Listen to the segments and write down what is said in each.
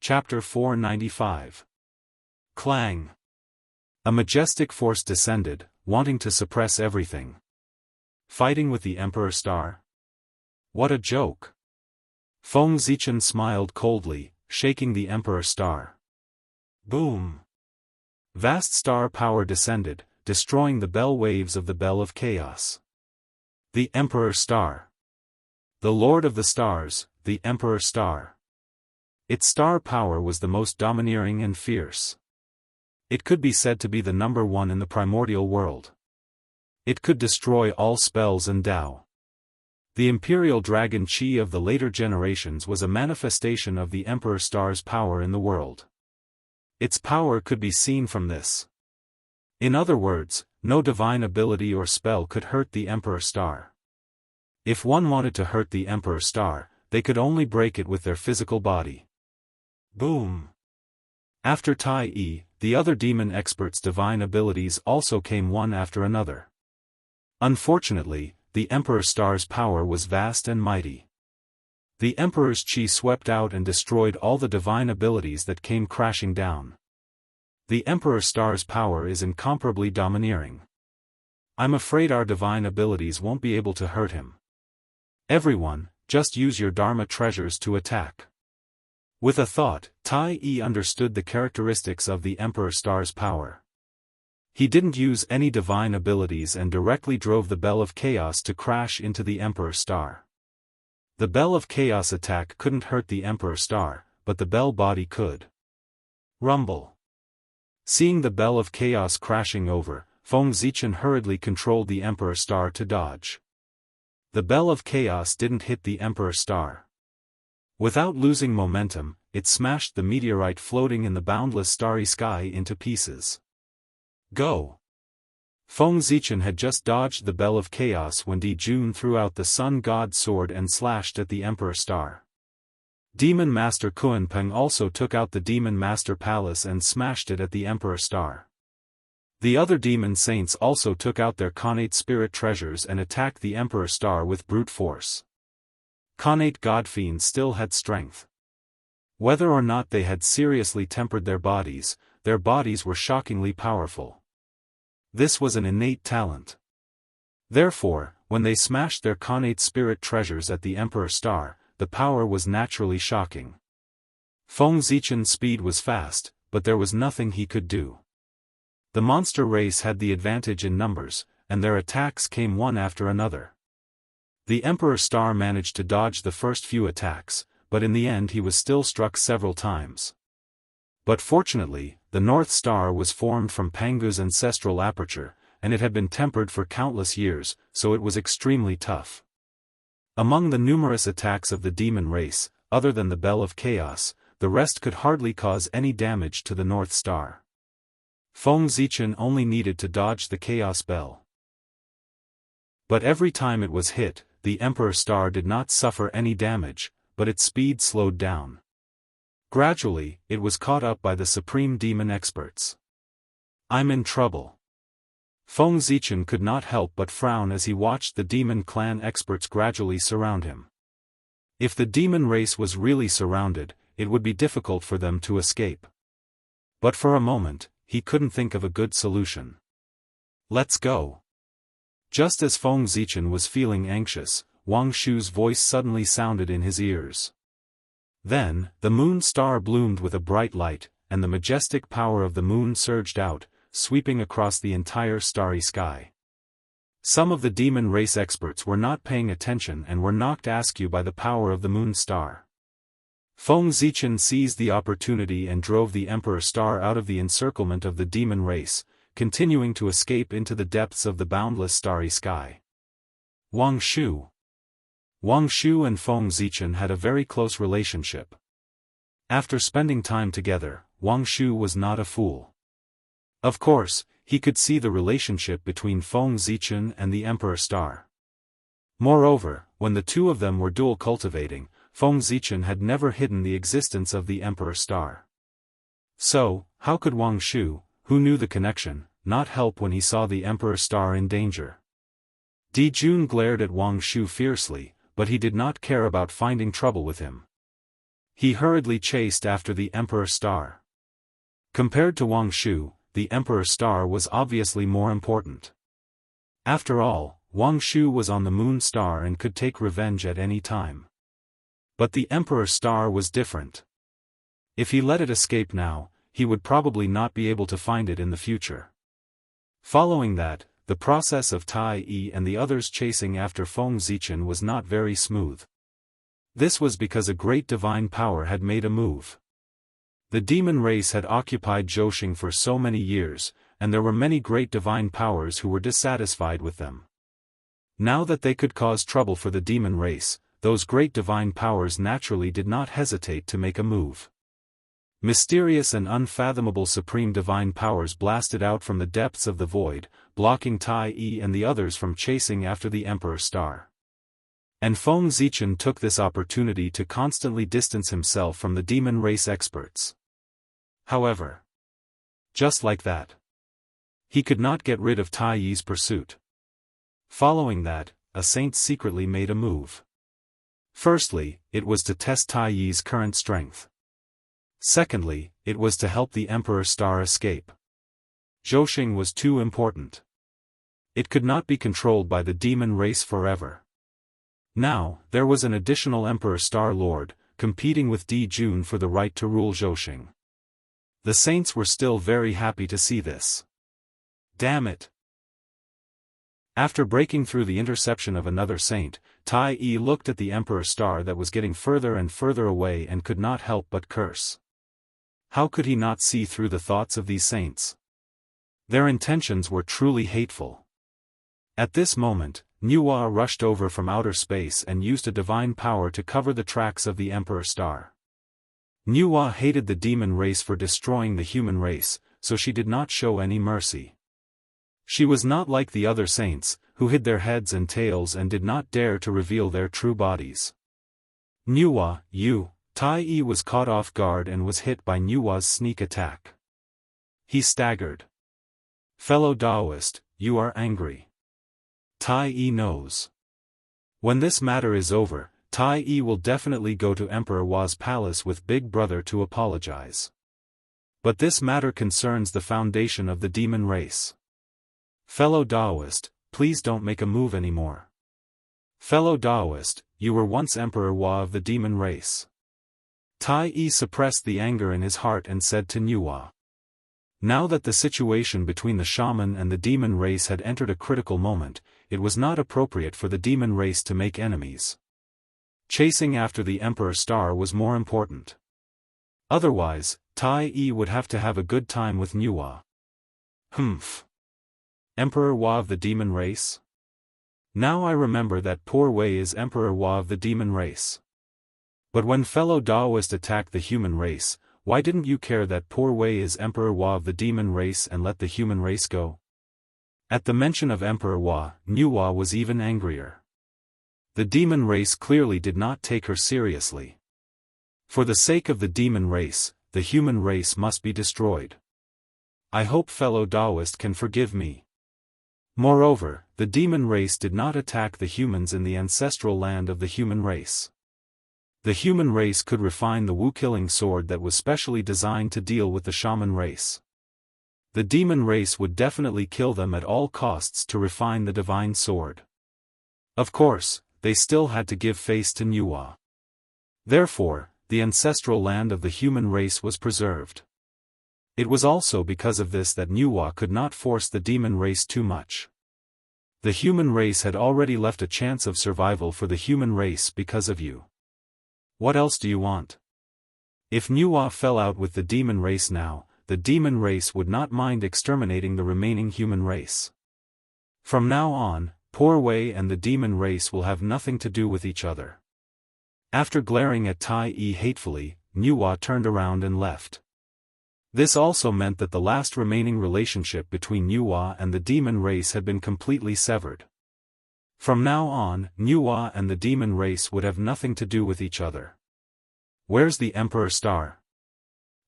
Chapter 495. Clang. A majestic force descended, wanting to suppress everything. Fighting with the Emperor Star? What a joke! Feng Zichen smiled coldly, shaking the Emperor Star. Boom! Vast star power descended, destroying the bell waves of the Bell of Chaos. The Emperor Star. The Lord of the Stars, the Emperor Star. Its star power was the most domineering and fierce. It could be said to be the number one in the primordial world. It could destroy all spells and Tao. The imperial dragon Qi of the later generations was a manifestation of the Emperor Star's power in the world. Its power could be seen from this. In other words, no divine ability or spell could hurt the Emperor Star. If one wanted to hurt the Emperor Star, they could only break it with their physical body. Boom! After Tai Yi, the other demon experts' divine abilities also came one after another. Unfortunately, the Emperor Star's power was vast and mighty. The Emperor's Qi swept out and destroyed all the divine abilities that came crashing down. The Emperor Star's power is incomparably domineering. I'm afraid our divine abilities won't be able to hurt him. Everyone, just use your Dharma treasures to attack. With a thought, Tai Yi understood the characteristics of the Emperor Star's power. He didn't use any divine abilities and directly drove the Bell of Chaos to crash into the Emperor Star. The Bell of Chaos attack couldn't hurt the Emperor Star, but the bell body could. Rumble. Seeing the Bell of Chaos crashing over, Feng Zichen hurriedly controlled the Emperor Star to dodge. The Bell of Chaos didn't hit the Emperor Star. Without losing momentum, it smashed the meteorite floating in the boundless starry sky into pieces. Go! Feng Zichen had just dodged the Bell of Chaos when Di Jun threw out the Sun God sword and slashed at the Emperor Star. Demon Master Kunpeng also took out the Demon Master Palace and smashed it at the Emperor Star. The other demon saints also took out their Khanate spirit treasures and attacked the Emperor Star with brute force. Khanate godfiends still had strength. Whether or not they had seriously tempered their bodies were shockingly powerful. This was an innate talent. Therefore, when they smashed their Khanate spirit treasures at the Emperor Star, the power was naturally shocking. Feng Zichen's speed was fast, but there was nothing he could do. The monster race had the advantage in numbers, and their attacks came one after another. The Emperor Star managed to dodge the first few attacks, but in the end he was still struck several times. But fortunately, the North Star was formed from Pangu's ancestral aperture, and it had been tempered for countless years, so it was extremely tough. Among the numerous attacks of the demon race, other than the Bell of Chaos, the rest could hardly cause any damage to the North Star. Feng Zichen only needed to dodge the Chaos Bell. But every time it was hit, the Emperor Star did not suffer any damage, but its speed slowed down. Gradually, it was caught up by the Supreme Demon experts. I'm in trouble. Feng Zichen could not help but frown as he watched the Demon Clan experts gradually surround him. If the demon race was really surrounded, it would be difficult for them to escape. But for a moment, he couldn't think of a good solution. Let's go. Just as Feng Zichen was feeling anxious, Wang Shu's voice suddenly sounded in his ears. Then, the moon star bloomed with a bright light, and the majestic power of the moon surged out, sweeping across the entire starry sky. Some of the demon race experts were not paying attention and were knocked askew by the power of the moon star. Feng Zichen seized the opportunity and drove the Emperor Star out of the encirclement of the demon race, continuing to escape into the depths of the boundless starry sky. Wang Shu and Feng Zichen had a very close relationship. After spending time together, Wang Shu was not a fool. Of course, he could see the relationship between Feng Zichen and the Emperor Star. Moreover, when the two of them were dual cultivating, Feng Zichen had never hidden the existence of the Emperor Star. So, how could Wang Shu, who knew the connection, not help when he saw the Emperor Star in danger? Di Jun glared at Wang Shu fiercely, but he did not care about finding trouble with him. He hurriedly chased after the Emperor Star. Compared to Wang Shu, the Emperor Star was obviously more important. After all, Wang Shu was on the Moon Star and could take revenge at any time. But the Emperor Star was different. If he let it escape now, he would probably not be able to find it in the future. Following that, the process of Tai Yi and the others chasing after Feng Zichen was not very smooth. This was because a great divine power had made a move. The demon race had occupied Zhoushan for so many years, and there were many great divine powers who were dissatisfied with them. Now that they could cause trouble for the demon race, those great divine powers naturally did not hesitate to make a move. Mysterious and unfathomable supreme divine powers blasted out from the depths of the void, blocking Tai Yi and the others from chasing after the Emperor Star. And Feng Zichen took this opportunity to constantly distance himself from the demon race experts. However, just like that, he could not get rid of Tai Yi's pursuit. Following that, a saint secretly made a move. Firstly, it was to test Tai Yi's current strength. Secondly, it was to help the Emperor Star escape. Zhoushan was too important. It could not be controlled by the demon race forever. Now, there was an additional Emperor Star Lord, competing with Di Jun for the right to rule Zhoushan. The saints were still very happy to see this. Damn it! After breaking through the interception of another saint, Tai Yi looked at the Emperor Star that was getting further and further away and could not help but curse. How could he not see through the thoughts of these saints? Their intentions were truly hateful. At this moment, Nuwa rushed over from outer space and used a divine power to cover the tracks of the Emperor Star. Nuwa hated the demon race for destroying the human race, so she did not show any mercy. She was not like the other saints, who hid their heads and tails and did not dare to reveal their true bodies. Nuwa, Tai Yi was caught off guard and was hit by Nuwa's sneak attack. He staggered. Fellow Daoist, you are angry. Tai Yi knows. When this matter is over, Tai Yi will definitely go to Emperor Hua's palace with Big Brother to apologize. But this matter concerns the foundation of the demon race. Fellow Daoist, please don't make a move anymore. Fellow Daoist, you were once Emperor Hua of the demon race. Tai Yi suppressed the anger in his heart and said to Nuwa. Now that the situation between the shaman and the demon race had entered a critical moment, it was not appropriate for the demon race to make enemies. Chasing after the Emperor Star was more important. Otherwise, Tai Yi would have to have a good time with Nuwa. Humph. Emperor Hua of the demon race? Now I remember that poor Wei is Emperor Hua of the demon race. But when fellow Daoist attacked the human race, why didn't you care that poor Wei is Emperor Hua of the demon race and let the human race go? At the mention of Emperor Hua, Nuwa was even angrier. The demon race clearly did not take her seriously. For the sake of the demon race, the human race must be destroyed. I hope fellow Daoist can forgive me. Moreover, the demon race did not attack the humans in the ancestral land of the human race. The human race could refine the Wu-killing sword that was specially designed to deal with the shaman race. The demon race would definitely kill them at all costs to refine the divine sword. Of course, they still had to give face to Nuwa. Therefore, the ancestral land of the human race was preserved. It was also because of this that Nuwa could not force the demon race too much. The human race had already left a chance of survival for the human race because of you. What else do you want? If Nuwa fell out with the demon race now, the demon race would not mind exterminating the remaining human race. From now on, poor Wei and the demon race will have nothing to do with each other. After glaring at Tai Yi hatefully, Nuwa turned around and left. This also meant that the last remaining relationship between Nuwa and the demon race had been completely severed. From now on, Nuwa and the demon race would have nothing to do with each other. Where's the Emperor Star?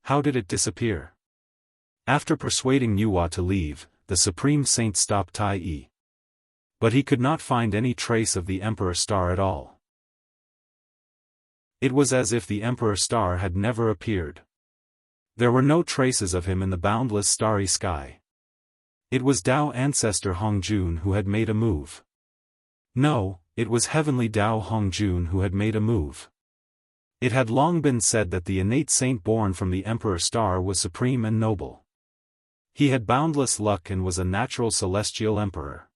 How did it disappear? After persuading Nuwa to leave, the Supreme Saint stopped Tai Yi. But he could not find any trace of the Emperor Star at all. It was as if the Emperor Star had never appeared. There were no traces of him in the boundless starry sky. It was Dao ancestor Hongjun who had made a move. No, it was heavenly Dao Hongjun who had made a move. It had long been said that the innate saint born from the Emperor Star was supreme and noble. He had boundless luck and was a natural celestial emperor.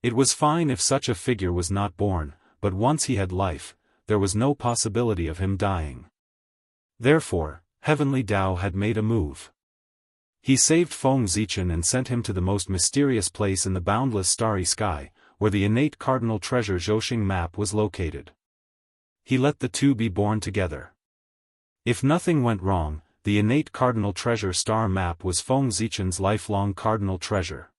It was fine if such a figure was not born, but once he had life, there was no possibility of him dying. Therefore, heavenly Dao had made a move. He saved Feng Zichen and sent him to the most mysterious place in the boundless starry sky, where the innate cardinal treasure Zhouxing map was located. He let the two be born together. If nothing went wrong, the innate cardinal treasure star map was Feng Zichen's lifelong cardinal treasure.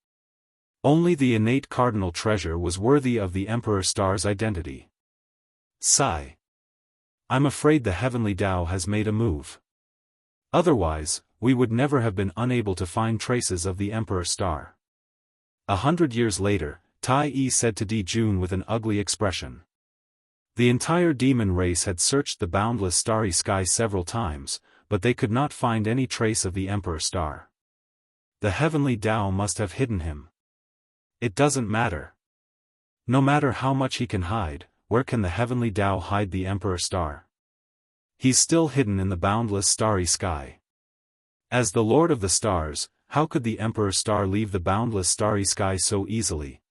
Only the innate cardinal treasure was worthy of the Emperor Star's identity. Sigh. I'm afraid the heavenly Dao has made a move. Otherwise, we would never have been unable to find traces of the Emperor Star. 100 years later, Tai Yi said to Di Jun with an ugly expression. The entire demon race had searched the boundless starry sky several times, but they could not find any trace of the Emperor Star. The heavenly Dao must have hidden him. It doesn't matter. No matter how much he can hide, where can the heavenly Dao hide the Emperor Star? He's still hidden in the boundless starry sky. As the Lord of the Stars, how could the Emperor Star leave the boundless starry sky so easily?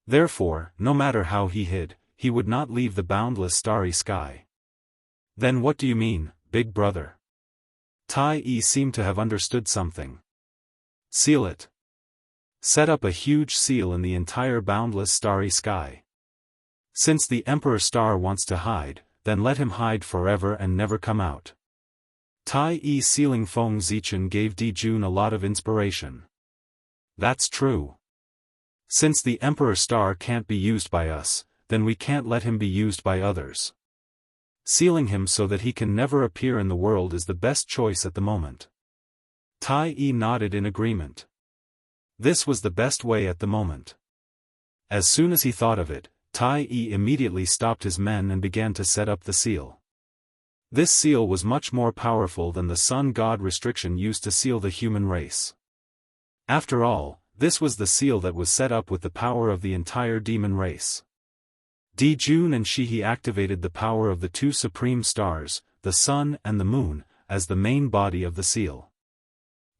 Therefore, no matter how he hid, he would not leave the boundless starry sky. Then what do you mean, big brother? Tai Yi seemed to have understood something. Seal it. Set up a huge seal in the entire boundless starry sky. Since the Emperor Star wants to hide, then let him hide forever and never come out. Tai Yi sealing Feng Zichen gave Di Jun a lot of inspiration. That's true. Since the Emperor Star can't be used by us, then we can't let him be used by others. Sealing him so that he can never appear in the world is the best choice at the moment. Tai Yi nodded in agreement. This was the best way at the moment. As soon as he thought of it, Tai Yi immediately stopped his men and began to set up the seal. This seal was much more powerful than the sun god restriction used to seal the human race. After all, this was the seal that was set up with the power of the entire demon race. Di Jun and Shihi activated the power of the two supreme stars, the sun and the moon, as the main body of the seal.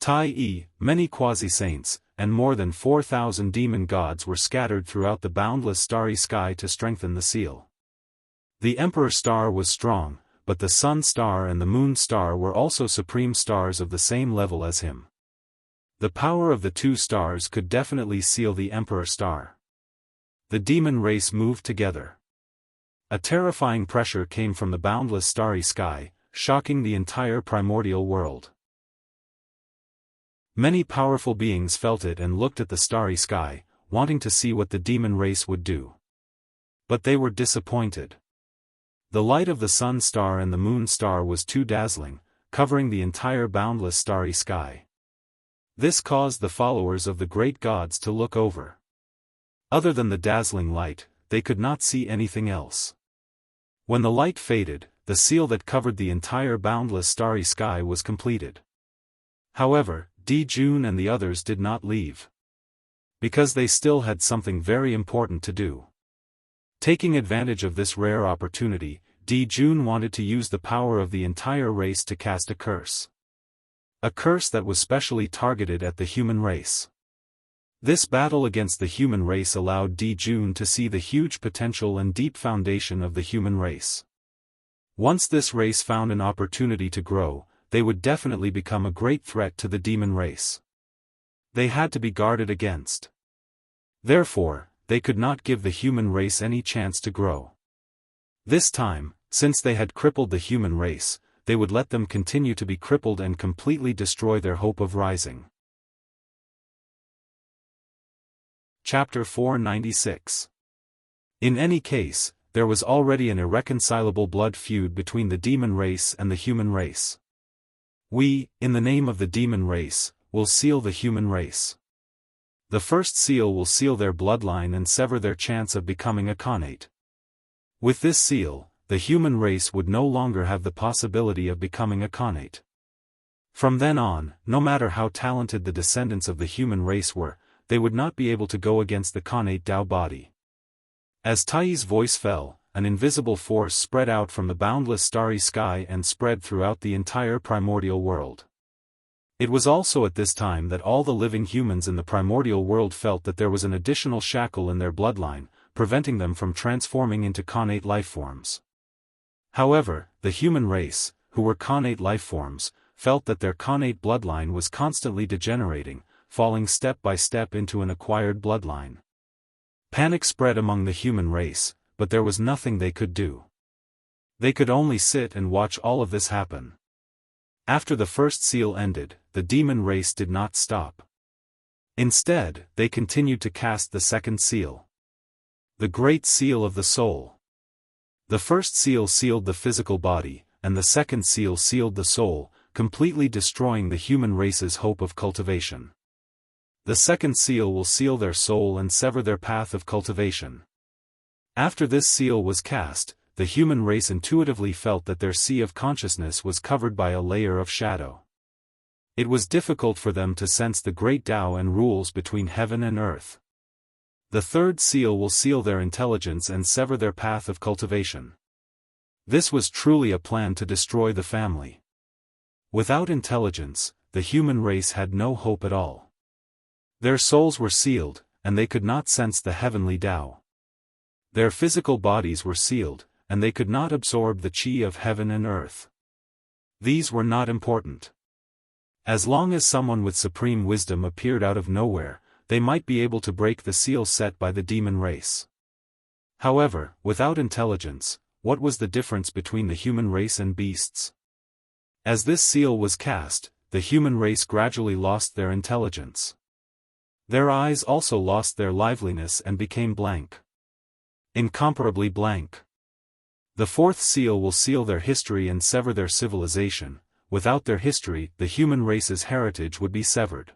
Tai Yi, many quasi-saints, and more than 4,000 demon gods were scattered throughout the boundless starry sky to strengthen the seal. The Emperor Star was strong, but the Sun Star and the Moon Star were also supreme stars of the same level as him. The power of the two stars could definitely seal the Emperor Star. The demon race moved together. A terrifying pressure came from the boundless starry sky, shocking the entire primordial world. Many powerful beings felt it and looked at the starry sky, wanting to see what the demon race would do. But they were disappointed. The light of the Sun Star and the Moon Star was too dazzling, covering the entire boundless starry sky. This caused the followers of the great gods to look over. Other than the dazzling light, they could not see anything else. When the light faded, the seal that covered the entire boundless starry sky was completed. However, Di Jun and the others did not leave. Because they still had something very important to do. Taking advantage of this rare opportunity, Di Jun wanted to use the power of the entire race to cast a curse. A curse that was specially targeted at the human race. This battle against the human race allowed Di Jun to see the huge potential and deep foundation of the human race. Once this race found an opportunity to grow, they would definitely become a great threat to the demon race. They had to be guarded against. Therefore, they could not give the human race any chance to grow. This time, since they had crippled the human race, they would let them continue to be crippled and completely destroy their hope of rising. Chapter 496. In any case, there was already an irreconcilable blood feud between the demon race and the human race. We, in the name of the demon race, will seal the human race. The first seal will seal their bloodline and sever their chance of becoming a Khanate. With this seal, the human race would no longer have the possibility of becoming a Khanate. From then on, no matter how talented the descendants of the human race were, they would not be able to go against the Khanate Dao body. As Tai's voice fell, an invisible force spread out from the boundless starry sky and spread throughout the entire primordial world. It was also at this time that all the living humans in the primordial world felt that there was an additional shackle in their bloodline, preventing them from transforming into Khanate lifeforms. However, the human race, who were Khanate lifeforms, felt that their Khanate bloodline was constantly degenerating, falling step by step into an acquired bloodline. Panic spread among the human race, but there was nothing they could do. They could only sit and watch all of this happen. After the first seal ended, the demon race did not stop. Instead, they continued to cast the second seal. The Great Seal of the Soul. The first seal sealed the physical body, and the second seal sealed the soul, completely destroying the human race's hope of cultivation. The second seal will seal their soul and sever their path of cultivation. After this seal was cast, the human race intuitively felt that their sea of consciousness was covered by a layer of shadow. It was difficult for them to sense the great Tao and rules between heaven and earth. The third seal will seal their intelligence and sever their path of cultivation. This was truly a plan to destroy the family. Without intelligence, the human race had no hope at all. Their souls were sealed, and they could not sense the heavenly Tao. Their physical bodies were sealed, and they could not absorb the qi of heaven and earth. These were not important. As long as someone with supreme wisdom appeared out of nowhere, they might be able to break the seal set by the demon race. However, without intelligence, what was the difference between the human race and beasts? As this seal was cast, the human race gradually lost their intelligence. Their eyes also lost their liveliness and became blank. Incomparably blank. The fourth seal will seal their history and sever their civilization. Without their history, the human race's heritage would be severed.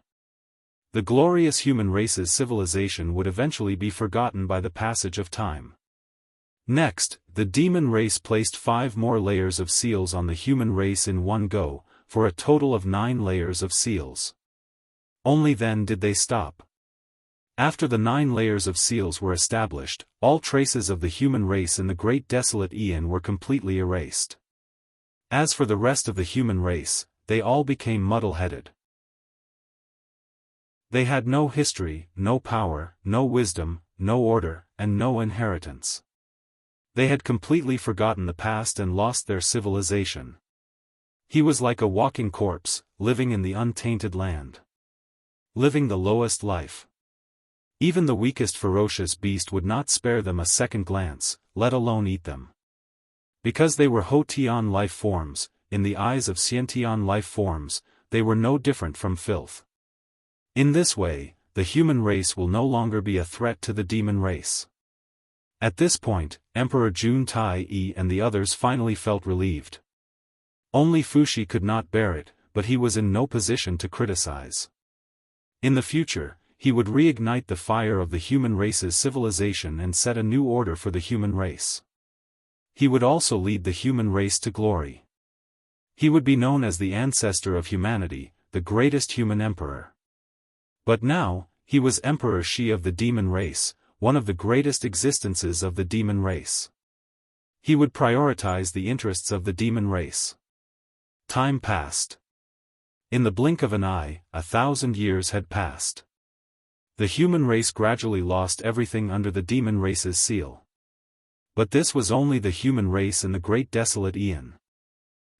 The glorious human race's civilization would eventually be forgotten by the passage of time. Next, the demon race placed 5 more layers of seals on the human race in one go, for a total of 9 layers of seals. Only then did they stop. After the 9 layers of seals were established, all traces of the human race in the great desolate Aeon were completely erased. As for the rest of the human race, they all became muddle-headed. They had no history, no power, no wisdom, no order, and no inheritance. They had completely forgotten the past and lost their civilization. He was like a walking corpse, living in the untainted land. Living the lowest life. Even the weakest ferocious beast would not spare them a second glance, let alone eat them. Because they were Ho-Tian life forms, in the eyes of Xiantian life forms, they were no different from filth. In this way, the human race will no longer be a threat to the demon race. At this point, Emperor Jun Tai and the others finally felt relieved. Only Fushi could not bear it, but he was in no position to criticize. In the future, he would reignite the fire of the human race's civilization and set a new order for the human race. He would also lead the human race to glory. He would be known as the ancestor of humanity, the greatest human emperor. But now, he was Emperor Shi of the demon race, one of the greatest existences of the demon race. He would prioritize the interests of the demon race. Time passed. In the blink of an eye, 1,000 years had passed. The human race gradually lost everything under the demon race's seal. But this was only the human race in the great desolate Aeon.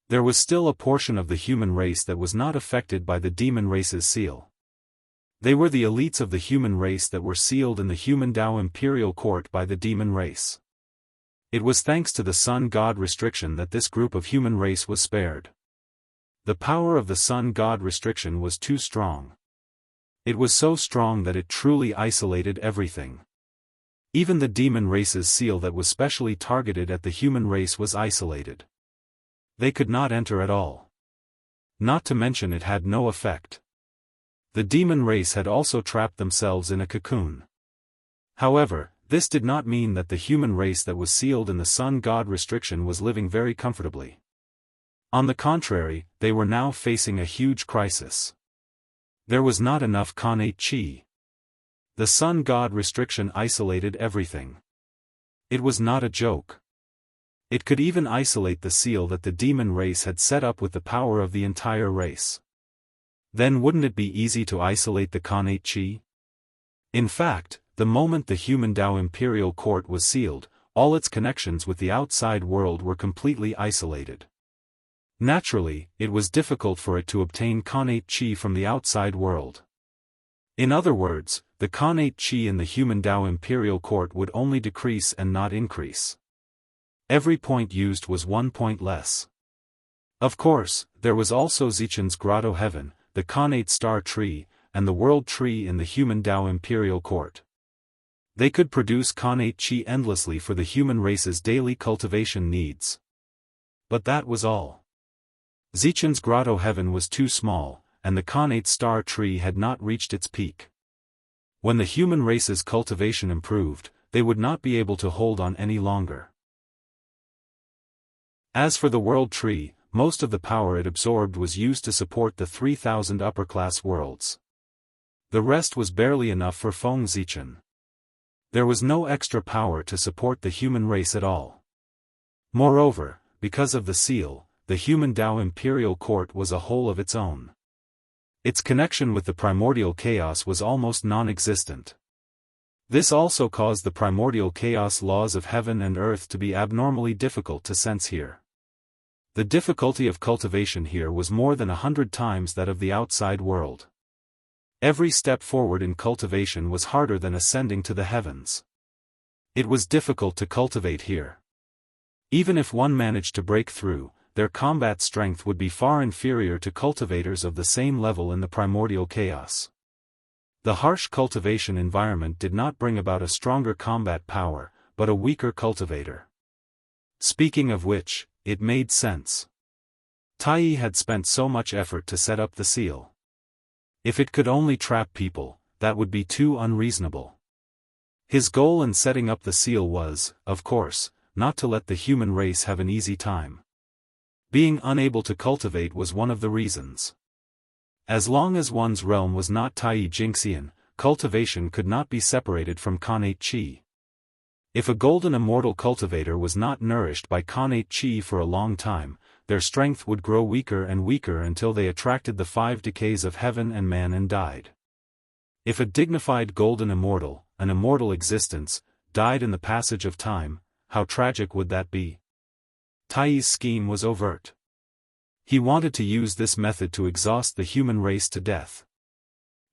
There was still a portion of the human race that was not affected by the demon race's seal. They were the elites of the human race that were sealed in the human Tao imperial court by the demon race. It was thanks to the sun god restriction that this group of human race was spared. The power of the sun god restriction was too strong. It was so strong that it truly isolated everything. Even the demon race's seal that was specially targeted at the human race was isolated. They could not enter at all. Not to mention it had no effect. The demon race had also trapped themselves in a cocoon. However, this did not mean that the human race that was sealed in the sun god restriction was living very comfortably. On the contrary, they were now facing a huge crisis. There was not enough Khanate Qi. The sun god restriction isolated everything. It was not a joke. It could even isolate the seal that the demon race had set up with the power of the entire race. Then wouldn't it be easy to isolate the Khanate Qi? In fact, the moment the human Dao imperial court was sealed, all its connections with the outside world were completely isolated. Naturally, it was difficult for it to obtain Khanate Qi from the outside world. In other words, the Khanate Qi in the human Dao imperial court would only decrease and not increase. Every point used was 1 point less. Of course, there was also Zichen's Grotto Heaven, the Khanate Star Tree, and the World Tree in the human Dao imperial court. They could produce Khanate Qi endlessly for the human race's daily cultivation needs. But that was all. Zichen's Grotto Heaven was too small, and the Khanate Star Tree had not reached its peak. When the human race's cultivation improved, they would not be able to hold on any longer. As for the World Tree, most of the power it absorbed was used to support the 3,000 upper-class worlds. The rest was barely enough for Feng Zichen. There was no extra power to support the human race at all. Moreover, because of the seal, the human Dao imperial court was a whole of its own. Its connection with the primordial chaos was almost non-existent. This also caused the primordial chaos laws of heaven and earth to be abnormally difficult to sense here. The difficulty of cultivation here was more than 100 times that of the outside world. Every step forward in cultivation was harder than ascending to the heavens. It was difficult to cultivate here. Even if one managed to break through, their combat strength would be far inferior to cultivators of the same level in the primordial chaos. The harsh cultivation environment did not bring about a stronger combat power, but a weaker cultivator. Speaking of which, it made sense. Tai had spent so much effort to set up the seal. If it could only trap people, that would be too unreasonable. His goal in setting up the seal was, of course, not to let the human race have an easy time. Being unable to cultivate was one of the reasons. As long as one's realm was not Tai Jingxian, cultivation could not be separated from Khanate Qi. If a golden immortal cultivator was not nourished by Khanate Qi for a long time, their strength would grow weaker and weaker until they attracted the 5 decays of heaven and man and died. If a dignified golden immortal, an immortal existence, died in the passage of time, how tragic would that be? Tai's scheme was overt. He wanted to use this method to exhaust the human race to death.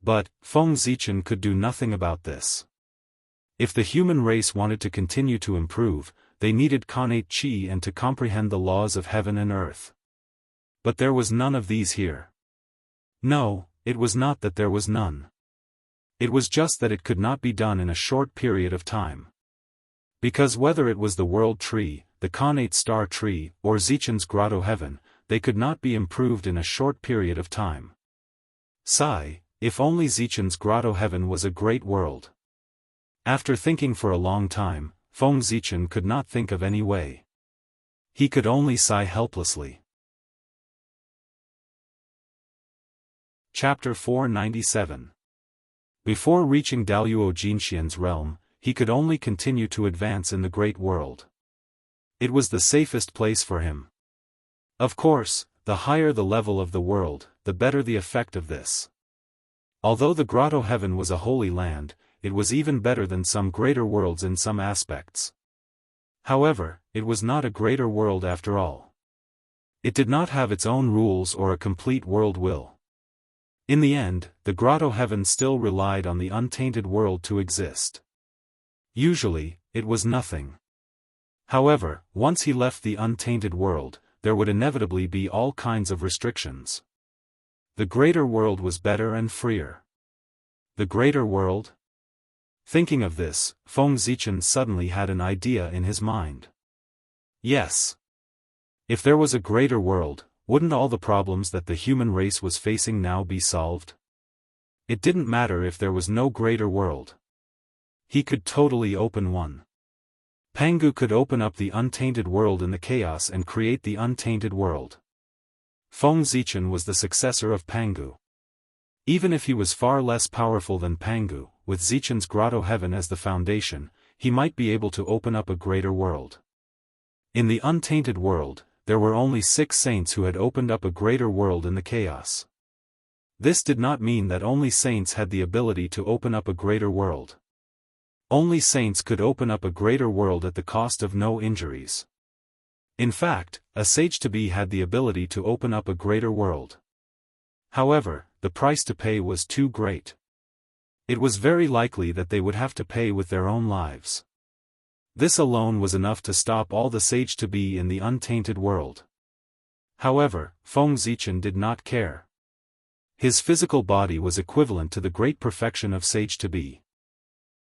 But, Feng Zichen could do nothing about this. If the human race wanted to continue to improve, they needed Khanate Qi and to comprehend the laws of heaven and earth. But there was none of these here. No, it was not that there was none. It was just that it could not be done in a short period of time. Because whether it was the World Tree, the Khanate Star Tree, or Zichen's Grotto Heaven, they could not be improved in a short period of time. Sigh, if only Zichen's Grotto Heaven was a great world. After thinking for a long time, Feng Zichen could not think of any way. He could only sigh helplessly. Chapter 497. Before reaching Daoyuo Jinxian's realm, he could only continue to advance in the great world. It was the safest place for him. Of course, the higher the level of the world, the better the effect of this. Although the Grotto Heaven was a holy land, it was even better than some greater worlds in some aspects. However, it was not a greater world after all. It did not have its own rules or a complete world will. In the end, the Grotto Heaven still relied on the untainted world to exist. Usually, it was nothing. However, once he left the untainted world, there would inevitably be all kinds of restrictions. The greater world was better and freer. The greater world? Thinking of this, Feng Zichen suddenly had an idea in his mind. Yes. If there was a greater world, wouldn't all the problems that the human race was facing now be solved? It didn't matter if there was no greater world. He could totally open one. Pangu could open up the untainted world in the chaos and create the untainted world. Feng Zichen was the successor of Pangu. Even if he was far less powerful than Pangu, with Zichen's grotto heaven as the foundation, he might be able to open up a greater world. In the untainted world, there were only 6 saints who had opened up a greater world in the chaos. This did not mean that only saints had the ability to open up a greater world. Only saints could open up a greater world at the cost of no injuries. In fact, a sage-to-be had the ability to open up a greater world. However, the price to pay was too great. It was very likely that they would have to pay with their own lives. This alone was enough to stop all the sage-to-be in the untainted world. However, Feng Zichen did not care. His physical body was equivalent to the great perfection of sage-to-be.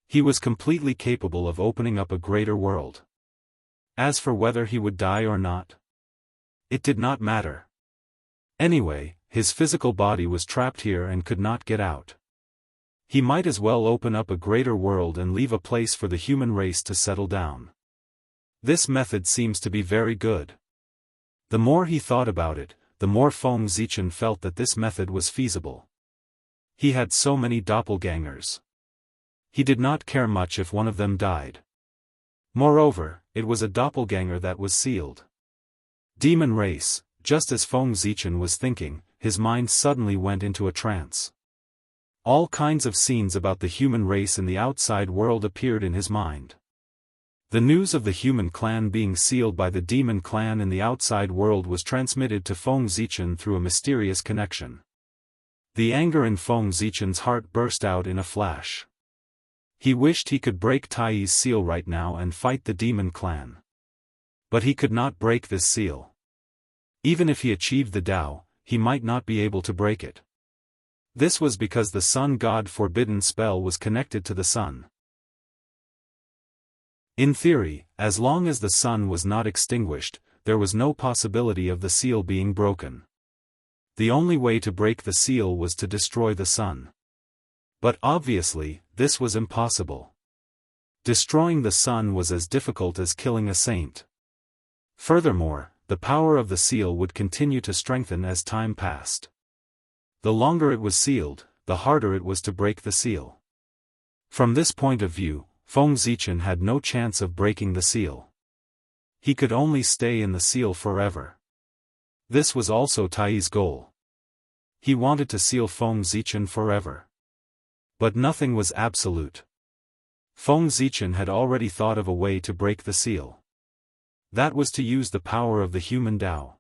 He was completely capable of opening up a greater world. As for whether he would die or not, it did not matter. Anyway, his physical body was trapped here and could not get out. He might as well open up a greater world and leave a place for the human race to settle down. This method seems to be very good. The more he thought about it, the more Feng Zichen felt that this method was feasible. He had so many doppelgangers. He did not care much if one of them died. Moreover, it was a doppelganger that was sealed. Demon race. Just as Feng Zichen was thinking, his mind suddenly went into a trance. All kinds of scenes about the human race in the outside world appeared in his mind. The news of the human clan being sealed by the demon clan in the outside world was transmitted to Feng Zichen through a mysterious connection. The anger in Feng Zichen's heart burst out in a flash. He wished he could break Tai's seal right now and fight the demon clan. But he could not break this seal. Even if he achieved the Tao, he might not be able to break it. This was because the Sun God forbidden spell was connected to the sun. In theory, as long as the sun was not extinguished, there was no possibility of the seal being broken. The only way to break the seal was to destroy the sun. But obviously, this was impossible. Destroying the sun was as difficult as killing a saint. Furthermore, the power of the seal would continue to strengthen as time passed. The longer it was sealed, the harder it was to break the seal. From this point of view, Feng Zichen had no chance of breaking the seal. He could only stay in the seal forever. This was also Tai's goal. He wanted to seal Feng Zichen forever. But nothing was absolute. Feng Zichen had already thought of a way to break the seal. That was to use the power of the human Tao.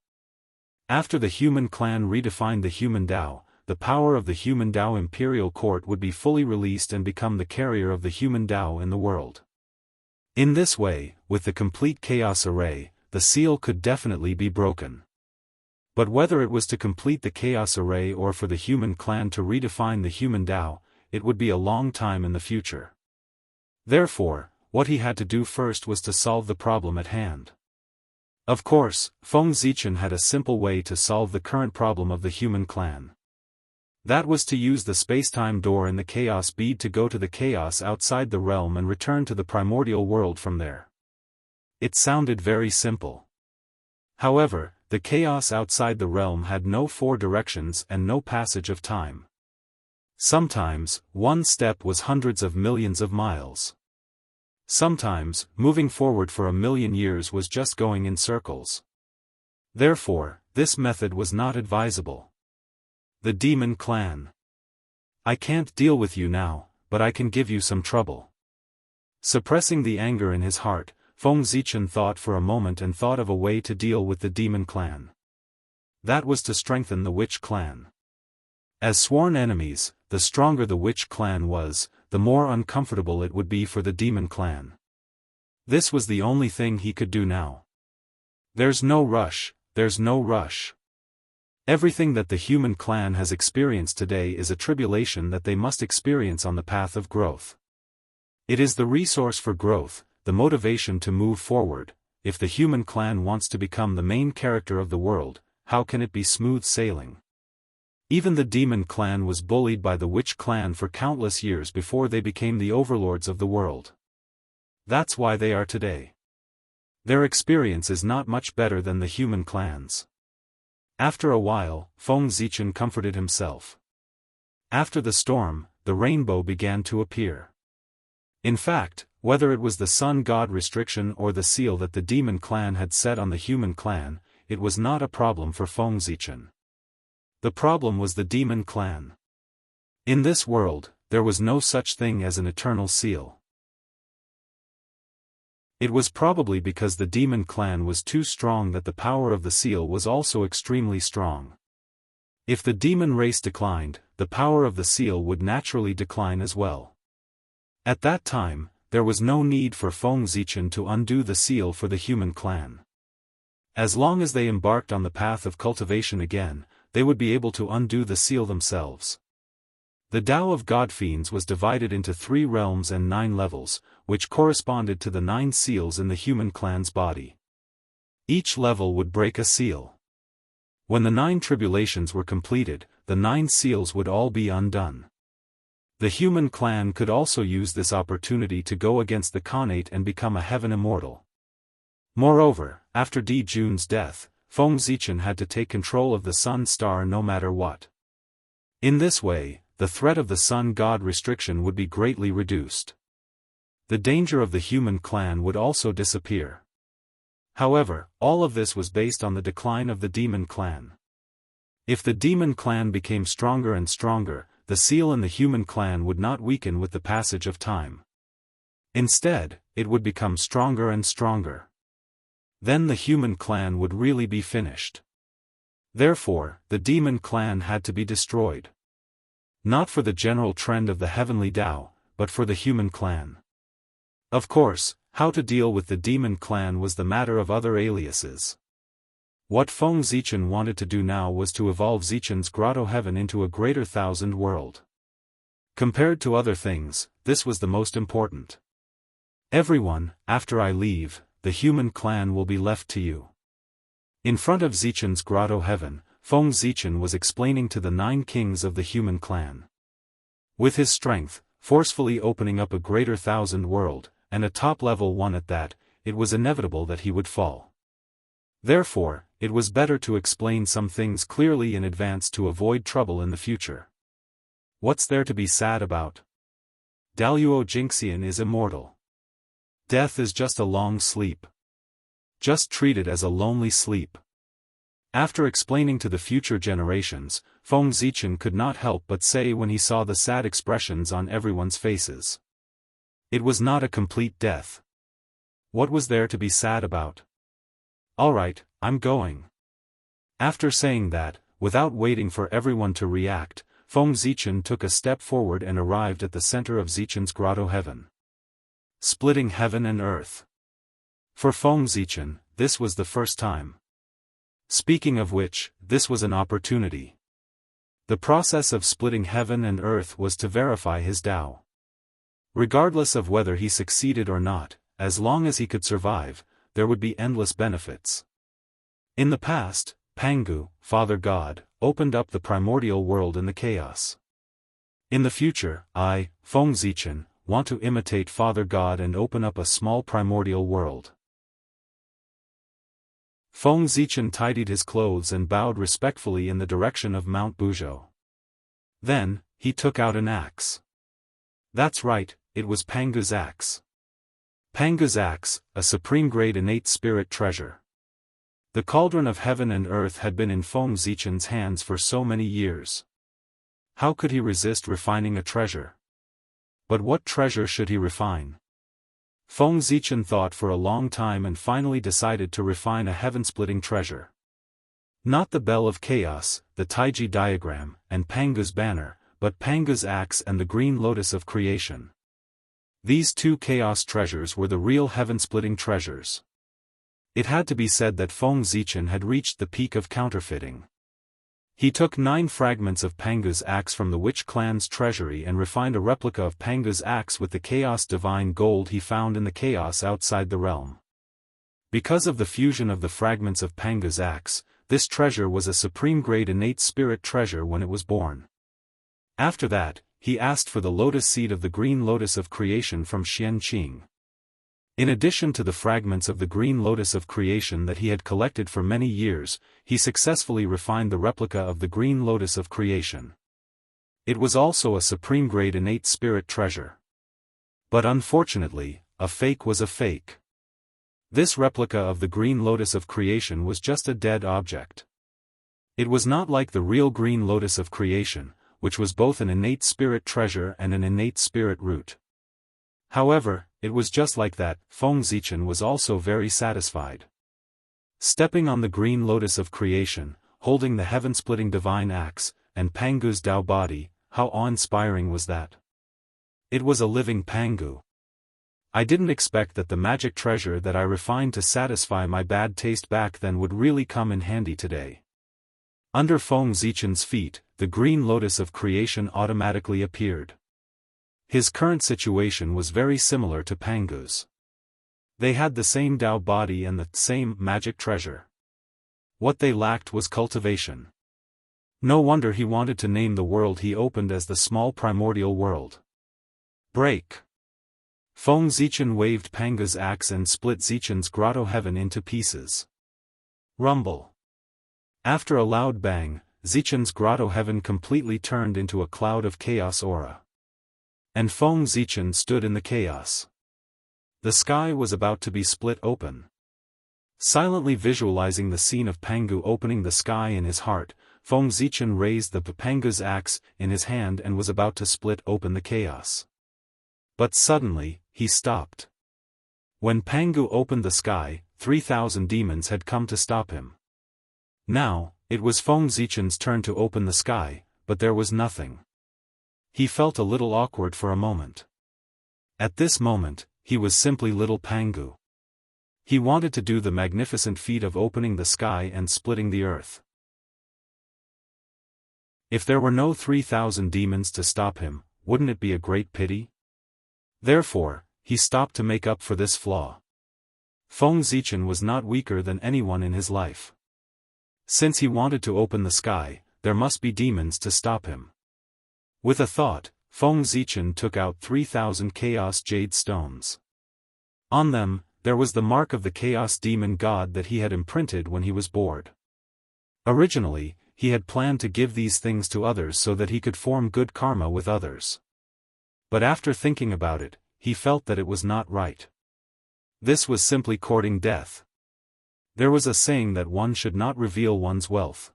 After the human clan redefined the human Tao, the power of the human Tao imperial court would be fully released and become the carrier of the human Tao in the world. In this way, with the complete chaos array, the seal could definitely be broken. But whether it was to complete the chaos array or for the human clan to redefine the human Tao, it would be a long time in the future. Therefore, what he had to do first was to solve the problem at hand. Of course, Feng Zichen had a simple way to solve the current problem of the human clan. That was to use the spacetime door in the chaos bead to go to the chaos outside the realm and return to the primordial world from there. It sounded very simple. However, the chaos outside the realm had no 4 directions and no passage of time. Sometimes, one step was hundreds of millions of miles. Sometimes, moving forward for 1,000,000 years was just going in circles. Therefore, this method was not advisable. The demon clan. I can't deal with you now, but I can give you some trouble. Suppressing the anger in his heart, Feng Zichen thought for a moment and thought of a way to deal with the demon clan. That was to strengthen the witch clan. As sworn enemies, the stronger the witch clan was, the more uncomfortable it would be for the demon clan. This was the only thing he could do now. There's no rush, there's no rush. Everything that the human clan has experienced today is a tribulation that they must experience on the path of growth. It is the resource for growth, the motivation to move forward. If the human clan wants to become the main character of the world, how can it be smooth sailing? Even the demon clan was bullied by the witch clan for countless years before they became the overlords of the world. That's why they are today. Their experience is not much better than the human clans. After a while, Feng Zichen comforted himself. After the storm, the rainbow began to appear. In fact, whether it was the sun god restriction or the seal that the demon clan had set on the human clan, it was not a problem for Feng Zichen. The problem was the demon clan. In this world, there was no such thing as an eternal seal. It was probably because the demon clan was too strong that the power of the seal was also extremely strong. If the demon race declined, the power of the seal would naturally decline as well. At that time, there was no need for Feng Zichen to undo the seal for the human clan. As long as they embarked on the path of cultivation again, they would be able to undo the seal themselves. The Tao of God-fiends was divided into 3 realms and 9 levels, which corresponded to the 9 seals in the human clan's body. Each level would break a seal. When the 9 tribulations were completed, the 9 seals would all be undone. The human clan could also use this opportunity to go against the Khanate and become a heaven immortal. Moreover, after Di Jun's death, Feng Zichen had to take control of the sun star no matter what. In this way, the threat of the sun god restriction would be greatly reduced. The danger of the human clan would also disappear. However, all of this was based on the decline of the demon clan. If the demon clan became stronger and stronger, the seal in the human clan would not weaken with the passage of time. Instead, it would become stronger and stronger. Then the human clan would really be finished. Therefore, the demon clan had to be destroyed. Not for the general trend of the heavenly Tao, but for the human clan. Of course, how to deal with the demon clan was the matter of other aliases. What Feng Zichen wanted to do now was to evolve Zichen's grotto heaven into a greater thousand world. Compared to other things, this was the most important. Everyone, after I leave, the human clan will be left to you. In front of Zichen's grotto heaven, Feng Zichen was explaining to the 9 kings of the human clan. With his strength, forcefully opening up a greater thousand world, and a top-level one at that, it was inevitable that he would fall. Therefore, it was better to explain some things clearly in advance to avoid trouble in the future. What's there to be sad about? Daoist Jingxian is immortal. Death is just a long sleep. Just treat it as a lonely sleep. After explaining to the future generations, Feng Zichen could not help but say when he saw the sad expressions on everyone's faces. It was not a complete death. What was there to be sad about? Alright, I'm going. After saying that, without waiting for everyone to react, Feng Zichen took a step forward and arrived at the center of Zichen's grotto heaven. Splitting heaven and earth. For Feng Zichen, this was the first time. Speaking of which, this was an opportunity. The process of splitting heaven and earth was to verify his Tao. Regardless of whether he succeeded or not, as long as he could survive, there would be endless benefits. In the past, Pangu, Father God, opened up the primordial world in the chaos. In the future, I, Feng Zichen, want to imitate Father God and open up a small primordial world. Feng Zichen tidied his clothes and bowed respectfully in the direction of Mount Buzhou. Then, he took out an axe. That's right, it was Pangu's axe. Pangu's axe, a supreme-grade innate spirit treasure. The cauldron of heaven and earth had been in Feng Zichen's hands for so many years. How could he resist refining a treasure? But what treasure should he refine? Feng Zichen thought for a long time and finally decided to refine a heaven-splitting treasure. Not the Bell of Chaos, the Taiji diagram, and Pangu's banner, but Pangu's axe and the Green Lotus of Creation. These 2 chaos treasures were the real heaven-splitting treasures. It had to be said that Feng Zichen had reached the peak of counterfeiting. He took 9 fragments of Pangu's axe from the Witch clan's treasury and refined a replica of Pangu's axe with the chaos divine gold he found in the chaos outside the realm. Because of the fusion of the fragments of Pangu's axe, this treasure was a supreme-grade innate spirit treasure when it was born. After that, he asked for the lotus seed of the green lotus of creation from Xianqing. In addition to the fragments of the green lotus of creation that he had collected for many years, he successfully refined the replica of the green lotus of creation. It was also a supreme-grade innate spirit treasure. But unfortunately, a fake was a fake. This replica of the green lotus of creation was just a dead object. It was not like the real green lotus of creation, which was both an innate spirit treasure and an innate spirit root. However, it was just like that. Feng Zichen was also very satisfied. Stepping on the green lotus of creation, holding the heaven-splitting divine axe, and Pangu's Dao body, how awe-inspiring was that? It was a living Pangu. I didn't expect that the magic treasure that I refined to satisfy my bad taste back then would really come in handy today. Under Feng Zichen's feet, the green lotus of creation automatically appeared. His current situation was very similar to Pangu's. They had the same Dao body and the same magic treasure. What they lacked was cultivation. No wonder he wanted to name the world he opened as the small primordial world. Break. Feng Zichen waved Pangu's axe and split Zichen's grotto heaven into pieces. Rumble. After a loud bang, Zichen's grotto heaven completely turned into a cloud of chaos aura. And Feng Zichen stood in the chaos. The sky was about to be split open. Silently visualizing the scene of Pangu opening the sky in his heart, Feng Zichen raised the Pangu's axe in his hand and was about to split open the chaos. But suddenly, he stopped. When Pangu opened the sky, 3,000 demons had come to stop him. Now, it was Feng Zichen's turn to open the sky, but there was nothing. He felt a little awkward for a moment. At this moment, he was simply little Pangu. He wanted to do the magnificent feat of opening the sky and splitting the earth. If there were no 3,000 demons to stop him, wouldn't it be a great pity? Therefore, he stopped to make up for this flaw. Feng Zichen was not weaker than anyone in his life. Since he wanted to open the sky, there must be demons to stop him. With a thought, Feng Zichen took out 3,000 chaos jade stones. On them, there was the mark of the chaos demon god that he had imprinted when he was bored. Originally, he had planned to give these things to others so that he could form good karma with others. But after thinking about it, he felt that it was not right. This was simply courting death. There was a saying that one should not reveal one's wealth.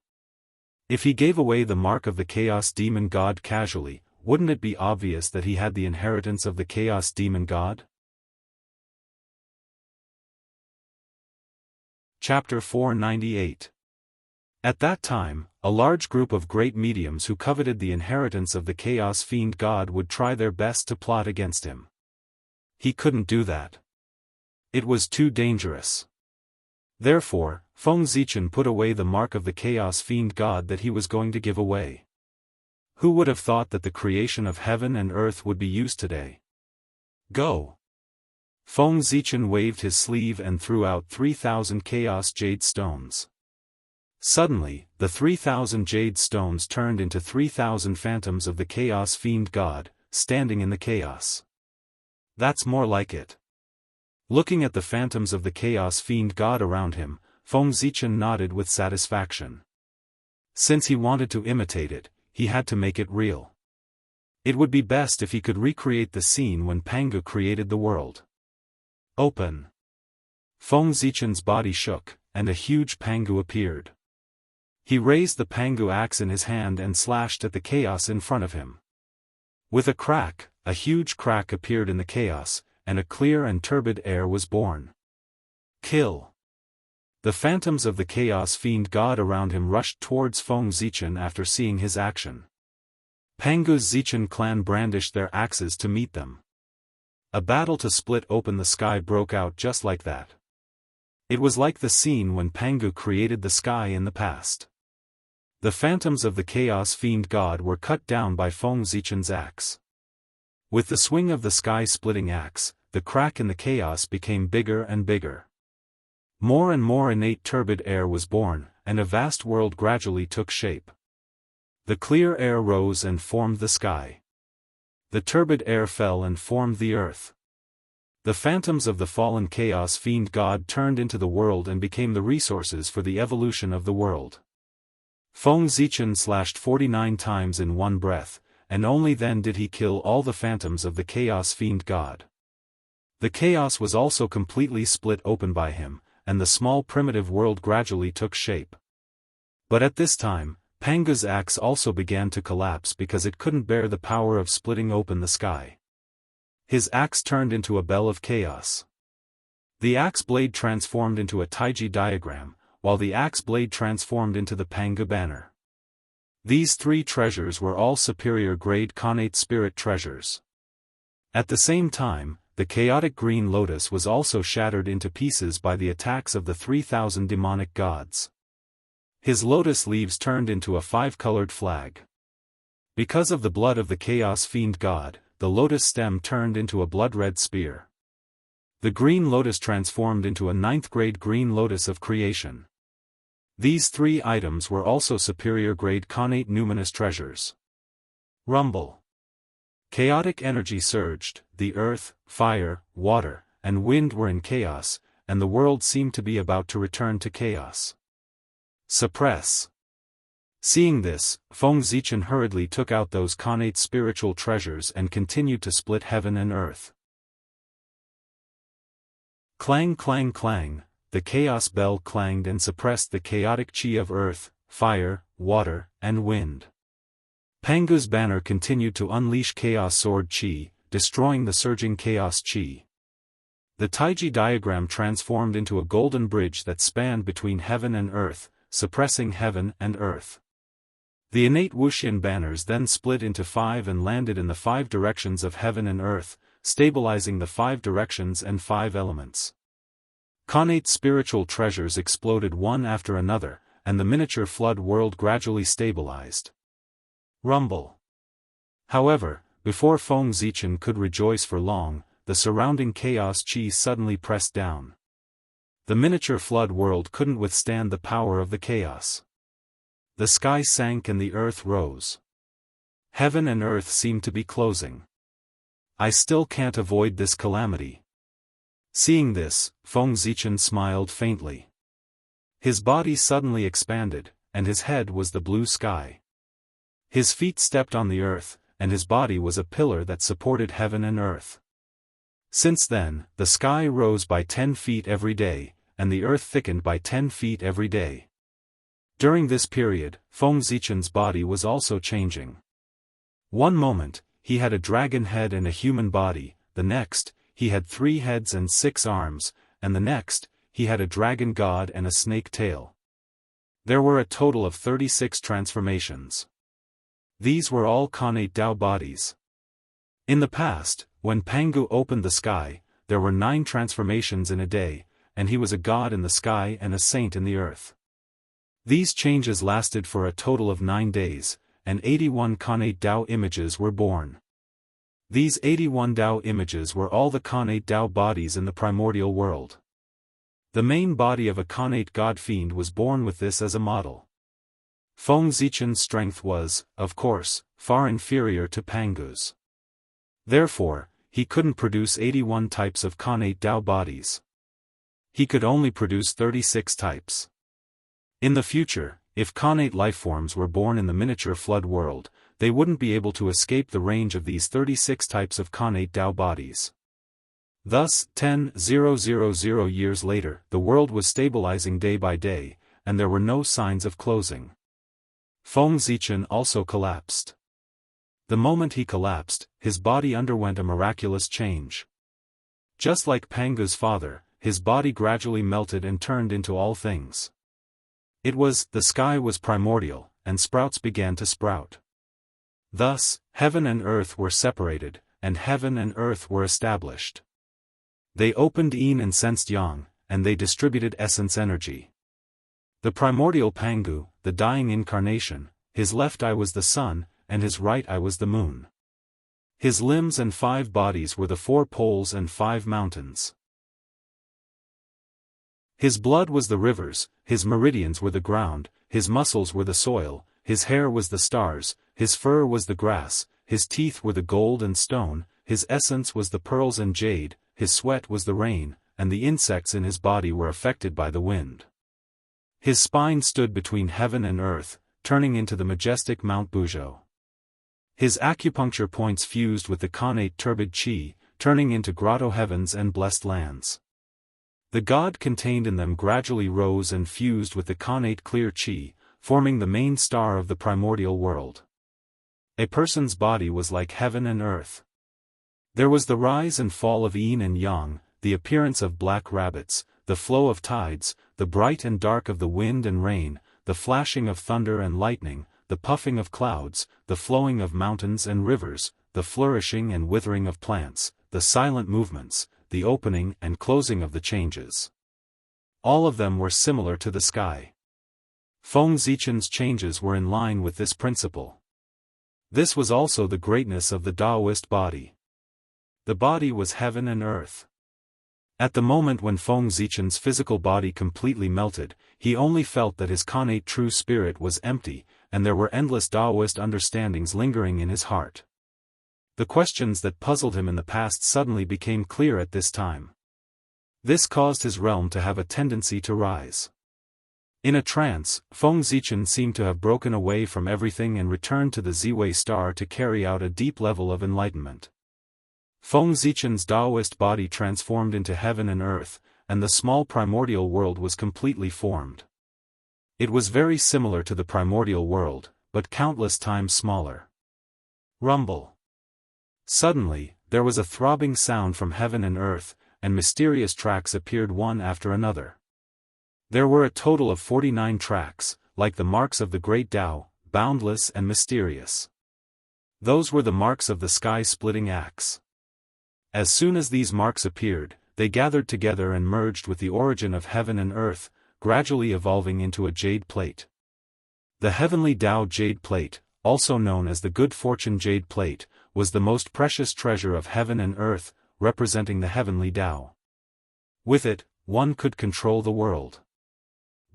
If he gave away the mark of the chaos demon god casually, wouldn't it be obvious that he had the inheritance of the chaos demon god? Chapter 498. At that time, a large group of great mediums who coveted the inheritance of the chaos fiend god would try their best to plot against him. He couldn't do that. It was too dangerous. Therefore, Feng Zichen put away the mark of the chaos fiend god that he was going to give away. Who would have thought that the creation of heaven and earth would be used today? Go! Feng Zichen waved his sleeve and threw out 3,000 chaos jade stones. Suddenly, the 3,000 jade stones turned into 3,000 phantoms of the chaos fiend god, standing in the chaos. That's more like it. Looking at the phantoms of the chaos fiend god around him, Feng Zichen nodded with satisfaction. Since he wanted to imitate it, he had to make it real. It would be best if he could recreate the scene when Pangu created the world. Open. Feng Zichen's body shook, and a huge Pangu appeared. He raised the Pangu axe in his hand and slashed at the chaos in front of him. With a crack, a huge crack appeared in the chaos, and a clear and turbid air was born. Kill! The phantoms of the chaos fiend god around him rushed towards Feng Zichen after seeing his action. Pangu's Zichen clan brandished their axes to meet them. A battle to split open the sky broke out just like that. It was like the scene when Pangu created the sky in the past. The phantoms of the chaos fiend god were cut down by Feng Zichen's axe. With the swing of the sky-splitting axe, the crack in the chaos became bigger and bigger. More and more innate turbid air was born, and a vast world gradually took shape. The clear air rose and formed the sky. The turbid air fell and formed the earth. The phantoms of the fallen chaos fiend god turned into the world and became the resources for the evolution of the world. Feng Zichen slashed 49 times in one breath, and only then did he kill all the phantoms of the chaos fiend god. The chaos was also completely split open by him, and the small primitive world gradually took shape. But at this time, Pangu's axe also began to collapse because it couldn't bear the power of splitting open the sky. His axe turned into a bell of chaos. The axe blade transformed into a Taiji diagram, while the axe blade transformed into the Pangu banner. These three treasures were all superior grade Khanate spirit treasures. At the same time, the chaotic green lotus was also shattered into pieces by the attacks of the 3,000 demonic gods. His lotus leaves turned into a 5-colored flag. Because of the blood of the chaos fiend god, the lotus stem turned into a blood-red spear. The green lotus transformed into a 9th-grade green lotus of creation. These three items were also superior-grade Khanate numinous treasures. Rumble. Chaotic energy surged, the earth, fire, water, and wind were in chaos, and the world seemed to be about to return to chaos. Suppress. Seeing this, Feng Zichen hurriedly took out those Khanate spiritual treasures and continued to split heaven and earth. Clang clang clang, the chaos bell clanged and suppressed the chaotic chi of earth, fire, water, and wind. Pangu's banner continued to unleash chaos sword chi, destroying the surging chaos chi. The Taiji diagram transformed into a golden bridge that spanned between heaven and earth, suppressing heaven and earth. The innate Wuxian banners then split into 5 and landed in the 5 directions of heaven and earth, stabilizing the 5 directions and 5 elements. Khanate spiritual treasures exploded one after another, and the miniature flood world gradually stabilized. Rumble. However, before Feng Zichen could rejoice for long, the surrounding chaos chi suddenly pressed down. The miniature flood world couldn't withstand the power of the chaos. The sky sank and the earth rose. Heaven and earth seemed to be closing. I still can't avoid this calamity. Seeing this, Feng Zichen smiled faintly. His body suddenly expanded, and his head was the blue sky. His feet stepped on the earth, and his body was a pillar that supported heaven and earth. Since then, the sky rose by 10 feet every day, and the earth thickened by 10 feet every day. During this period, Feng Zichen's body was also changing. One moment, he had a dragon head and a human body, the next, he had 3 heads and 6 arms, and the next, he had a dragon god and a snake tail. There were a total of 36 transformations. These were all Khanate Dao bodies. In the past, when Pangu opened the sky, there were 9 transformations in a day, and he was a god in the sky and a saint in the earth. These changes lasted for a total of 9 days, and 81 Khanate Dao images were born. These 81 Dao images were all the Khanate Dao bodies in the primordial world. The main body of a Khanate god fiend was born with this as a model. Feng Zichen's strength was, of course, far inferior to Pangu's. Therefore, he couldn't produce 81 types of Khanate Dao bodies. He could only produce 36 types. In the future, if Khanate lifeforms were born in the miniature flood world, they wouldn't be able to escape the range of these 36 types of Khanate Dao bodies. Thus, 10,000 years later, the world was stabilizing day by day, and there were no signs of closing. Feng Zichen also collapsed. The moment he collapsed, his body underwent a miraculous change. Just like Pangu's father, his body gradually melted and turned into all things. The sky was primordial, and sprouts began to sprout. Thus, heaven and earth were separated, and heaven and earth were established. They opened yin and sensed yang, and they distributed essence energy. The primordial Pangu, the dying incarnation, his left eye was the sun, and his right eye was the moon. His limbs and 5 bodies were the 4 poles and 5 mountains. His blood was the rivers, his meridians were the ground, his muscles were the soil, his hair was the stars, his fur was the grass, his teeth were the gold and stone, his essence was the pearls and jade, his sweat was the rain, and the insects in his body were affected by the wind. His spine stood between heaven and earth, turning into the majestic Mount Buzhou. His acupuncture points fused with the connate turbid qi, turning into grotto heavens and blessed lands. The god contained in them gradually rose and fused with the connate clear qi, forming the main star of the primordial world. A person's body was like heaven and earth. There was the rise and fall of yin and yang, the appearance of black rabbits, the flow of tides, the bright and dark of the wind and rain, the flashing of thunder and lightning, the puffing of clouds, the flowing of mountains and rivers, the flourishing and withering of plants, the silent movements, the opening and closing of the changes. All of them were similar to the sky. Feng Zichen's changes were in line with this principle. This was also the greatness of the Daoist body. The body was heaven and earth. At the moment when Feng Zichen's physical body completely melted, he only felt that his connate true spirit was empty, and there were endless Daoist understandings lingering in his heart. The questions that puzzled him in the past suddenly became clear at this time. This caused his realm to have a tendency to rise. In a trance, Feng Zichen seemed to have broken away from everything and returned to the Ziwei star to carry out a deep level of enlightenment. Feng Zichen's Daoist body transformed into heaven and earth, and the small primordial world was completely formed. It was very similar to the primordial world, but countless times smaller. Rumble. Suddenly, there was a throbbing sound from heaven and earth, and mysterious tracks appeared one after another. There were a total of 49 tracks, like the marks of the great Tao, boundless and mysterious. Those were the marks of the sky-splitting axe. As soon as these marks appeared, they gathered together and merged with the origin of heaven and earth, gradually evolving into a jade plate. The heavenly Tao jade plate, also known as the good fortune jade plate, was the most precious treasure of heaven and earth, representing the heavenly Tao. With it, one could control the world.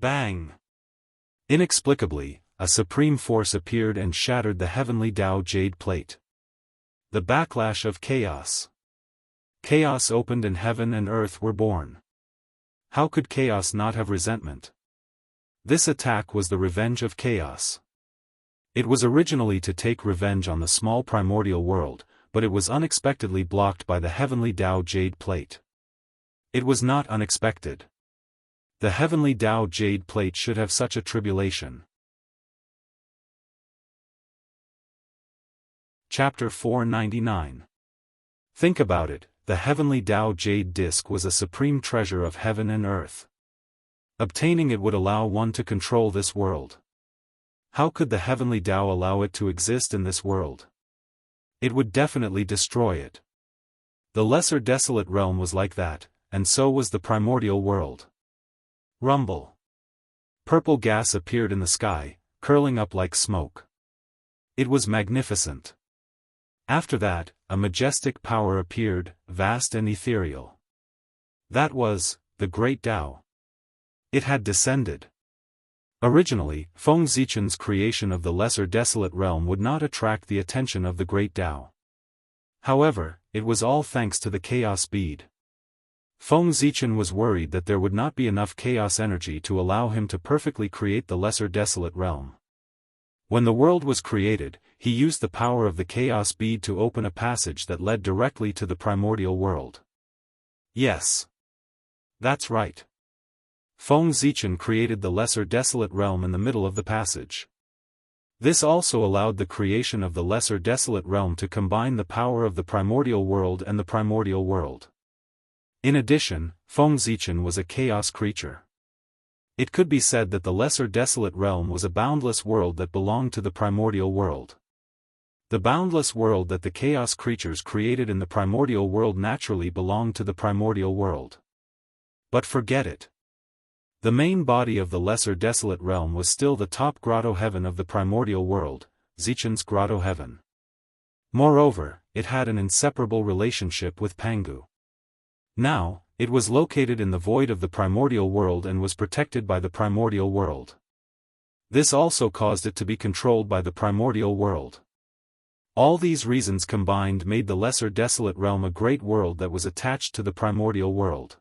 Bang! Inexplicably, a supreme force appeared and shattered the heavenly Tao jade plate. The backlash of chaos. Chaos opened and heaven and earth were born. How could chaos not have resentment? This attack was the revenge of chaos. It was originally to take revenge on the small primordial world, but it was unexpectedly blocked by the heavenly Tao jade plate. It was not unexpected. The heavenly Tao jade plate should have such a tribulation. Chapter 499. Think about it, the heavenly Tao jade disc was a supreme treasure of heaven and earth. Obtaining it would allow one to control this world. How could the heavenly Tao allow it to exist in this world? It would definitely destroy it. The lesser desolate realm was like that, and so was the primordial world. Rumble. Purple gas appeared in the sky, curling up like smoke. It was magnificent. After that, a majestic power appeared, vast and ethereal. That was, the great Tao. It had descended. Originally, Feng Zichen's creation of the lesser desolate realm would not attract the attention of the great Tao. However, it was all thanks to the chaos bead. Feng Zichen was worried that there would not be enough chaos energy to allow him to perfectly create the lesser desolate realm. When the world was created, he used the power of the chaos bead to open a passage that led directly to the primordial world. Yes. That's right. Feng Zichen created the lesser desolate realm in the middle of the passage. This also allowed the creation of the lesser desolate realm to combine the power of the primordial world and the primordial world. In addition, Feng Zichen was a chaos creature. It could be said that the lesser desolate realm was a boundless world that belonged to the primordial world. The boundless world that the chaos creatures created in the primordial world naturally belonged to the primordial world. But forget it. The main body of the lesser desolate realm was still the top grotto heaven of the primordial world, Zichen's grotto heaven. Moreover, it had an inseparable relationship with Pangu. Now, It was located in the void of the primordial world and was protected by the primordial world. This also caused it to be controlled by the primordial world. All these reasons combined made the lesser desolate realm a great world that was attached to the primordial world.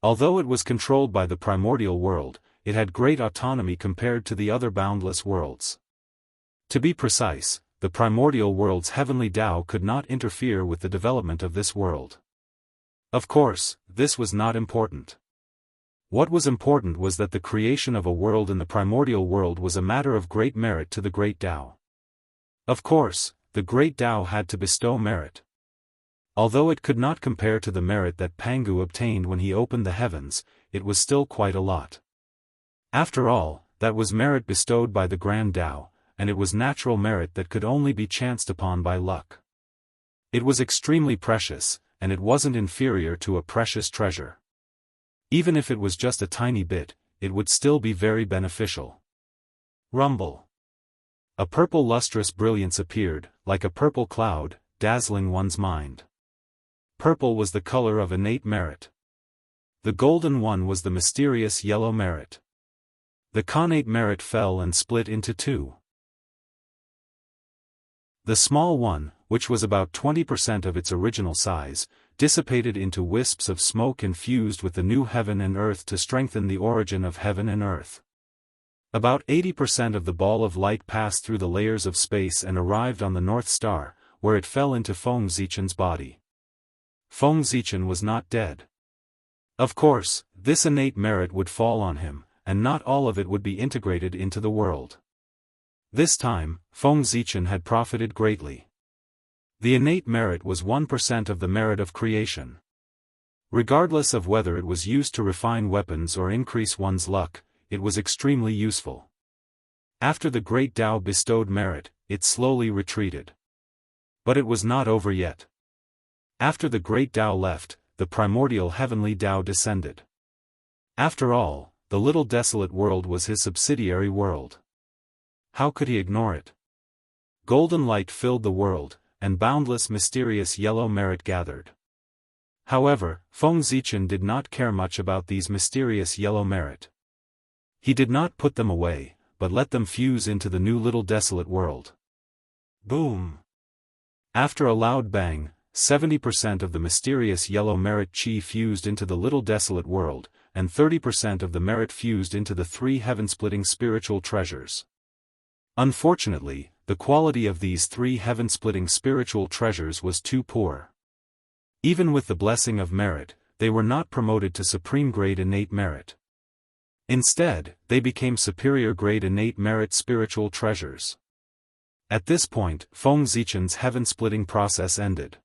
Although it was controlled by the primordial world, it had great autonomy compared to the other boundless worlds. To be precise, the primordial world's heavenly Tao could not interfere with the development of this world. Of course, this was not important. What was important was that the creation of a world in the primordial world was a matter of great merit to the great Tao. Of course, the great Tao had to bestow merit. Although it could not compare to the merit that Pangu obtained when he opened the heavens, it was still quite a lot. After all, that was merit bestowed by the grand Tao, and it was natural merit that could only be chanced upon by luck. It was extremely precious, and it wasn't inferior to a precious treasure. Even if it was just a tiny bit, it would still be very beneficial. Rumble. A purple lustrous brilliance appeared, like a purple cloud, dazzling one's mind. Purple was the color of innate merit. The golden one was the mysterious yellow merit. The connate merit fell and split into two. The small one, which was about 20% of its original size, dissipated into wisps of smoke and fused with the new heaven and earth to strengthen the origin of heaven and earth. About 80% of the ball of light passed through the layers of space and arrived on the North Star, where it fell into Feng Zichen's body. Feng Zichen was not dead. Of course, this innate merit would fall on him, and not all of it would be integrated into the world. This time, Feng Zichen had profited greatly. The innate merit was 1% of the merit of creation. Regardless of whether it was used to refine weapons or increase one's luck, it was extremely useful. After the great Tao bestowed merit, it slowly retreated. But it was not over yet. After the great Tao left, the primordial heavenly Tao descended. After all, the little desolate world was his subsidiary world. How could he ignore it? Golden light filled the world, and boundless mysterious yellow merit gathered. However, Feng Zichen did not care much about these mysterious yellow merit. He did not put them away, but let them fuse into the new little desolate world. Boom! After a loud bang, 70% of the mysterious yellow merit chi fused into the little desolate world, and 30% of the merit fused into the three heaven-splitting spiritual treasures. Unfortunately, the quality of these three heaven-splitting spiritual treasures was too poor. Even with the blessing of merit, they were not promoted to supreme-grade innate merit. Instead, they became superior-grade innate merit spiritual treasures. At this point, Feng Zichen's heaven-splitting process ended.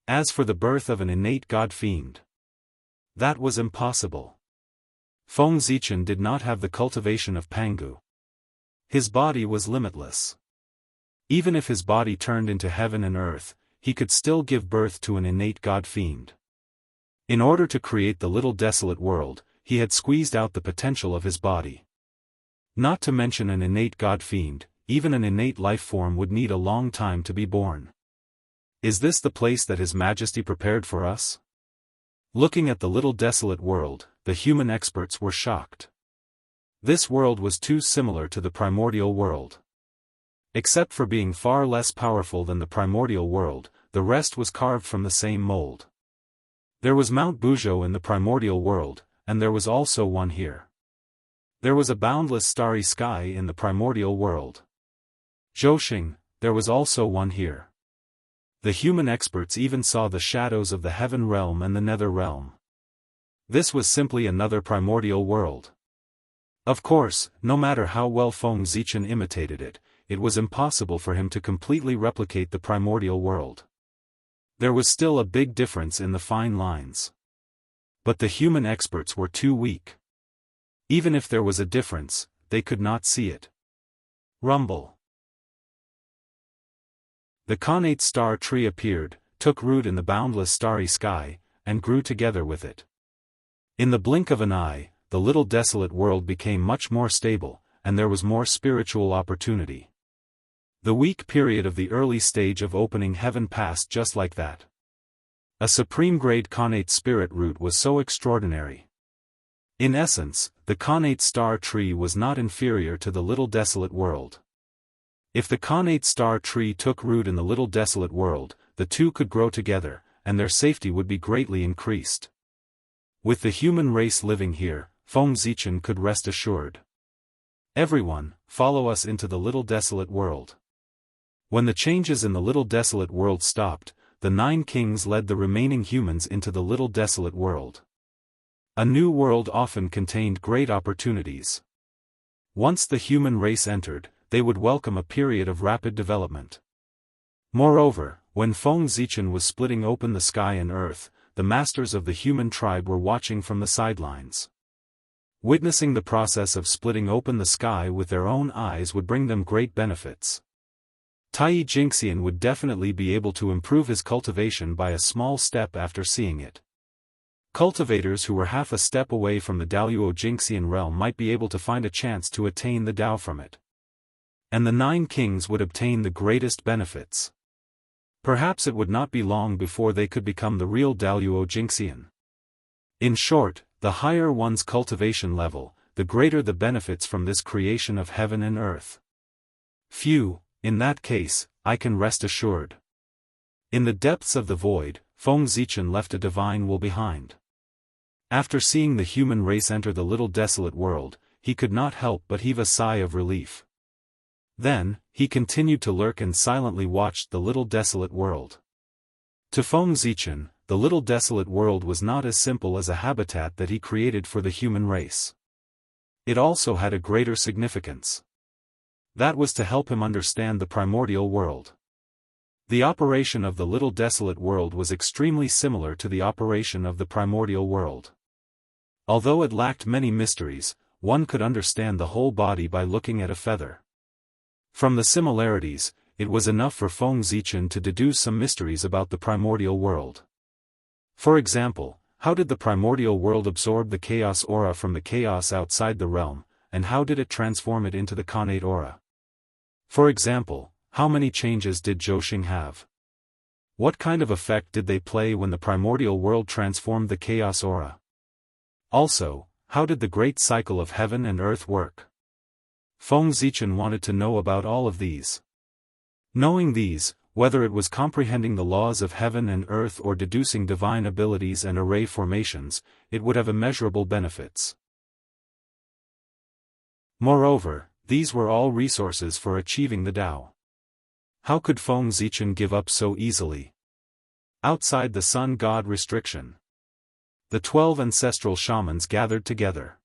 As for the birth of an innate god-fiend, that was impossible. Feng Zichen did not have the cultivation of Pangu. His body was limitless. Even if his body turned into heaven and earth, he could still give birth to an innate god-fiend. In order to create the little desolate world, he had squeezed out the potential of his body. Not to mention an innate god-fiend, even an innate life form would need a long time to be born. Is this the place that His Majesty prepared for us? Looking at the little desolate world, the human experts were shocked. This world was too similar to the primordial world. Except for being far less powerful than the primordial world, the rest was carved from the same mold. There was Mount Buzhou in the primordial world, and there was also one here. There was a boundless starry sky in the primordial world. Zhouxing, there was also one here. The human experts even saw the shadows of the heaven realm and the nether realm. This was simply another primordial world. Of course, no matter how well Feng Zichen imitated it, it was impossible for him to completely replicate the primordial world. There was still a big difference in the fine lines. But the human experts were too weak. Even if there was a difference, they could not see it. Rumble. The connate star tree appeared, took root in the boundless starry sky, and grew together with it. In the blink of an eye, the little desolate world became much more stable, and there was more spiritual opportunity. The weak period of the early stage of opening heaven passed just like that. A supreme-grade connate spirit root was so extraordinary. In essence, the connate star tree was not inferior to the little desolate world. If the connate star tree took root in the little desolate world, the two could grow together, and their safety would be greatly increased. With the human race living here, Feng Zichen could rest assured. Everyone, follow us into the little desolate world. When the changes in the little desolate world stopped, the 9 kings led the remaining humans into the little desolate world. A new world often contained great opportunities. Once the human race entered, they would welcome a period of rapid development. Moreover, when Feng Zichen was splitting open the sky and earth, the masters of the human tribe were watching from the sidelines. Witnessing the process of splitting open the sky with their own eyes would bring them great benefits. Tai Jingxian would definitely be able to improve his cultivation by a small step after seeing it. Cultivators who were half a step away from the Daoist Jingxian realm might be able to find a chance to attain the Dao from it. And the 9 kings would obtain the greatest benefits. Perhaps it would not be long before they could become the real Daoist Jingxian. In short, the higher one's cultivation level, the greater the benefits from this creation of heaven and earth. Phew, in that case, I can rest assured. In the depths of the void, Feng Zichen left a divine will behind. After seeing the human race enter the little desolate world, he could not help but heave a sigh of relief. Then, he continued to lurk and silently watched the little desolate world. To Feng Zichen, the little desolate world was not as simple as a habitat that he created for the human race. It also had a greater significance. That was to help him understand the primordial world. The operation of the little desolate world was extremely similar to the operation of the primordial world. Although it lacked many mysteries, one could understand the whole body by looking at a feather. From the similarities, it was enough for Feng Zichen to deduce some mysteries about the primordial world. For example, how did the primordial world absorb the chaos aura from the chaos outside the realm, and how did it transform it into the connate aura? For example, how many changes did Zhouxing have? What kind of effect did they play when the primordial world transformed the chaos aura? Also, how did the great cycle of heaven and earth work? Feng Zichen wanted to know about all of these. Knowing these, whether it was comprehending the laws of heaven and earth or deducing divine abilities and array formations, it would have immeasurable benefits. Moreover, these were all resources for achieving the Tao. How could Feng Zichen give up so easily? Outside the sun god restriction, the 12 ancestral shamans gathered together.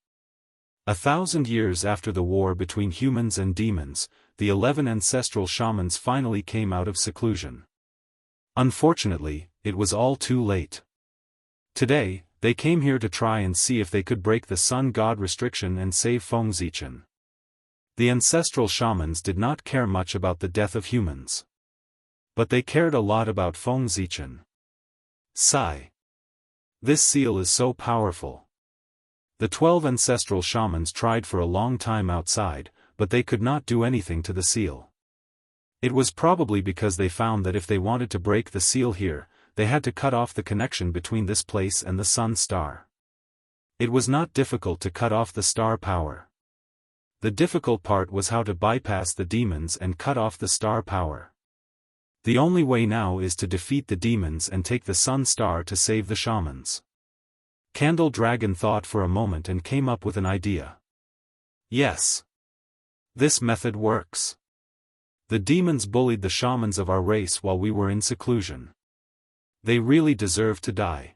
1,000 years after the war between humans and demons, the 11 ancestral shamans finally came out of seclusion. Unfortunately, it was all too late. Today, they came here to try and see if they could break the sun god restriction and save Feng Zichen. The ancestral shamans did not care much about the death of humans. But they cared a lot about Feng Zichen. Sigh. This seal is so powerful. The 12 ancestral shamans tried for a long time outside, but they could not do anything to the seal. It was probably because they found that if they wanted to break the seal here, they had to cut off the connection between this place and the sun star. It was not difficult to cut off the star power. The difficult part was how to bypass the demons and cut off the star power. The only way now is to defeat the demons and take the sun star to save the shamans. Candle Dragon thought for a moment and came up with an idea. Yes. This method works. The demons bullied the shamans of our race while we were in seclusion. They really deserve to die.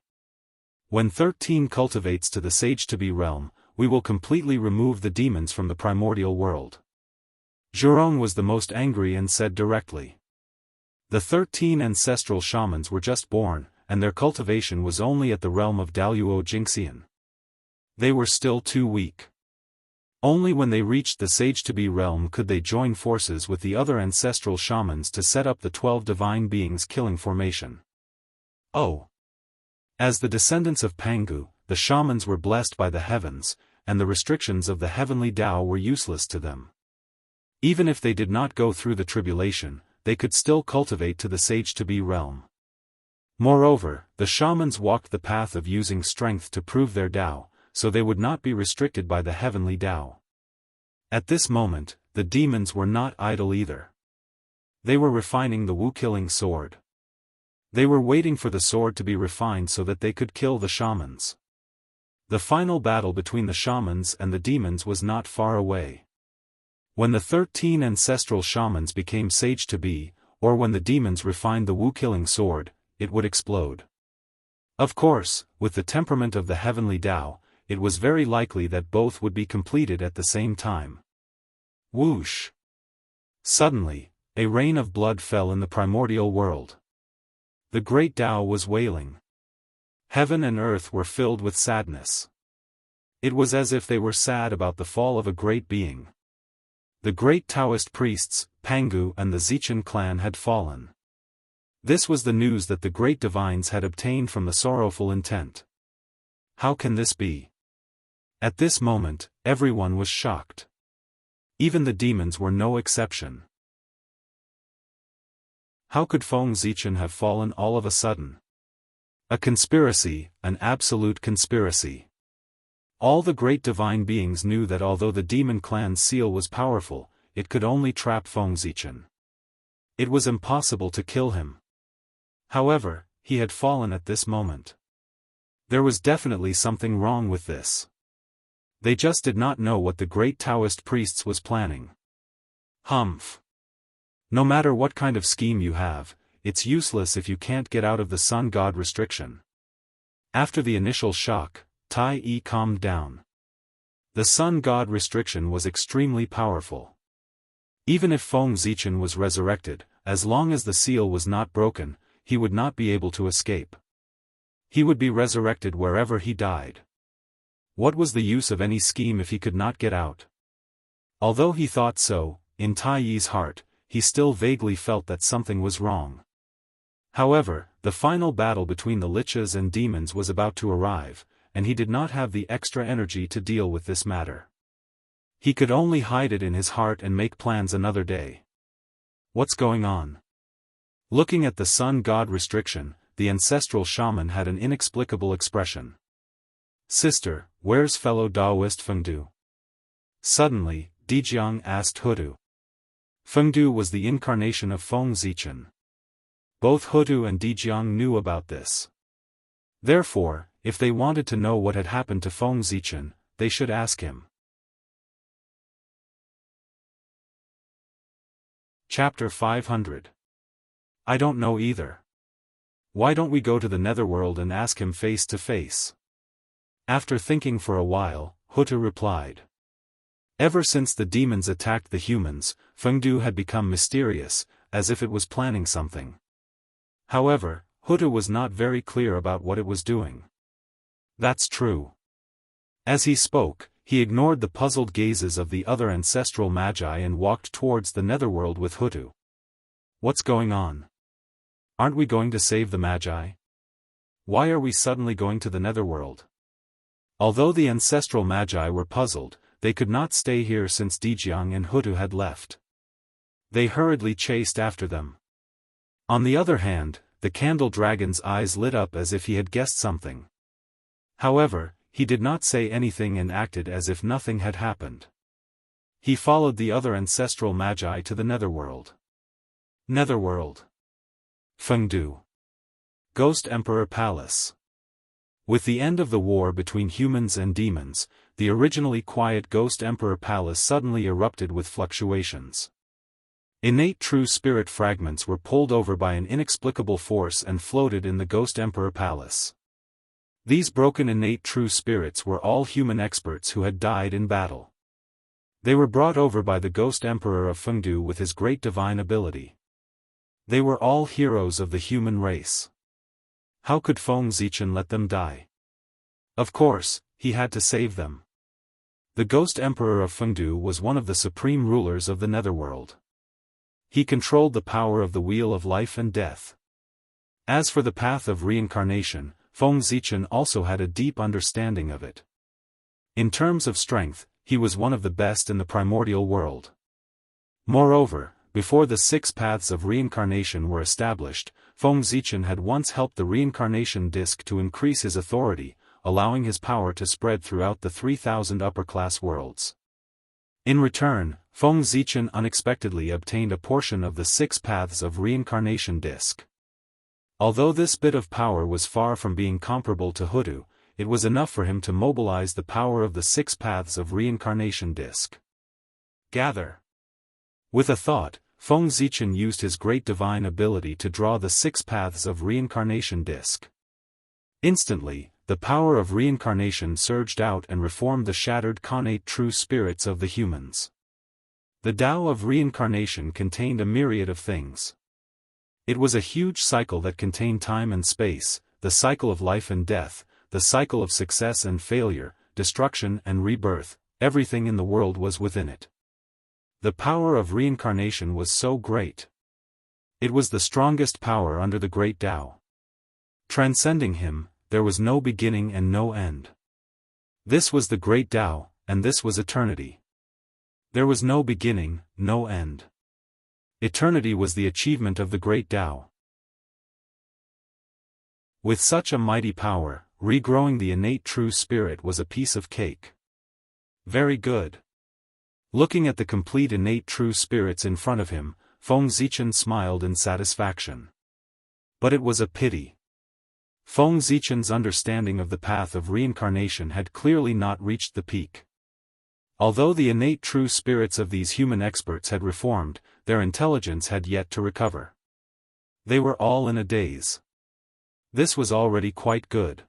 When 13 cultivates to the sage-to-be realm, we will completely remove the demons from the primordial world. Zhurong was the most angry and said directly. The 13 ancestral shamans were just born, and their cultivation was only at the realm of Daoist Jingxian. They were still too weak. Only when they reached the sage-to-be realm could they join forces with the other ancestral shamans to set up the 12 divine beings killing formation. Oh! As the descendants of Pangu, the shamans were blessed by the heavens, and the restrictions of the heavenly Tao were useless to them. Even if they did not go through the tribulation, they could still cultivate to the sage-to-be realm. Moreover, the shamans walked the path of using strength to prove their Tao, so they would not be restricted by the heavenly Tao. At this moment, the demons were not idle either. They were refining the Wu-killing sword. They were waiting for the sword to be refined so that they could kill the shamans. The final battle between the shamans and the demons was not far away. When the 13 ancestral shamans became sage-to-be, or when the demons refined the Wu-killing sword, it would explode. Of course, with the temperament of the heavenly Tao, it was very likely that both would be completed at the same time. Whoosh! Suddenly, a rain of blood fell in the primordial world. The great Tao was wailing. Heaven and earth were filled with sadness. It was as if they were sad about the fall of a great being. The great Taoist priests, Pangu and the Zichen clan had fallen. This was the news that the great divines had obtained from the sorrowful intent. How can this be? At this moment, everyone was shocked. Even the demons were no exception. How could Feng Zichen have fallen all of a sudden? A conspiracy, an absolute conspiracy. All the great divine beings knew that although the demon clan's seal was powerful, it could only trap Feng Zichen. It was impossible to kill him. However, he had fallen at this moment. There was definitely something wrong with this. They just did not know what the great Taoist priests was planning. Humph. No matter what kind of scheme you have, it's useless if you can't get out of the sun god restriction. After the initial shock, Tai Yi calmed down. The sun god restriction was extremely powerful. Even if Feng Zichen was resurrected, as long as the seal was not broken, he would not be able to escape. He would be resurrected wherever he died. What was the use of any scheme if he could not get out? Although he thought so, in Tai Yi's heart, he still vaguely felt that something was wrong. However, the final battle between the lichas and demons was about to arrive, and he did not have the extra energy to deal with this matter. He could only hide it in his heart and make plans another day. What's going on? Looking at the sun god restriction, the ancestral shaman had an inexplicable expression. Sister, where's fellow Daoist Fengdu? Suddenly, Dijiang asked Hutu. Fengdu was the incarnation of Feng Zichen. Both Hutu and Dijiang knew about this. Therefore, if they wanted to know what had happened to Feng Zichen, they should ask him. Chapter 500. I don't know either. Why don't we go to the netherworld and ask him face to face? After thinking for a while, Hutu replied. Ever since the demons attacked the humans, Fengdu had become mysterious, as if it was planning something. However, Hutu was not very clear about what it was doing. That's true. As he spoke, he ignored the puzzled gazes of the other ancestral magi and walked towards the netherworld with Hutu. What's going on? Aren't we going to save the magi? Why are we suddenly going to the netherworld? Although the ancestral magi were puzzled, they could not stay here since Dijiang and Hutu had left. They hurriedly chased after them. On the other hand, the candle dragon's eyes lit up as if he had guessed something. However, he did not say anything and acted as if nothing had happened. He followed the other ancestral magi to the netherworld. Netherworld. Fengdu. Ghost Emperor Palace. With the end of the war between humans and demons, the originally quiet Ghost Emperor Palace suddenly erupted with fluctuations. Innate true spirit fragments were pulled over by an inexplicable force and floated in the Ghost Emperor Palace. These broken innate true spirits were all human experts who had died in battle. They were brought over by the Ghost Emperor of Fengdu with his great divine ability. They were all heroes of the human race. How could Feng Zichen let them die? Of course, he had to save them. The Ghost Emperor of Fengdu was one of the supreme rulers of the netherworld. He controlled the power of the wheel of life and death. As for the path of reincarnation, Feng Zichen also had a deep understanding of it. In terms of strength, he was one of the best in the primordial world. Moreover, before the 6 paths of reincarnation were established, Feng Zichen had once helped the reincarnation disc to increase his authority, allowing his power to spread throughout the 3,000 upper-class worlds. In return, Feng Zichen unexpectedly obtained a portion of the 6 paths of reincarnation disc. Although this bit of power was far from being comparable to Hoodoo, it was enough for him to mobilize the power of the 6 paths of reincarnation disc. Gather. With a thought, Feng Zichen used his great divine ability to draw the 6 paths of reincarnation disc. Instantly, the power of reincarnation surged out and reformed the shattered connate true spirits of the humans. The Tao of reincarnation contained a myriad of things. It was a huge cycle that contained time and space, the cycle of life and death, the cycle of success and failure, destruction and rebirth. Everything in the world was within it. The power of reincarnation was so great. It was the strongest power under the great Tao. Transcending him, there was no beginning and no end. This was the great Tao, and this was eternity. There was no beginning, no end. Eternity was the achievement of the great Tao. With such a mighty power, regrowing the innate true spirit was a piece of cake. Very good. Looking at the complete innate true spirits in front of him, Feng Zichen smiled in satisfaction. But it was a pity. Feng Zichen's understanding of the path of reincarnation had clearly not reached the peak. Although the innate true spirits of these human experts had reformed, their intelligence had yet to recover. They were all in a daze. This was already quite good.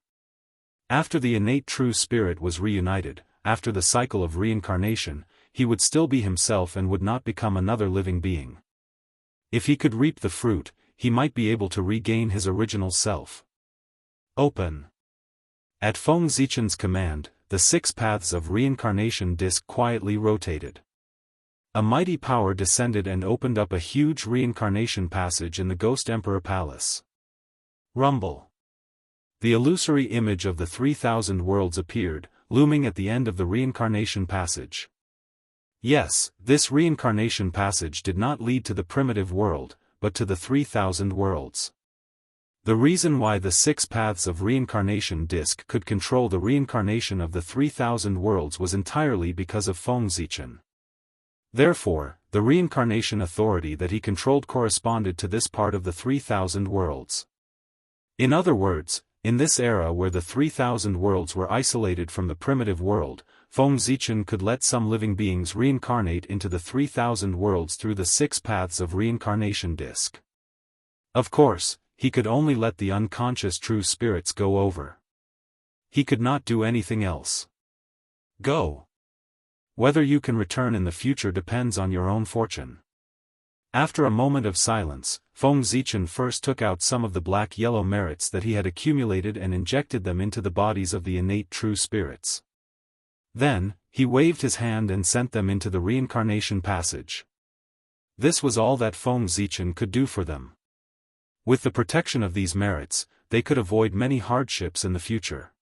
After the innate true spirit was reunited, after the cycle of reincarnation, he would still be himself and would not become another living being. If he could reap the fruit, he might be able to regain his original self. Open. At Feng Zichen's command, the 6 paths of reincarnation disc quietly rotated. A mighty power descended and opened up a huge reincarnation passage in the Ghost Emperor Palace. Rumble. The illusory image of the 3,000 worlds appeared, looming at the end of the reincarnation passage. Yes, this reincarnation passage did not lead to the primitive world, but to the 3,000 worlds. The reason why the 6 paths of reincarnation disc could control the reincarnation of the 3,000 worlds was entirely because of Feng Zichen. Therefore, the reincarnation authority that he controlled corresponded to this part of the 3,000 worlds. In other words, in this era where the 3,000 worlds were isolated from the primitive world, Feng Zichen could let some living beings reincarnate into the 3,000 worlds through the 6 paths of reincarnation disc. Of course, he could only let the unconscious true spirits go over. He could not do anything else. Go. Whether you can return in the future depends on your own fortune. After a moment of silence, Feng Zichen first took out some of the black-yellow merits that he had accumulated and injected them into the bodies of the innate true spirits. Then, he waved his hand and sent them into the reincarnation passage. This was all that Feng Zichen could do for them. With the protection of these merits, they could avoid many hardships in the future.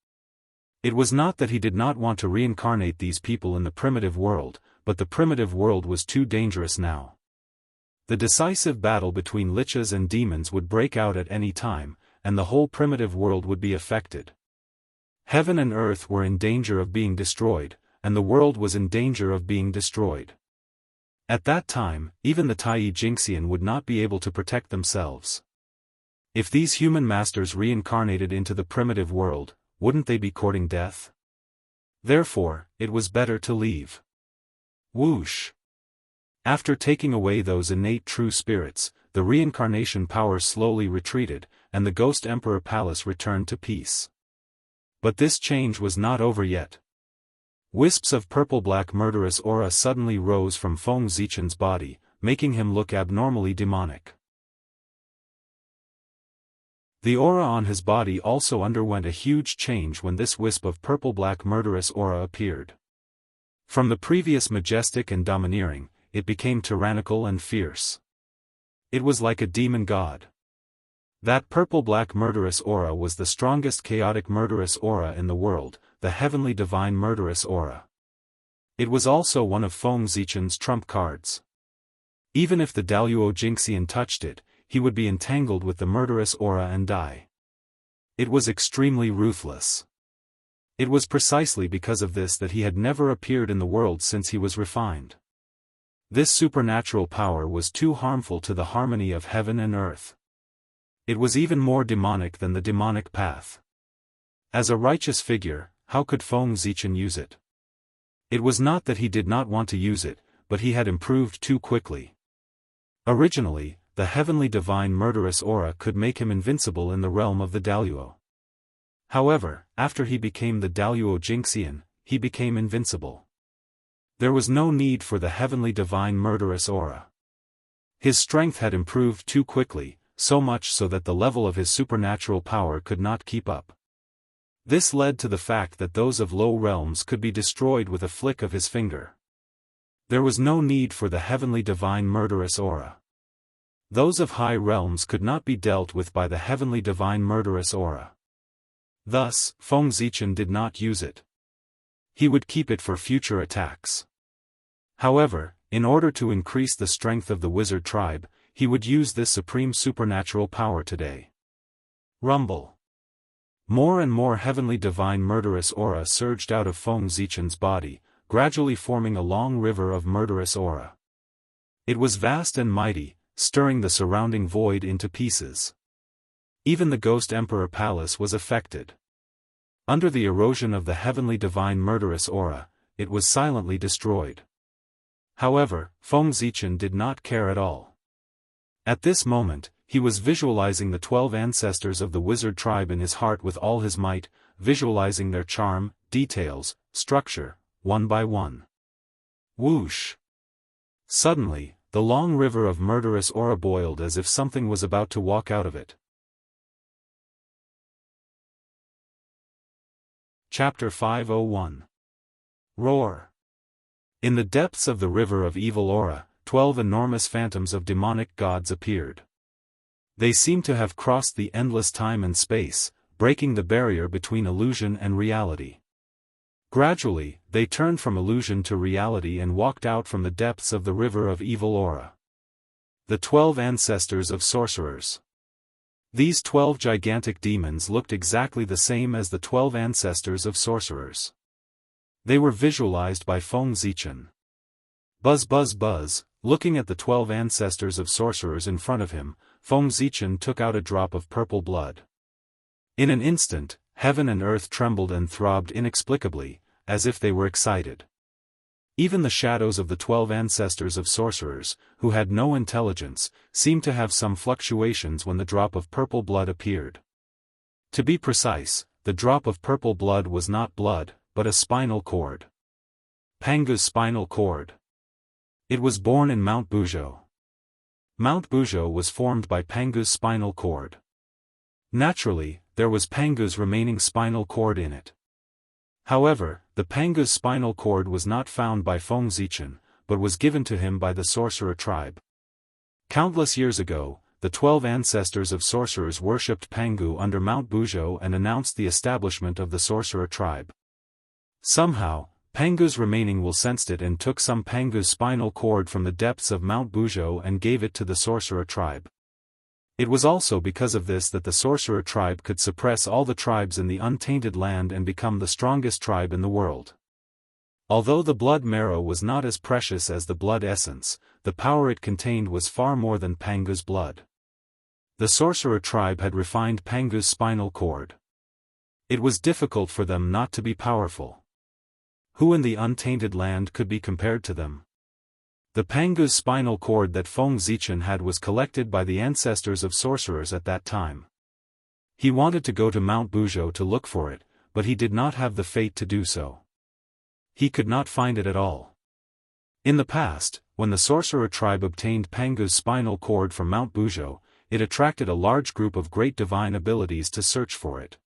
It was not that he did not want to reincarnate these people in the primitive world, but the primitive world was too dangerous now. The decisive battle between lichas and demons would break out at any time, and the whole primitive world would be affected. Heaven and earth were in danger of being destroyed, and the world was in danger of being destroyed. At that time, even the Tai Jingxian would not be able to protect themselves. If these human masters reincarnated into the primitive world, wouldn't they be courting death? Therefore, it was better to leave. Whoosh! After taking away those innate true spirits, the reincarnation power slowly retreated, and the Ghost Emperor Palace returned to peace. But this change was not over yet. Wisps of purple-black murderous aura suddenly rose from Feng Zichen's body, making him look abnormally demonic. The aura on his body also underwent a huge change when this wisp of purple-black murderous aura appeared. From the previous majestic and domineering, it became tyrannical and fierce. It was like a demon god. That purple-black murderous aura was the strongest chaotic murderous aura in the world, the heavenly divine murderous aura. It was also one of Feng Zichen's trump cards. Even if the Daoist Jingxian touched it, he would be entangled with the murderous aura and die. It was extremely ruthless. It was precisely because of this that he had never appeared in the world since he was refined. This supernatural power was too harmful to the harmony of heaven and earth. It was even more demonic than the demonic path. As a righteous figure, how could Feng Zichen use it? It was not that he did not want to use it, but he had improved too quickly. Originally, the heavenly divine murderous aura could make him invincible in the realm of the Daoist. However, after he became the Daoist Jingxian, he became invincible. There was no need for the heavenly divine murderous aura. His strength had improved too quickly, so much so that the level of his supernatural power could not keep up. This led to the fact that those of low realms could be destroyed with a flick of his finger. There was no need for the heavenly divine murderous aura. Those of high realms could not be dealt with by the heavenly divine murderous aura. Thus, Feng Zichen did not use it. He would keep it for future attacks. However, in order to increase the strength of the wizard tribe, he would use this supreme supernatural power today. Rumble. More and more heavenly divine murderous aura surged out of Feng Zichen's body, gradually forming a long river of murderous aura. It was vast and mighty, stirring the surrounding void into pieces. Even the Ghost Emperor Palace was affected. Under the erosion of the heavenly divine murderous aura, it was silently destroyed. However, Feng Zichen did not care at all. At this moment, he was visualizing the 12 ancestors of the wizard tribe in his heart with all his might, visualizing their charm, details, structure, one by one. Whoosh! Suddenly, the long river of murderous aura boiled as if something was about to walk out of it. Chapter 501. Roar. In the depths of the river of evil aura, 12 enormous phantoms of demonic gods appeared. They seemed to have crossed the endless time and space, breaking the barrier between illusion and reality. Gradually, they turned from illusion to reality and walked out from the depths of the river of evil aura. The 12 ancestors of sorcerers. These 12 gigantic demons looked exactly the same as the 12 ancestors of sorcerers. They were visualized by Feng Zichen. Buzz buzz buzz, looking at the 12 ancestors of sorcerers in front of him, Feng Zichen took out a drop of purple blood. In an instant, heaven and earth trembled and throbbed inexplicably, as if they were excited. Even the shadows of the 12 ancestors of sorcerers, who had no intelligence, seemed to have some fluctuations when the drop of purple blood appeared. To be precise, the drop of purple blood was not blood, but a spinal cord. Pangu's spinal cord. It was born in Mount Buzhou. Mount Buzhou was formed by Pangu's spinal cord. Naturally, there was Pangu's remaining spinal cord in it. However, the Pangu's spinal cord was not found by Feng Zichen, but was given to him by the sorcerer tribe. Countless years ago, the 12 ancestors of sorcerers worshipped Pangu under Mount Buzhou and announced the establishment of the sorcerer tribe. Somehow, Pangu's remaining will sensed it and took some Pangu's spinal cord from the depths of Mount Buzhou and gave it to the sorcerer tribe. It was also because of this that the sorcerer tribe could suppress all the tribes in the untainted land and become the strongest tribe in the world. Although the blood marrow was not as precious as the blood essence, the power it contained was far more than Pangu's blood. The sorcerer tribe had refined Pangu's spinal cord. It was difficult for them not to be powerful. Who in the untainted land could be compared to them? The Pangu's spinal cord that Feng Zichen had was collected by the ancestors of sorcerers at that time. He wanted to go to Mount Buzhou to look for it, but he did not have the fate to do so. He could not find it at all. In the past, when the sorcerer tribe obtained Pangu's spinal cord from Mount Buzhou, it attracted a large group of great divine abilities to search for it.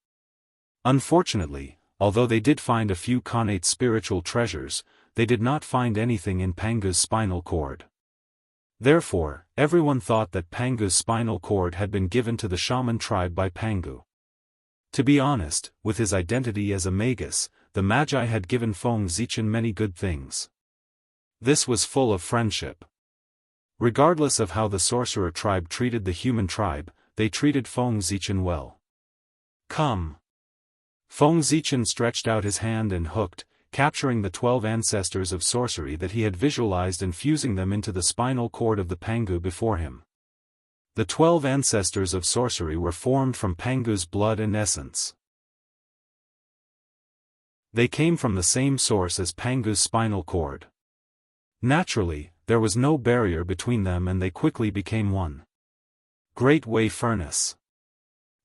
Unfortunately, although they did find a few connate spiritual treasures, they did not find anything in Pangu's spinal cord. Therefore, everyone thought that Pangu's spinal cord had been given to the shaman tribe by Pangu. To be honest, with his identity as a magus, the Magi had given Feng Zichen many good things. This was full of friendship. Regardless of how the sorcerer tribe treated the human tribe, they treated Feng Zichen well. Come. Feng Zichen stretched out his hand and hooked, capturing the 12 ancestors of sorcery that he had visualized and fusing them into the spinal cord of the Pangu before him. The 12 ancestors of sorcery were formed from Pangu's blood and essence. They came from the same source as Pangu's spinal cord. Naturally, there was no barrier between them and they quickly became one. Great Way Furnace.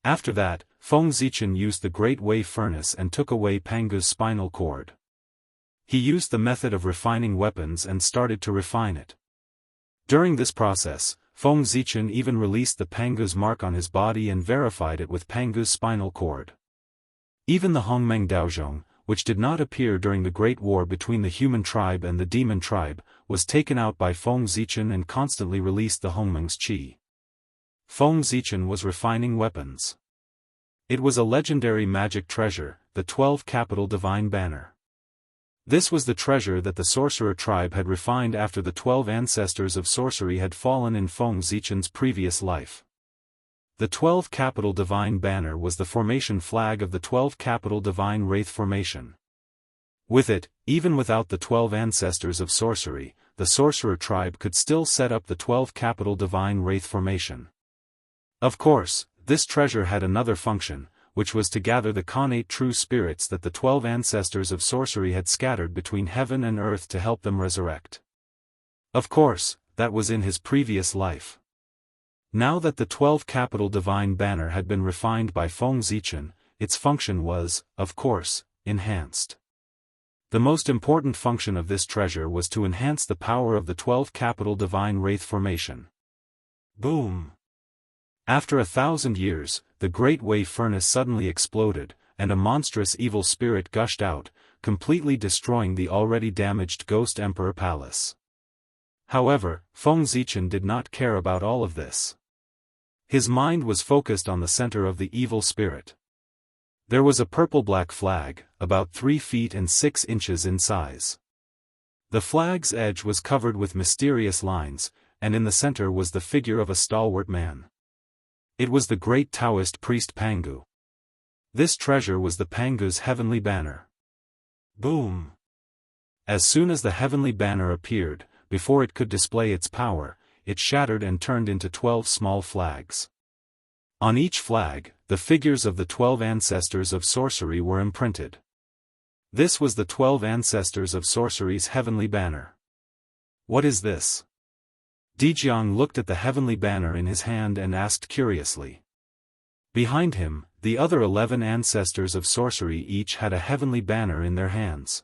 After that, Feng Zichen used the Great Way Furnace and took away Pangu's spinal cord. He used the method of refining weapons and started to refine it. During this process, Feng Zichen even released the Pangu's mark on his body and verified it with Pangu's spinal cord. Even the Hongmeng Daozhong, which did not appear during the Great War between the human tribe and the demon tribe, was taken out by Feng Zichen and constantly released the Hongmeng's qi. Feng Zichen was refining weapons. It was a legendary magic treasure, the 12 Capital Divine Banner. This was the treasure that the sorcerer tribe had refined after the 12 ancestors of sorcery had fallen in Feng Zichen's previous life. The 12 Capital Divine Banner was the formation flag of the 12 Capital Divine Wraith Formation. With it, even without the 12 ancestors of sorcery, the sorcerer tribe could still set up the 12 Capital Divine Wraith Formation. Of course, this treasure had another function, which was to gather the connate true spirits that the 12 ancestors of sorcery had scattered between heaven and earth to help them resurrect. Of course, that was in his previous life. Now that the 12 Capital Divine Banner had been refined by Feng Zichen, its function was, of course, enhanced. The most important function of this treasure was to enhance the power of the 12 Capital Divine Wraith Formation. Boom! After 1,000 years, the Great Way Furnace suddenly exploded, and a monstrous evil spirit gushed out, completely destroying the already damaged Ghost Emperor Palace. However, Feng Zichen did not care about all of this. His mind was focused on the center of the evil spirit. There was a purple-black flag, about 3 feet and 6 inches in size. The flag's edge was covered with mysterious lines, and in the center was the figure of a stalwart man. It was the great Daoist priest Pangu. This treasure was the Pangu's heavenly banner. Boom! As soon as the heavenly banner appeared, before it could display its power, it shattered and turned into 12 small flags. On each flag, the figures of the 12 ancestors of sorcery were imprinted. This was the 12 ancestors of sorcery's heavenly banner. What is this? Jianghu looked at the heavenly banner in his hand and asked curiously. Behind him, the other 11 ancestors of sorcery each had a heavenly banner in their hands.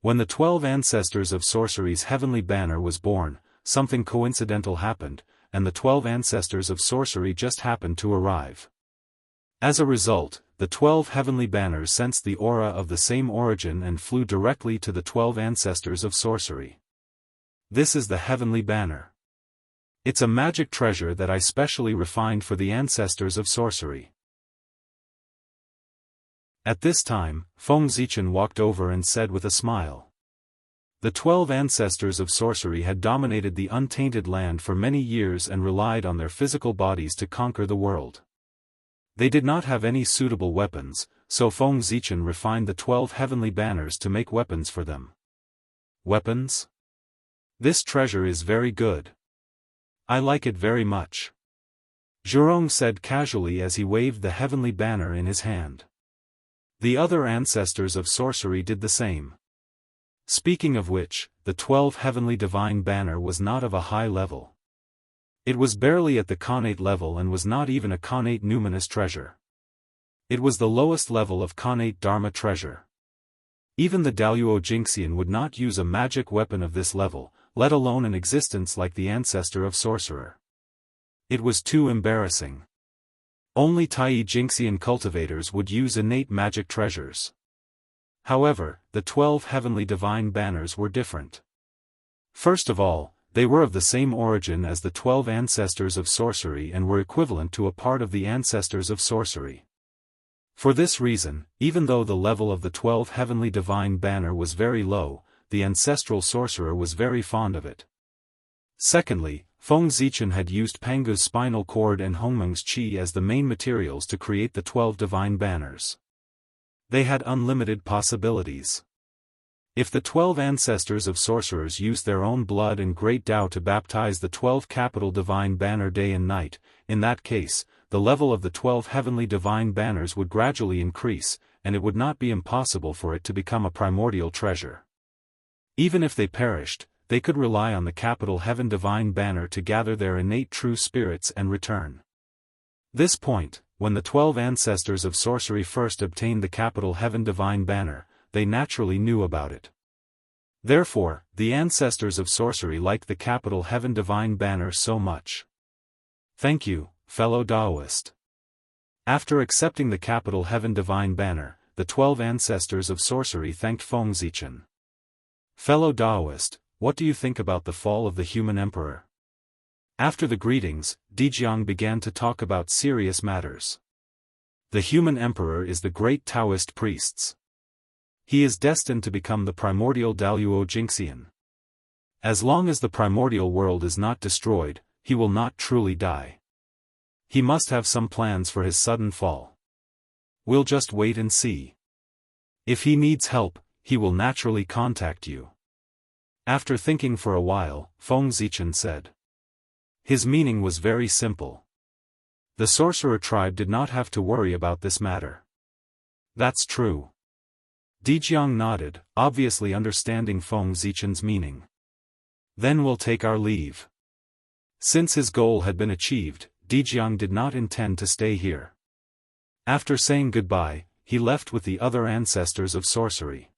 When the 12 ancestors of sorcery's heavenly banner was born, something coincidental happened, and the 12 ancestors of sorcery just happened to arrive. As a result, the 12 heavenly banners sensed the aura of the same origin and flew directly to the 12 ancestors of sorcery. This is the heavenly banner. It's a magic treasure that I specially refined for the ancestors of sorcery. At this time, Feng Zichen walked over and said with a smile. The 12 ancestors of sorcery had dominated the untainted land for many years and relied on their physical bodies to conquer the world. They did not have any suitable weapons, so Feng Zichen refined the 12 heavenly banners to make weapons for them. Weapons? This treasure is very good. I like it very much. Zhurong said casually as he waved the heavenly banner in his hand. The other ancestors of sorcery did the same. Speaking of which, the 12 heavenly divine banner was not of a high level. It was barely at the connate level and was not even a connate numinous treasure. It was the lowest level of connate dharma treasure. Even the Daoist Jingxian would not use a magic weapon of this level, let alone an existence like the ancestor of sorcerer. It was too embarrassing. Only Tai Jingxian cultivators would use innate magic treasures. However, the 12 heavenly divine banners were different. First of all, they were of the same origin as the 12 ancestors of sorcery and were equivalent to a part of the ancestors of sorcery. For this reason, even though the level of the 12 heavenly divine banner was very low, the ancestral sorcerer was very fond of it. Secondly, Feng Zichen had used Pangu's spinal cord and Hongmeng's qi as the main materials to create the 12 divine banners. They had unlimited possibilities. If the 12 ancestors of sorcerers used their own blood and great Tao to baptize the 12 capital divine banner day and night, in that case, the level of the 12 heavenly divine banners would gradually increase, and it would not be impossible for it to become a primordial treasure. Even if they perished, they could rely on the capital heaven divine banner to gather their innate true spirits and return. This point, when the 12 ancestors of sorcery first obtained the capital heaven divine banner, they naturally knew about it. Therefore, the ancestors of sorcery liked the capital heaven divine banner so much. Thank you, fellow Daoist. After accepting the capital heaven divine banner, the 12 ancestors of sorcery thanked Feng Zichen. Fellow Daoist, what do you think about the fall of the human emperor? After the greetings, Jianghu began to talk about serious matters. The human emperor is the great Taoist priests. He is destined to become the primordial Daluo Jingxian. As long as the primordial world is not destroyed, he will not truly die. He must have some plans for his sudden fall. We'll just wait and see. If he needs help, he will naturally contact you. After thinking for a while, Feng Zichen said. His meaning was very simple. The sorcerer tribe did not have to worry about this matter. That's true. Jianghu nodded, obviously understanding Feng Zichen's meaning. Then we'll take our leave. Since his goal had been achieved, Jianghu did not intend to stay here. After saying goodbye, he left with the other ancestors of sorcery.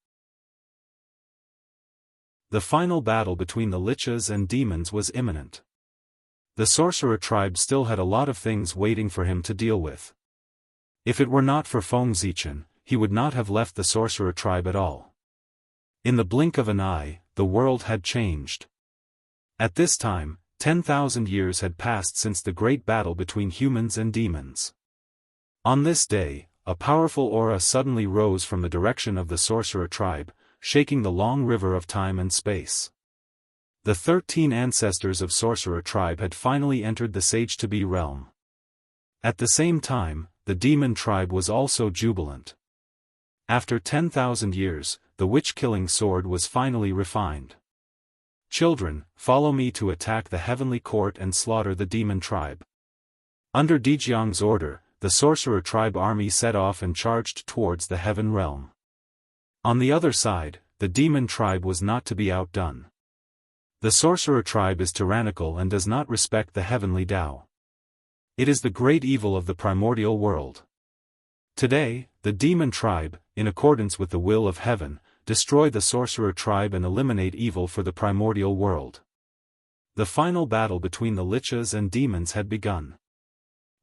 The final battle between the lichas and demons was imminent. The sorcerer tribe still had a lot of things waiting for him to deal with. If it were not for Feng Zichen, he would not have left the sorcerer tribe at all. In the blink of an eye, the world had changed. At this time, 10,000 years had passed since the great battle between humans and demons. On this day, a powerful aura suddenly rose from the direction of the sorcerer tribe, shaking the long river of time and space. The 13 ancestors of sorcerer tribe had finally entered the sage-to-be realm. At the same time, the demon tribe was also jubilant. After 10,000 years, the witch-killing sword was finally refined. Children, follow me to attack the heavenly court and slaughter the demon tribe. Under Jianghu's order, the sorcerer tribe army set off and charged towards the heaven realm. On the other side, the demon tribe was not to be outdone. The sorcerer tribe is tyrannical and does not respect the heavenly Tao. It is the great evil of the primordial world. Today, the demon tribe, in accordance with the will of heaven, destroy the sorcerer tribe and eliminate evil for the primordial world. The final battle between the lichas and demons had begun.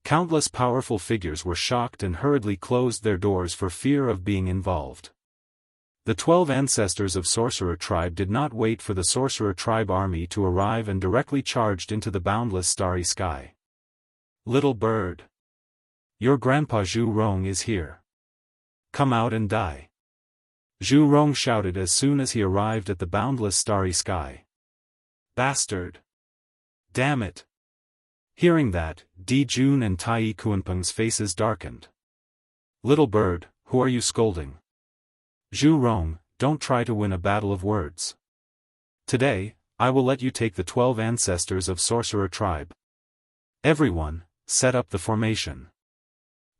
Countless powerful figures were shocked and hurriedly closed their doors for fear of being involved. The 12 ancestors of sorcerer tribe did not wait for the sorcerer tribe army to arrive and directly charged into the boundless starry sky. Little bird. Your grandpa Zhu Rong is here. Come out and die. Zhu Rong shouted as soon as he arrived at the boundless starry sky. Bastard! Damn it! Hearing that, Di Jun and Tai Kuanpeng's faces darkened. Little bird, who are you scolding? Zhu Rong, don't try to win a battle of words. Today, I will let you take the 12 ancestors of sorcerer tribe. Everyone, set up the formation.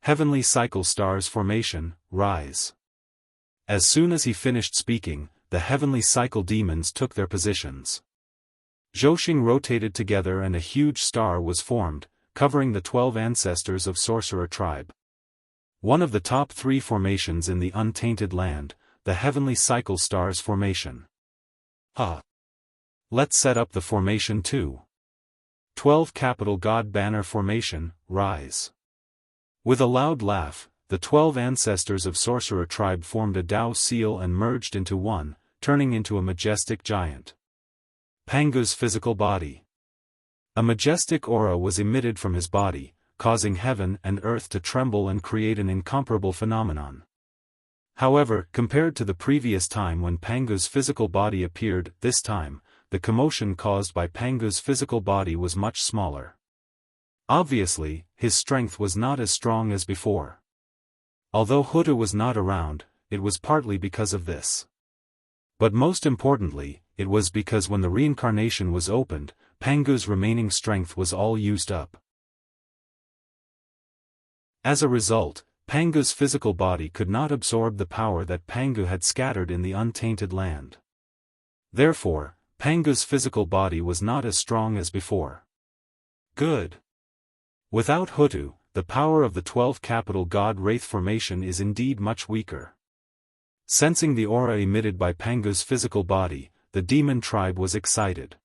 Heavenly cycle stars formation, rise. As soon as he finished speaking, the heavenly cycle demons took their positions. Zhouxing rotated together and a huge star was formed, covering the 12 ancestors of sorcerer tribe. One of the top 3 formations in the untainted land, the heavenly cycle stars formation. Let's set up the formation too. 12 capital God banner formation, rise. With a loud laugh, the 12 ancestors of sorcerer tribe formed a Dao seal and merged into one, turning into a majestic giant. Pangu's physical body. A majestic aura was emitted from his body, causing heaven and earth to tremble and create an incomparable phenomenon. However, compared to the previous time when Pangu's physical body appeared, this time, the commotion caused by Pangu's physical body was much smaller. Obviously, his strength was not as strong as before. Although Hutu was not around, it was partly because of this. But most importantly, it was because when the reincarnation was opened, Pangu's remaining strength was all used up. As a result, Pangu's physical body could not absorb the power that Pangu had scattered in the untainted land. Therefore, Pangu's physical body was not as strong as before. Good. Without Hutu, the power of the 12 capital god Wraith formation is indeed much weaker. Sensing the aura emitted by Pangu's physical body, the demon tribe was excited.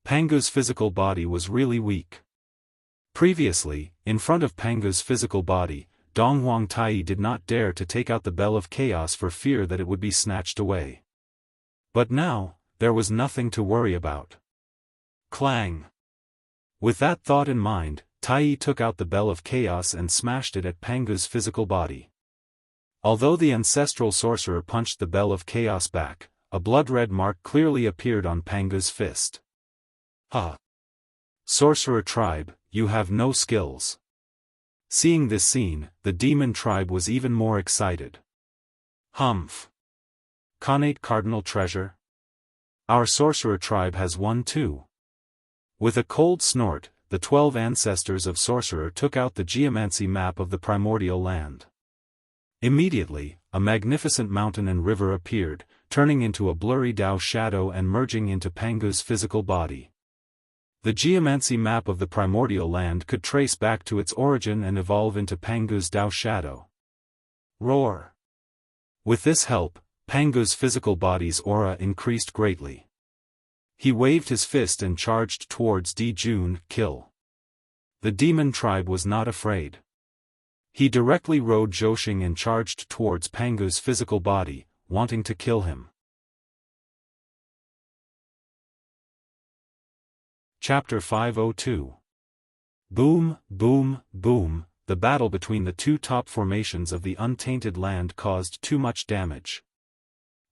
Pangu's physical body was really weak. Previously, in front of Pangu's physical body, Donghuang Tai did not dare to take out the Bell of Chaos for fear that it would be snatched away. But now, there was nothing to worry about. Clang! With that thought in mind, Tai took out the Bell of Chaos and smashed it at Pangu's physical body. Although the ancestral sorcerer punched the Bell of Chaos back, a blood-red mark clearly appeared on Pangu's fist. Ha! Sorcerer tribe, you have no skills. Seeing this scene, the demon tribe was even more excited. Humph! Connate cardinal treasure? Our sorcerer tribe has one too. With a cold snort, the 12 ancestors of sorcerer took out the geomancy map of the primordial land. Immediately, a magnificent mountain and river appeared, turning into a blurry Dao shadow and merging into Pangu's physical body. The geomancy map of the primordial land could trace back to its origin and evolve into Pangu's Dao shadow. Roar! With this help, Pangu's physical body's aura increased greatly. He waved his fist and charged towards Dijun, kill. The demon tribe was not afraid. He directly rode Zhouxing and charged towards Pangu's physical body, wanting to kill him. Chapter 502. Boom, boom, boom, the battle between the two top formations of the untainted land caused too much damage.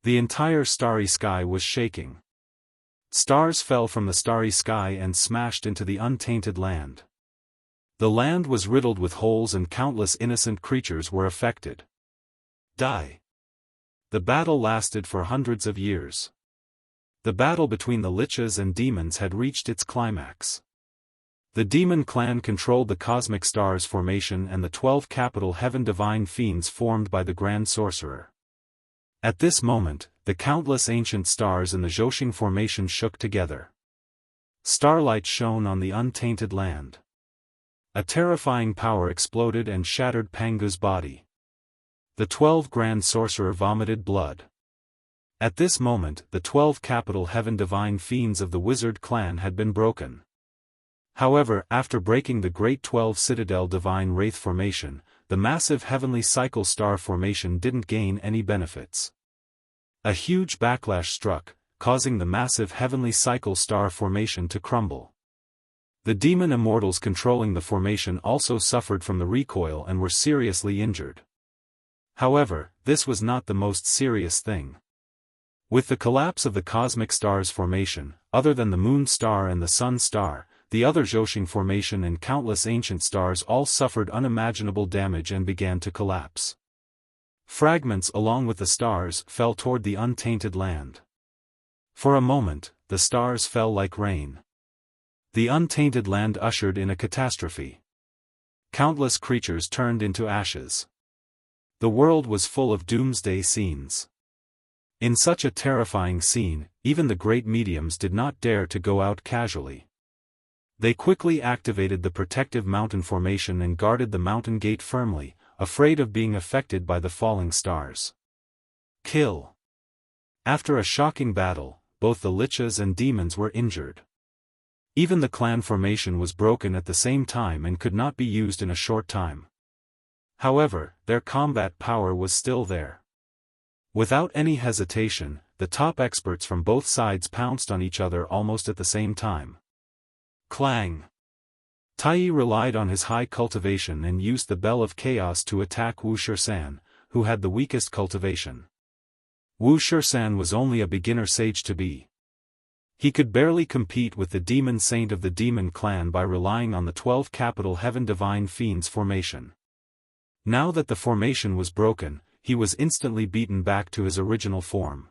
The entire starry sky was shaking. Stars fell from the starry sky and smashed into the untainted land. The land was riddled with holes and countless innocent creatures were affected. Die. The battle lasted for hundreds of years. The battle between the lichas and demons had reached its climax. The demon clan controlled the cosmic stars formation and the 12 capital heaven divine fiends formed by the Grand Sorcerer. At this moment, the countless ancient stars in the Zhouxing formation shook together. Starlight shone on the untainted land. A terrifying power exploded and shattered Pangu's body. The 12 Grand Sorcerer vomited blood. At this moment, the 12 capital heaven divine fiends of the wizard clan had been broken. However, after breaking the Great 12 Citadel Divine Wraith formation, the massive heavenly cycle star formation didn't gain any benefits. A huge backlash struck, causing the massive heavenly cycle star formation to crumble. The demon immortals controlling the formation also suffered from the recoil and were seriously injured. However, this was not the most serious thing. With the collapse of the cosmic stars formation, other than the moon star and the sun star, the other Zhouxing formation and countless ancient stars all suffered unimaginable damage and began to collapse. Fragments along with the stars fell toward the untainted land. For a moment, the stars fell like rain. The untainted land ushered in a catastrophe. Countless creatures turned into ashes. The world was full of doomsday scenes. In such a terrifying scene, even the great mediums did not dare to go out casually. They quickly activated the protective mountain formation and guarded the mountain gate firmly, afraid of being affected by the falling stars. Kill. After a shocking battle, both the lichas and demons were injured. Even the clan formation was broken at the same time and could not be used in a short time. However, their combat power was still there. Without any hesitation, the top experts from both sides pounced on each other almost at the same time. Clang! Tai relied on his high cultivation and used the Bell of Chaos to attack Wuxia Xianxia, who had the weakest cultivation. Wuxia Xianxia was only a beginner sage to be. He could barely compete with the demon saint of the demon clan by relying on the 12 capital heaven divine fiends formation. Now that the formation was broken, he was instantly beaten back to his original form.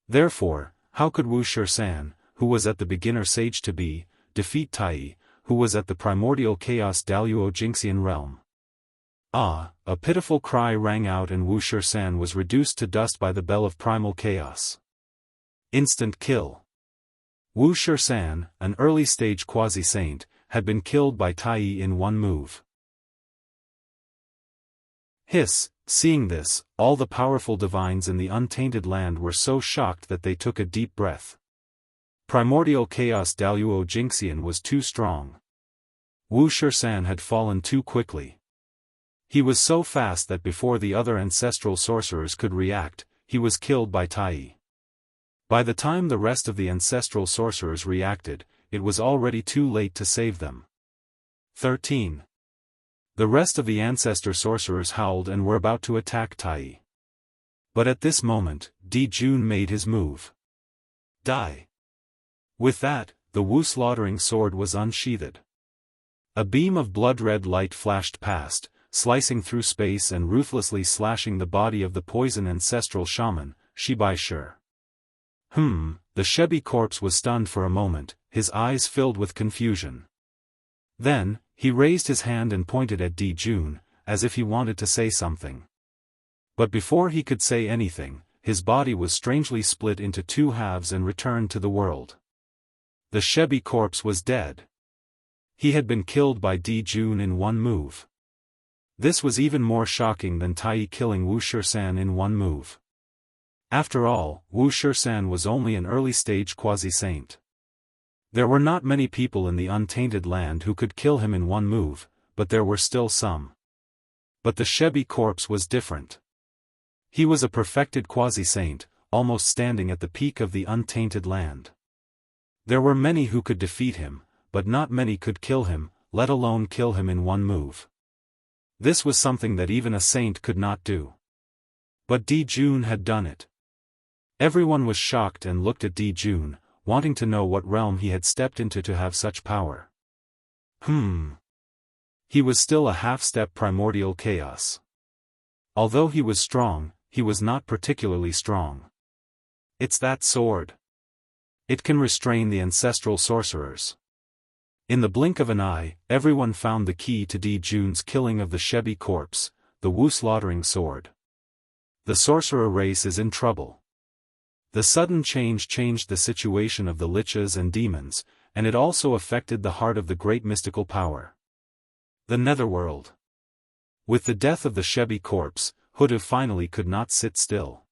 Therefore, how could Wuxia Xianxia, who was at the beginner sage to be, defeat Tai, who was at the primordial chaos Daoist Jingxian realm? Ah! A pitiful cry rang out and Wuxia Xianxia was reduced to dust by the bell of primal chaos. Instant kill. Wuxia Xianxia, an early-stage quasi-saint, had been killed by Tai in one move. Hiss! Seeing this, all the powerful divines in the untainted land were so shocked that they took a deep breath. Primordial chaos Daoist Jingxian was too strong. Wuxia Xianxia had fallen too quickly. He was so fast that before the other ancestral sorcerers could react, he was killed by Tai. By the time the rest of the ancestral sorcerers reacted, it was already too late to save them. 13. The rest of the ancestor sorcerers howled and were about to attack Tai. But at this moment, Di Jun made his move. Die! With that, the Wu slaughtering sword was unsheathed. A beam of blood-red light flashed past, slicing through space and ruthlessly slashing the body of the poison ancestral shaman, Shibai Shi. The Shebi corpse was stunned for a moment, his eyes filled with confusion. Then, he raised his hand and pointed at Di Jun, as if he wanted to say something. But before he could say anything, his body was strangely split into two halves and returned to the world. The Shebi corpse was dead. He had been killed by Di Jun in one move. This was even more shocking than Tai killing Wuxia Xianxia in one move. After all, Wuxia Xianxia was only an early-stage quasi-saint. There were not many people in the untainted land who could kill him in one move, but there were still some. But the Shebi corpse was different. He was a perfected quasi-saint, almost standing at the peak of the untainted land. There were many who could defeat him, but not many could kill him, let alone kill him in one move. This was something that even a saint could not do. But Di Jun had done it. Everyone was shocked and looked at Di Jun, wanting to know what realm he had stepped into to have such power. He was still a half-step primordial chaos. Although he was strong, he was not particularly strong. It's that sword. It can restrain the ancestral sorcerers. In the blink of an eye, everyone found the key to Di Jun's killing of the Shebi corpse, the Wu slaughtering sword. The sorcerer race is in trouble. The sudden change changed the situation of the liches and demons, and it also affected the heart of the great mystical power. The netherworld. With the death of the Shebi corpse, Hudu finally could not sit still.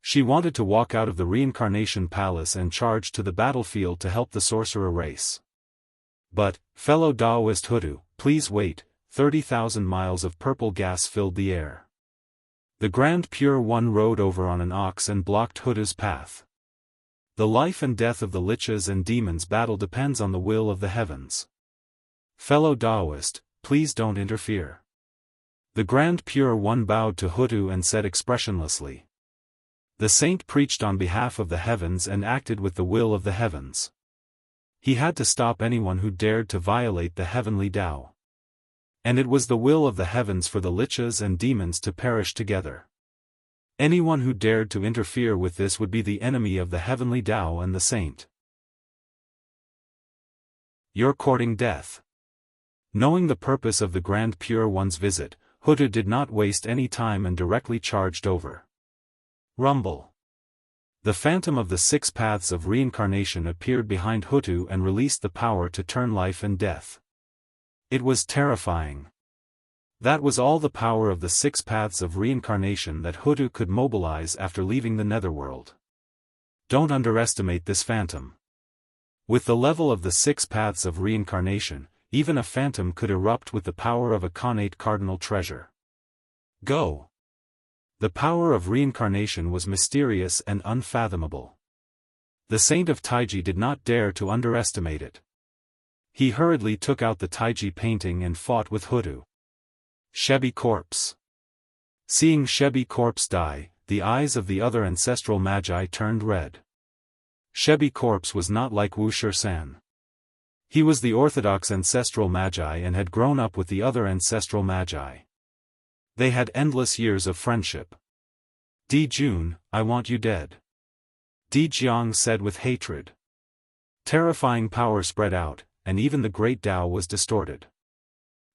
She wanted to walk out of the reincarnation palace and charge to the battlefield to help the sorcerer race. But, fellow Daoist Hudu, please wait. 30,000 miles of purple gas filled the air. The Grand Pure One rode over on an ox and blocked Hudu's path. The life and death of the liches and demons battle depends on the will of the heavens. Fellow Daoist, please don't interfere. The Grand Pure One bowed to Hudu and said expressionlessly. The saint preached on behalf of the heavens and acted with the will of the heavens. He had to stop anyone who dared to violate the heavenly Tao. And it was the will of the heavens for the liches and demons to perish together. Anyone who dared to interfere with this would be the enemy of the heavenly Tao and the saint. You're courting death. Knowing the purpose of the Grand Pure One's visit, Hudu did not waste any time and directly charged over. Rumble. The phantom of the 6 paths of reincarnation appeared behind Hudu and released the power to turn life and death. It was terrifying. That was all the power of the 6 paths of reincarnation that Hudu could mobilize after leaving the netherworld. Don't underestimate this phantom. With the level of the 6 paths of reincarnation, even a phantom could erupt with the power of a connate cardinal treasure. Go! The power of reincarnation was mysterious and unfathomable. The saint of Taiji did not dare to underestimate it. He hurriedly took out the Taiji painting and fought with Hudu. Shebi corpse. Seeing Shebi corpse die, the eyes of the other ancestral magi turned red. Shebi corpse was not like Wuxia San. He was the orthodox ancestral magi and had grown up with the other ancestral magi. They had endless years of friendship. Di Jun, I want you dead. Di Jiang said with hatred. Terrifying power spread out, and even the great Tao was distorted.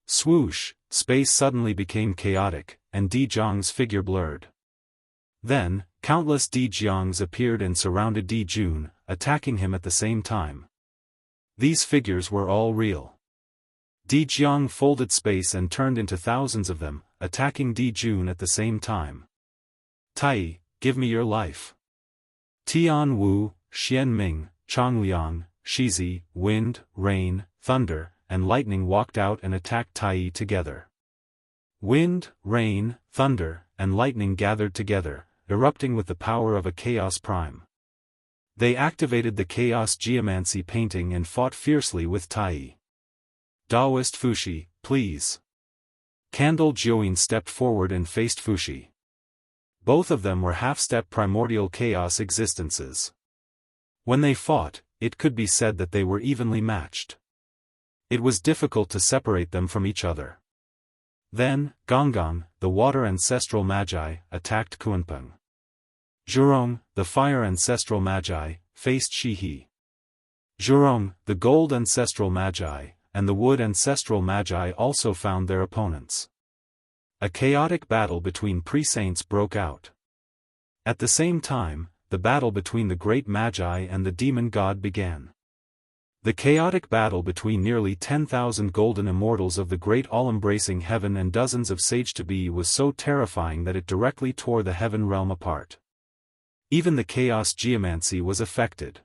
Swoosh, space suddenly became chaotic, and Di Jiang's figure blurred. Then, countless Di Jiangs appeared and surrounded Di Jun, attacking him at the same time. These figures were all real. Di Jiang folded space and turned into thousands of them, attacking Di Jun at the same time. Tai, give me your life. Tian Wu, Xian Ming, Changliang, Shizi, wind, rain, thunder, and lightning walked out and attacked Tai together. Wind, rain, thunder, and lightning gathered together, erupting with the power of a chaos prime. They activated the chaos geomancy painting and fought fiercely with Tai. Daoist Fushi, please. Candle Jiuyin stepped forward and faced Fushi. Both of them were half-step primordial chaos existences. When they fought, it could be said that they were evenly matched. It was difficult to separate them from each other. Then, Gonggong, the water ancestral magi, attacked Kunpeng. Zhurong, the fire ancestral magi, faced Shihi. Zhurong, the gold ancestral magi, and the wood ancestral magi also found their opponents. A chaotic battle between pre-saints broke out. At the same time, the battle between the great magi and the demon god began. The chaotic battle between nearly 10,000 golden immortals of the great all-embracing heaven and dozens of sage-to-be was so terrifying that it directly tore the heaven realm apart. Even the chaos geomancy was affected.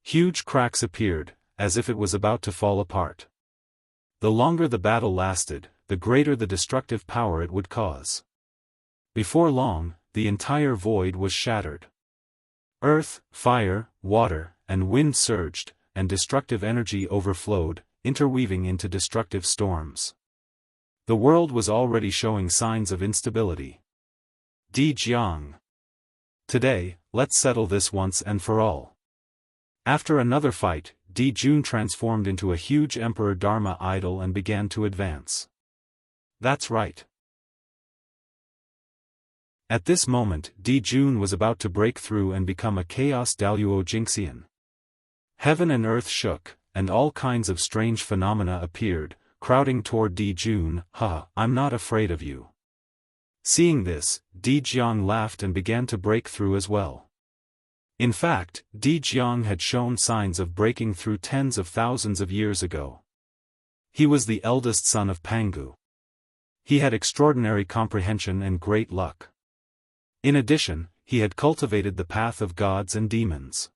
Huge cracks appeared, as if it was about to fall apart. The longer the battle lasted, the greater the destructive power it would cause. Before long, the entire void was shattered. Earth, fire, water, and wind surged, and destructive energy overflowed, interweaving into destructive storms. The world was already showing signs of instability. Di Jiang. Today, let's settle this once and for all. After another fight, Di Jun transformed into a huge Emperor Dharma idol and began to advance. That's right. At this moment, Di Jun was about to break through and become a Chaos Daluo Jingxian. Heaven and earth shook, and all kinds of strange phenomena appeared, crowding toward Di Jun. I'm not afraid of you. Seeing this, Di Jiang laughed and began to break through as well. In fact, Di Jiang had shown signs of breaking through tens of thousands of years ago. He was the eldest son of Pangu. He had extraordinary comprehension and great luck. In addition, he had cultivated the path of gods and demons.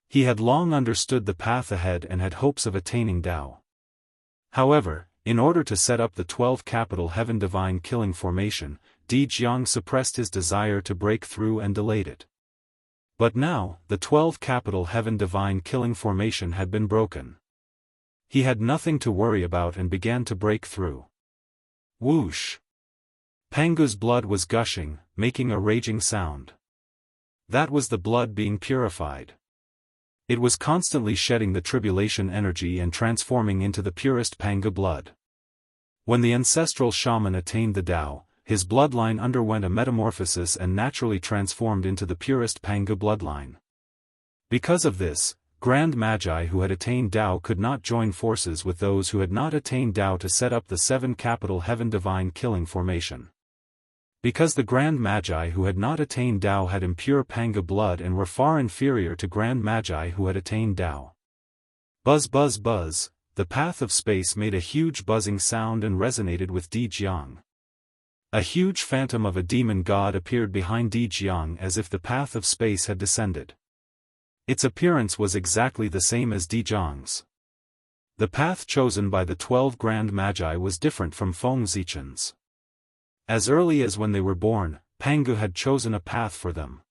He had long understood the path ahead and had hopes of attaining Tao. However, in order to set up the 12 capital heaven divine killing formation, Di Jiang suppressed his desire to break through and delayed it. But now, the 12 capital heaven divine killing formation had been broken. He had nothing to worry about and began to break through. Whoosh! Pangu's blood was gushing, making a raging sound. That was the blood being purified. It was constantly shedding the tribulation energy and transforming into the purest Pangu blood. When the ancestral shaman attained the Tao, his bloodline underwent a metamorphosis and naturally transformed into the purest Pangu bloodline. Because of this, Grand Magi who had attained Tao could not join forces with those who had not attained Tao to set up the 7 capital heaven divine killing formation. Because the Grand Magi who had not attained Tao had impure Pangu blood and were far inferior to Grand Magi who had attained Tao. Buzz buzz buzz, the path of space made a huge buzzing sound and resonated with Di Jiang. A huge phantom of a demon god appeared behind Di Jiang as if the path of space had descended. Its appearance was exactly the same as Di Jiang's. The path chosen by the 12 Grand Magi was different from Feng Zichen's. As early as when they were born, Pangu had chosen a path for them.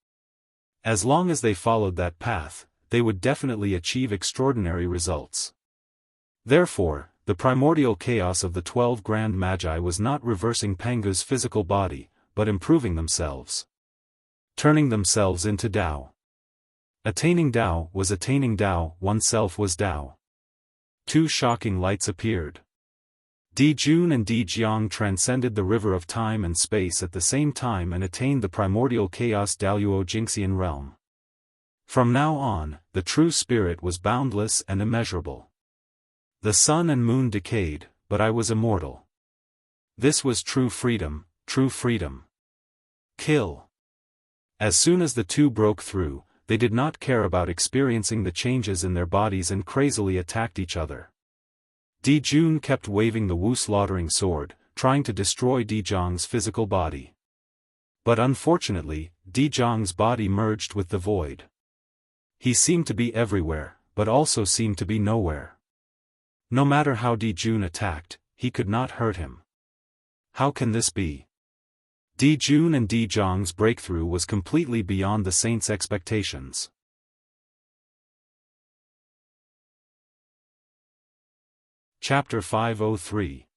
As long as they followed that path, they would definitely achieve extraordinary results. Therefore, the primordial chaos of the 12 Grand Magi was not reversing Pangu's physical body, but improving themselves. Turning themselves into Tao. Attaining Tao was attaining Tao, oneself was Tao. Two shocking lights appeared. Di Jun and Di Jiang transcended the river of time and space at the same time and attained the primordial chaos Daoist Jingxian realm. From now on, the true spirit was boundless and immeasurable. The sun and moon decayed, but I was immortal. This was true freedom, true freedom. Kill. As soon as the two broke through, they did not care about experiencing the changes in their bodies and crazily attacked each other. Di Jun kept waving the Wu slaughtering sword, trying to destroy Di Jiang's physical body. But unfortunately, Di Jiang's body merged with the void. He seemed to be everywhere, but also seemed to be nowhere. No matter how Di Jun attacked, he could not hurt him. How can this be? Di Jun and Di Jiang's breakthrough was completely beyond the saint's expectations. Chapter 503.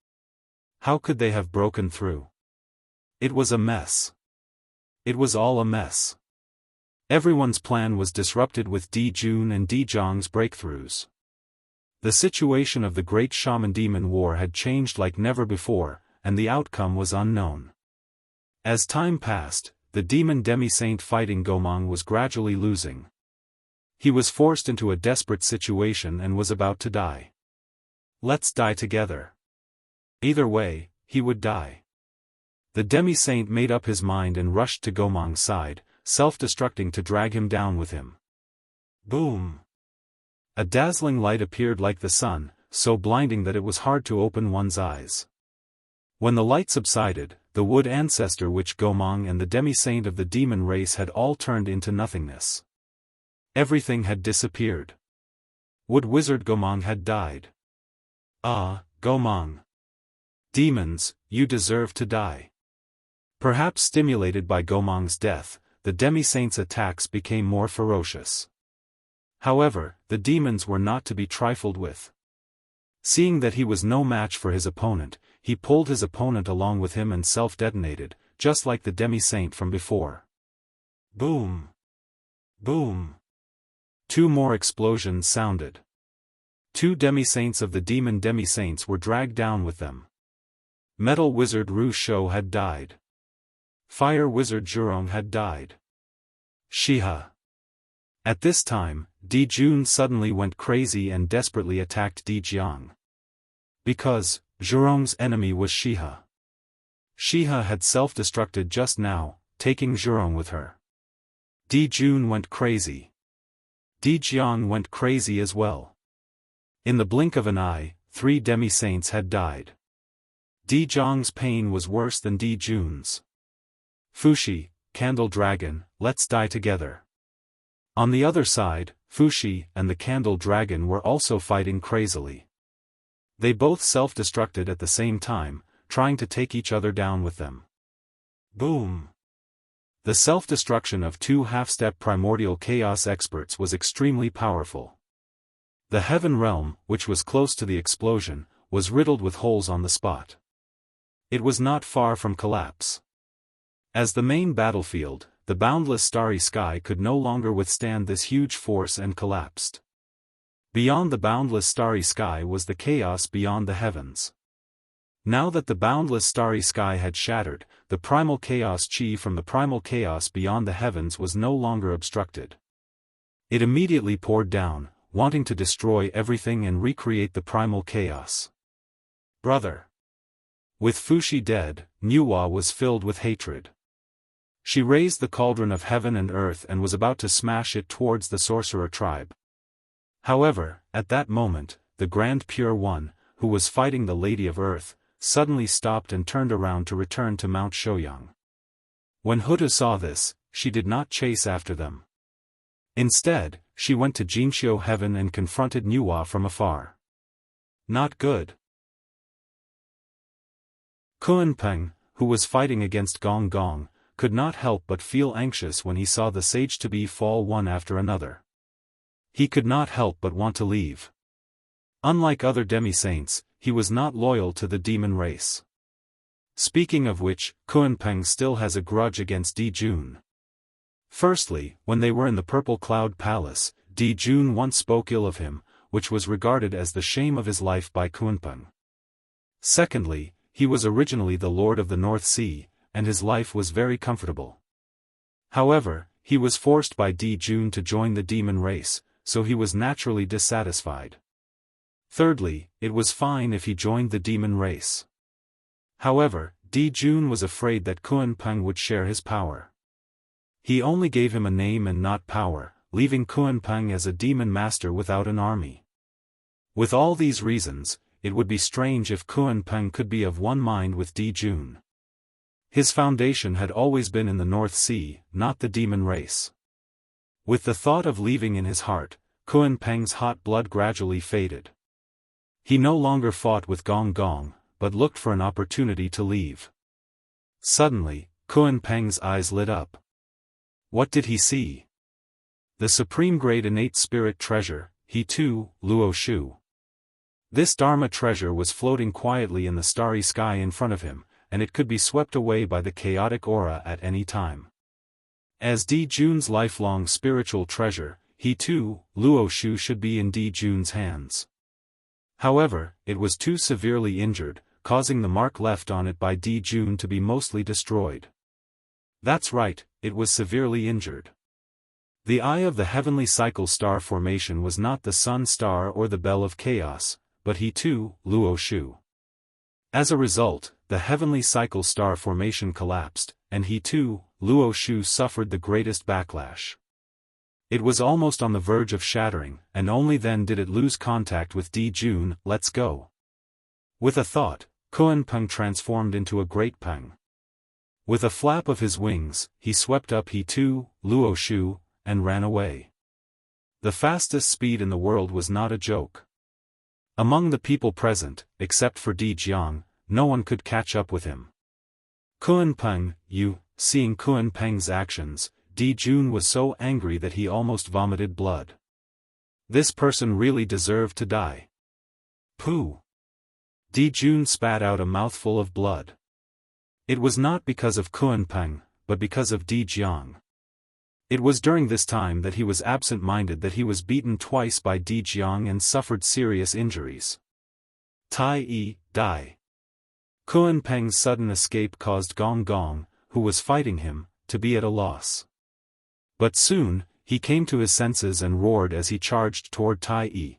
How could they have broken through? It was a mess. It was all a mess. Everyone's plan was disrupted with Di Jun and Di Jiang's breakthroughs. The situation of the Great Shaman Demon War had changed like never before, and the outcome was unknown. As time passed, the demon demi-saint fighting Gomang was gradually losing. He was forced into a desperate situation and was about to die. Let's die together. Either way, he would die. The demi-saint made up his mind and rushed to Gomang's side, self-destructing to drag him down with him. Boom! A dazzling light appeared like the sun, so blinding that it was hard to open one's eyes. When the light subsided, the wood ancestor which Gomang and the demi-saint of the demon race had all turned into nothingness. Everything had disappeared. Wood wizard Gomang had died. Ah, Gomang. Demons, you deserve to die. Perhaps stimulated by Gomang's death, the demi-saint's attacks became more ferocious. However, the demons were not to be trifled with. Seeing that he was no match for his opponent, he pulled his opponent along with him and self-detonated, just like the demi-saint from before. Boom! Boom! Two more explosions sounded. Two demi-saints of the demon demi-saints were dragged down with them. Metal wizard Ru Shou had died. Fire wizard Zhurong had died. Shiha. At this time, Di Jun suddenly went crazy and desperately attacked Di Jiang. Because, Zhurong's enemy was Shiha. Shiha had self-destructed just now, taking Zhurong with her. Di Jun went crazy. Di Jiang went crazy as well. In the blink of an eye, 3 demi-saints had died. Di Jiang's pain was worse than Di Jun's. Fushi, Candle Dragon, let's die together. On the other side, Fushi and the Candle Dragon were also fighting crazily. They both self-destructed at the same time, trying to take each other down with them. Boom! The self-destruction of 2 half-step primordial chaos experts was extremely powerful. The heaven realm, which was close to the explosion, was riddled with holes on the spot. It was not far from collapse. As the main battlefield, the boundless starry sky could no longer withstand this huge force and collapsed. Beyond the boundless starry sky was the chaos beyond the heavens. Now that the boundless starry sky had shattered, the primal chaos chi from the primal chaos beyond the heavens was no longer obstructed. It immediately poured down, wanting to destroy everything and recreate the primal chaos. Brother. With Fushi dead, Nuwa was filled with hatred. She raised the cauldron of heaven and earth and was about to smash it towards the sorcerer tribe. However, at that moment, the Grand Pure One, who was fighting the Lady of Earth, suddenly stopped and turned around to return to Mount Shouyang. When Hutu saw this, she did not chase after them. Instead, she went to Jingxiu Heaven and confronted Nuwa from afar. Not good. Kunpeng, who was fighting against Gong Gong, could not help but feel anxious when he saw the sage-to-be fall one after another. He could not help but want to leave. Unlike other demi-saints, he was not loyal to the demon race. Speaking of which, Kunpeng still has a grudge against Di Jun. Firstly, when they were in the Purple Cloud Palace, Di Jun once spoke ill of him, which was regarded as the shame of his life by Kunpeng. Secondly, he was originally the Lord of the North Sea, and his life was very comfortable. However, he was forced by Di Jun to join the demon race, so he was naturally dissatisfied. Thirdly, it was fine if he joined the demon race. However, Di Jun was afraid that Kunpeng would share his power. He only gave him a name and not power, leaving Kunpeng as a demon master without an army. With all these reasons, it would be strange if Kunpeng could be of one mind with Di Jun. His foundation had always been in the North Sea, not the demon race. With the thought of leaving in his heart, Kunpeng's hot blood gradually faded. He no longer fought with Gong Gong, but looked for an opportunity to leave. Suddenly, Kunpeng's eyes lit up. What did he see? The supreme great innate spirit treasure, he too, Luo Shu. This Dharma treasure was floating quietly in the starry sky in front of him, and it could be swept away by the chaotic aura at any time. As Di Jun's lifelong spiritual treasure, he too, Luo Shu, should be in Di Jun's hands. However, it was too severely injured, causing the mark left on it by Di Jun to be mostly destroyed. That's right, it was severely injured. The eye of the heavenly cycle star formation was not the sun star or the bell of chaos, but he too, Luo Shu. As a result, the heavenly cycle star formation collapsed, and he too, Luo Shu, suffered the greatest backlash. It was almost on the verge of shattering, and only then did it lose contact with Di Jun. Let's go. With a thought, Kunpeng transformed into a great peng. With a flap of his wings, he swept up he too, Luo Shu, and ran away. The fastest speed in the world was not a joke. Among the people present, except for Di Jiang, no one could catch up with him. Kunpeng, seeing Kunpeng's actions, Di Jun was so angry that he almost vomited blood. This person really deserved to die. Pooh! Di Jun spat out a mouthful of blood. It was not because of Kunpeng, but because of Di Jiang. It was during this time that he was absent-minded that he was beaten twice by Di Jiang and suffered serious injuries. Tai die. Kunpeng's sudden escape caused Gong Gong, who was fighting him, to be at a loss. But soon, he came to his senses and roared as he charged toward Tai.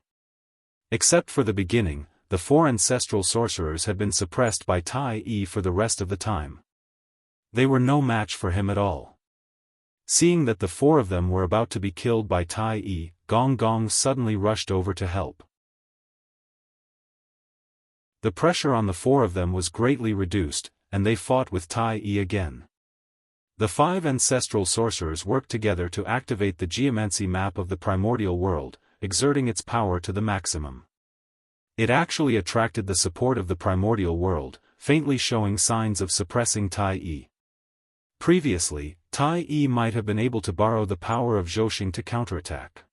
Except for the beginning, the 4 ancestral sorcerers had been suppressed by Tai for the rest of the time. They were no match for him at all. Seeing that the 4 of them were about to be killed by Tai, Gong Gong suddenly rushed over to help. The pressure on the 4 of them was greatly reduced, and they fought with Tai again. The 5 ancestral sorcerers worked together to activate the geomancy map of the primordial world, exerting its power to the maximum. It actually attracted the support of the primordial world, faintly showing signs of suppressing Tai. Previously, Tai might have been able to borrow the power of Zhouxing to counterattack.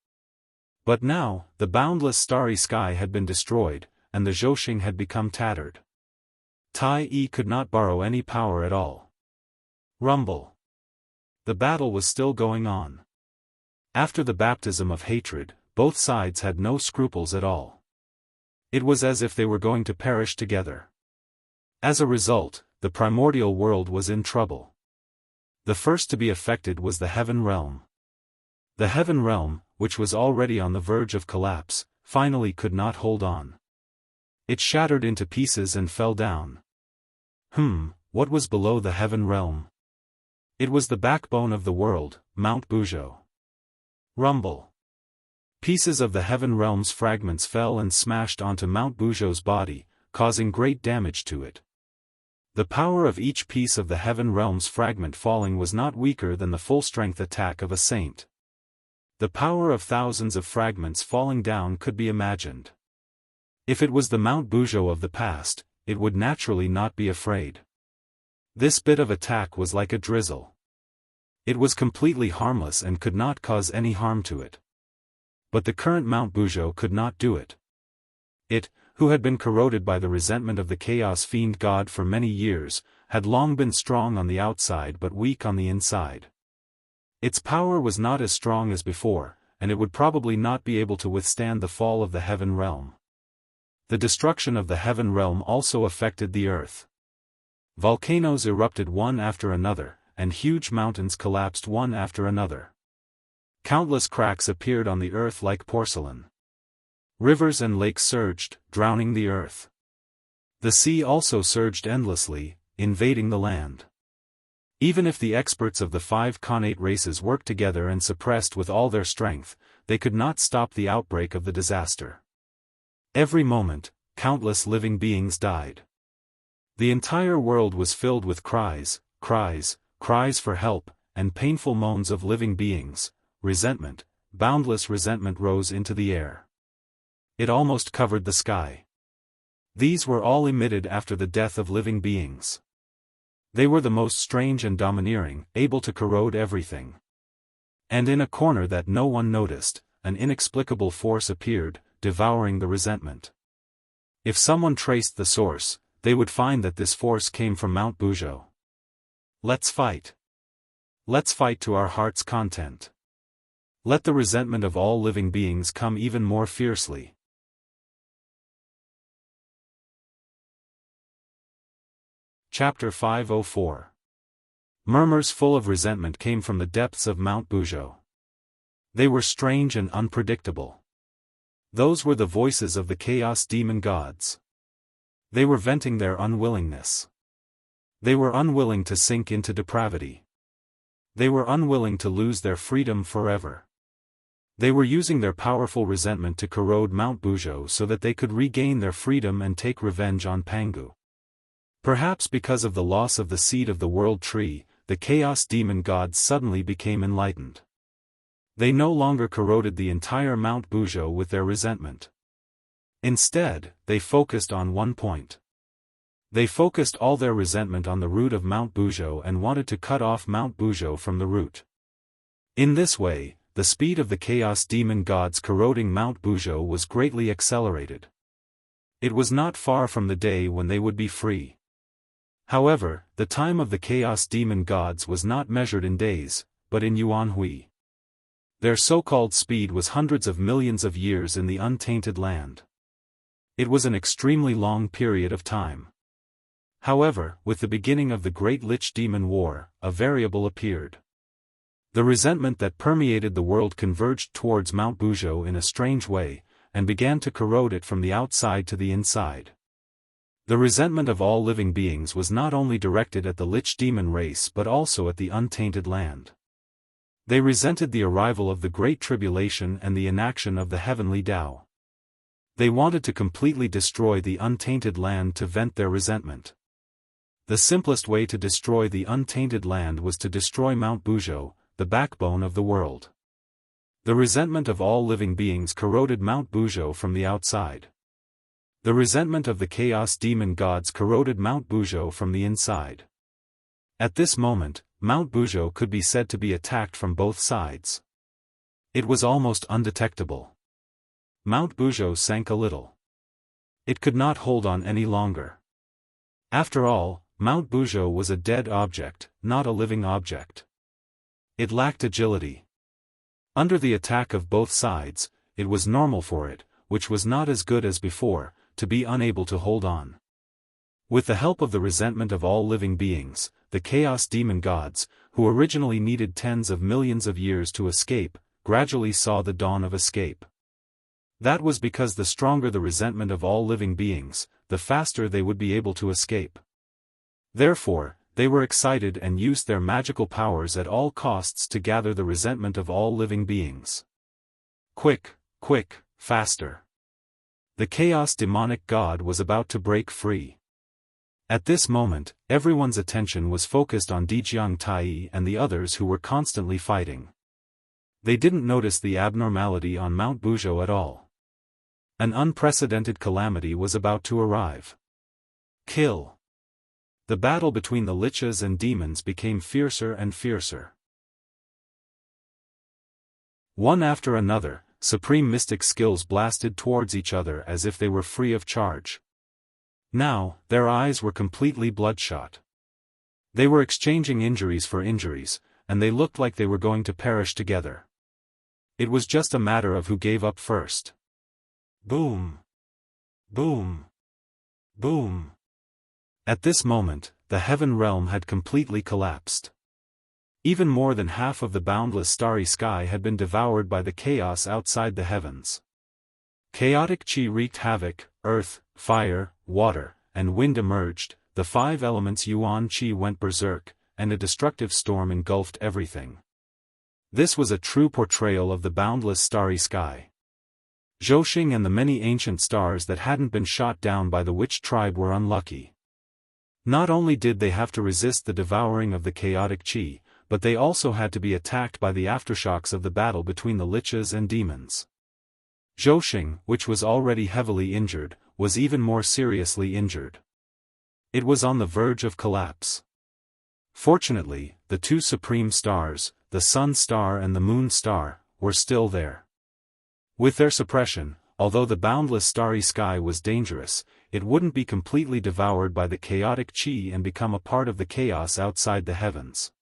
But now, the boundless starry sky had been destroyed, and the Zhouxing had become tattered. Tai could not borrow any power at all. Rumble. The battle was still going on. After the baptism of hatred, both sides had no scruples at all. It was as if they were going to perish together. As a result, the primordial world was in trouble. The first to be affected was the Heaven Realm. The Heaven Realm, which was already on the verge of collapse, finally could not hold on. It shattered into pieces and fell down. What was below the Heaven Realm? It was the backbone of the world, Mount Buzhou. Rumble. Pieces of the Heaven Realm's fragments fell and smashed onto Mount Buzhou's body, causing great damage to it. The power of each piece of the Heaven Realm's fragment falling was not weaker than the full-strength attack of a saint. The power of thousands of fragments falling down could be imagined. If it was the Mount Buzhou of the past, it would naturally not be afraid. This bit of attack was like a drizzle. It was completely harmless and could not cause any harm to it. But the current Mount Buzhou could not do it. It, who had been corroded by the resentment of the Chaos Fiend God for many years, had long been strong on the outside but weak on the inside. Its power was not as strong as before, and it would probably not be able to withstand the fall of the heaven realm. The destruction of the heaven realm also affected the earth. Volcanoes erupted one after another, and huge mountains collapsed one after another. Countless cracks appeared on the earth like porcelain. Rivers and lakes surged, drowning the earth. The sea also surged endlessly, invading the land. Even if the experts of the 5 Khanate races worked together and suppressed with all their strength, they could not stop the outbreak of the disaster. Every moment, countless living beings died. The entire world was filled with cries, cries, cries for help, and painful moans of living beings. Resentment, boundless resentment rose into the air. It almost covered the sky. These were all emitted after the death of living beings. They were the most strange and domineering, able to corrode everything. And in a corner that no one noticed, an inexplicable force appeared, devouring the resentment. If someone traced the source, they would find that this force came from Mount Buzhou. Let's fight. Let's fight to our heart's content. Let the resentment of all living beings come even more fiercely. Chapter 504. Murmurs full of resentment came from the depths of Mount Buzhou. They were strange and unpredictable. Those were the voices of the chaos demon gods. They were venting their unwillingness. They were unwilling to sink into depravity. They were unwilling to lose their freedom forever. They were using their powerful resentment to corrode Mount Buzhou so that they could regain their freedom and take revenge on Pangu. Perhaps because of the loss of the seed of the world tree, the chaos demon gods suddenly became enlightened. They no longer corroded the entire Mount Buzhou with their resentment. Instead, they focused on one point. They focused all their resentment on the root of Mount Buzhou and wanted to cut off Mount Buzhou from the root. In this way, the speed of the chaos demon gods corroding Mount Buzhou was greatly accelerated. It was not far from the day when they would be free. However, the time of the chaos demon gods was not measured in days, but in yuanhui. Their so-called speed was hundreds of millions of years in the untainted land. It was an extremely long period of time. However, with the beginning of the Great Lich Demon War, a variable appeared. The resentment that permeated the world converged towards Mount Buzhou in a strange way, and began to corrode it from the outside to the inside. The resentment of all living beings was not only directed at the Lich Demon race but also at the untainted land. They resented the arrival of the Great Tribulation and the inaction of the heavenly Tao. They wanted to completely destroy the untainted land to vent their resentment. The simplest way to destroy the untainted land was to destroy Mount Buzhou, the backbone of the world. The resentment of all living beings corroded Mount Buzhou from the outside. The resentment of the chaos demon gods corroded Mount Buzhou from the inside. At this moment, Mount Buzhou could be said to be attacked from both sides. It was almost undetectable. Mount Buzhou sank a little. It could not hold on any longer. After all, Mount Buzhou was a dead object, not a living object. It lacked agility. Under the attack of both sides, it was normal for it, which was not as good as before, to be unable to hold on. With the help of the resentment of all living beings, the chaos demon gods, who originally needed tens of millions of years to escape, gradually saw the dawn of escape. That was because the stronger the resentment of all living beings, the faster they would be able to escape. Therefore, they were excited and used their magical powers at all costs to gather the resentment of all living beings. Quick, quick, faster. The chaos demonic god was about to break free. At this moment, everyone's attention was focused on Dijiang Tai and the others who were constantly fighting. They didn't notice the abnormality on Mount Buzhou at all. An unprecedented calamity was about to arrive. Kill. The battle between the lichas and demons became fiercer and fiercer. One after another, supreme mystic skills blasted towards each other as if they were free of charge. Now, their eyes were completely bloodshot. They were exchanging injuries for injuries, and they looked like they were going to perish together. It was just a matter of who gave up first. Boom! Boom! Boom! At this moment, the heaven realm had completely collapsed. Even more than half of the boundless starry sky had been devoured by the chaos outside the heavens. Chaotic qi wreaked havoc, earth, fire, water, and wind emerged, the 5 elements yuan qi went berserk, and a destructive storm engulfed everything. This was a true portrayal of the boundless starry sky. Zhouxing and the many ancient stars that hadn't been shot down by the witch tribe were unlucky. Not only did they have to resist the devouring of the chaotic qi, but they also had to be attacked by the aftershocks of the battle between the liches and demons. Zhouxing, which was already heavily injured, was even more seriously injured. It was on the verge of collapse. Fortunately, the 2 supreme stars, the Sun Star and the Moon Star, were still there. With their suppression, although the boundless starry sky was dangerous, it wouldn't be completely devoured by the chaotic qi and become a part of the chaos outside the heavens.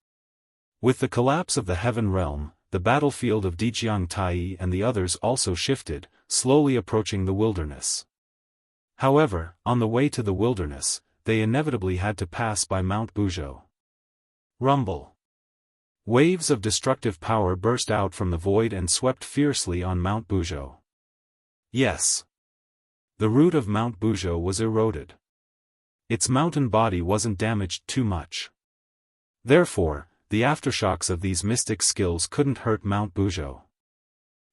With the collapse of the heaven realm, the battlefield of Jianghu and the others also shifted, slowly approaching the wilderness. However, on the way to the wilderness, they inevitably had to pass by Mount Buzhou. Rumble. Waves of destructive power burst out from the void and swept fiercely on Mount Buzhou. Yes. The root of Mount Buzhou was eroded. Its mountain body wasn't damaged too much. Therefore, the aftershocks of these mystic skills couldn't hurt Mount Buzhou.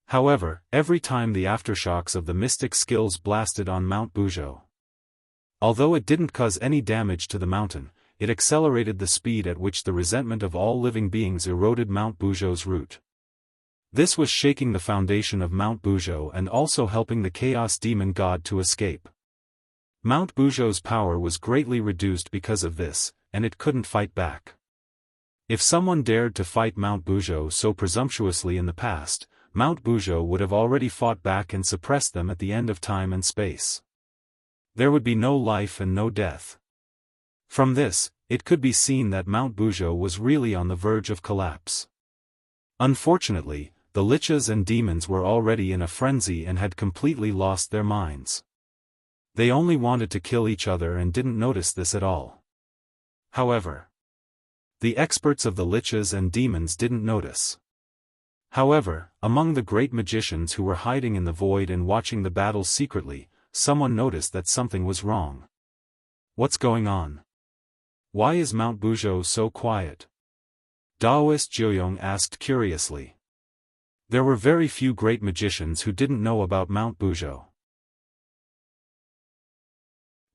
However, every time the aftershocks of the mystic skills blasted on Mount Buzhou, although it didn't cause any damage to the mountain, it accelerated the speed at which the resentment of all living beings eroded Mount Buzhou's root. This was shaking the foundation of Mount Buzhou and also helping the Chaos Demon God to escape. Mount Buzhou's power was greatly reduced because of this, and it couldn't fight back. If someone dared to fight Mount Buzhou so presumptuously in the past, Mount Buzhou would have already fought back and suppressed them at the end of time and space. There would be no life and no death. From this, it could be seen that Mount Buzhou was really on the verge of collapse. Unfortunately, the liches and demons were already in a frenzy and had completely lost their minds. They only wanted to kill each other and didn't notice this at all. However, the experts of the liches and demons didn't notice. However, among the great magicians who were hiding in the void and watching the battles secretly, someone noticed that something was wrong. What's going on? Why is Mount Buzhou so quiet? Daoist Jiuyong asked curiously. There were very few great magicians who didn't know about Mount Buzhou.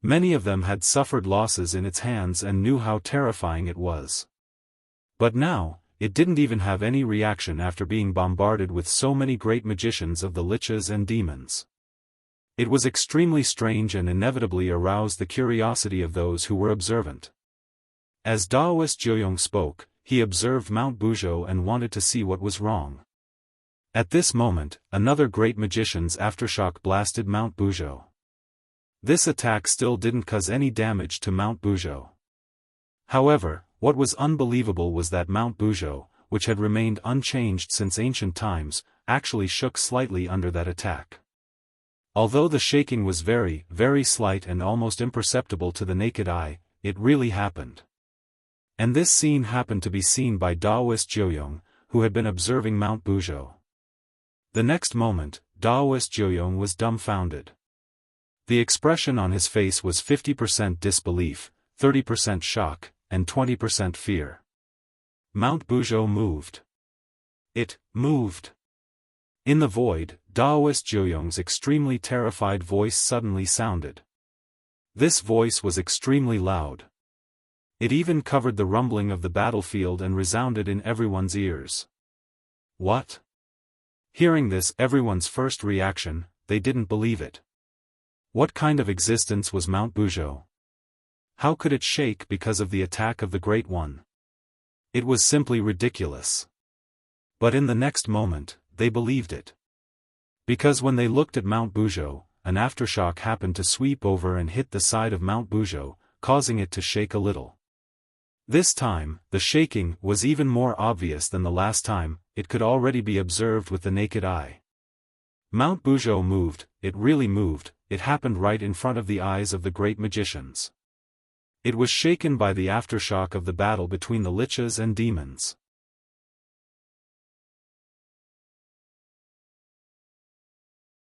Many of them had suffered losses in its hands and knew how terrifying it was. But now, it didn't even have any reaction after being bombarded with so many great magicians of the liches and demons. It was extremely strange and inevitably aroused the curiosity of those who were observant. As Daoist Jiuyong spoke, he observed Mount Buzhou and wanted to see what was wrong. At this moment, another great magician's aftershock blasted Mount Buzhou. This attack still didn't cause any damage to Mount Buzhou. However, what was unbelievable was that Mount Buzhou, which had remained unchanged since ancient times, actually shook slightly under that attack. Although the shaking was very, very slight and almost imperceptible to the naked eye, it really happened. And this scene happened to be seen by Daoist Jiuyong, who had been observing Mount Buzhou. The next moment, Daoist Jiuyong was dumbfounded. The expression on his face was 50% disbelief, 30% shock, and 20% fear. Mount Buzhou moved. It moved. In the void, Daoist Jiuyong's extremely terrified voice suddenly sounded. This voice was extremely loud. It even covered the rumbling of the battlefield and resounded in everyone's ears. What? Hearing this, everyone's first reaction, they didn't believe it. What kind of existence was Mount Buzhou? How could it shake because of the attack of the Great One? It was simply ridiculous. But in the next moment, they believed it. Because when they looked at Mount Buzhou, an aftershock happened to sweep over and hit the side of Mount Buzhou, causing it to shake a little. This time, the shaking was even more obvious than the last time. It could already be observed with the naked eye. Mount Buzhou moved, it really moved, it happened right in front of the eyes of the great magicians. It was shaken by the aftershock of the battle between the liches and demons.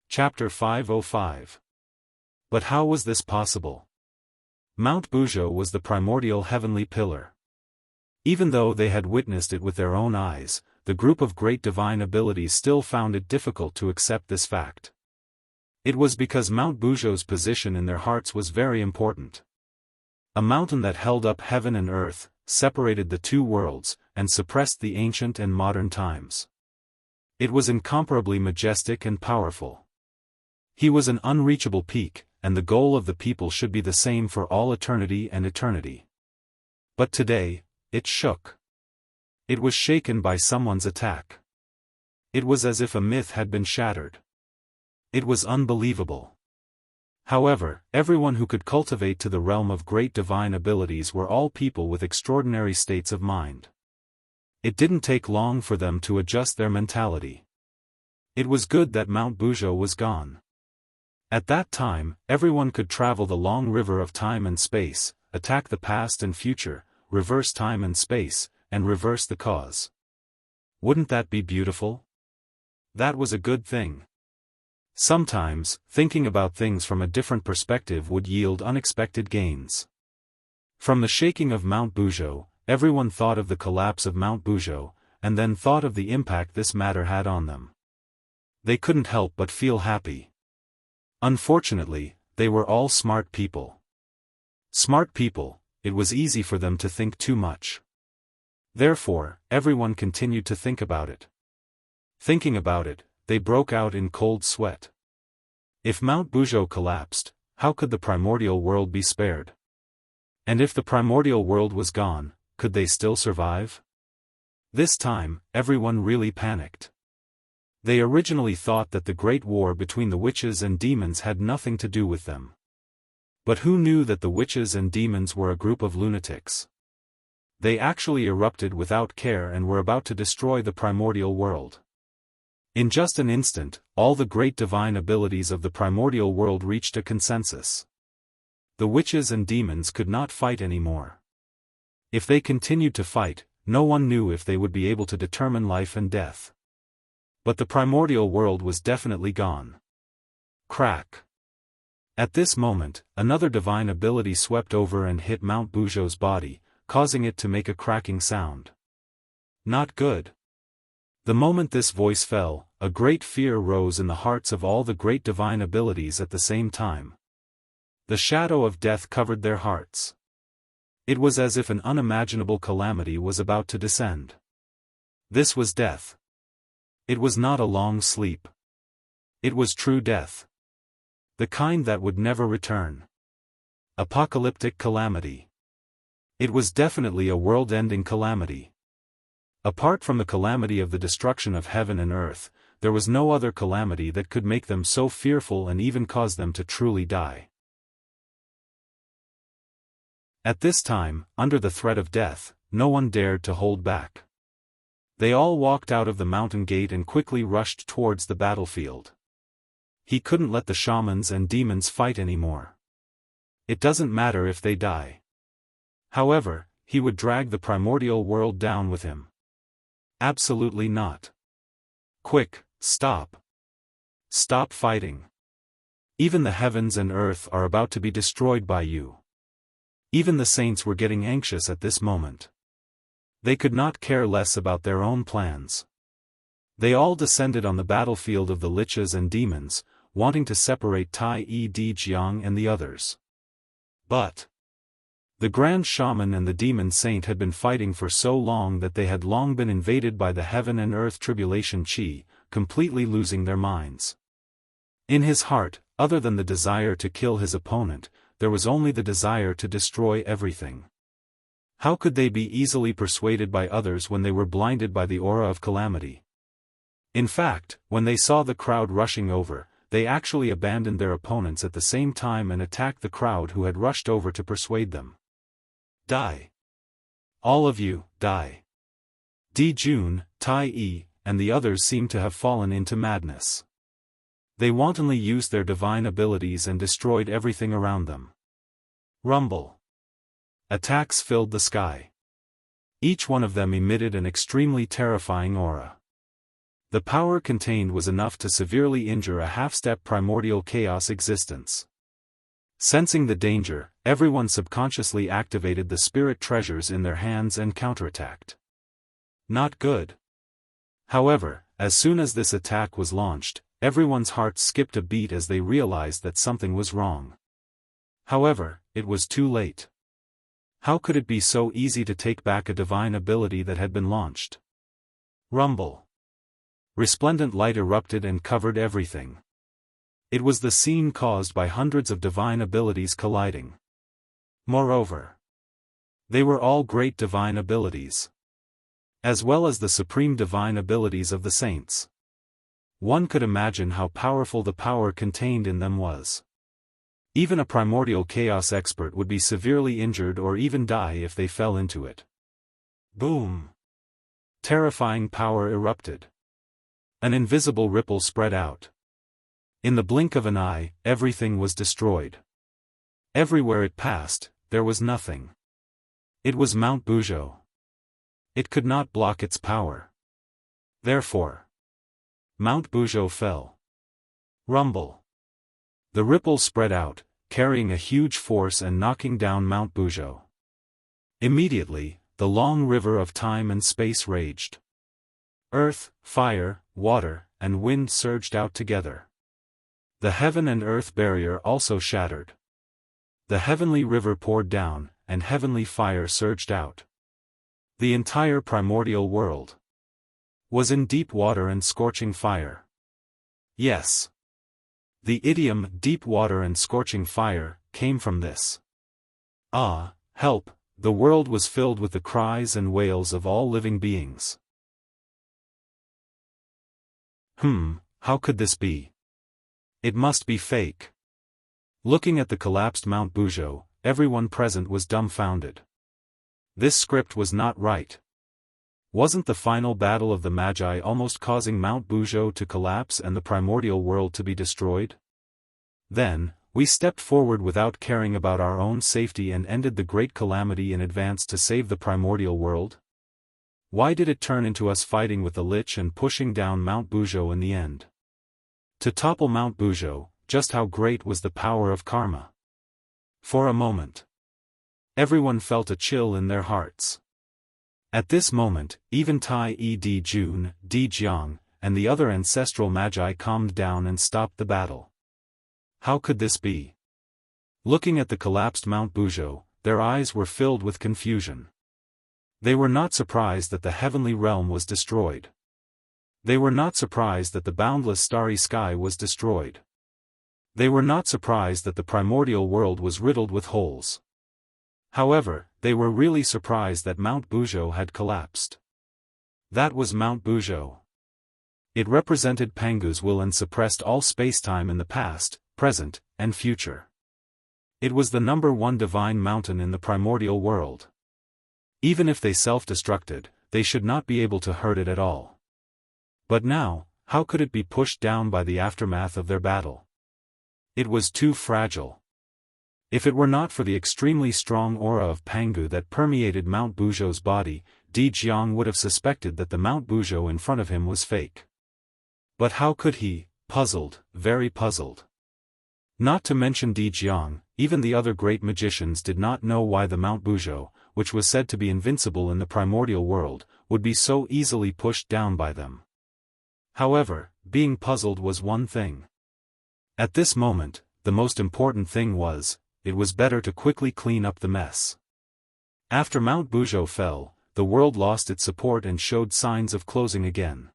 Chapter 505. But how was this possible? Mount Buzhou was the primordial heavenly pillar. Even though they had witnessed it with their own eyes, the group of great divine abilities still found it difficult to accept this fact. It was because Mount Buzhou's position in their hearts was very important. A mountain that held up heaven and earth, separated the two worlds, and suppressed the ancient and modern times. It was incomparably majestic and powerful. He was an unreachable peak, and the goal of the people should be the same for all eternity and eternity. But today, it shook. It was shaken by someone's attack. It was as if a myth had been shattered. It was unbelievable. However, everyone who could cultivate to the realm of great divine abilities were all people with extraordinary states of mind. It didn't take long for them to adjust their mentality. It was good that Mount Buzhou was gone. At that time, everyone could travel the long river of time and space, attack the past and future, reverse time and space, and reverse the cause. Wouldn't that be beautiful? That was a good thing. Sometimes, thinking about things from a different perspective would yield unexpected gains. From the shaking of Mount Buzhou, everyone thought of the collapse of Mount Buzhou, and then thought of the impact this matter had on them. They couldn't help but feel happy. Unfortunately, they were all smart people. Smart people, it was easy for them to think too much. Therefore, everyone continued to think about it. Thinking about it, they broke out in cold sweat. If Mount Buzhou collapsed, how could the primordial world be spared? And if the primordial world was gone, could they still survive? This time, everyone really panicked. They originally thought that the great war between the witches and demons had nothing to do with them. But who knew that the witches and demons were a group of lunatics? They actually erupted without care and were about to destroy the primordial world. In just an instant, all the great divine abilities of the primordial world reached a consensus. The witches and demons could not fight anymore. If they continued to fight, no one knew if they would be able to determine life and death. But the primordial world was definitely gone. Crack. At this moment, another divine ability swept over and hit Mount Buzhou's body, causing it to make a cracking sound. Not good. The moment this voice fell, a great fear rose in the hearts of all the great divine abilities at the same time. The shadow of death covered their hearts. It was as if an unimaginable calamity was about to descend. This was death. It was not a long sleep. It was true death. The kind that would never return. Apocalyptic calamity. It was definitely a world-ending calamity. Apart from the calamity of the destruction of heaven and earth, there was no other calamity that could make them so fearful and even cause them to truly die. At this time, under the threat of death, no one dared to hold back. They all walked out of the mountain gate and quickly rushed towards the battlefield. He couldn't let the shamans and demons fight anymore. It doesn't matter if they die. However, he would drag the primordial world down with him. Absolutely not. Quick, stop. Stop fighting. Even the heavens and earth are about to be destroyed by you. Even the saints were getting anxious at this moment. They could not care less about their own plans. They all descended on the battlefield of the liches and demons, wanting to separate Tai Jiang and the others. But the Grand Shaman and the Demon Saint had been fighting for so long that they had long been invaded by the heaven and earth tribulation chi, completely losing their minds. In his heart, other than the desire to kill his opponent, there was only the desire to destroy everything. How could they be easily persuaded by others when they were blinded by the aura of calamity? In fact, when they saw the crowd rushing over, they actually abandoned their opponents at the same time and attacked the crowd who had rushed over to persuade them. Die. All of you, die. Jun, Tai Yi, and the others seemed to have fallen into madness. They wantonly used their divine abilities and destroyed everything around them. Rumble. Attacks filled the sky. Each one of them emitted an extremely terrifying aura. The power contained was enough to severely injure a half-step primordial chaos existence. Sensing the danger, everyone subconsciously activated the spirit treasures in their hands and counterattacked. Not good. However, as soon as this attack was launched, everyone's hearts skipped a beat as they realized that something was wrong. However, it was too late. How could it be so easy to take back a divine ability that had been launched? Rumble. Resplendent light erupted and covered everything. It was the scene caused by hundreds of divine abilities colliding. Moreover, they were all great divine abilities, as well as the supreme divine abilities of the saints. One could imagine how powerful the power contained in them was. Even a primordial chaos expert would be severely injured or even die if they fell into it. Boom! Terrifying power erupted. An invisible ripple spread out. In the blink of an eye, everything was destroyed. Everywhere it passed, there was nothing. It was Mount Buzhou. It could not block its power. Therefore, Mount Buzhou fell. Rumble. The ripple spread out, carrying a huge force and knocking down Mount Buzhou. Immediately, the long river of time and space raged. Earth, fire, water, and wind surged out together. The heaven and earth barrier also shattered. The heavenly river poured down, and heavenly fire surged out. The entire primordial world was in deep water and scorching fire. Yes. The idiom deep water and scorching fire came from this. Ah, help! The world was filled with the cries and wails of all living beings. How could this be? It must be fake. Looking at the collapsed Mount Buzhou, everyone present was dumbfounded. This script was not right. Wasn't the final battle of the Magi almost causing Mount Buzhou to collapse and the primordial world to be destroyed? Then, we stepped forward without caring about our own safety and ended the great calamity in advance to save the primordial world? Why did it turn into us fighting with the Lich and pushing down Mount Buzhou in the end? To topple Mount Buzhou, just how great was the power of karma? For a moment, everyone felt a chill in their hearts. At this moment, even Tai Yi Di Jun, Di Jiang, and the other ancestral magi calmed down and stopped the battle. How could this be? Looking at the collapsed Mount Buzhou, their eyes were filled with confusion. They were not surprised that the heavenly realm was destroyed. They were not surprised that the boundless starry sky was destroyed. They were not surprised that the primordial world was riddled with holes. However, they were really surprised that Mount Buzhou had collapsed. That was Mount Buzhou. It represented Pangu's will and suppressed all spacetime in the past, present, and future. It was the #1 divine mountain in the primordial world. Even if they self-destructed, they should not be able to hurt it at all. But now, how could it be pushed down by the aftermath of their battle? It was too fragile. If it were not for the extremely strong aura of Pangu that permeated Mount Buzhou's body, Di Jiang would have suspected that the Mount Buzhou in front of him was fake. But how could he? Puzzled, very puzzled. Not to mention Di Jiang, even the other great magicians did not know why the Mount Buzhou, which was said to be invincible in the primordial world, would be so easily pushed down by them. However, being puzzled was one thing. At this moment, the most important thing was, it was better to quickly clean up the mess. After Mount Buzhou fell, the world lost its support and showed signs of closing again.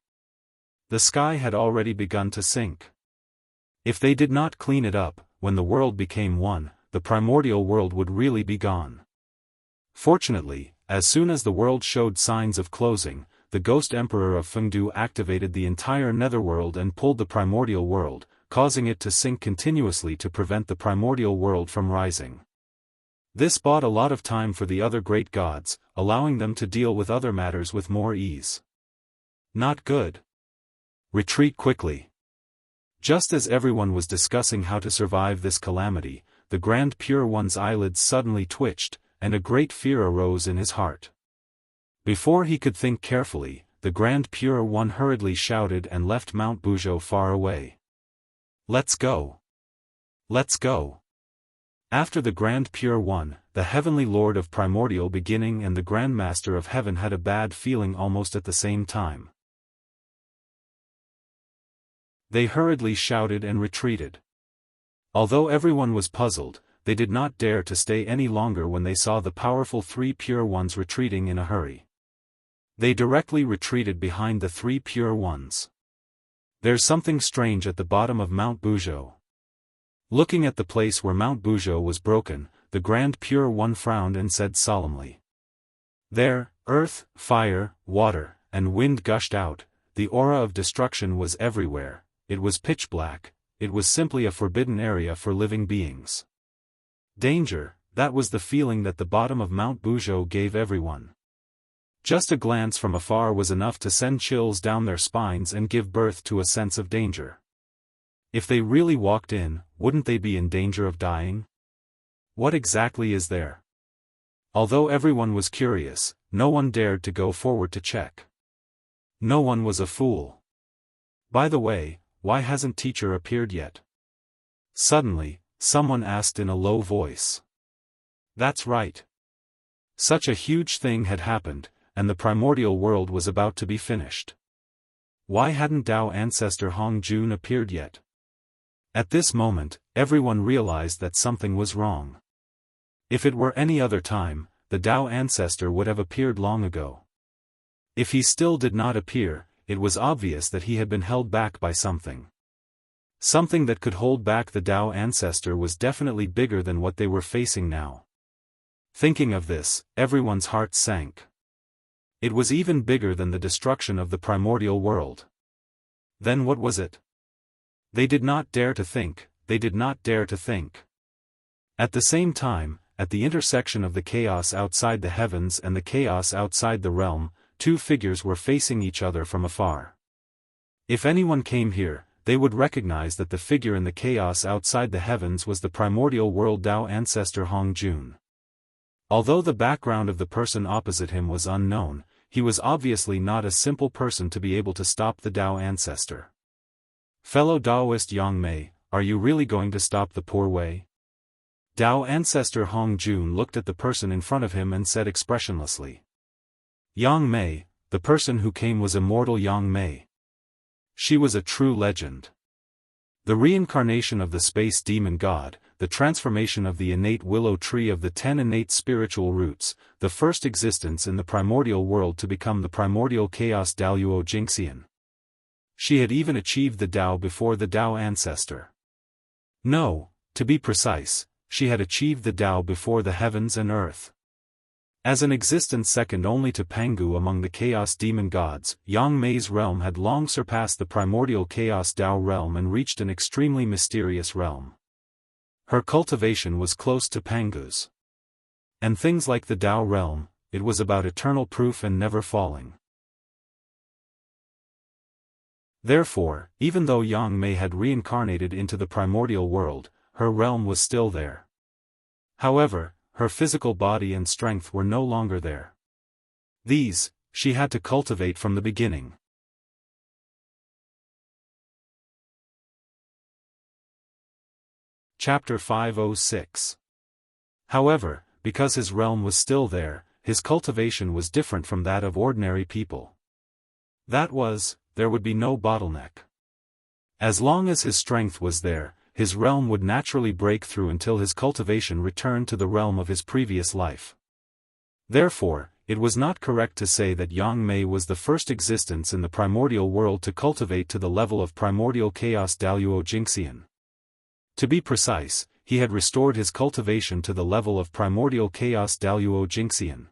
The sky had already begun to sink. If they did not clean it up, when the world became one, the primordial world would really be gone. Fortunately, as soon as the world showed signs of closing, the Ghost Emperor of Fengdu activated the entire netherworld and pulled the primordial world, causing it to sink continuously to prevent the primordial world from rising. This bought a lot of time for the other great gods, allowing them to deal with other matters with more ease. Not good. Retreat quickly. Just as everyone was discussing how to survive this calamity, the Grand Pure One's eyelids suddenly twitched, and a great fear arose in his heart. Before he could think carefully, the Grand Pure One hurriedly shouted and left Mount Buzhou far away. Let's go. Let's go. After the Grand Pure One, the Heavenly Lord of Primordial Beginning and the Grand Master of Heaven had a bad feeling almost at the same time. They hurriedly shouted and retreated. Although everyone was puzzled, they did not dare to stay any longer when they saw the powerful three Pure Ones retreating in a hurry. They directly retreated behind the three Pure Ones. There's something strange at the bottom of Mount Buzhou. Looking at the place where Mount Buzhou was broken, the Grand Pure One frowned and said solemnly. There, earth, fire, water, and wind gushed out, the aura of destruction was everywhere, it was pitch black, it was simply a forbidden area for living beings. Danger, that was the feeling that the bottom of Mount Buzhou gave everyone. Just a glance from afar was enough to send chills down their spines and give birth to a sense of danger. If they really walked in, wouldn't they be in danger of dying? What exactly is there? Although everyone was curious, no one dared to go forward to check. No one was a fool. By the way, why hasn't teacher appeared yet? Suddenly, someone asked in a low voice. That's right. Such a huge thing had happened, and the primordial world was about to be finished. Why hadn't Dao ancestor Hong Jun appeared yet? At this moment, everyone realized that something was wrong. If it were any other time, the Dao ancestor would have appeared long ago. If he still did not appear, it was obvious that he had been held back by something. Something that could hold back the Dao ancestor was definitely bigger than what they were facing now. Thinking of this, everyone's heart sank. It was even bigger than the destruction of the primordial world. Then what was it? They did not dare to think, they did not dare to think. At the same time, at the intersection of the chaos outside the heavens and the chaos outside the realm, two figures were facing each other from afar. If anyone came here, they would recognize that the figure in the chaos outside the heavens was the primordial world Dao ancestor Hong Jun. Although the background of the person opposite him was unknown, he was obviously not a simple person to be able to stop the Dao ancestor. Fellow Daoist Yang Mei, are you really going to stop the poor way? Dao ancestor Hong Jun looked at the person in front of him and said expressionlessly. Yang Mei, the person who came was immortal Yang Mei. She was a true legend. The reincarnation of the space demon god, the transformation of the innate willow tree of the 10 innate spiritual roots, the first existence in the primordial world to become the primordial chaos Daoist Jingxian. She had even achieved the Dao before the Dao ancestor. No, to be precise, she had achieved the Dao before the heavens and earth. As an existence second only to Pangu among the chaos demon gods, Yang Mei's realm had long surpassed the primordial chaos Dao realm and reached an extremely mysterious realm. Her cultivation was close to Pangu's. And things like the Dao realm, it was about eternal proof and never falling. Therefore, even though Yang Mei had reincarnated into the primordial world, her realm was still there. However, her physical body and strength were no longer there. These, she had to cultivate from the beginning. Chapter 506. However, because his realm was still there, his cultivation was different from that of ordinary people. That was, there would be no bottleneck. As long as his strength was there, his realm would naturally break through until his cultivation returned to the realm of his previous life. Therefore, it was not correct to say that Yang Mei was the first existence in the primordial world to cultivate to the level of primordial chaos Daoist Jingxian. To be precise, he had restored his cultivation to the level of primordial chaos Daoist Jingxian.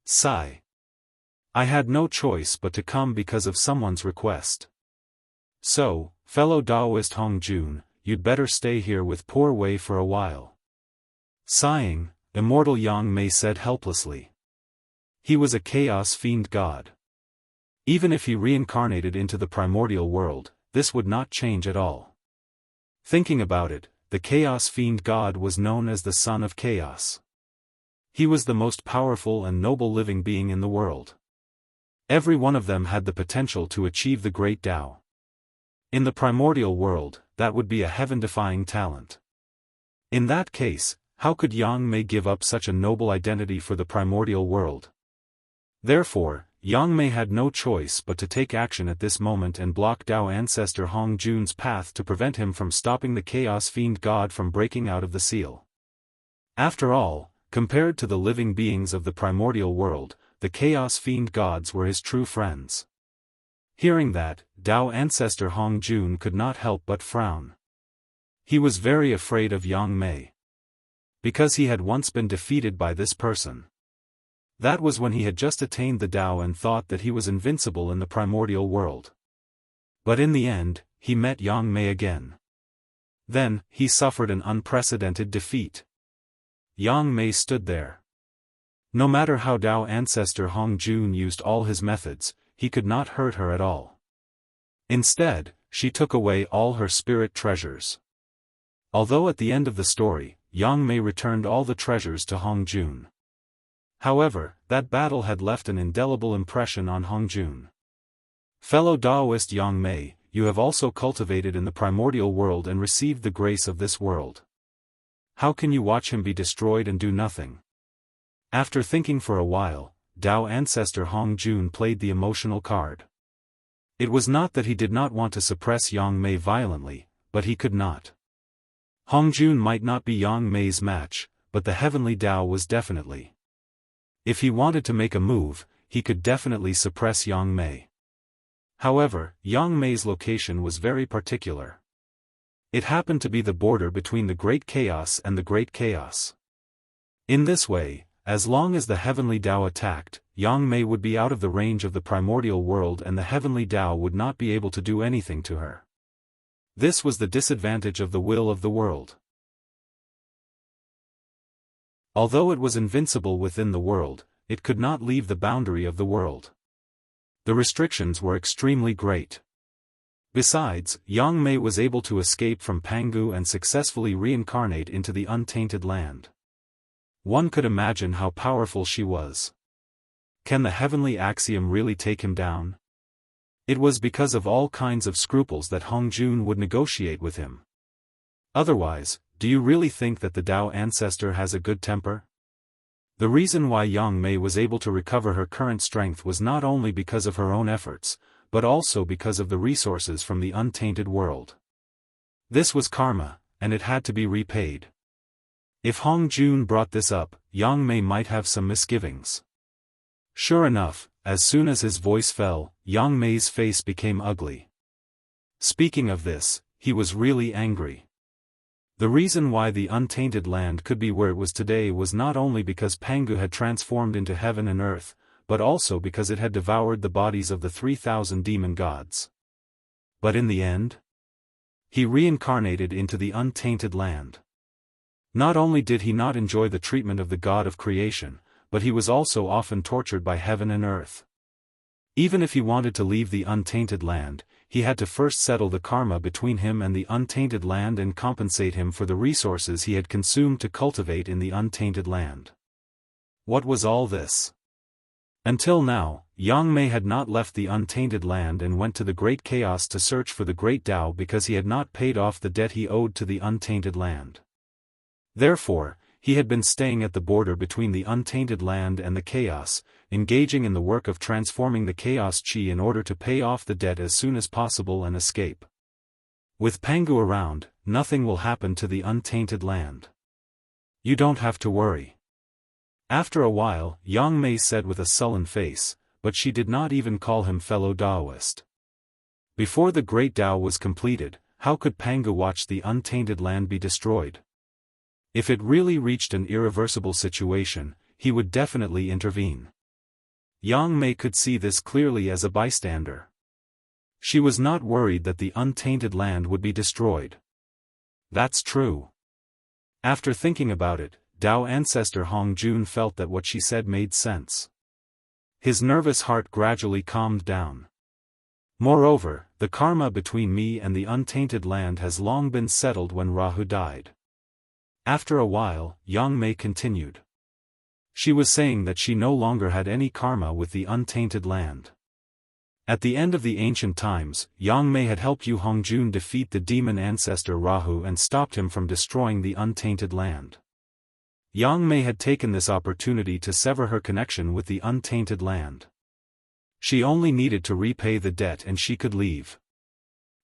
Sigh. I had no choice but to come because of someone's request. So, fellow Daoist Hong Jun, you'd better stay here with poor Wei for a while. Sighing, Immortal Yang Mei said helplessly. He was a chaos fiend god. Even if he reincarnated into the primordial world, this would not change at all. Thinking about it, the chaos fiend god was known as the son of chaos. He was the most powerful and noble living being in the world. Every one of them had the potential to achieve the great Tao. In the primordial world, that would be a heaven-defying talent. In that case, how could Yang Mei give up such a noble identity for the primordial world? Therefore, Yang Mei had no choice but to take action at this moment and block Dao ancestor Hong Jun's path to prevent him from stopping the chaos fiend god from breaking out of the seal. After all, compared to the living beings of the primordial world, the chaos fiend gods were his true friends. Hearing that, Dao ancestor Hong Jun could not help but frown. He was very afraid of Yang Mei. Because he had once been defeated by this person. That was when he had just attained the Tao and thought that he was invincible in the primordial world. But in the end, he met Yang Mei again. Then, he suffered an unprecedented defeat. Yang Mei stood there. No matter how Dao ancestor Hong Jun used all his methods, he could not hurt her at all. Instead, she took away all her spirit treasures. Although at the end of the story, Yang Mei returned all the treasures to Hong Jun. However, that battle had left an indelible impression on Hong Jun. Fellow Daoist Yang Mei, you have also cultivated in the primordial world and received the grace of this world. How can you watch him be destroyed and do nothing? After thinking for a while, Dao ancestor Hong Jun played the emotional card. It was not that he did not want to suppress Yang Mei violently, but he could not. Hong Jun might not be Yang Mei's match, but the heavenly Tao was definitely. If he wanted to make a move, he could definitely suppress Yang Mei. However, Yang Mei's location was very particular. It happened to be the border between the Great Chaos and the Great Chaos. In this way, as long as the heavenly Tao attacked, Yang Mei would be out of the range of the primordial world and the heavenly Tao would not be able to do anything to her. This was the disadvantage of the will of the world. Although it was invincible within the world, it could not leave the boundary of the world. The restrictions were extremely great. Besides, Yang Mei was able to escape from Pangu and successfully reincarnate into the untainted land. One could imagine how powerful she was. Can the heavenly axiom really take him down? It was because of all kinds of scruples that Hong Jun would negotiate with him. Otherwise, do you really think that the Tao ancestor has a good temper? The reason why Yang Mei was able to recover her current strength was not only because of her own efforts, but also because of the resources from the untainted world. This was karma, and it had to be repaid. If Hong Jun brought this up, Yang Mei might have some misgivings. Sure enough, as soon as his voice fell, Yang Mei's face became ugly. Speaking of this, he was really angry. The reason why the untainted land could be where it was today was not only because Pangu had transformed into heaven and earth, but also because it had devoured the bodies of the 3,000 demon gods. But in the end, he reincarnated into the untainted land. Not only did he not enjoy the treatment of the god of creation, but he was also often tortured by heaven and earth. Even if he wanted to leave the untainted land, he had to first settle the karma between him and the untainted land and compensate him for the resources he had consumed to cultivate in the untainted land. What was all this? Until now, Yang Mei had not left the untainted land and went to the Great Chaos to search for the Great Tao because he had not paid off the debt he owed to the untainted land. Therefore, he had been staying at the border between the untainted land and the chaos, engaging in the work of transforming the chaos chi in order to pay off the debt as soon as possible and escape. With Pangu around, nothing will happen to the untainted land. You don't have to worry. After a while, Yang Mei said with a sullen face, but she did not even call him fellow Daoist. Before the Great Tao was completed, how could Pangu watch the untainted land be destroyed? If it really reached an irreversible situation, he would definitely intervene. Yang Mei could see this clearly as a bystander. She was not worried that the untainted land would be destroyed. That's true. After thinking about it, Dao ancestor Hong Jun felt that what she said made sense. His nervous heart gradually calmed down. Moreover, the karma between me and the untainted land has long been settled when Rahu died. After a while, Yang Mei continued. She was saying that she no longer had any karma with the untainted land. At the end of the ancient times, Yang Mei had helped Yu Hongjun defeat the demon ancestor Rahu and stopped him from destroying the untainted land. Yang Mei had taken this opportunity to sever her connection with the untainted land. She only needed to repay the debt and she could leave.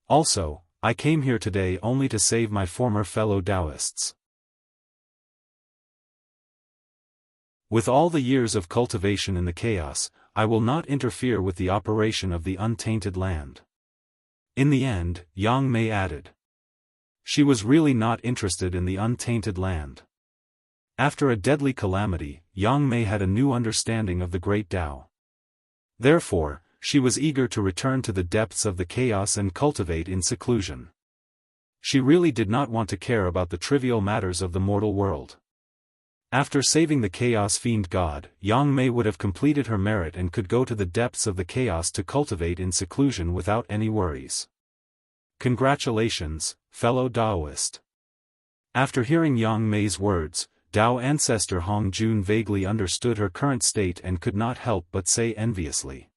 Also, I came here today only to save my former fellow Daoists. With all the years of cultivation in the chaos, I will not interfere with the operation of the untainted land. In the end, Yang Mei added. She was really not interested in the untainted land. After a deadly calamity, Yang Mei had a new understanding of the great Tao. Therefore, she was eager to return to the depths of the chaos and cultivate in seclusion. She really did not want to care about the trivial matters of the mortal world. After saving the Chaos Fiend God, Yang Mei would have completed her merit and could go to the depths of the chaos to cultivate in seclusion without any worries. Congratulations, fellow Daoist. After hearing Yang Mei's words, Dao ancestor Hong Jun vaguely understood her current state and could not help but say enviously.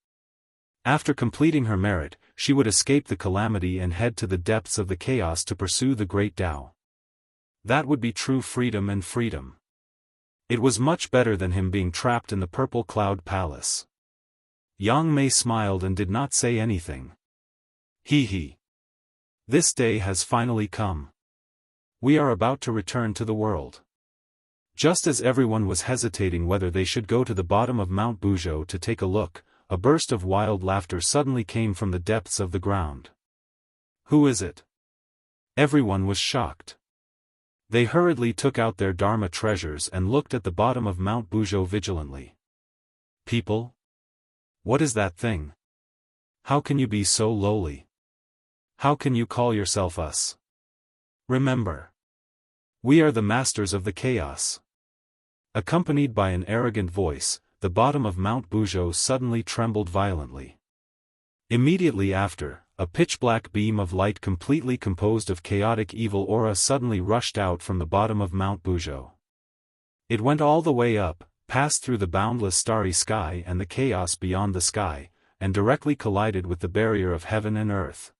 After completing her merit, she would escape the calamity and head to the depths of the chaos to pursue the great Tao. That would be true freedom and freedom. It was much better than him being trapped in the Purple Cloud Palace. Yang Mei smiled and did not say anything. He. This day has finally come. We are about to return to the world. Just as everyone was hesitating whether they should go to the bottom of Mount Buzhou to take a look, a burst of wild laughter suddenly came from the depths of the ground. Who is it? Everyone was shocked. They hurriedly took out their Dharma treasures and looked at the bottom of Mount Buzhou vigilantly. People? What is that thing? How can you be so lowly? How can you call yourself us? Remember. We are the masters of the chaos. Accompanied by an arrogant voice, the bottom of Mount Buzhou suddenly trembled violently. Immediately after, a pitch-black beam of light completely composed of chaotic evil aura suddenly rushed out from the bottom of Mount Buzhou. It went all the way up, passed through the boundless starry sky and the chaos beyond the sky, and directly collided with the barrier of heaven and earth.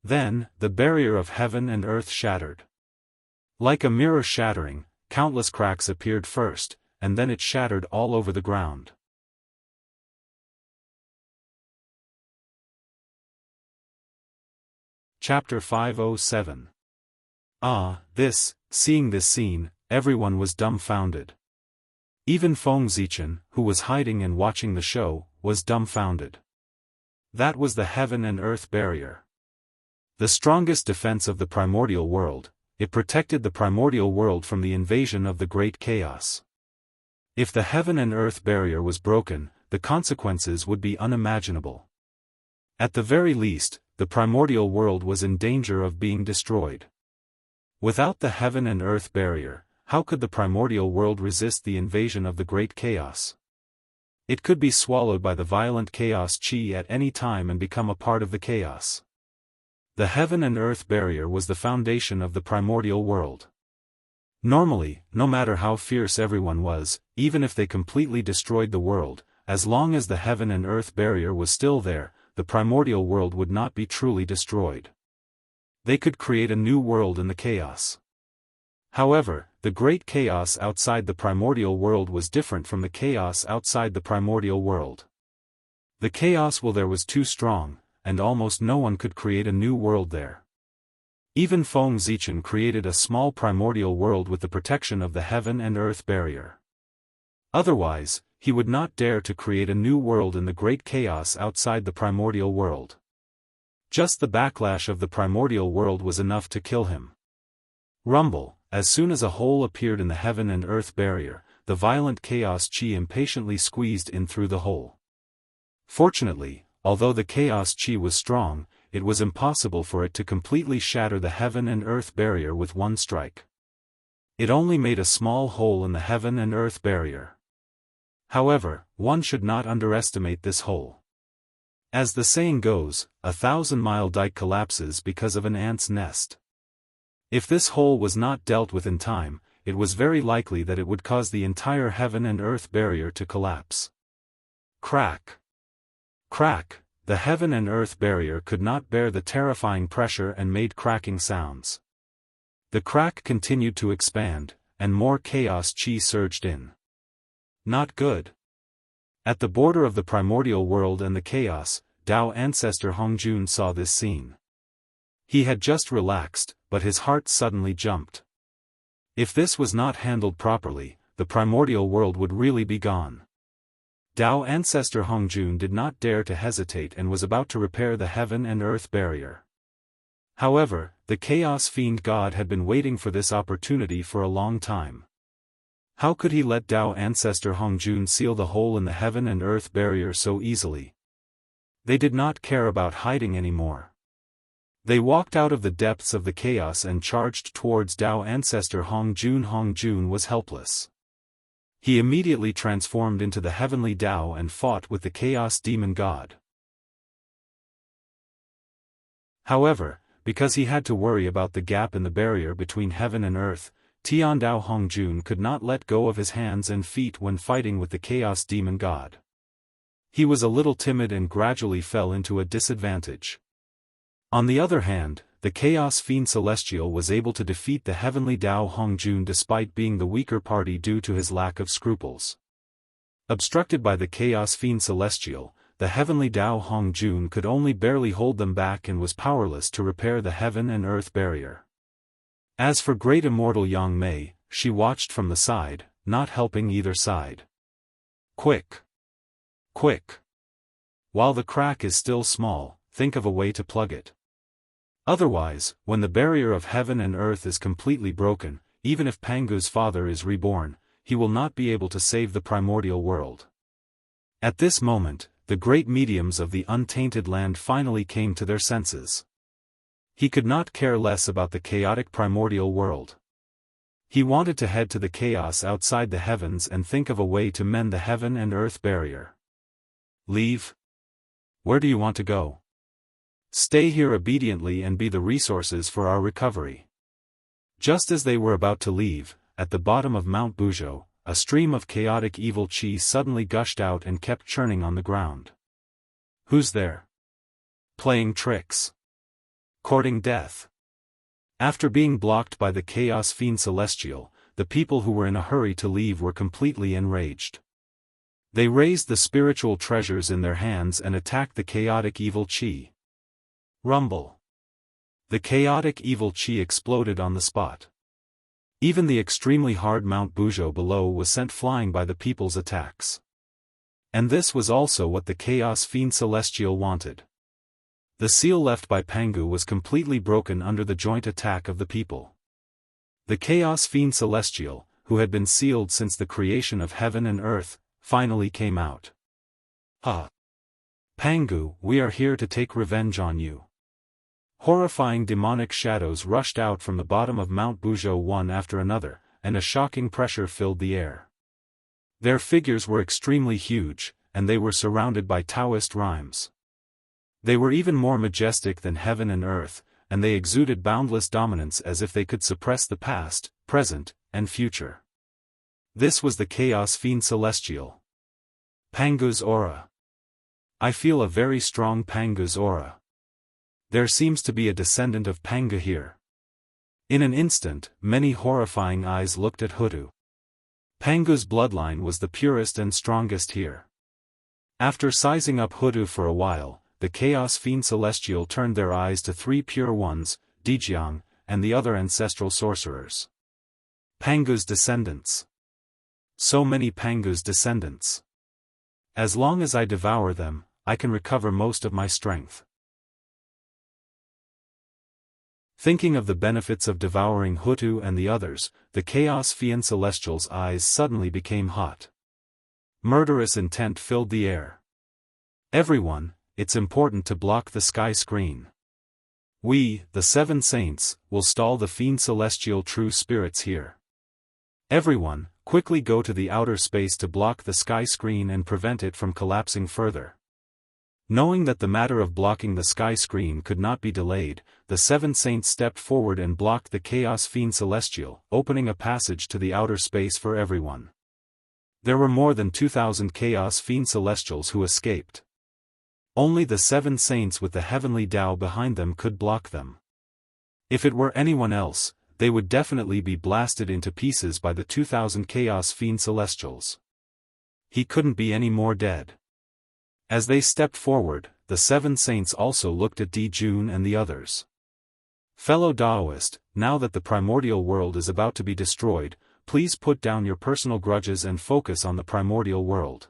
Then, the barrier of heaven and earth shattered. Like a mirror shattering, countless cracks appeared first, and then it shattered all over the ground. Chapter 507. Seeing this scene, everyone was dumbfounded. Even Feng Zichen, who was hiding and watching the show, was dumbfounded. That was the heaven and earth barrier. The strongest defense of the primordial world. It protected the primordial world from the invasion of the great chaos. If the heaven and earth barrier was broken, the consequences would be unimaginable. At the very least, the primordial world was in danger of being destroyed. Without the heaven and earth barrier, how could the primordial world resist the invasion of the great chaos? It could be swallowed by the violent chaos chi at any time and become a part of the chaos. The heaven and earth barrier was the foundation of the primordial world. Normally, no matter how fierce everyone was, even if they completely destroyed the world, as long as the heaven and earth barrier was still there, the primordial world would not be truly destroyed. They could create a new world in the chaos. However, the great chaos outside the primordial world was different from the chaos outside the primordial world. The chaos there was too strong, and almost no one could create a new world there. Even Feng Zichen created a small primordial world with the protection of the heaven and earth barrier. Otherwise, he would not dare to create a new world in the great chaos outside the primordial world. Just the backlash of the primordial world was enough to kill him. Rumble, as soon as a hole appeared in the heaven and earth barrier, the violent chaos chi impatiently squeezed in through the hole. Fortunately, although the chaos chi was strong, it was impossible for it to completely shatter the heaven and earth barrier with one strike. It only made a small hole in the heaven and earth barrier. However, one should not underestimate this hole. As the saying goes, 1,000-mile dike collapses because of an ant's nest. If this hole was not dealt with in time, it was very likely that it would cause the entire heaven and earth barrier to collapse. Crack! Crack! The heaven and earth barrier could not bear the terrifying pressure and made cracking sounds. The crack continued to expand, and more chaos chi surged in. Not good. At the border of the primordial world and the chaos, Dao ancestor Hongjun saw this scene. He had just relaxed, but his heart suddenly jumped. If this was not handled properly, the primordial world would really be gone. Dao ancestor Hongjun did not dare to hesitate and was about to repair the heaven and earth barrier. However, the chaos fiend god had been waiting for this opportunity for a long time. How could he let Dao ancestor Hongjun seal the hole in the heaven and earth barrier so easily? They did not care about hiding anymore. They walked out of the depths of the chaos and charged towards Dao ancestor Hongjun. Hongjun was helpless. He immediately transformed into the heavenly Dao and fought with the chaos demon god. However, because he had to worry about the gap in the barrier between heaven and earth, Tiandao Hongjun could not let go of his hands and feet when fighting with the chaos demon god. He was a little timid and gradually fell into a disadvantage. On the other hand, the Chaos Fiend Celestial was able to defeat the heavenly Dao Hongjun despite being the weaker party due to his lack of scruples. Obstructed by the Chaos Fiend Celestial, the heavenly Dao Hongjun could only barely hold them back and was powerless to repair the heaven and earth barrier. As for great immortal Yang Mei, she watched from the side, not helping either side. Quick! Quick! While the crack is still small, think of a way to plug it. Otherwise, when the barrier of heaven and earth is completely broken, even if Pangu's father is reborn, he will not be able to save the primordial world. At this moment, the great mediums of the untainted land finally came to their senses. He could not care less about the chaotic primordial world. He wanted to head to the chaos outside the heavens and think of a way to mend the heaven and earth barrier. Leave? Where do you want to go? Stay here obediently and be the resources for our recovery. Just as they were about to leave, at the bottom of Mount Buzhou, a stream of chaotic evil chi suddenly gushed out and kept churning on the ground. Who's there? Playing tricks. Courting death. After being blocked by the Chaos Fiend Celestial, the people who were in a hurry to leave were completely enraged. They raised the spiritual treasures in their hands and attacked the chaotic evil chi. Rumble. The chaotic evil chi exploded on the spot. Even the extremely hard Mount Buzhou below was sent flying by the people's attacks. And this was also what the Chaos Fiend Celestial wanted. The seal left by Pangu was completely broken under the joint attack of the people. The Chaos Fiend Celestial, who had been sealed since the creation of heaven and earth, finally came out. Pangu, we are here to take revenge on you. Horrifying demonic shadows rushed out from the bottom of Mount Buzhou one after another, and a shocking pressure filled the air. Their figures were extremely huge, and they were surrounded by Daoist rhymes. They were even more majestic than heaven and earth, and they exuded boundless dominance as if they could suppress the past, present, and future. This was the Chaos Fiend Celestial. Pangu's aura. I feel a very strong Pangu's aura. There seems to be a descendant of Pangu here. In an instant, many horrifying eyes looked at Hutu. Pangu's bloodline was the purest and strongest here. After sizing up Hutu for a while, the Chaos Fiend Celestial turned their eyes to three pure ones, Dijiang, and the other ancestral sorcerers. Pangu's descendants. So many Pangu's descendants. As long as I devour them, I can recover most of my strength. Thinking of the benefits of devouring Hutu and the others, the Chaos Fiend Celestial's eyes suddenly became hot. Murderous intent filled the air. Everyone, it's important to block the sky screen. We, the Seven Saints, will stall the Fiend Celestial true spirits here. Everyone, quickly go to the outer space to block the sky screen and prevent it from collapsing further. Knowing that the matter of blocking the sky screen could not be delayed, the 7 saints stepped forward and blocked the Chaos Fiend Celestial, opening a passage to the outer space for everyone. There were more than 2,000 Chaos Fiend Celestials who escaped. Only the 7 saints with the heavenly Tao behind them could block them. If it were anyone else, they would definitely be blasted into pieces by the 2,000 Chaos Fiend Celestials. He couldn't be any more dead. As they stepped forward, the 7 saints also looked at Jun and the others. Fellow Daoist, now that the primordial world is about to be destroyed, please put down your personal grudges and focus on the primordial world.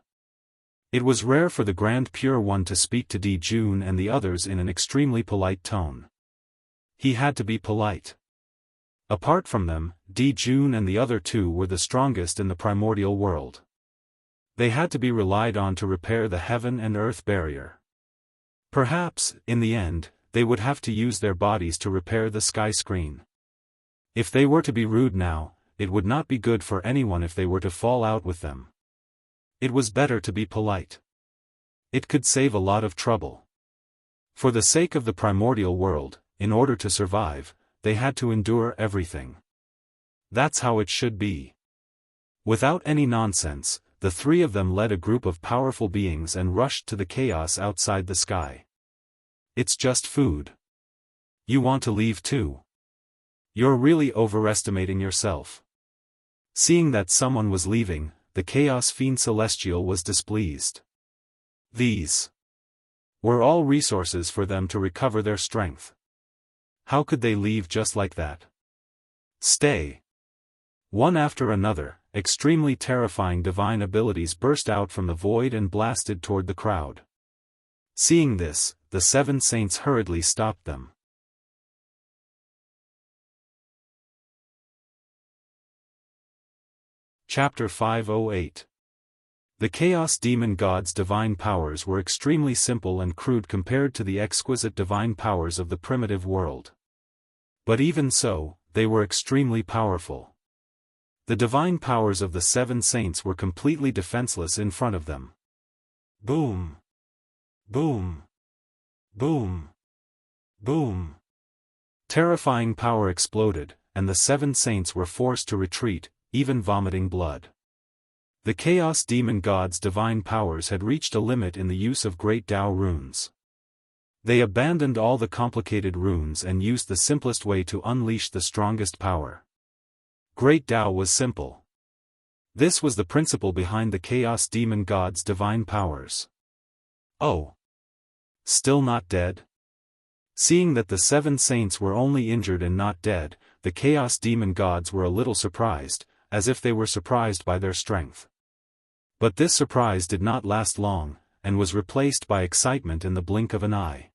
It was rare for the Grand Pure One to speak to Jun and the others in an extremely polite tone. He had to be polite. Apart from them, Jun and the other two were the strongest in the primordial world. They had to be relied on to repair the heaven and earth barrier. Perhaps, in the end, they would have to use their bodies to repair the sky screen. If they were to be rude now, it would not be good for anyone if they were to fall out with them. It was better to be polite. It could save a lot of trouble. For the sake of the primordial world, in order to survive, they had to endure everything. That's how it should be. Without any nonsense, the 3 of them led a group of powerful beings and rushed to the chaos outside the sky. It's just food. You want to leave too? You're really overestimating yourself. Seeing that someone was leaving, the Chaos Fiend Celestial was displeased. These were all resources for them to recover their strength. How could they leave just like that? Stay. One after another, extremely terrifying divine abilities burst out from the void and blasted toward the crowd. Seeing this, the 7 saints hurriedly stopped them. Chapter 508. The Chaos Demon God's divine powers were extremely simple and crude compared to the exquisite divine powers of the primitive world. But even so, they were extremely powerful. The divine powers of the 7 saints were completely defenseless in front of them. Boom! Boom! Boom! Boom! Terrifying power exploded, and the 7 saints were forced to retreat, even vomiting blood. The Chaos Demon God's divine powers had reached a limit in the use of Great Tao runes. They abandoned all the complicated runes and used the simplest way to unleash the strongest power. Great Tao was simple. This was the principle behind the Chaos Demon God's divine powers. Oh! Still not dead? Seeing that the 7 saints were only injured and not dead, the Chaos Demon Gods were a little surprised, as if they were surprised by their strength. But this surprise did not last long, and was replaced by excitement in the blink of an eye.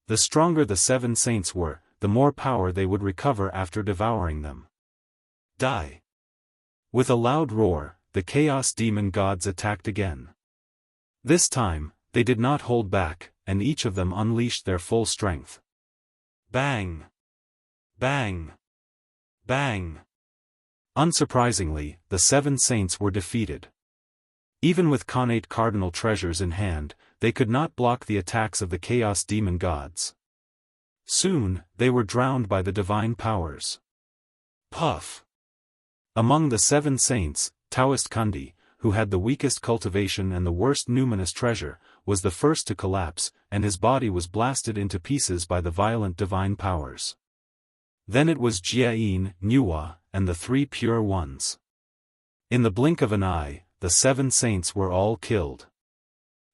The stronger the 7 saints were, the more power they would recover after devouring them. Die! With a loud roar, the Chaos Demon Gods attacked again. This time, they did not hold back, and each of them unleashed their full strength. Bang! Bang! Bang! Unsurprisingly, the 7 saints were defeated. Even with connate cardinal treasures in hand, they could not block the attacks of the Chaos Demon Gods. Soon, they were drowned by the divine powers. Puff! Among the 7 saints, Taoist Kundi, who had the weakest cultivation and the worst numinous treasure, was the first to collapse, and his body was blasted into pieces by the violent divine powers. Then it was Jiayin, Nuwa, and the 3 pure ones. In the blink of an eye, the 7 saints were all killed.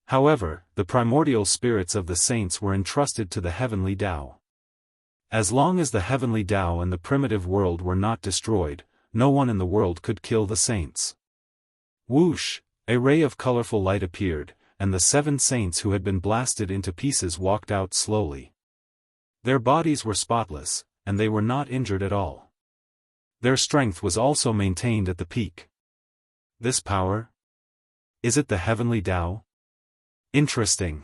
However, the primordial spirits of the saints were entrusted to the heavenly Tao. As long as the heavenly Tao and the primitive world were not destroyed, no one in the world could kill the saints. Whoosh! A ray of colorful light appeared, and the 7 saints who had been blasted into pieces walked out slowly. Their bodies were spotless, and they were not injured at all. Their strength was also maintained at the peak. This power? Is it the heavenly Tao? Interesting.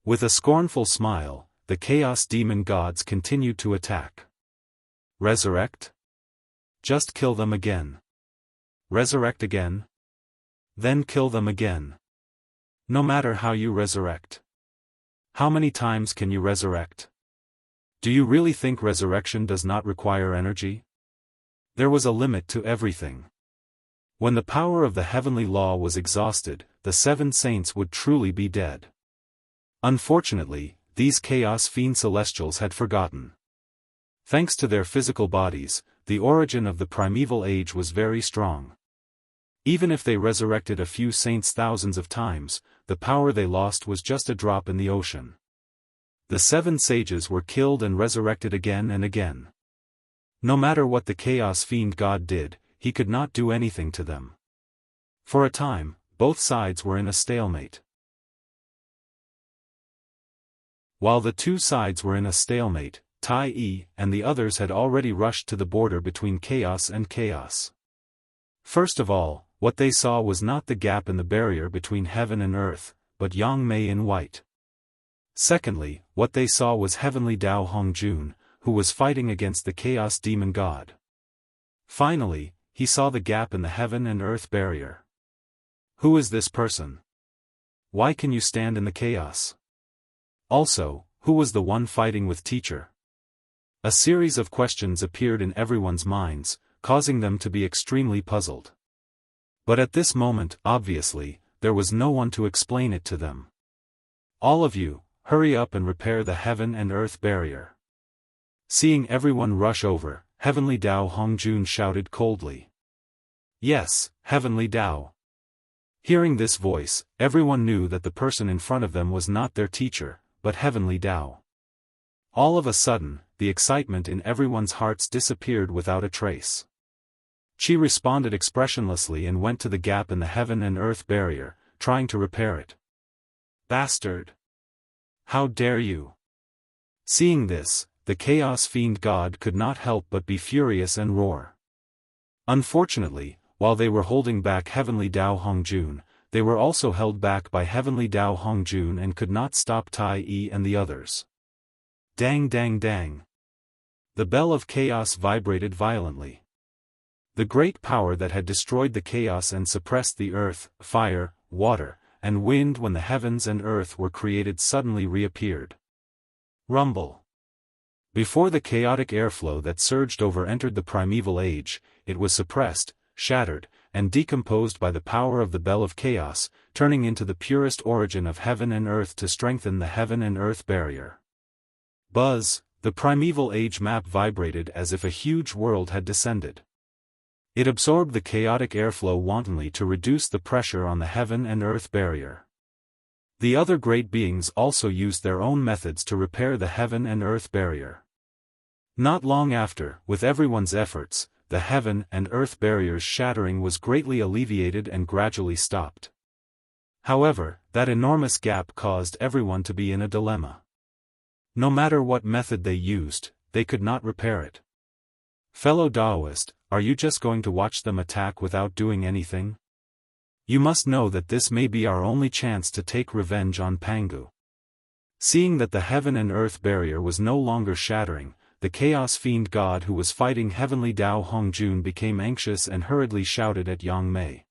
With a scornful smile, the Chaos Demon Gods continued to attack. Resurrect? Just kill them again. Resurrect again? Then kill them again. No matter how you resurrect. How many times can you resurrect? Do you really think resurrection does not require energy? There was a limit to everything. When the power of the heavenly law was exhausted, the 7 saints would truly be dead. Unfortunately, these chaos fiend celestials had forgotten. Thanks to their physical bodies, the origin of the primeval age was very strong. Even if they resurrected a few saints thousands of times, the power they lost was just a drop in the ocean. The 7 sages were killed and resurrected again and again. No matter what the chaos fiend god did, he could not do anything to them. For a time, both sides were in a stalemate. While the 2 sides were in a stalemate, Tai Yi and the others had already rushed to the border between chaos and chaos. First of all, what they saw was not the gap in the barrier between heaven and earth, but Yang Mei in white. Secondly, what they saw was heavenly Dao Hongjun, who was fighting against the chaos demon god. Finally, he saw the gap in the heaven and earth barrier. Who is this person? Why can you stand in the chaos? Also, who was the one fighting with teacher? A series of questions appeared in everyone's minds, causing them to be extremely puzzled. But at this moment, obviously, there was no one to explain it to them. All of you, hurry up and repair the heaven and earth barrier. Seeing everyone rush over, heavenly Dao Hongjun shouted coldly. Yes, heavenly Dao. Hearing this voice, everyone knew that the person in front of them was not their teacher, but heavenly Dao. All of a sudden, the excitement in everyone's hearts disappeared without a trace. She responded expressionlessly and went to the gap in the heaven and earth barrier, trying to repair it. Bastard! How dare you! Seeing this, the chaos fiend god could not help but be furious and roar. Unfortunately, while they were holding back heavenly Dao Hongjun, they were also held back by heavenly Dao Hongjun and could not stop Tai Yi and the others. Dang dang dang! The bell of chaos vibrated violently. The great power that had destroyed the chaos and suppressed the earth, fire, water, and wind when the heavens and earth were created suddenly reappeared. Rumble. Before the chaotic airflow that surged over entered the primeval age, it was suppressed, shattered, and decomposed by the power of the bell of chaos, turning into the purest origin of heaven and earth to strengthen the heaven and earth barrier. Buzz, the primeval age map vibrated as if a huge world had descended. It absorbed the chaotic airflow wantonly to reduce the pressure on the heaven and earth barrier. The other great beings also used their own methods to repair the heaven and earth barrier. Not long after, with everyone's efforts, the heaven and earth barriers shattering was greatly alleviated and gradually stopped. However, that enormous gap caused everyone to be in a dilemma. No matter what method they used, they could not repair it. Fellow Daoist, are you just going to watch them attack without doing anything? You must know that this may be our only chance to take revenge on Pangu. Seeing that the heaven and earth barrier was no longer shattering, the chaos fiend god who was fighting heavenly Dao Hongjun became anxious and hurriedly shouted at Yang Mei.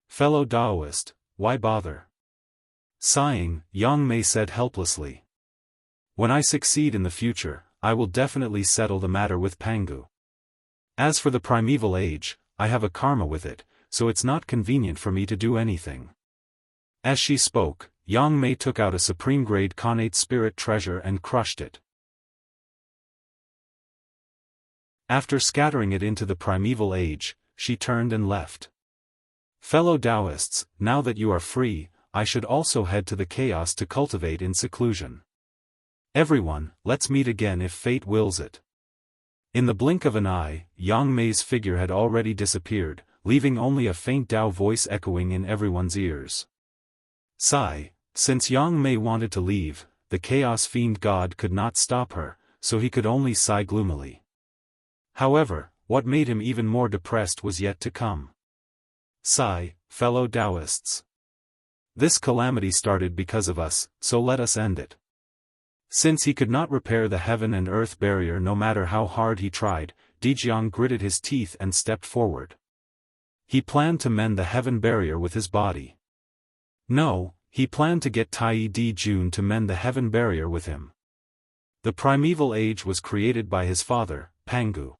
Fellow Daoist, why bother? Sighing, Yang Mei said helplessly. When I succeed in the future, I will definitely settle the matter with Pangu. As for the primeval age, I have a karma with it, so it's not convenient for me to do anything. As she spoke, Yang Mei took out a supreme-grade connate spirit treasure and crushed it. After scattering it into the primeval age, she turned and left. Fellow Daoists, now that you are free, I should also head to the chaos to cultivate in seclusion. Everyone, let's meet again if fate wills it. In the blink of an eye, Yang Mei's figure had already disappeared, leaving only a faint Dao voice echoing in everyone's ears. Sigh. Since Yang Mei wanted to leave, the chaos fiend god could not stop her, so he could only sigh gloomily. However, what made him even more depressed was yet to come. Sigh, fellow Daoists. This calamity started because of us, so let us end it. Since he could not repair the heaven and earth barrier no matter how hard he tried, Dijiang gritted his teeth and stepped forward. He planned to mend the heaven barrier with his body. No, he planned to get Tai Di Jun to mend the heaven barrier with him. The primeval age was created by his father, Pangu.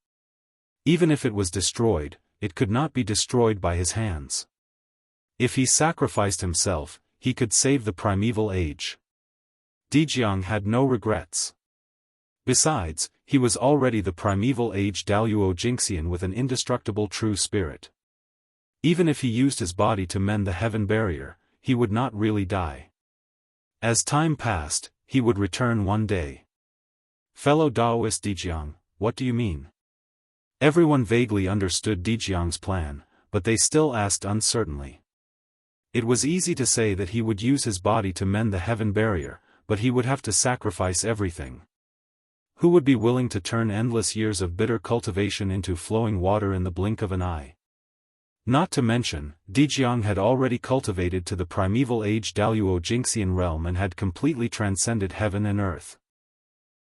Even if it was destroyed, it could not be destroyed by his hands. If he sacrificed himself, he could save the primeval age. Dijiang had no regrets. Besides, he was already the primeval age Daoist Jingxian with an indestructible true spirit. Even if he used his body to mend the heaven barrier, he would not really die. As time passed, he would return one day. Fellow Daoist Dijiang, what do you mean? Everyone vaguely understood Dijiang's plan, but they still asked uncertainly. It was easy to say that he would use his body to mend the heaven barrier, but he would have to sacrifice everything. Who would be willing to turn endless years of bitter cultivation into flowing water in the blink of an eye? Not to mention, Dijiang had already cultivated to the primeval age Daoist Jingxian realm and had completely transcended heaven and earth.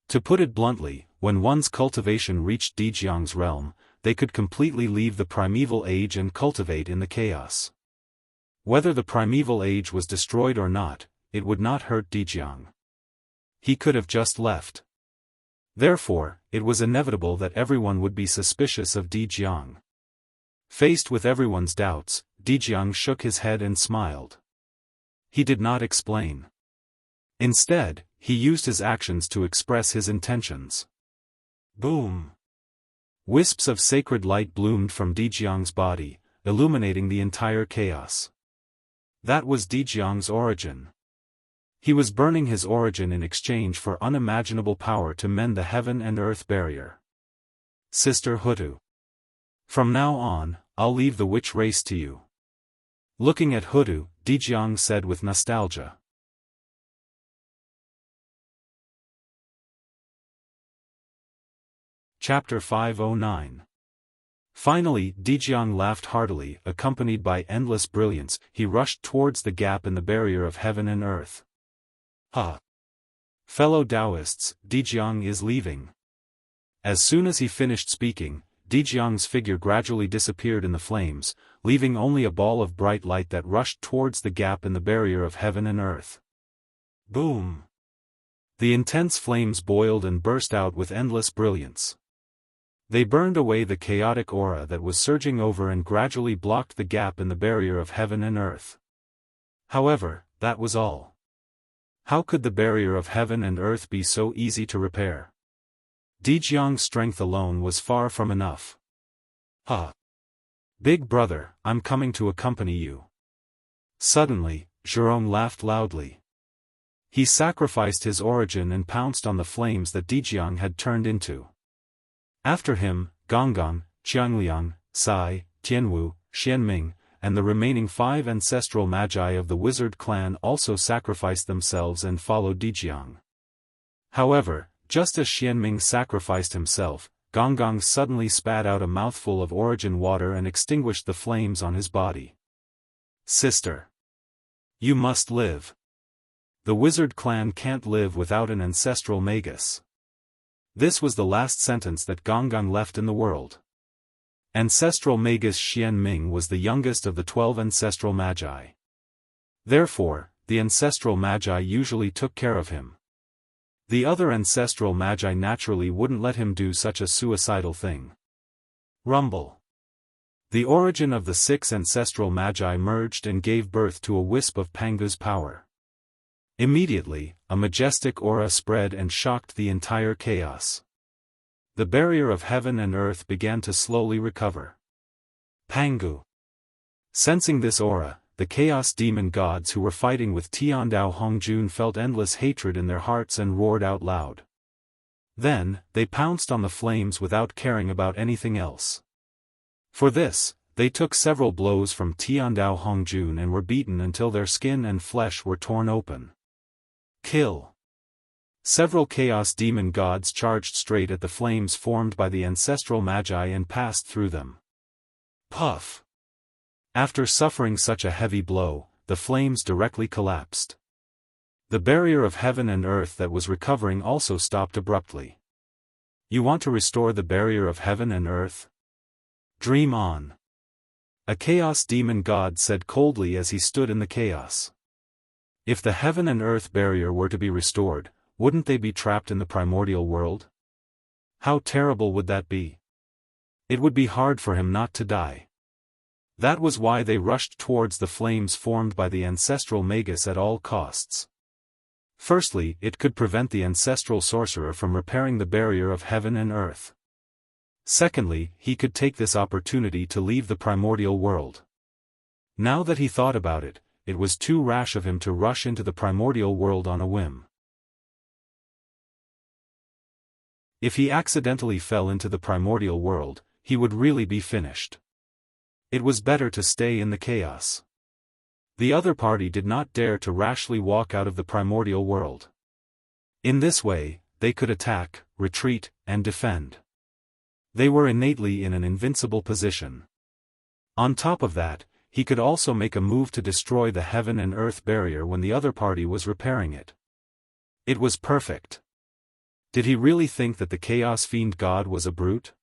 To put it bluntly, when one's cultivation reached Dijiang's realm, they could completely leave the primeval age and cultivate in the chaos. Whether the primeval age was destroyed or not, it would not hurt Dijiang. He could have just left. Therefore, it was inevitable that everyone would be suspicious of Dijiang. Faced with everyone's doubts, Dijiang shook his head and smiled. He did not explain. Instead, he used his actions to express his intentions. Boom! Wisps of sacred light bloomed from Dijiang's body, illuminating the entire chaos. That was Dijiang's origin. He was burning his origin in exchange for unimaginable power to mend the heaven and earth barrier. Sister Hutu. From now on, I'll leave the witch race to you. Looking at Hutu, Dijiang said with nostalgia. Chapter 509. Finally, Dijiang laughed heartily, accompanied by endless brilliance. He rushed towards the gap in the barrier of heaven and earth. Ha! Fellow Daoists, Dijiang is leaving. As soon as he finished speaking, Dijiang's figure gradually disappeared in the flames, leaving only a ball of bright light that rushed towards the gap in the barrier of heaven and earth. Boom! The intense flames boiled and burst out with endless brilliance. They burned away the chaotic aura that was surging over and gradually blocked the gap in the barrier of heaven and earth. However, that was all. How could the barrier of heaven and earth be so easy to repair? Dijiang's strength alone was far from enough. Ha! Big brother, I'm coming to accompany you. Suddenly, Zhurong laughed loudly. He sacrificed his origin and pounced on the flames that Dijiang had turned into. After him, Gonggong, Qiangliang, Sai, Tianwu, Xianming, and the remaining 5 ancestral magi of the wizard clan also sacrificed themselves and followed Dijiang. However, just as Xianming sacrificed himself, Gonggong suddenly spat out a mouthful of origin water and extinguished the flames on his body. Sister! You must live. The wizard clan can't live without an ancestral magus. This was the last sentence that Gonggong left in the world. Ancestral magus Xianming was the youngest of the 12 ancestral magi. Therefore, the ancestral magi usually took care of him. The other ancestral magi naturally wouldn't let him do such a suicidal thing. Rumble. The origin of the 6 ancestral magi merged and gave birth to a wisp of Pangu's power. Immediately, a majestic aura spread and shocked the entire chaos. The barrier of heaven and earth began to slowly recover. Pangu. Sensing this aura, the chaos demon gods who were fighting with Tiandao Hongjun felt endless hatred in their hearts and roared out loud. Then, they pounced on the flames without caring about anything else. For this, they took several blows from Tiandao Hongjun and were beaten until their skin and flesh were torn open. Kill. Several chaos demon gods charged straight at the flames formed by the ancestral magi and passed through them. Puff. After suffering such a heavy blow, the flames directly collapsed. The barrier of heaven and earth that was recovering also stopped abruptly. You want to restore the barrier of heaven and earth? Dream on. A chaos demon god said coldly as he stood in the chaos. If the heaven and earth barrier were to be restored, wouldn't they be trapped in the primordial world? How terrible would that be? It would be hard for him not to die. That was why they rushed towards the flames formed by the ancestral magus at all costs. Firstly, it could prevent the ancestral sorcerer from repairing the barrier of heaven and earth. Secondly, he could take this opportunity to leave the primordial world. Now that he thought about it, it was too rash of him to rush into the primordial world on a whim. If he accidentally fell into the primordial world, he would really be finished. It was better to stay in the chaos. The other party did not dare to rashly walk out of the primordial world. In this way, they could attack, retreat, and defend. They were innately in an invincible position. On top of that, he could also make a move to destroy the heaven and earth barrier when the other party was repairing it. It was perfect. Did he really think that the Chaos Fiend God was a brute?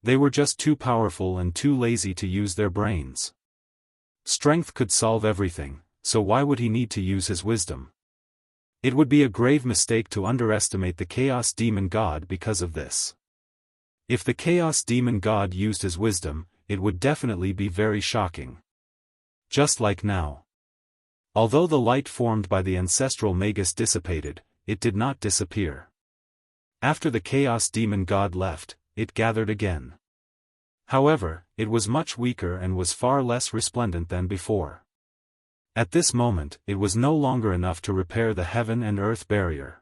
They were just too powerful and too lazy to use their brains. Strength could solve everything, so why would he need to use his wisdom? It would be a grave mistake to underestimate the Chaos Demon God because of this. If the Chaos Demon God used his wisdom, it would definitely be very shocking. Just like now. Although the light formed by the ancestral magus dissipated, it did not disappear. After the Chaos Demon God left, it gathered again. However, it was much weaker and was far less resplendent than before. At this moment, it was no longer enough to repair the heaven and earth barrier.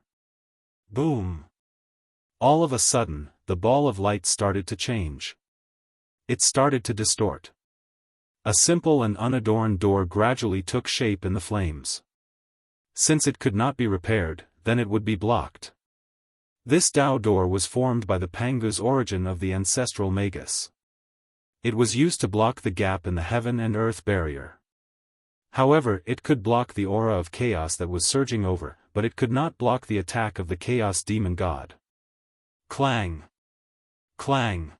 Boom! All of a sudden, the ball of light started to change. It started to distort. A simple and unadorned door gradually took shape in the flames. Since it could not be repaired, then it would be blocked. This Dao door was formed by the Pangu's origin of the ancestral magus. It was used to block the gap in the heaven and earth barrier. However, it could block the aura of chaos that was surging over, but it could not block the attack of the Chaos Demon God. Clang! Clang!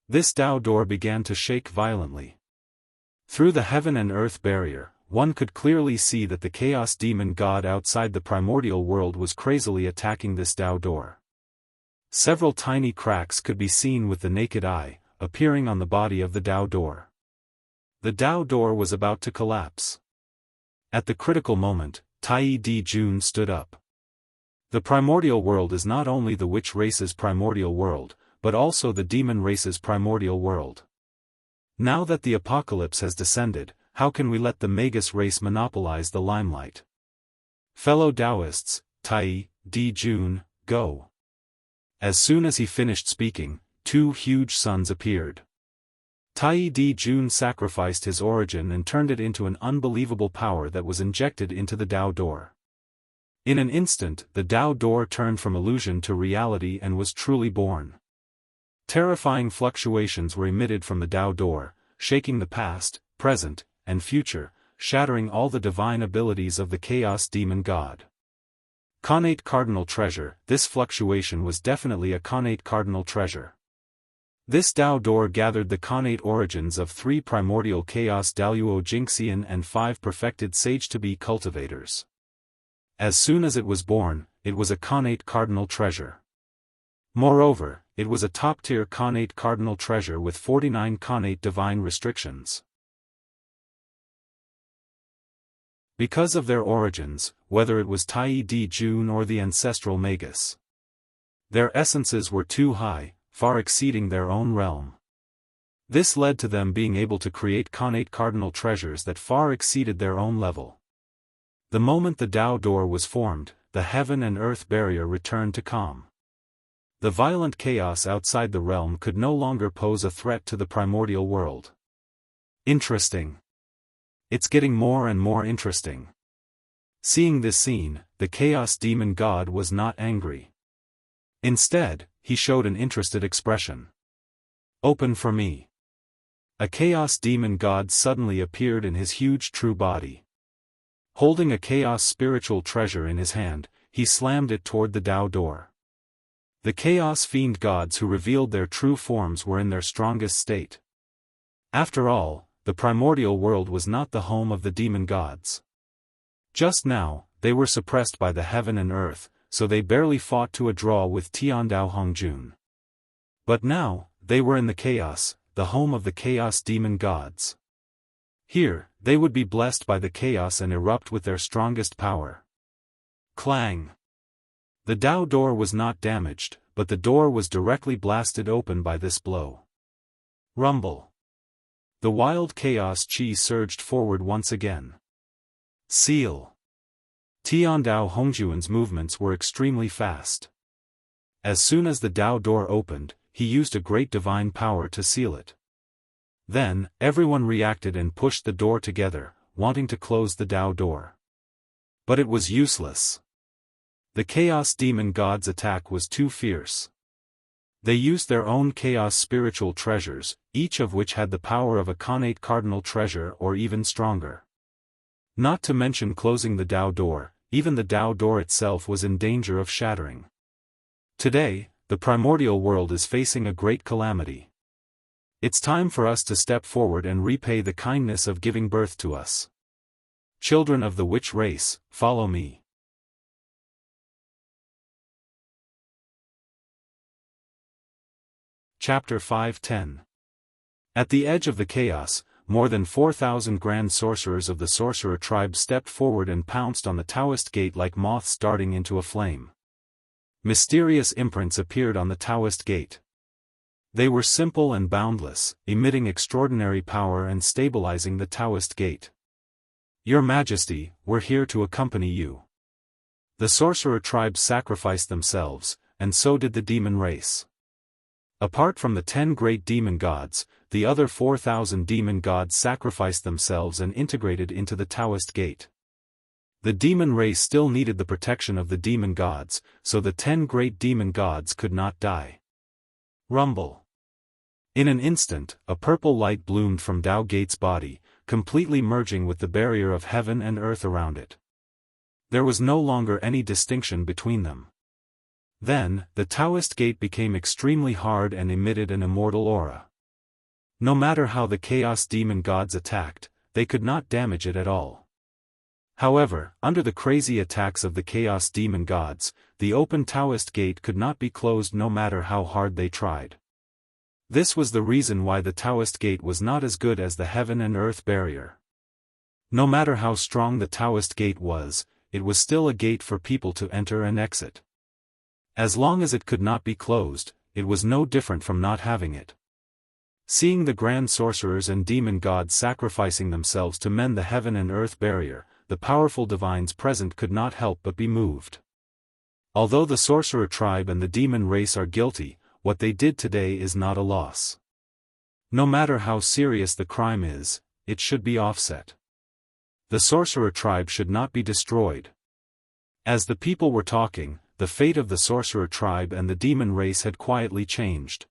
This Dao door began to shake violently. Through the heaven and earth barrier, one could clearly see that the Chaos Demon God outside the primordial world was crazily attacking this Dao door. Several tiny cracks could be seen with the naked eye, appearing on the body of the Dao door. The Dao door was about to collapse. At the critical moment, Tai Di Jun stood up. The primordial world is not only the witch race's primordial world, but also the demon race's primordial world. Now that the apocalypse has descended, how can we let the Magus race monopolize the limelight? Fellow Daoists, Tai Di Jun, go. As soon as he finished speaking, two huge suns appeared. Tai Di Jun sacrificed his origin and turned it into an unbelievable power that was injected into the Dao door. In an instant, the Dao door turned from illusion to reality and was truly born. Terrifying fluctuations were emitted from the Dao door, shaking the past, present, and future, shattering all the divine abilities of the Chaos Demon God. Connate Cardinal Treasure. This fluctuation was definitely a Connate Cardinal Treasure. This Dao door gathered the Connate origins of 3 primordial Chaos Daluo Jingxian and 5 perfected Sage-to-be cultivators. As soon as it was born, it was a Connate Cardinal Treasure. Moreover, it was a top-tier Connate Cardinal Treasure with 49 Connate Divine restrictions. Because of their origins, whether it was Tai Di Jun or the ancestral magus, their essences were too high, far exceeding their own realm. This led to them being able to create Connate Cardinal Treasures that far exceeded their own level. The moment the Dao door was formed, the heaven and earth barrier returned to calm. The violent chaos outside the realm could no longer pose a threat to the primordial world. Interesting. It's getting more and more interesting. Seeing this scene, the Chaos Demon God was not angry. Instead, he showed an interested expression. Open for me. A Chaos Demon God suddenly appeared in his huge true body. Holding a Chaos spiritual treasure in his hand, he slammed it toward the Dao door. The Chaos Fiend gods who revealed their true forms were in their strongest state. After all, the primordial world was not the home of the demon gods. Just now, they were suppressed by the heaven and earth, so they barely fought to a draw with Tiandao Hongjun. But now, they were in the chaos, the home of the chaos demon gods. Here, they would be blessed by the chaos and erupt with their strongest power. Clang! The Dao door was not damaged, but the door was directly blasted open by this blow. Rumble! The wild chaos chi surged forward once again. Seal! Tiandao Hongjuan's movements were extremely fast. As soon as the Dao door opened, he used a great divine power to seal it. Then, everyone reacted and pushed the door together, wanting to close the Dao door. But it was useless. The Chaos Demon God's attack was too fierce. They used their own Chaos spiritual treasures, each of which had the power of a connate cardinal treasure or even stronger. Not to mention closing the Dao door, even the Dao door itself was in danger of shattering. Today, the primordial world is facing a great calamity. It's time for us to step forward and repay the kindness of giving birth to us. Children of the witch race, follow me. Chapter 5:10. At the edge of the chaos, more than 4,000 grand sorcerers of the sorcerer tribe stepped forward and pounced on the Daoist gate like moths darting into a flame. Mysterious imprints appeared on the Daoist gate. They were simple and boundless, emitting extraordinary power and stabilizing the Daoist gate. Your Majesty, we're here to accompany you. The sorcerer tribes sacrificed themselves, and so did the demon race. Apart from the 10 great demon gods, the other 4,000 demon gods sacrificed themselves and integrated into the Daoist gate. The demon race still needed the protection of the demon gods, so the 10 great demon gods could not die. Rumble. In an instant, a purple light bloomed from Dao Gate's body, completely merging with the barrier of heaven and earth around it. There was no longer any distinction between them. Then, the Daoist gate became extremely hard and emitted an immortal aura. No matter how the Chaos Demon gods attacked, they could not damage it at all. However, under the crazy attacks of the Chaos Demon gods, the open Daoist gate could not be closed no matter how hard they tried. This was the reason why the Daoist gate was not as good as the heaven and earth barrier. No matter how strong the Daoist gate was, it was still a gate for people to enter and exit. As long as it could not be closed, it was no different from not having it. Seeing the grand sorcerers and demon gods sacrificing themselves to mend the heaven and earth barrier, the powerful divines present could not help but be moved. Although the sorcerer tribe and the demon race are guilty, what they did today is not a loss. No matter how serious the crime is, it should be offset. The sorcerer tribe should not be destroyed. As the people were talking, the fate of the sorcerer tribe and the demon race had quietly changed.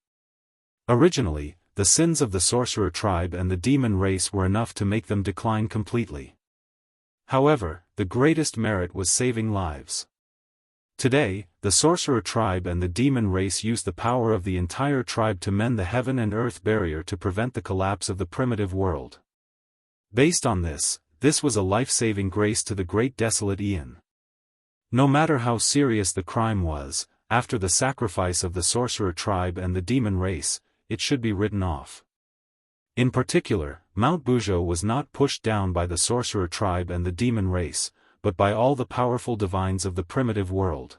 Originally, the sins of the sorcerer tribe and the demon race were enough to make them decline completely. However, the greatest merit was saving lives. Today, the sorcerer tribe and the demon race used the power of the entire tribe to mend the heaven and earth barrier to prevent the collapse of the primitive world. Based on this was a life-saving grace to the great desolate Aeon. No matter how serious the crime was, after the sacrifice of the sorcerer tribe and the demon race, it should be written off. In particular, Mount Buzhou was not pushed down by the sorcerer tribe and the demon race, but by all the powerful divines of the primitive world.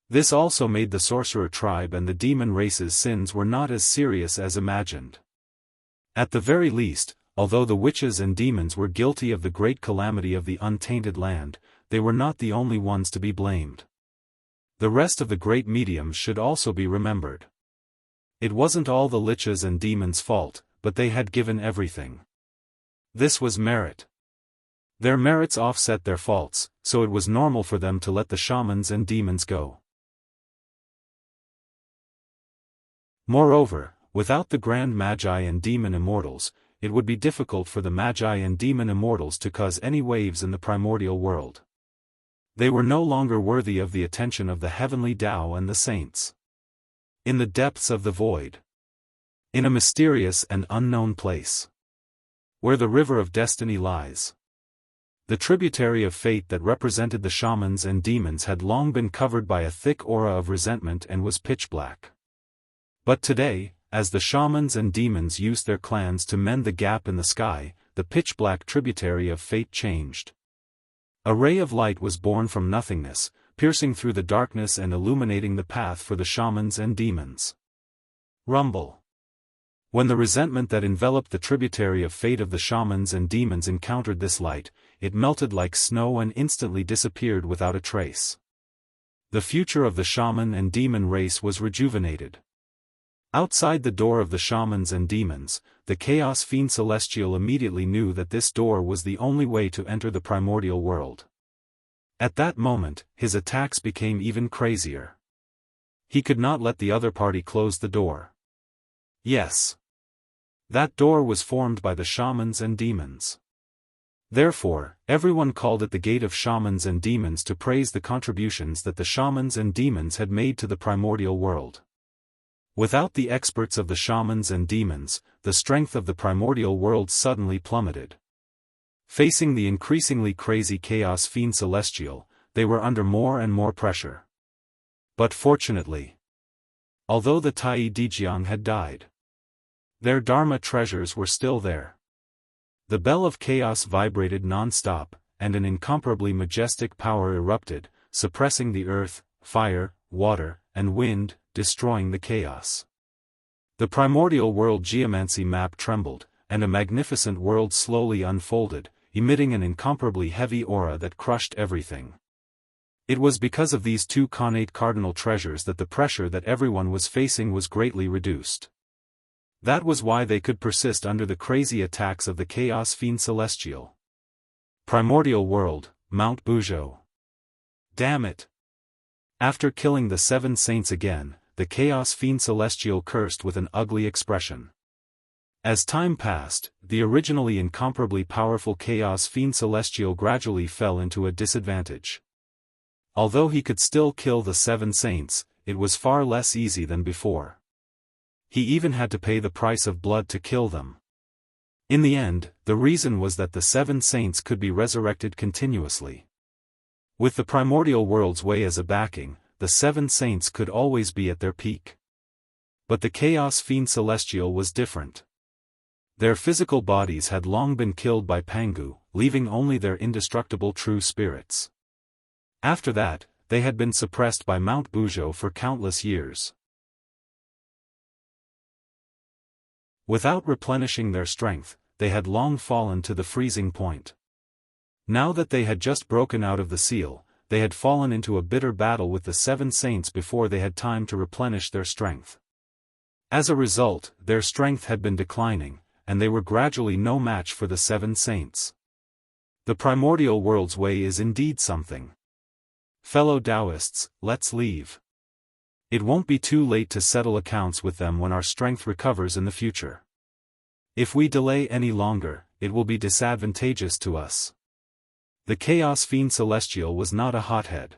This also made the sorcerer tribe and the demon race's sins were not as serious as imagined. At the very least, although the witches and demons were guilty of the great calamity of the untainted land, they were not the only ones to be blamed. The rest of the great mediums should also be remembered. It wasn't all the liches and demons' fault, but they had given everything. This was merit. Their merits offset their faults, so it was normal for them to let the shamans and demons go. Moreover, without the grand magi and demon immortals, it would be difficult for the magi and demon immortals to cause any waves in the primordial world. They were no longer worthy of the attention of the heavenly Tao and the saints. In the depths of the void, In a mysterious and unknown place, where the river of destiny lies, the tributary of fate that represented the shamans and demons had long been covered by a thick aura of resentment and was pitch black. But today, as the shamans and demons used their clans to mend the gap in the sky, the pitch-black tributary of fate changed. A ray of light was born from nothingness, piercing through the darkness and illuminating the path for the shamans and demons. Rumble. When the resentment that enveloped the tributary of fate of the shamans and demons encountered this light, it melted like snow and instantly disappeared without a trace. The future of the shaman and demon race was rejuvenated. Outside the door of the shamans and demons, the Chaos Fiend Celestial immediately knew that this door was the only way to enter the primordial world. At that moment, his attacks became even crazier. He could not let the other party close the door. Yes. That door was formed by the shamans and demons. Therefore, everyone called it the Gate of Shamans and Demons to praise the contributions that the shamans and demons had made to the primordial world. Without the experts of the shamans and demons, the strength of the primordial world suddenly plummeted. Facing the increasingly crazy Chaos Fiend Celestial, they were under more and more pressure. But fortunately, although the Tai Di Jiang had died, their Dharma treasures were still there. The bell of chaos vibrated non-stop, and an incomparably majestic power erupted, suppressing the earth, fire, water, and wind, destroying the chaos. The primordial world geomancy map trembled, and a magnificent world slowly unfolded, emitting an incomparably heavy aura that crushed everything. It was because of these two connate cardinal treasures that the pressure that everyone was facing was greatly reduced. That was why they could persist under the crazy attacks of the Chaos Fiend Celestial. Primordial World, Mount Buzhou. Damn it! After killing the 7 saints again, the Chaos Fiend Celestial cursed with an ugly expression. As time passed, the originally incomparably powerful Chaos Fiend Celestial gradually fell into a disadvantage. Although he could still kill the 7 saints, it was far less easy than before. He even had to pay the price of blood to kill them. In the end, the reason was that the 7 saints could be resurrected continuously. With the primordial world's way as a backing, the 7 saints could always be at their peak. But the Chaos Fiend Celestial was different. Their physical bodies had long been killed by Pangu, leaving only their indestructible true spirits. After that, they had been suppressed by Mount Buzhou for countless years. Without replenishing their strength, they had long fallen to the freezing point. Now that they had just broken out of the seal, they had fallen into a bitter battle with the 7 saints before they had time to replenish their strength. As a result, their strength had been declining, and they were gradually no match for the 7 saints. The primordial world's way is indeed something. Fellow Daoists, let's leave. It won't be too late to settle accounts with them when our strength recovers in the future. If we delay any longer, it will be disadvantageous to us. The Chaos Fiend Celestial was not a hothead.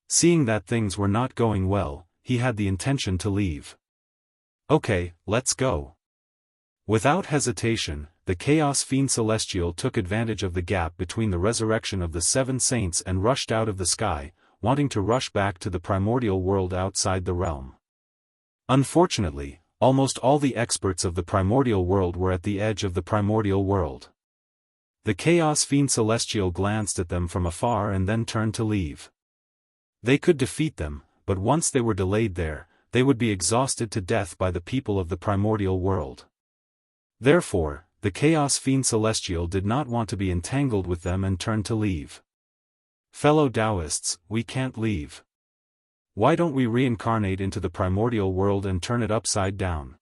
Seeing that things were not going well, he had the intention to leave. Okay, let's go. Without hesitation, the Chaos Fiend Celestial took advantage of the gap between the resurrection of the 7 saints and rushed out of the sky, wanting to rush back to the primordial world outside the realm. Unfortunately, almost all the experts of the primordial world were at the edge of the primordial world. The Chaos Fiend Celestial glanced at them from afar and then turned to leave. They could defeat them, but once they were delayed there, they would be exhausted to death by the people of the primordial world. Therefore, the Chaos Fiend Celestial did not want to be entangled with them and turned to leave. Fellow Daoists, we can't leave. Why don't we reincarnate into the primordial world and turn it upside down?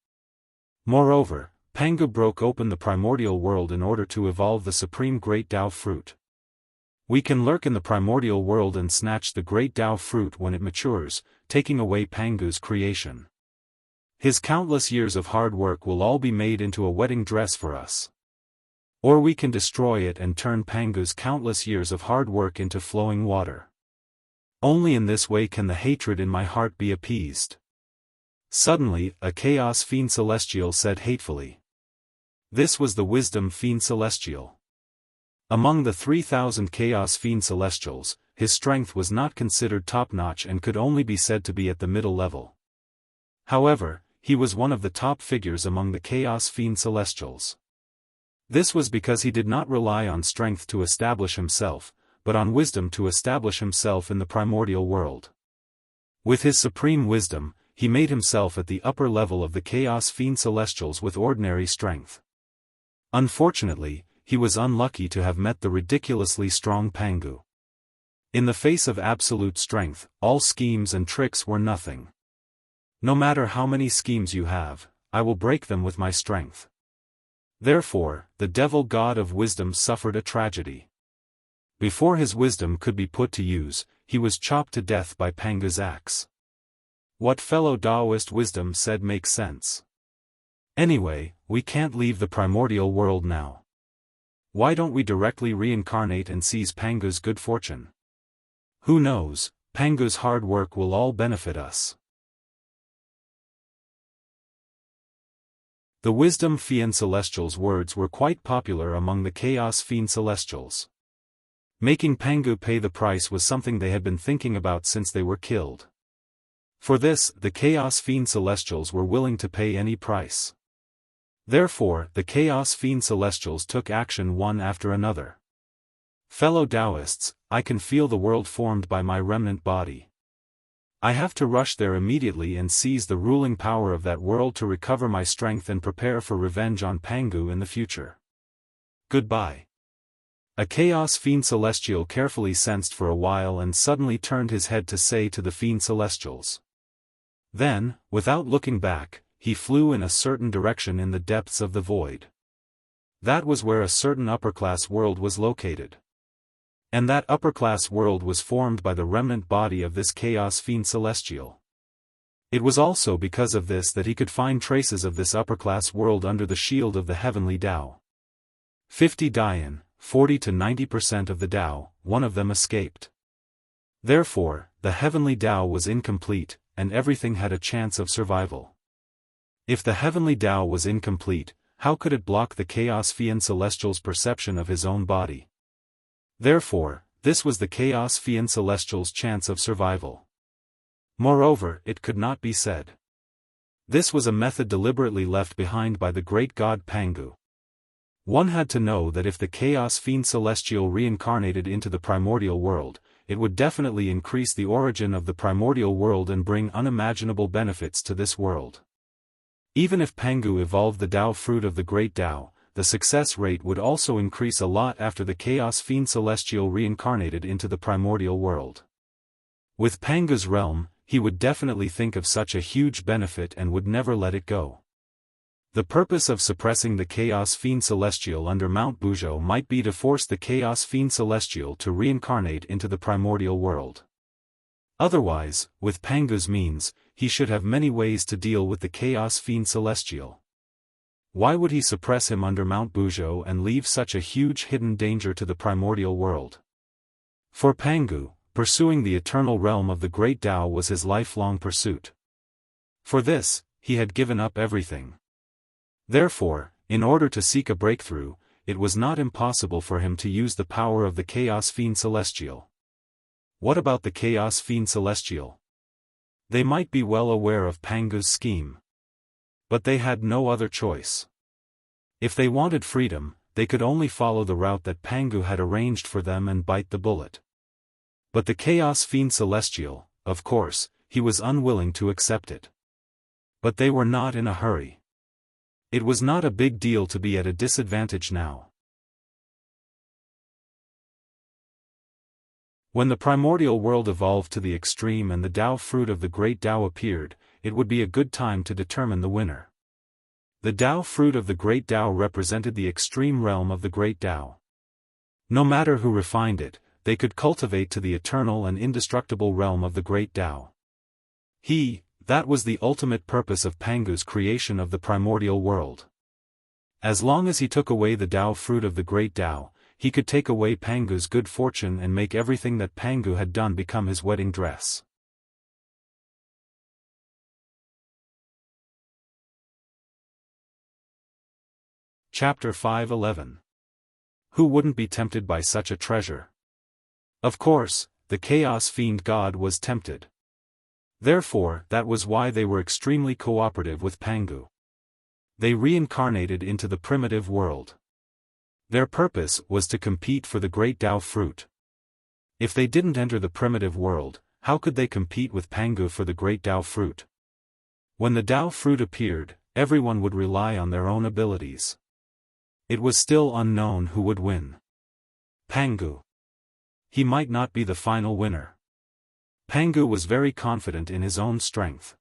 Moreover, Pangu broke open the primordial world in order to evolve the supreme Great Tao fruit. We can lurk in the primordial world and snatch the Great Tao fruit when it matures, taking away Pangu's creation. His countless years of hard work will all be made into a wedding dress for us. Or we can destroy it and turn Pangu's countless years of hard work into flowing water. Only in this way can the hatred in my heart be appeased. Suddenly, a chaos fiend celestial said hatefully. This was the wisdom fiend celestial. Among the 3,000 chaos fiend celestials, his strength was not considered top-notch and could only be said to be at the middle level. However, he was one of the top figures among the chaos fiend celestials. This was because he did not rely on strength to establish himself, but on wisdom to establish himself in the primordial world. With his supreme wisdom, he made himself at the upper level of the chaos fiend celestials with ordinary strength. Unfortunately, he was unlucky to have met the ridiculously strong Pangu. In the face of absolute strength, all schemes and tricks were nothing. No matter how many schemes you have, I will break them with my strength. Therefore, the devil god of wisdom suffered a tragedy. Before his wisdom could be put to use, he was chopped to death by Pangu's axe. What fellow Daoist wisdom said makes sense. Anyway, we can't leave the primordial world now. Why don't we directly reincarnate and seize Pangu's good fortune? Who knows, Pangu's hard work will all benefit us. The Wisdom Fiend Celestial's words were quite popular among the Chaos Fiend Celestials. Making Pangu pay the price was something they had been thinking about since they were killed. For this, the Chaos Fiend Celestials were willing to pay any price. Therefore, the Chaos Fiend Celestials took action one after another. Fellow Daoists, I can feel the world formed by my remnant body. I have to rush there immediately and seize the ruling power of that world to recover my strength and prepare for revenge on Pangu in the future. Goodbye. A Chaos Fiend Celestial carefully sensed for a while and suddenly turned his head to say to the Fiend Celestials. Then, without looking back, he flew in a certain direction in the depths of the void. That was where a certain upper-class world was located. And that upper-class world was formed by the remnant body of this Chaos Fiend Celestial. It was also because of this that he could find traces of this upper-class world under the shield of the heavenly Tao. 50 Dian, 40 to 90% of the Tao, one of them escaped. Therefore, the heavenly Tao was incomplete, and everything had a chance of survival. If the heavenly Tao was incomplete, how could it block the Chaos Fiend Celestial's perception of his own body? Therefore, this was the Chaos Fiend Celestial's chance of survival. Moreover, it could not be said. This was a method deliberately left behind by the great god Pangu. One had to know that if the Chaos Fiend Celestial reincarnated into the primordial world, it would definitely increase the origin of the primordial world and bring unimaginable benefits to this world. Even if Pangu evolved the Tao fruit of the great Tao, the success rate would also increase a lot after the Chaos Fiend Celestial reincarnated into the primordial world. With Pangu's realm, he would definitely think of such a huge benefit and would never let it go. The purpose of suppressing the Chaos Fiend Celestial under Mount Buzhou might be to force the Chaos Fiend Celestial to reincarnate into the primordial world. Otherwise, with Pangu's means, he should have many ways to deal with the Chaos Fiend Celestial. Why would he suppress him under Mount Buzhou and leave such a huge hidden danger to the primordial world? For Pangu, pursuing the eternal realm of the great Tao was his lifelong pursuit. For this, he had given up everything. Therefore, in order to seek a breakthrough, it was not impossible for him to use the power of the Chaos Fiend Celestial. What about the Chaos Fiend Celestial? They might be well aware of Pangu's scheme. But they had no other choice. If they wanted freedom, they could only follow the route that Pangu had arranged for them and bite the bullet. But the Chaos Fiend Celestial, of course, he was unwilling to accept it. But they were not in a hurry. It was not a big deal to be at a disadvantage now. When the primordial world evolved to the extreme and the Tao fruit of the great Tao appeared, it would be a good time to determine the winner. The Tao fruit of the great Tao represented the extreme realm of the great Tao. No matter who refined it, they could cultivate to the eternal and indestructible realm of the great Tao. That was the ultimate purpose of Pangu's creation of the primordial world. As long as he took away the Tao fruit of the great Tao, he could take away Pangu's good fortune and make everything that Pangu had done become his wedding dress. Chapter 5:11. Who wouldn't be tempted by such a treasure? Of course, the Chaos Fiend God was tempted. Therefore, that was why they were extremely cooperative with Pangu. They reincarnated into the primitive world. Their purpose was to compete for the great Dao fruit. If they didn't enter the primitive world, how could they compete with Pangu for the great Dao fruit? When the Dao fruit appeared, everyone would rely on their own abilities. It was still unknown who would win. Pangu. He might not be the final winner. Pangu was very confident in his own strength.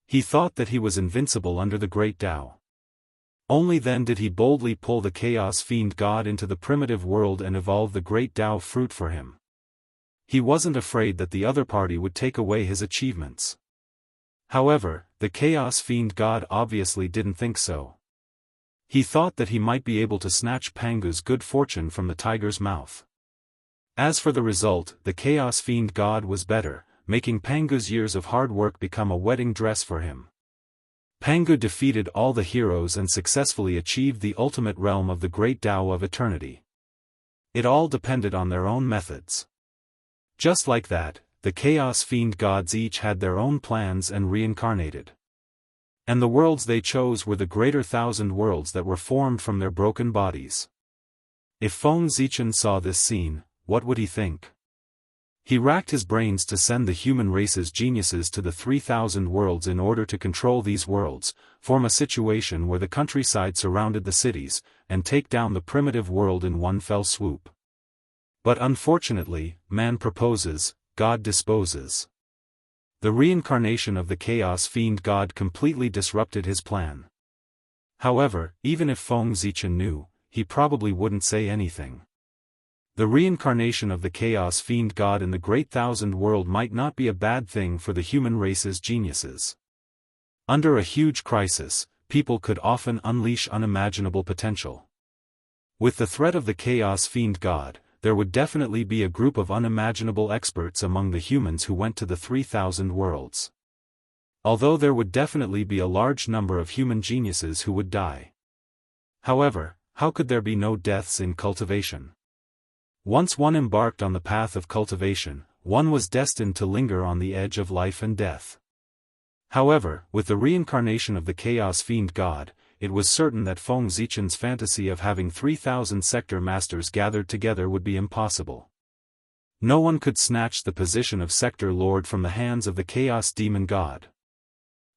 He thought that he was invincible under the great Dao. Only then did he boldly pull the Chaos Fiend God into the primitive world and evolve the great Dao fruit for him. He wasn't afraid that the other party would take away his achievements. However, the Chaos Fiend God obviously didn't think so. He thought that he might be able to snatch Pangu's good fortune from the tiger's mouth. As for the result, the Chaos Fiend God was better, making Pangu's years of hard work become a wedding dress for him. Pangu defeated all the heroes and successfully achieved the ultimate realm of the great Tao of eternity. It all depended on their own methods. Just like that, the Chaos Fiend gods each had their own plans and reincarnated. And the worlds they chose were the greater 1,000 worlds that were formed from their broken bodies. If Feng Zichen saw this scene, what would he think? He racked his brains to send the human race's geniuses to the 3,000 worlds in order to control these worlds, form a situation where the countryside surrounded the cities, and take down the primitive world in one fell swoop. But unfortunately, man proposes, God disposes. The reincarnation of the Chaos Fiend God completely disrupted his plan. However, even if Feng Zichen knew, he probably wouldn't say anything. The reincarnation of the Chaos Fiend God in the Great Thousand World might not be a bad thing for the human race's geniuses. Under a huge crisis, people could often unleash unimaginable potential. With the threat of the Chaos Fiend God, there would definitely be a group of unimaginable experts among the humans who went to the 3,000 worlds. Although there would definitely be a large number of human geniuses who would die. However, how could there be no deaths in cultivation? Once one embarked on the path of cultivation, one was destined to linger on the edge of life and death. However, with the reincarnation of the Chaos Fiend God, it was certain that Feng Zichen's fantasy of having 3,000 sector masters gathered together would be impossible. No one could snatch the position of sector lord from the hands of the Chaos Demon God.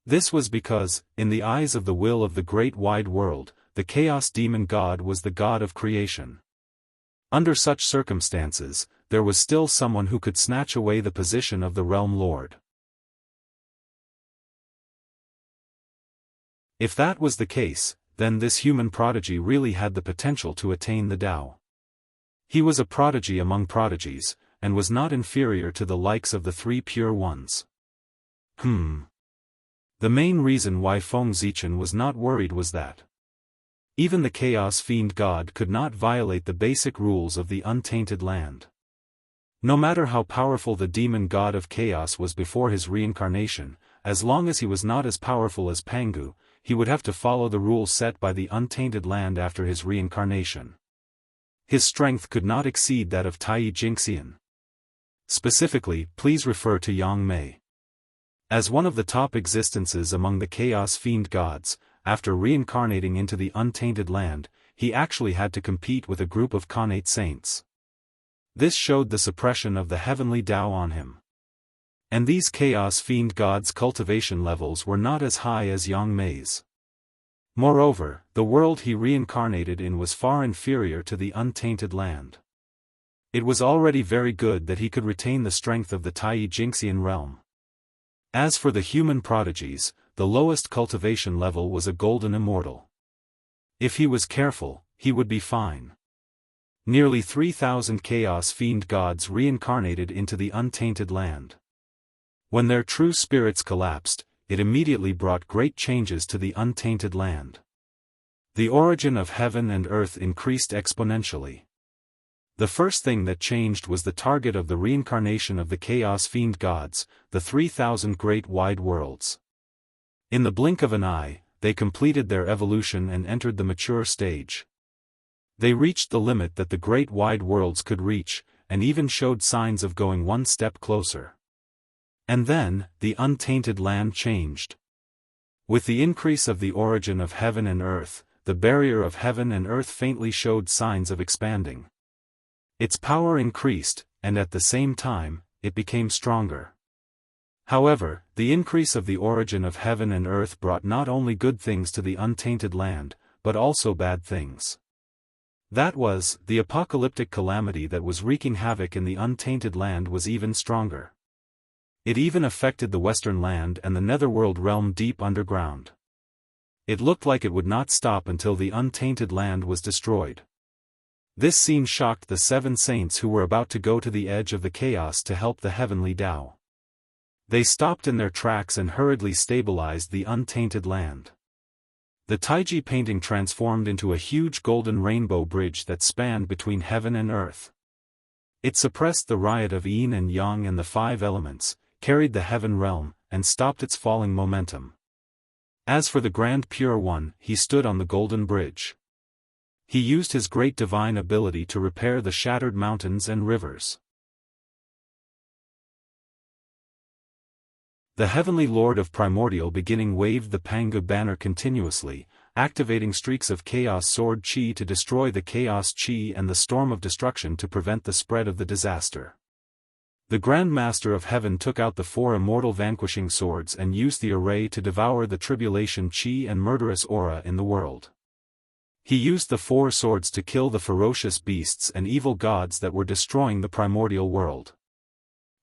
This was because, in the eyes of the will of the great wide world, the Chaos Demon God was the god of creation. Under such circumstances, there was still someone who could snatch away the position of the realm lord. If that was the case, then this human prodigy really had the potential to attain the Tao. He was a prodigy among prodigies, and was not inferior to the likes of the three pure ones. The main reason why Feng Zichen was not worried was that even the Chaos Fiend God could not violate the basic rules of the untainted land. No matter how powerful the demon god of chaos was before his reincarnation, as long as he was not as powerful as Pangu, he would have to follow the rules set by the untainted land after his reincarnation. His strength could not exceed that of Tai Jingxian. Specifically, please refer to Yang Mei. As one of the top existences among the Chaos Fiend gods, after reincarnating into the untainted land, he actually had to compete with a group of Khanate saints. This showed the suppression of the heavenly Tao on him. And these Chaos Fiend gods' cultivation levels were not as high as Yang Mei's. Moreover, the world he reincarnated in was far inferior to the untainted land. It was already very good that he could retain the strength of the Tai Jingxian realm. As for the human prodigies, the lowest cultivation level was a golden immortal. If he was careful, he would be fine. Nearly 3,000 Chaos Fiend gods reincarnated into the untainted land. When their true spirits collapsed, it immediately brought great changes to the untainted land. The origin of heaven and earth increased exponentially. The first thing that changed was the target of the reincarnation of the Chaos Fiend gods, the 3,000 great wide worlds. In the blink of an eye, they completed their evolution and entered the mature stage. They reached the limit that the great wide worlds could reach, and even showed signs of going one step closer. And then, the untainted land changed. With the increase of the origin of heaven and earth, the barrier of heaven and earth faintly showed signs of expanding. Its power increased, and at the same time, it became stronger. However, the increase of the origin of heaven and earth brought not only good things to the untainted land, but also bad things. That was, the apocalyptic calamity that was wreaking havoc in the untainted land was even stronger. It even affected the western land and the netherworld realm deep underground. It looked like it would not stop until the untainted land was destroyed. This scene shocked the 7 saints who were about to go to the edge of the chaos to help the heavenly Tao. They stopped in their tracks and hurriedly stabilized the untainted land. The Taiji painting transformed into a huge golden rainbow bridge that spanned between heaven and earth. It suppressed the riot of yin and yang and the 5 elements, carried the heaven realm, and stopped its falling momentum. As for the Grand Pure One, he stood on the golden bridge. He used his great divine ability to repair the shattered mountains and rivers. The heavenly Lord of Primordial Beginning waved the Pangu banner continuously, activating streaks of Chaos Sword Chi to destroy the Chaos Chi and the Storm of Destruction to prevent the spread of the disaster. The Grand Master of Heaven took out the 4 immortal vanquishing swords and used the array to devour the tribulation Chi and murderous aura in the world. He used the 4 swords to kill the ferocious beasts and evil gods that were destroying the primordial world.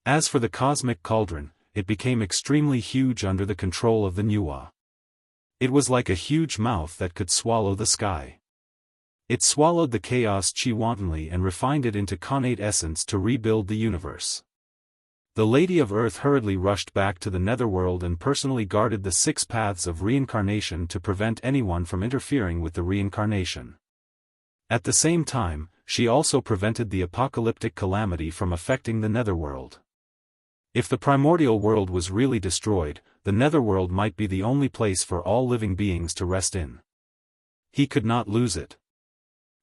As for the cosmic cauldron, it became extremely huge under the control of the Nuwa. It was like a huge mouth that could swallow the sky. It swallowed the chaos Chi wantonly and refined it into connate essence to rebuild the universe. The Lady of Earth hurriedly rushed back to the netherworld and personally guarded the 6 paths of reincarnation to prevent anyone from interfering with the reincarnation. At the same time, she also prevented the apocalyptic calamity from affecting the netherworld. If the primordial world was really destroyed, the netherworld might be the only place for all living beings to rest in. He could not lose it.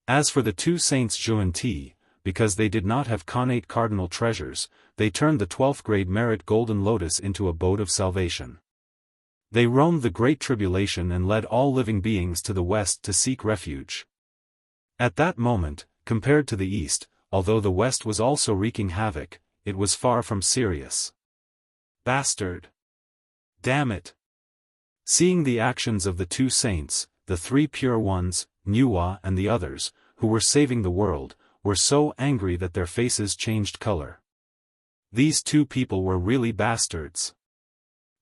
As for the 2 saints Zhu and Ti, because they did not have connate cardinal treasures, they turned the 12th grade merit golden lotus into a boat of salvation. They roamed the great tribulation and led all living beings to the west to seek refuge. At that moment, compared to the east, although the west was also wreaking havoc, it was far from serious. Bastard! Damn it! Seeing the actions of the 2 saints, the 3 pure ones, Nuwa and the others, who were saving the world, were so angry that their faces changed color. These 2 people were really bastards.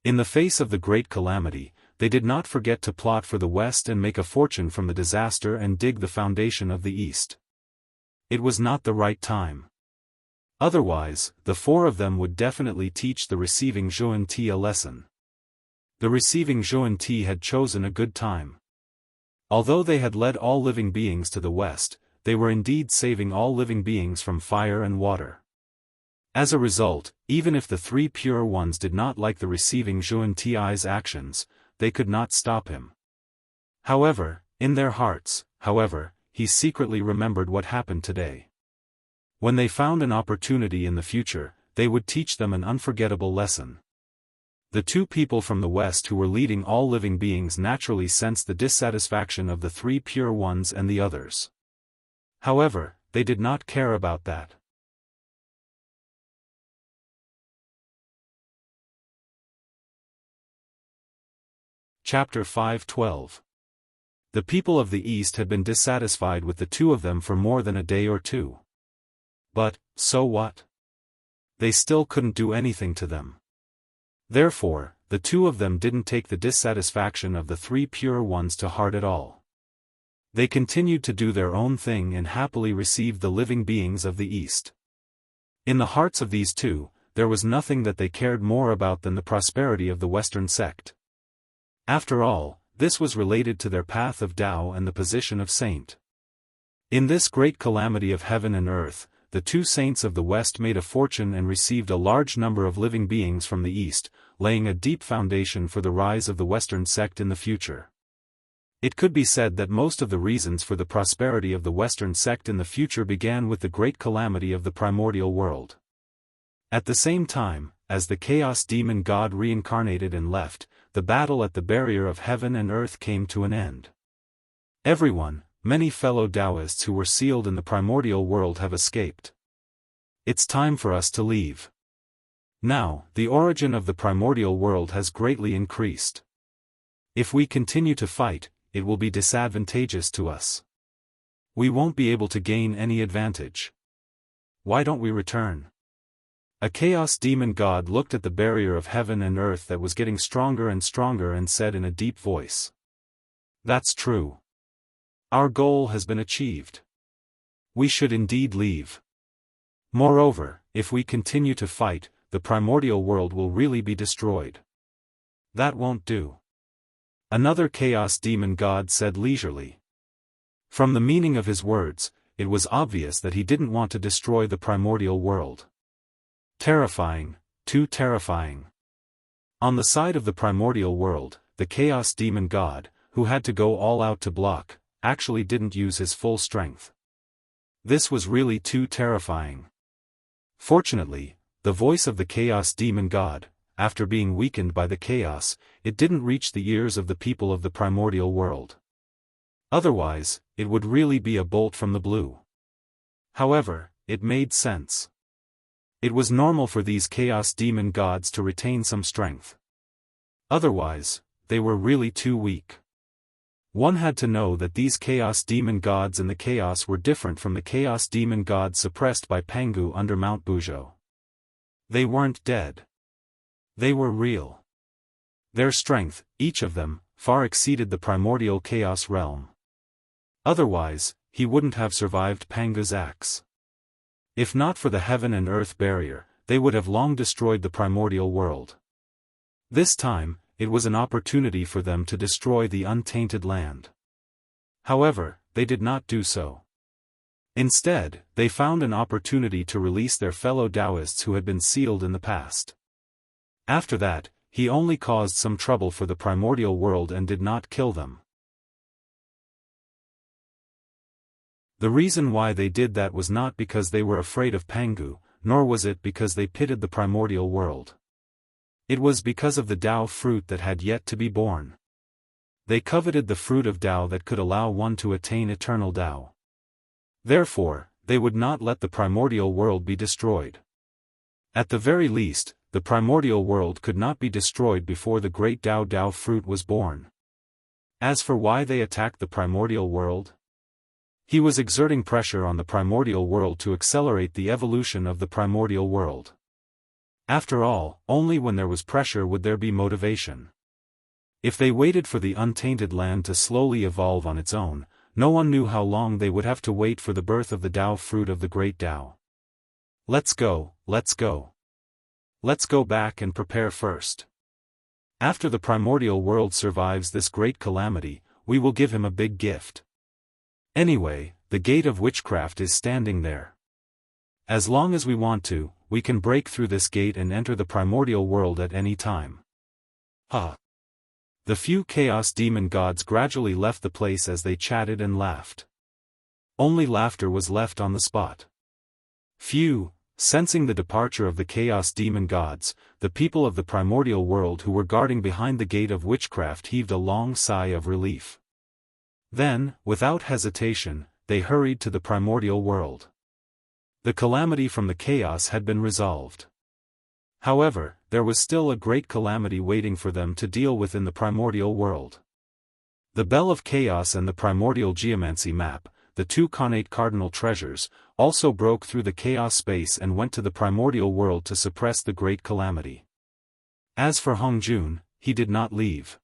In the face of the great calamity, they did not forget to plot for the West and make a fortune from the disaster and dig the foundation of the East. It was not the right time. Otherwise, the 4 of them would definitely teach the receiving Zhu and Ti a lesson. The receiving Zhu and Ti had chosen a good time. Although they had led all living beings to the West, they were indeed saving all living beings from fire and water. As a result, even if the 3 pure ones did not like the receiving Zhu and Ti's actions, they could not stop him. However, in their hearts, he secretly remembered what happened today. When they found an opportunity in the future, they would teach them an unforgettable lesson. The 2 people from the West who were leading all living beings naturally sensed the dissatisfaction of the 3 pure ones and the others. However, they did not care about that. Chapter 5:12. The people of the East had been dissatisfied with the 2 of them for more than a day or 2. But, so what? They still couldn't do anything to them. Therefore, the 2 of them didn't take the dissatisfaction of the 3 pure ones to heart at all. They continued to do their own thing and happily received the living beings of the East. In the hearts of these 2, there was nothing that they cared more about than the prosperity of the Western sect. After all, this was related to their path of Tao and the position of saint. In this great calamity of heaven and earth, the 2 saints of the West made a fortune and received a large number of living beings from the East, laying a deep foundation for the rise of the Western sect in the future. It could be said that most of the reasons for the prosperity of the Western sect in the future began with the great calamity of the primordial world. At the same time, as the chaos demon god reincarnated and left, the battle at the barrier of heaven and earth came to an end. Everyone, many fellow Daoists who were sealed in the primordial world have escaped. It's time for us to leave. Now, the origin of the primordial world has greatly increased. If we continue to fight, it will be disadvantageous to us. We won't be able to gain any advantage. Why don't we return? A chaos demon god looked at the barrier of heaven and earth that was getting stronger and stronger and said in a deep voice. That's true. Our goal has been achieved. We should indeed leave. Moreover, if we continue to fight, the primordial world will really be destroyed. That won't do. Another chaos demon god said leisurely. From the meaning of his words, it was obvious that he didn't want to destroy the primordial world. Terrifying, too terrifying. On the side of the primordial world, the chaos demon god, who had to go all out to block, actually didn't use his full strength. This was really too terrifying. Fortunately, the voice of the chaos demon god, after being weakened by the chaos, it didn't reach the ears of the people of the primordial world. Otherwise, it would really be a bolt from the blue. However, it made sense. It was normal for these chaos demon gods to retain some strength. Otherwise, they were really too weak. One had to know that these chaos demon gods in the chaos were different from the chaos demon gods suppressed by Pangu under Mount Buzhou. They weren't dead. They were real. Their strength, each of them, far exceeded the primordial chaos realm. Otherwise, he wouldn't have survived Pangu's axe. If not for the heaven and earth barrier, they would have long destroyed the primordial world. This time, it was an opportunity for them to destroy the untainted land. However, they did not do so. Instead, they found an opportunity to release their fellow Daoists who had been sealed in the past. After that, he only caused some trouble for the primordial world and did not kill them. The reason why they did that was not because they were afraid of Pangu, nor was it because they pitied the primordial world. It was because of the Dao fruit that had yet to be born. They coveted the fruit of Dao that could allow one to attain eternal Dao. Therefore, they would not let the primordial world be destroyed. At the very least, the primordial world could not be destroyed before the great Dao fruit was born. As for why they attacked the primordial world, he was exerting pressure on the primordial world to accelerate the evolution of the primordial world. After all, only when there was pressure would there be motivation. If they waited for the untainted land to slowly evolve on its own, no one knew how long they would have to wait for the birth of the Dao fruit of the great Dao. Let's go, let's go. Let's go back and prepare first. After the primordial world survives this great calamity, we will give him a big gift. Anyway, the gate of witchcraft is standing there. As long as we want to, we can break through this gate and enter the primordial world at any time. The few chaos demon gods gradually left the place as they chatted and laughed. Only laughter was left on the spot. Few, sensing the departure of the chaos demon gods, the people of the primordial world who were guarding behind the gate of witchcraft heaved a long sigh of relief. Then, without hesitation, they hurried to the primordial world. The calamity from the chaos had been resolved. However, there was still a great calamity waiting for them to deal with in the primordial world. The Bell of Chaos and the primordial geomancy map, the two connate cardinal treasures, also broke through the chaos space and went to the primordial world to suppress the great calamity. As for Hongjun, he did not leave.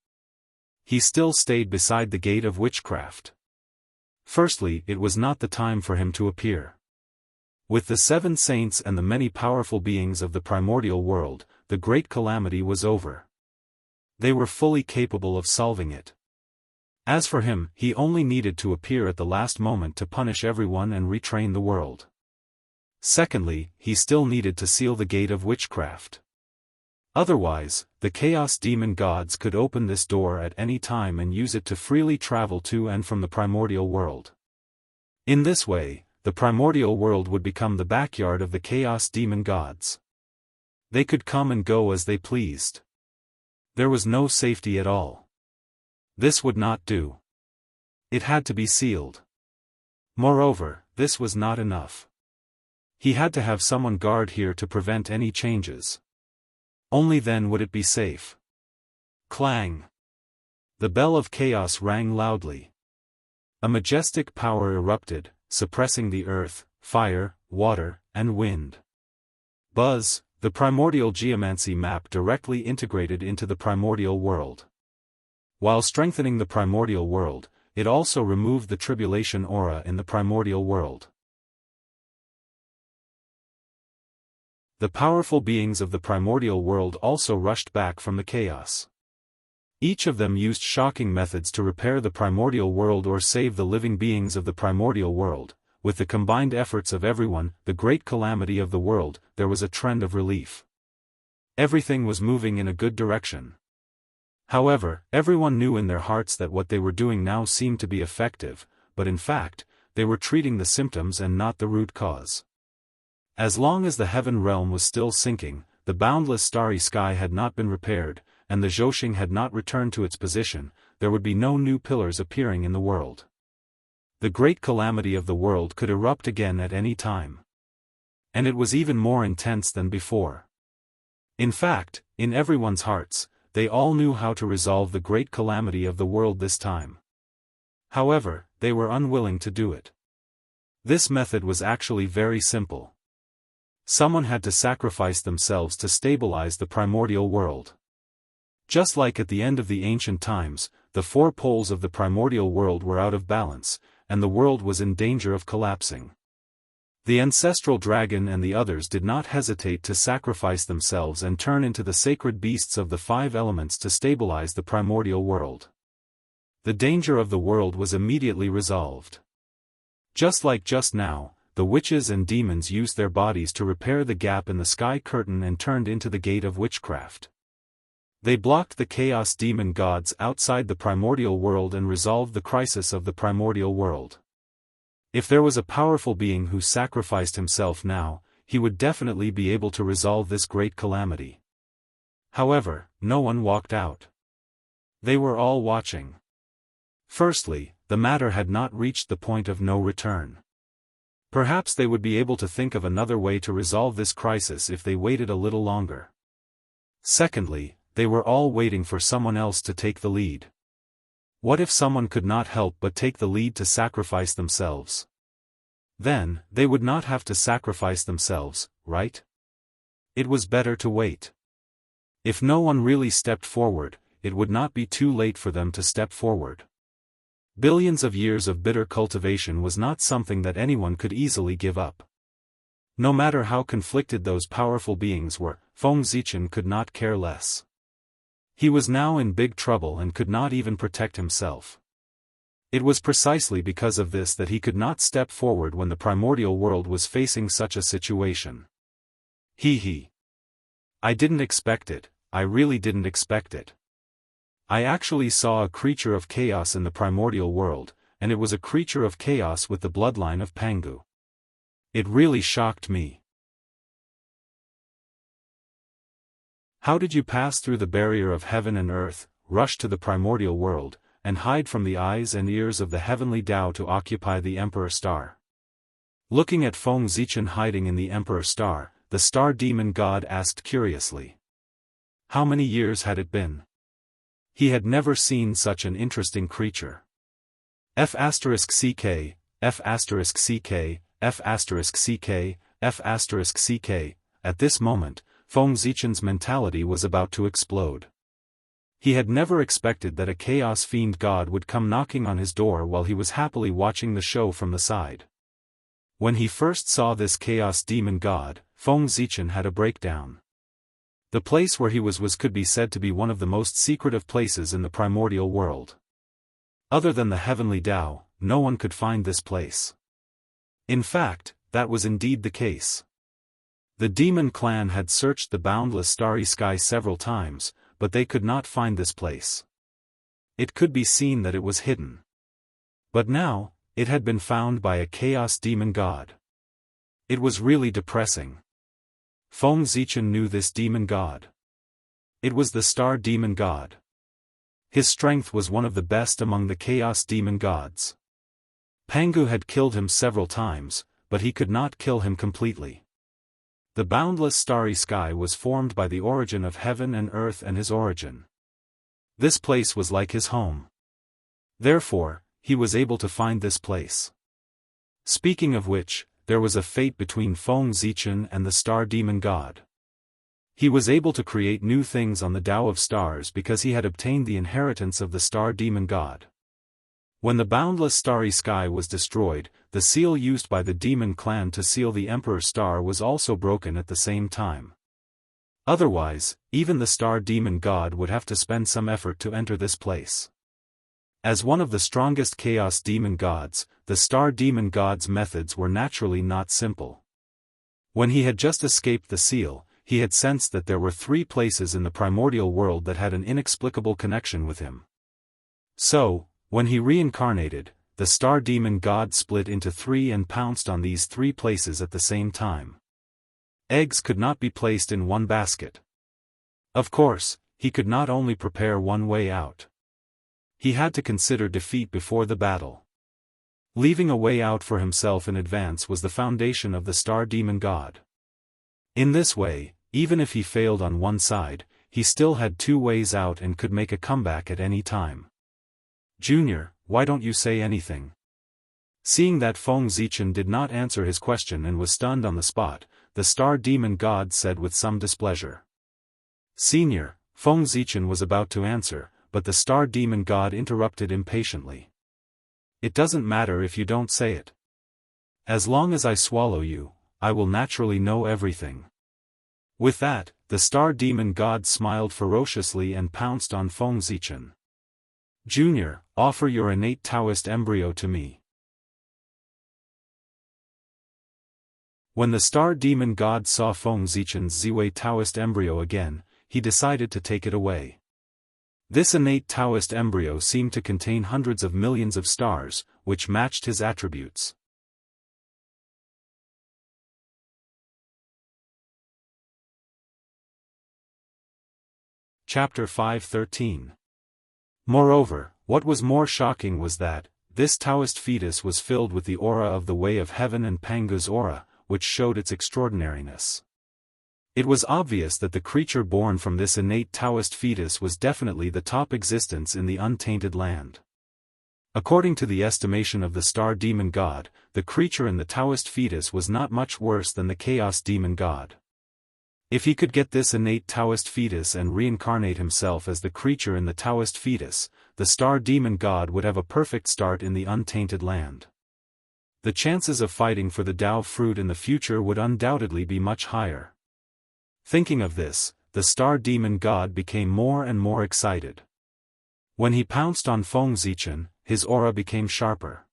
He still stayed beside the gate of witchcraft. Firstly, it was not the time for him to appear. With the 7 saints and the many powerful beings of the primordial world, the great calamity was over. They were fully capable of solving it. As for him, he only needed to appear at the last moment to punish everyone and retrain the world. Secondly, he still needed to seal the gate of witchcraft. Otherwise, the Chaos Demon gods could open this door at any time and use it to freely travel to and from the primordial world. In this way, the primordial world would become the backyard of the Chaos Demon gods. They could come and go as they pleased. There was no safety at all. This would not do. It had to be sealed. Moreover, this was not enough. He had to have someone guard here to prevent any changes. Only then would it be safe. Clang! The bell of chaos rang loudly. A majestic power erupted, suppressing the earth, fire, water, and wind. Buzz, the primordial geomancy map directly integrated into the primordial world. While strengthening the primordial world, it also removed the tribulation aura in the primordial world. The powerful beings of the primordial world also rushed back from the chaos. Each of them used shocking methods to repair the primordial world or save the living beings of the primordial world. With the combined efforts of everyone, the great calamity of the world, there was a trend of relief. Everything was moving in a good direction. However, everyone knew in their hearts that what they were doing now seemed to be effective, but in fact, they were treating the symptoms and not the root cause. As long as the heaven realm was still sinking, the boundless starry sky had not been repaired, and the Zhoxing had not returned to its position, there would be no new pillars appearing in the world. The great calamity of the world could erupt again at any time. And it was even more intense than before. In fact, in everyone's hearts, they all knew how to resolve the great calamity of the world this time. However, they were unwilling to do it. This method was actually very simple. Someone had to sacrifice themselves to stabilize the primordial world. Just like at the end of the ancient times, the four poles of the primordial world were out of balance, and the world was in danger of collapsing. The ancestral dragon and the others did not hesitate to sacrifice themselves and turn into the sacred beasts of the five elements to stabilize the primordial world. The danger of the world was immediately resolved. Just like just now, the witches and demons used their bodies to repair the gap in the sky curtain and turned into the gate of witchcraft. They blocked the chaos demon gods outside the primordial world and resolved the crisis of the primordial world. If there was a powerful being who sacrificed himself now, he would definitely be able to resolve this great calamity. However, no one walked out. They were all watching. Firstly, the matter had not reached the point of no return. Perhaps they would be able to think of another way to resolve this crisis if they waited a little longer. Secondly, they were all waiting for someone else to take the lead. What if someone could not help but take the lead to sacrifice themselves? Then, they would not have to sacrifice themselves, right? It was better to wait. If no one really stepped forward, it would not be too late for them to step forward. Billions of years of bitter cultivation was not something that anyone could easily give up. No matter how conflicted those powerful beings were, Feng Zichen could not care less. He was now in big trouble and could not even protect himself. It was precisely because of this that he could not step forward when the primordial world was facing such a situation. I didn't expect it, I really didn't expect it. I actually saw a creature of chaos in the primordial world, and it was a creature of chaos with the bloodline of Pangu. It really shocked me. How did you pass through the barrier of heaven and earth, rush to the primordial world, and hide from the eyes and ears of the heavenly Tao to occupy the Emperor Star? Looking at Feng Zichen hiding in the Emperor Star, the star demon god asked curiously. How many years had it been? He had never seen such an interesting creature. F***ck, F***ck, F***ck, F***ck, at this moment, Feng Zichen's mentality was about to explode. He had never expected that a chaos fiend god would come knocking on his door while he was happily watching the show from the side. When he first saw this chaos demon god, Feng Zichen had a breakdown. The place where he was could be said to be one of the most secretive places in the primordial world. Other than the heavenly Tao, no one could find this place. In fact, that was indeed the case. The demon clan had searched the boundless starry sky several times, but they could not find this place. It could be seen that it was hidden. But now, it had been found by a chaos demon god. It was really depressing. Feng Zichen knew this demon god. It was the star demon god. His strength was one of the best among the chaos demon gods. Pangu had killed him several times, but he could not kill him completely. The boundless starry sky was formed by the origin of heaven and earth and his origin. This place was like his home. Therefore, he was able to find this place. Speaking of which, there was a fate between Feng Zichen and the star demon god. He was able to create new things on the Tao of Stars because he had obtained the inheritance of the star demon god. When the boundless starry sky was destroyed, the seal used by the demon clan to seal the Emperor Star was also broken at the same time. Otherwise, even the star demon god would have to spend some effort to enter this place. As one of the strongest chaos demon gods, the star demon god's methods were naturally not simple. When he had just escaped the seal, he had sensed that there were 3 places in the primordial world that had an inexplicable connection with him. So, when he reincarnated, the star demon god split into 3 and pounced on these 3 places at the same time. Eggs could not be placed in one basket. Of course, he could not only prepare one way out. He had to consider defeat before the battle. Leaving a way out for himself in advance was the foundation of the star demon god. In this way, even if he failed on one side, he still had 2 ways out and could make a comeback at any time. Junior, why don't you say anything? Seeing that Feng Zichen did not answer his question and was stunned on the spot, the star demon god said with some displeasure. Senior, Feng Zichen was about to answer, but the star demon god interrupted impatiently. It doesn't matter if you don't say it. As long as I swallow you, I will naturally know everything. With that, the star demon god smiled ferociously and pounced on Feng Zichen. Junior, offer your innate Taoist embryo to me. When the star demon god saw Feng Zichen's Ziwei Taoist embryo again, he decided to take it away. This innate Taoist embryo seemed to contain hundreds of millions of stars, which matched his attributes. Chapter 5:13. Moreover, what was more shocking was that, this Taoist fetus was filled with the aura of the Way of Heaven and Pangu's aura, which showed its extraordinariness. It was obvious that the creature born from this innate Taoist fetus was definitely the top existence in the untainted land. According to the estimation of the star demon god, the creature in the Taoist fetus was not much worse than the chaos demon god. If he could get this innate Taoist fetus and reincarnate himself as the creature in the Taoist fetus, the star demon god would have a perfect start in the untainted land. The chances of fighting for the Tao fruit in the future would undoubtedly be much higher. Thinking of this, the star demon god became more and more excited. When he pounced on Feng Zichen, his aura became sharper.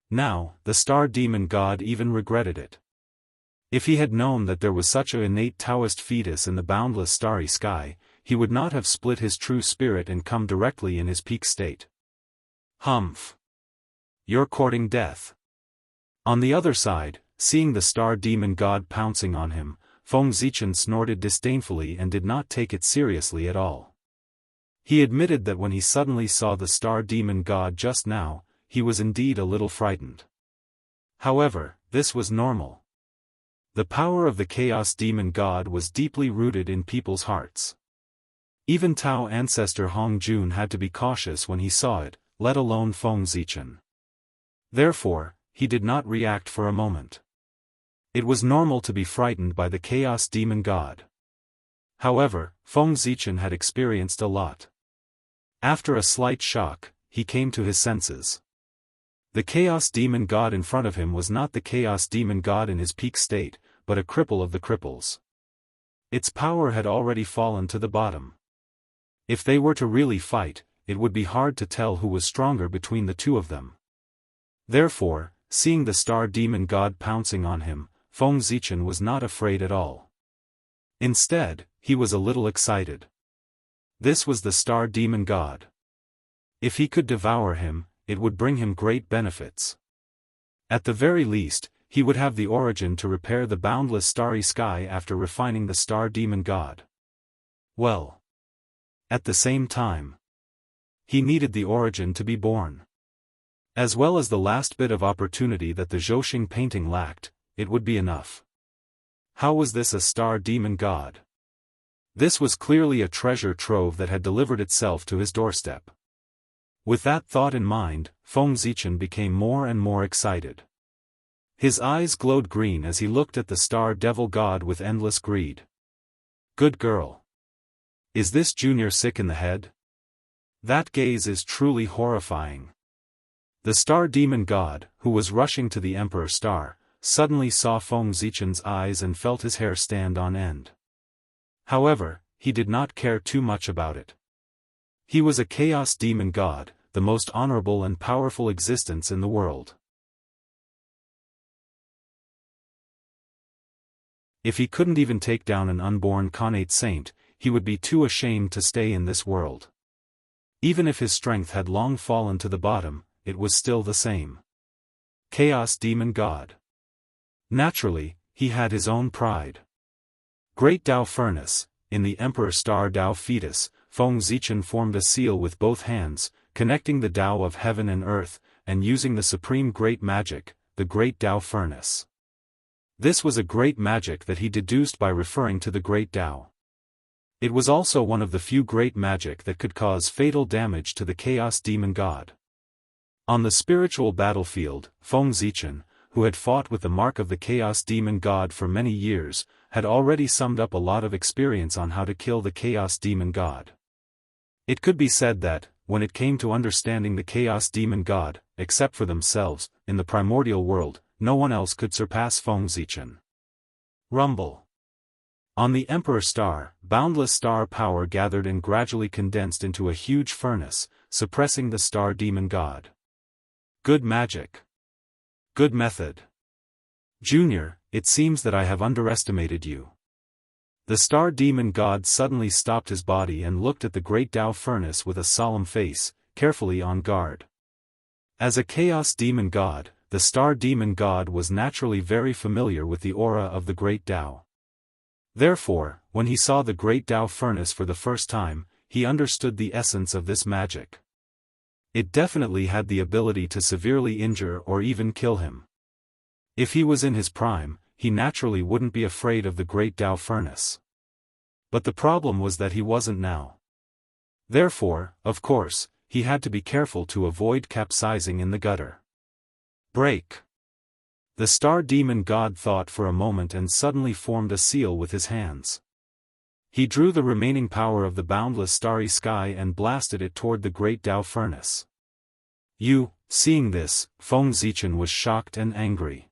Now, the star demon god even regretted it. If he had known that there was such an innate Taoist fetus in the boundless starry sky, he would not have split his true spirit and come directly in his peak state. Humph! You're courting death. On the other side, seeing the star demon god pouncing on him, Feng Zichen snorted disdainfully and did not take it seriously at all. He admitted that when he suddenly saw the star demon god just now, he was indeed a little frightened. However, this was normal. The power of the chaos demon god was deeply rooted in people's hearts. Even Tao ancestor Hong Jun had to be cautious when he saw it, let alone Feng Zichen. Therefore, he did not react for a moment. It was normal to be frightened by the chaos demon god. However, Feng Zichen had experienced a lot. After a slight shock, he came to his senses. The chaos demon god in front of him was not the chaos demon god in his peak state, but a cripple of the cripples. Its power had already fallen to the bottom. If they were to really fight, it would be hard to tell who was stronger between the two of them. Therefore, seeing the star demon god pouncing on him, Feng Zichen was not afraid at all. Instead, he was a little excited. This was the star demon god. If he could devour him, it would bring him great benefits. At the very least, he would have the origin to repair the boundless starry sky after refining the star demon god. Well. At the same time, he needed the origin to be born. As well as the last bit of opportunity that the Zhouxing painting lacked, it would be enough. How was this a star demon god? This was clearly a treasure trove that had delivered itself to his doorstep. With that thought in mind, Feng Zichen became more and more excited. His eyes glowed green as he looked at the star devil god with endless greed. Good girl. Is this junior sick in the head? That gaze is truly horrifying. The star demon god, who was rushing to the Emperor Star, suddenly saw Feng Zichen's eyes and felt his hair stand on end. However, he did not care too much about it. He was a chaos demon god, the most honorable and powerful existence in the world. If he couldn't even take down an unborn Khanate saint, he would be too ashamed to stay in this world. Even if his strength had long fallen to the bottom, it was still the same. Chaos demon god. Naturally, he had his own pride. Great Tao Furnace, in the Emperor Star Tao Fetus, Feng Zichen formed a seal with both hands, connecting the Tao of heaven and earth, and using the supreme great magic, the Great Tao Furnace. This was a great magic that he deduced by referring to the Great Tao. It was also one of the few great magic that could cause fatal damage to the Chaos Demon God. On the spiritual battlefield, Feng Zichen, who had fought with the mark of the Chaos Demon God for many years, had already summed up a lot of experience on how to kill the Chaos Demon God. It could be said that, when it came to understanding the Chaos Demon God, except for themselves, in the primordial world, no one else could surpass Feng Zichen. Rumble. On the Emperor Star, boundless star power gathered and gradually condensed into a huge furnace, suppressing the Star Demon God. Good magic. Good method. Junior, it seems that I have underestimated you. The Star Demon God suddenly stopped his body and looked at the Great Tao Furnace with a solemn face, carefully on guard. As a Chaos Demon God, the Star Demon God was naturally very familiar with the aura of the Great Tao. Therefore, when he saw the Great Tao Furnace for the first time, he understood the essence of this magic. It definitely had the ability to severely injure or even kill him. If he was in his prime, he naturally wouldn't be afraid of the Great Tao Furnace. But the problem was that he wasn't now. Therefore, of course, he had to be careful to avoid capsizing in the gutter. Break. The Star Demon God thought for a moment and suddenly formed a seal with his hands. He drew the remaining power of the boundless starry sky and blasted it toward the Great Tao Furnace. Seeing this, Feng Zichen was shocked and angry.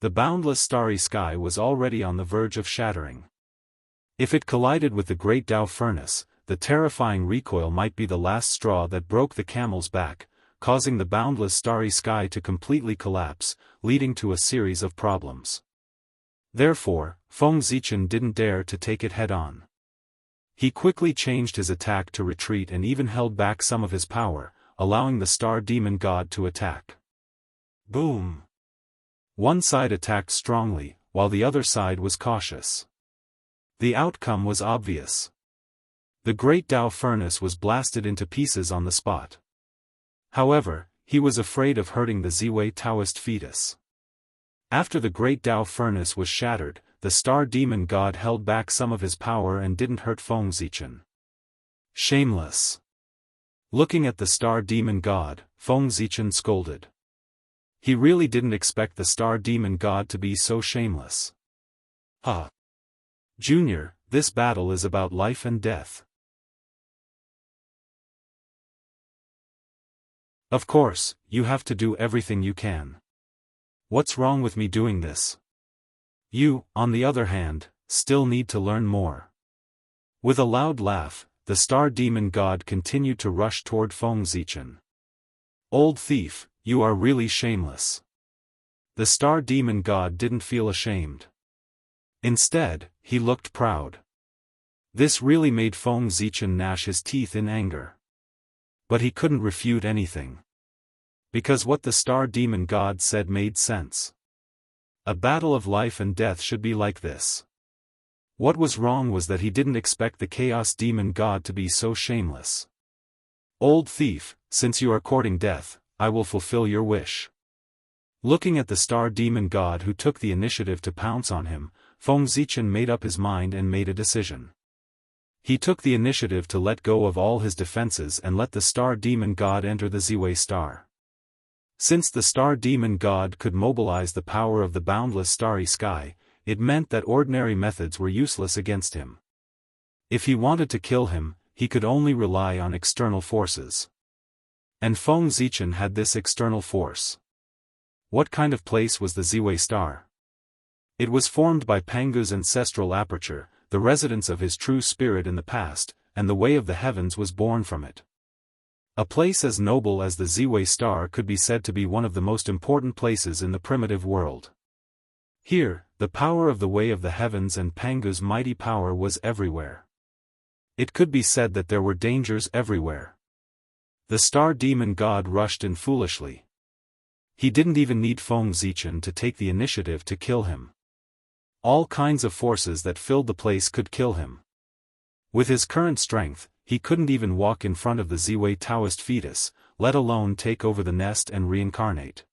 The boundless starry sky was already on the verge of shattering. If it collided with the Great Tao Furnace, the terrifying recoil might be the last straw that broke the camel's back, causing the boundless starry sky to completely collapse, leading to a series of problems. Therefore, Feng Zichen didn't dare to take it head-on. He quickly changed his attack to retreat and even held back some of his power, allowing the Star Demon God to attack. Boom! One side attacked strongly, while the other side was cautious. The outcome was obvious. The Great Tao Furnace was blasted into pieces on the spot. However, he was afraid of hurting the Ziwei Taoist fetus. After the Great Tao Furnace was shattered, the Star Demon God held back some of his power and didn't hurt Feng Zichen. Shameless. Looking at the Star Demon God, Feng Zichen scolded. He really didn't expect the Star Demon God to be so shameless. Junior, this battle is about life and death. Of course, you have to do everything you can. What's wrong with me doing this? You, on the other hand, still need to learn more. With a loud laugh, the Star Demon God continued to rush toward Feng Zichen. Old thief, you are really shameless. The star demon god didn't feel ashamed. Instead, he looked proud. This really made Feng Zichen gnash his teeth in anger. But he couldn't refute anything. Because what the star demon god said made sense. A battle of life and death should be like this. What was wrong was that he didn't expect the chaos demon god to be so shameless. Old thief, since you are courting death, I will fulfill your wish. Looking at the star demon god who took the initiative to pounce on him, Feng Zichen made up his mind and made a decision. He took the initiative to let go of all his defenses and let the star demon god enter the Ziwei star. Since the star demon god could mobilize the power of the boundless starry sky, it meant that ordinary methods were useless against him. If he wanted to kill him, he could only rely on external forces. And Feng Zichen had this external force. What kind of place was the Ziwei star? It was formed by Pangu's ancestral aperture, the residence of his true spirit in the past, and the way of the heavens was born from it. A place as noble as the Ziwei star could be said to be one of the most important places in the primitive world. Here, the power of the way of the heavens and Pangu's mighty power was everywhere. It could be said that there were dangers everywhere. The star demon god rushed in foolishly. He didn't even need Feng Zichen to take the initiative to kill him. All kinds of forces that filled the place could kill him. With his current strength, he couldn't even walk in front of the Ziwei Taoist fetus, let alone take over the nest and reincarnate.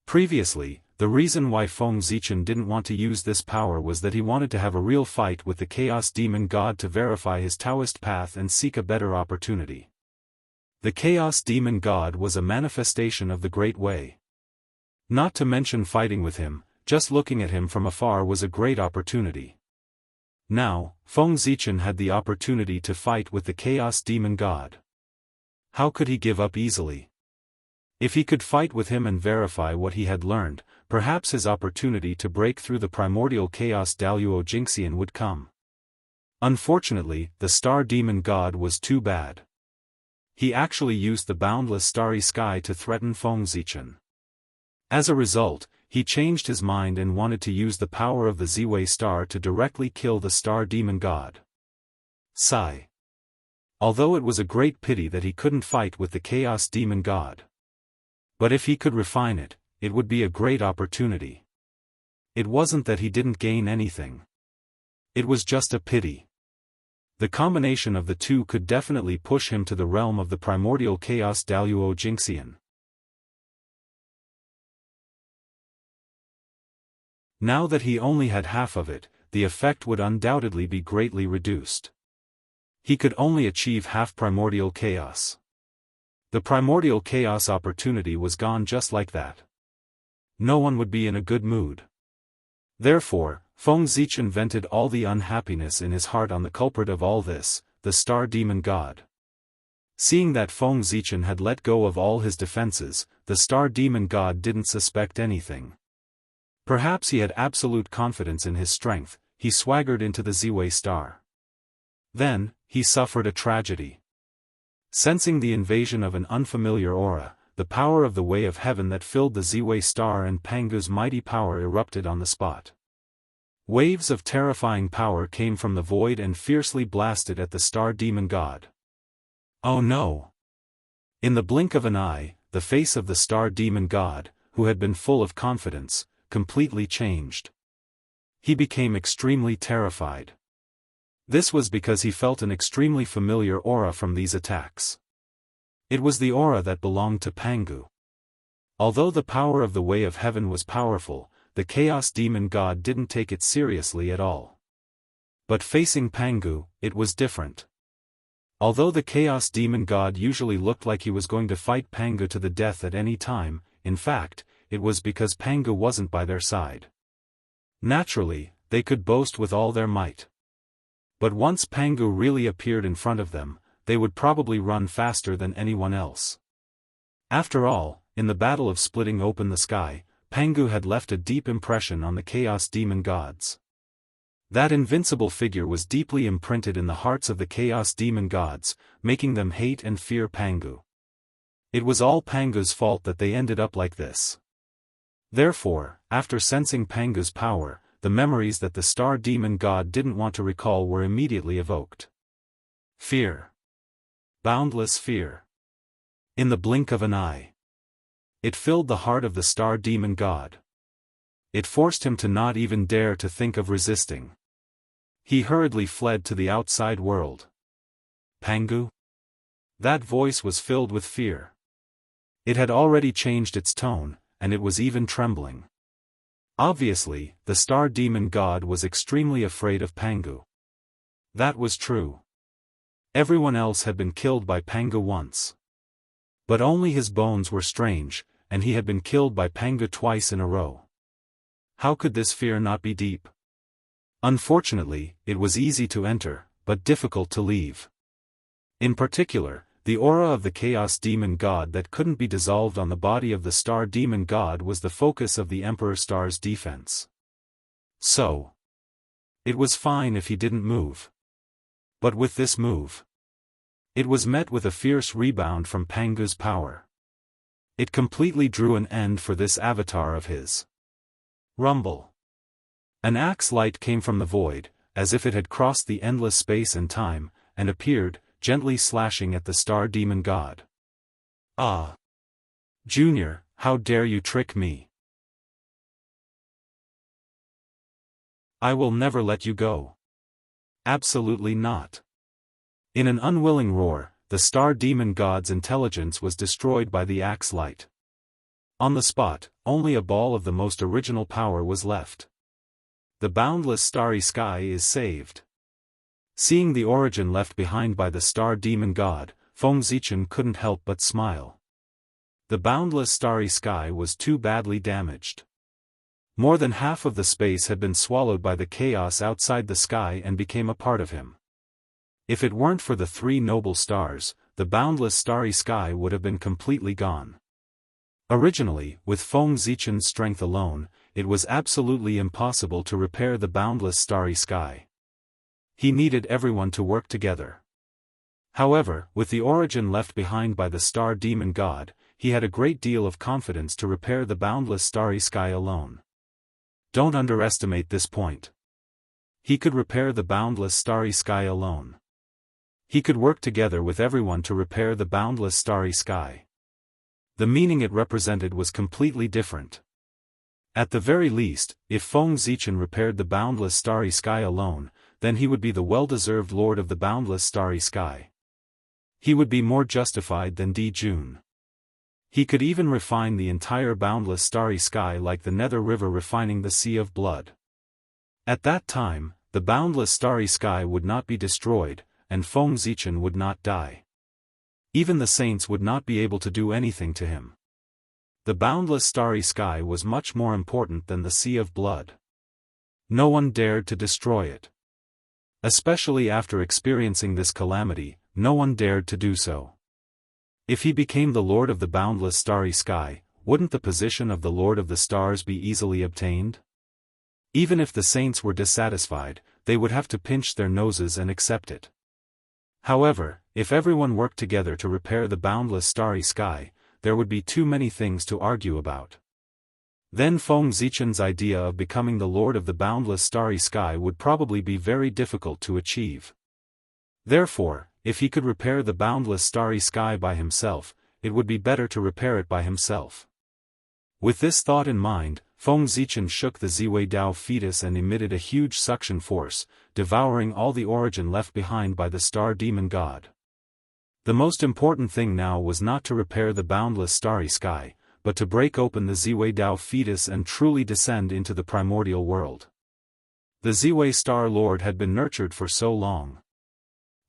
Previously, the reason why Feng Zichen didn't want to use this power was that he wanted to have a real fight with the Chaos Demon God to verify his Taoist path and seek a better opportunity. The Chaos Demon God was a manifestation of the Great Way. Not to mention fighting with him, just looking at him from afar was a great opportunity. Now, Feng Zichen had the opportunity to fight with the Chaos Demon God. How could he give up easily? If he could fight with him and verify what he had learned, perhaps his opportunity to break through the primordial chaos Daoist Jingxian would come. Unfortunately, the Star Demon God was too bad. He actually used the boundless starry sky to threaten Feng Zichen. As a result, he changed his mind and wanted to use the power of the Ziwei star to directly kill the Star Demon God. Sigh. Although it was a great pity that he couldn't fight with the Chaos Demon God. But if he could refine it, it would be a great opportunity. It wasn't that he didn't gain anything. It was just a pity. The combination of the two could definitely push him to the realm of the primordial chaos Daoist Jingxian. Now that he only had half of it, the effect would undoubtedly be greatly reduced. He could only achieve half primordial chaos. The primordial chaos opportunity was gone just like that. No one would be in a good mood. Therefore, Feng Zichen vented all the unhappiness in his heart on the culprit of all this, the Star Demon God. Seeing that Feng Zichen had let go of all his defenses, the Star Demon God didn't suspect anything. Perhaps he had absolute confidence in his strength, he swaggered into the Ziwei star. Then, he suffered a tragedy. Sensing the invasion of an unfamiliar aura, the power of the way of heaven that filled the Ziwei star and Pangu's mighty power erupted on the spot. Waves of terrifying power came from the void and fiercely blasted at the Star Demon God. Oh no! In the blink of an eye, the face of the Star Demon God, who had been full of confidence, completely changed. He became extremely terrified. This was because he felt an extremely familiar aura from these attacks. It was the aura that belonged to Pangu. Although the power of the way of heaven was powerful, the Chaos Demon God didn't take it seriously at all. But facing Pangu, it was different. Although the Chaos Demon God usually looked like he was going to fight Pangu to the death at any time, in fact, it was because Pangu wasn't by their side. Naturally, they could boast with all their might. But once Pangu really appeared in front of them, they would probably run faster than anyone else. After all, in the battle of splitting open the sky, Pangu had left a deep impression on the Chaos Demon Gods. That invincible figure was deeply imprinted in the hearts of the Chaos Demon Gods, making them hate and fear Pangu. It was all Pangu's fault that they ended up like this. Therefore, after sensing Pangu's power, the memories that the star demon god didn't want to recall were immediately evoked. Fear. Boundless fear. In the blink of an eye. It filled the heart of the star demon god. It forced him to not even dare to think of resisting. He hurriedly fled to the outside world. Pangu? That voice was filled with fear. It had already changed its tone, and it was even trembling. Obviously, the star demon god was extremely afraid of Pangu. That was true. Everyone else had been killed by Pangu once. But only his bones were strange, and he had been killed by Pangu twice in a row. How could this fear not be deep? Unfortunately, it was easy to enter, but difficult to leave. In particular, the aura of the chaos demon god that couldn't be dissolved on the body of the star demon god was the focus of the Emperor Star's defense. So, it was fine if he didn't move. But with this move, it was met with a fierce rebound from Pangu's power. It completely drew an end for this avatar of his. Rumble. An axe light came from the void, as if it had crossed the endless space and time, and appeared, gently slashing at the star demon god. Ah! Junior, how dare you trick me? I will never let you go. Absolutely not. In an unwilling roar, the star demon god's intelligence was destroyed by the axe light. On the spot, only a ball of the most original power was left. The boundless starry sky is saved. Seeing the origin left behind by the star demon god, Feng Zichen couldn't help but smile. The boundless starry sky was too badly damaged. More than half of the space had been swallowed by the chaos outside the sky and became a part of him. If it weren't for the three noble stars, the boundless starry sky would have been completely gone. Originally, with Feng Zichen's strength alone, it was absolutely impossible to repair the boundless starry sky. He needed everyone to work together. However, with the origin left behind by the star demon god, he had a great deal of confidence to repair the boundless starry sky alone. Don't underestimate this point. He could repair the boundless starry sky alone. He could work together with everyone to repair the boundless starry sky. The meaning it represented was completely different. At the very least, if Feng Zichen repaired the boundless starry sky alone, then he would be the well-deserved lord of the boundless starry sky. He would be more justified than Di Jun. He could even refine the entire boundless starry sky like the Nether River refining the Sea of Blood. At that time, the boundless starry sky would not be destroyed, and Feng Zichen would not die. Even the saints would not be able to do anything to him. The boundless starry sky was much more important than the Sea of Blood. No one dared to destroy it. Especially after experiencing this calamity, no one dared to do so. If he became the Lord of the boundless starry sky, wouldn't the position of the Lord of the Stars be easily obtained? Even if the saints were dissatisfied, they would have to pinch their noses and accept it. However, if everyone worked together to repair the boundless starry sky, there would be too many things to argue about. Then Feng Zichen's idea of becoming the Lord of the boundless starry sky would probably be very difficult to achieve. Therefore, if he could repair the boundless starry sky by himself, it would be better to repair it by himself. With this thought in mind, Feng Zichen shook the Ziwei Dao fetus and emitted a huge suction force, devouring all the origin left behind by the star demon god. The most important thing now was not to repair the boundless starry sky, but to break open the Ziwei Dao fetus and truly descend into the primordial world. The Ziwei Star Lord had been nurtured for so long.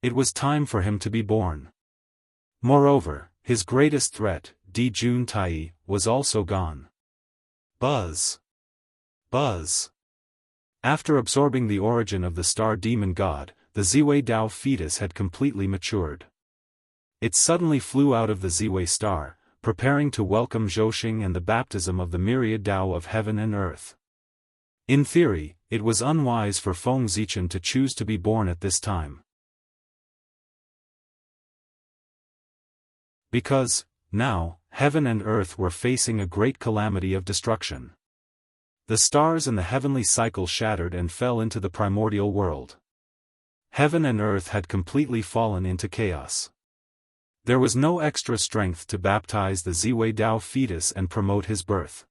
It was time for him to be born. Moreover, his greatest threat, Di Jun Tai, was also gone. Buzz. Buzz. After absorbing the origin of the star demon god, the Ziwei Dao fetus had completely matured. It suddenly flew out of the Ziwei star, preparing to welcome Zhouxing and the baptism of the myriad Dao of heaven and earth. In theory, it was unwise for Feng Zichen to choose to be born at this time. Because, now, heaven and earth were facing a great calamity of destruction. The stars in the heavenly cycle shattered and fell into the primordial world. Heaven and earth had completely fallen into chaos. There was no extra strength to baptize the Ziwei Dao fetus and promote his birth.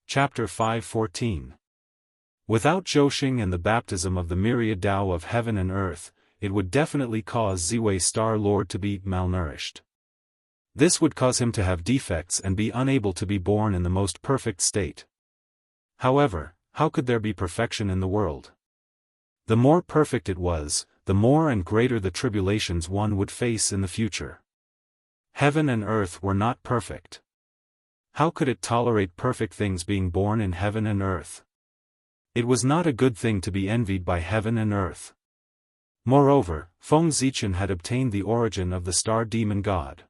Chapter 5:14. Without Zhouxing and the baptism of the myriad Dao of heaven and earth, it would definitely cause Ziwei Star Lord to be malnourished. This would cause him to have defects and be unable to be born in the most perfect state. However, how could there be perfection in the world? The more perfect it was, the more and greater the tribulations one would face in the future. Heaven and earth were not perfect. How could it tolerate perfect things being born in heaven and earth? It was not a good thing to be envied by heaven and earth. Moreover, Feng Zichen had obtained the origin of the star demon god.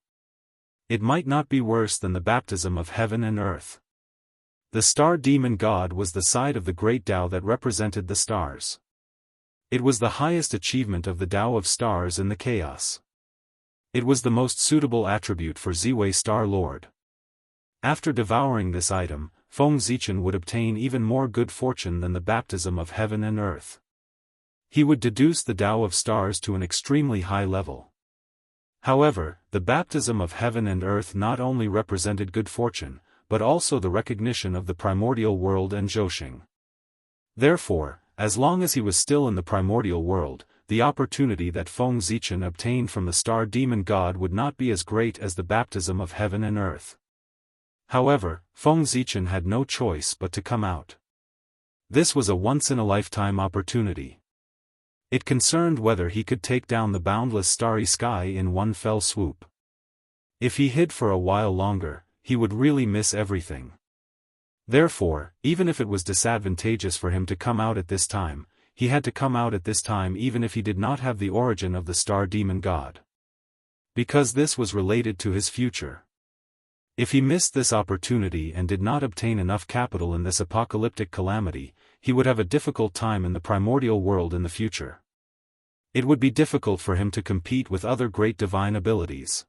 It might not be worse than the baptism of heaven and earth. The star demon god was the side of the great Tao that represented the stars. It was the highest achievement of the Tao of stars in the chaos. It was the most suitable attribute for Ziwei Star Lord. After devouring this item, Feng Zichen would obtain even more good fortune than the baptism of heaven and earth. He would deduce the Tao of stars to an extremely high level. However, the baptism of heaven and earth not only represented good fortune, but also the recognition of the primordial world and Zhouxing. Therefore, as long as he was still in the primordial world, the opportunity that Feng Zichen obtained from the star demon god would not be as great as the baptism of heaven and earth. However, Feng Zichen had no choice but to come out. This was a once-in-a-lifetime opportunity. It concerned whether he could take down the boundless starry sky in one fell swoop. If he hid for a while longer, he would really miss everything. Therefore, even if it was disadvantageous for him to come out at this time, he had to come out at this time even if he did not have the origin of the star demon god. Because this was related to his future. If he missed this opportunity and did not obtain enough capital in this apocalyptic calamity, he would have a difficult time in the primordial world in the future. It would be difficult for him to compete with other great divine abilities.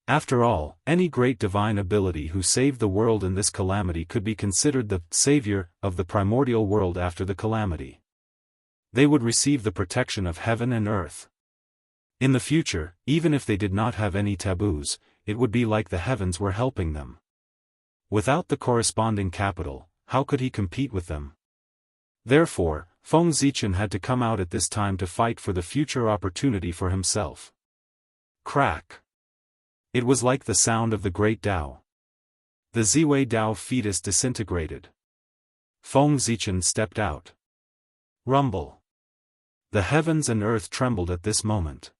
After all, any great divine ability who saved the world in this calamity could be considered the savior of the primordial world after the calamity. They would receive the protection of heaven and earth. In the future, even if they did not have any taboos, it would be like the heavens were helping them. Without the corresponding capital, how could he compete with them? Therefore, Feng Zichen had to come out at this time to fight for the future opportunity for himself. Crack! It was like the sound of the great Tao. The Ziwei Dao fetus disintegrated. Feng Zichen stepped out. Rumble! The heavens and earth trembled at this moment.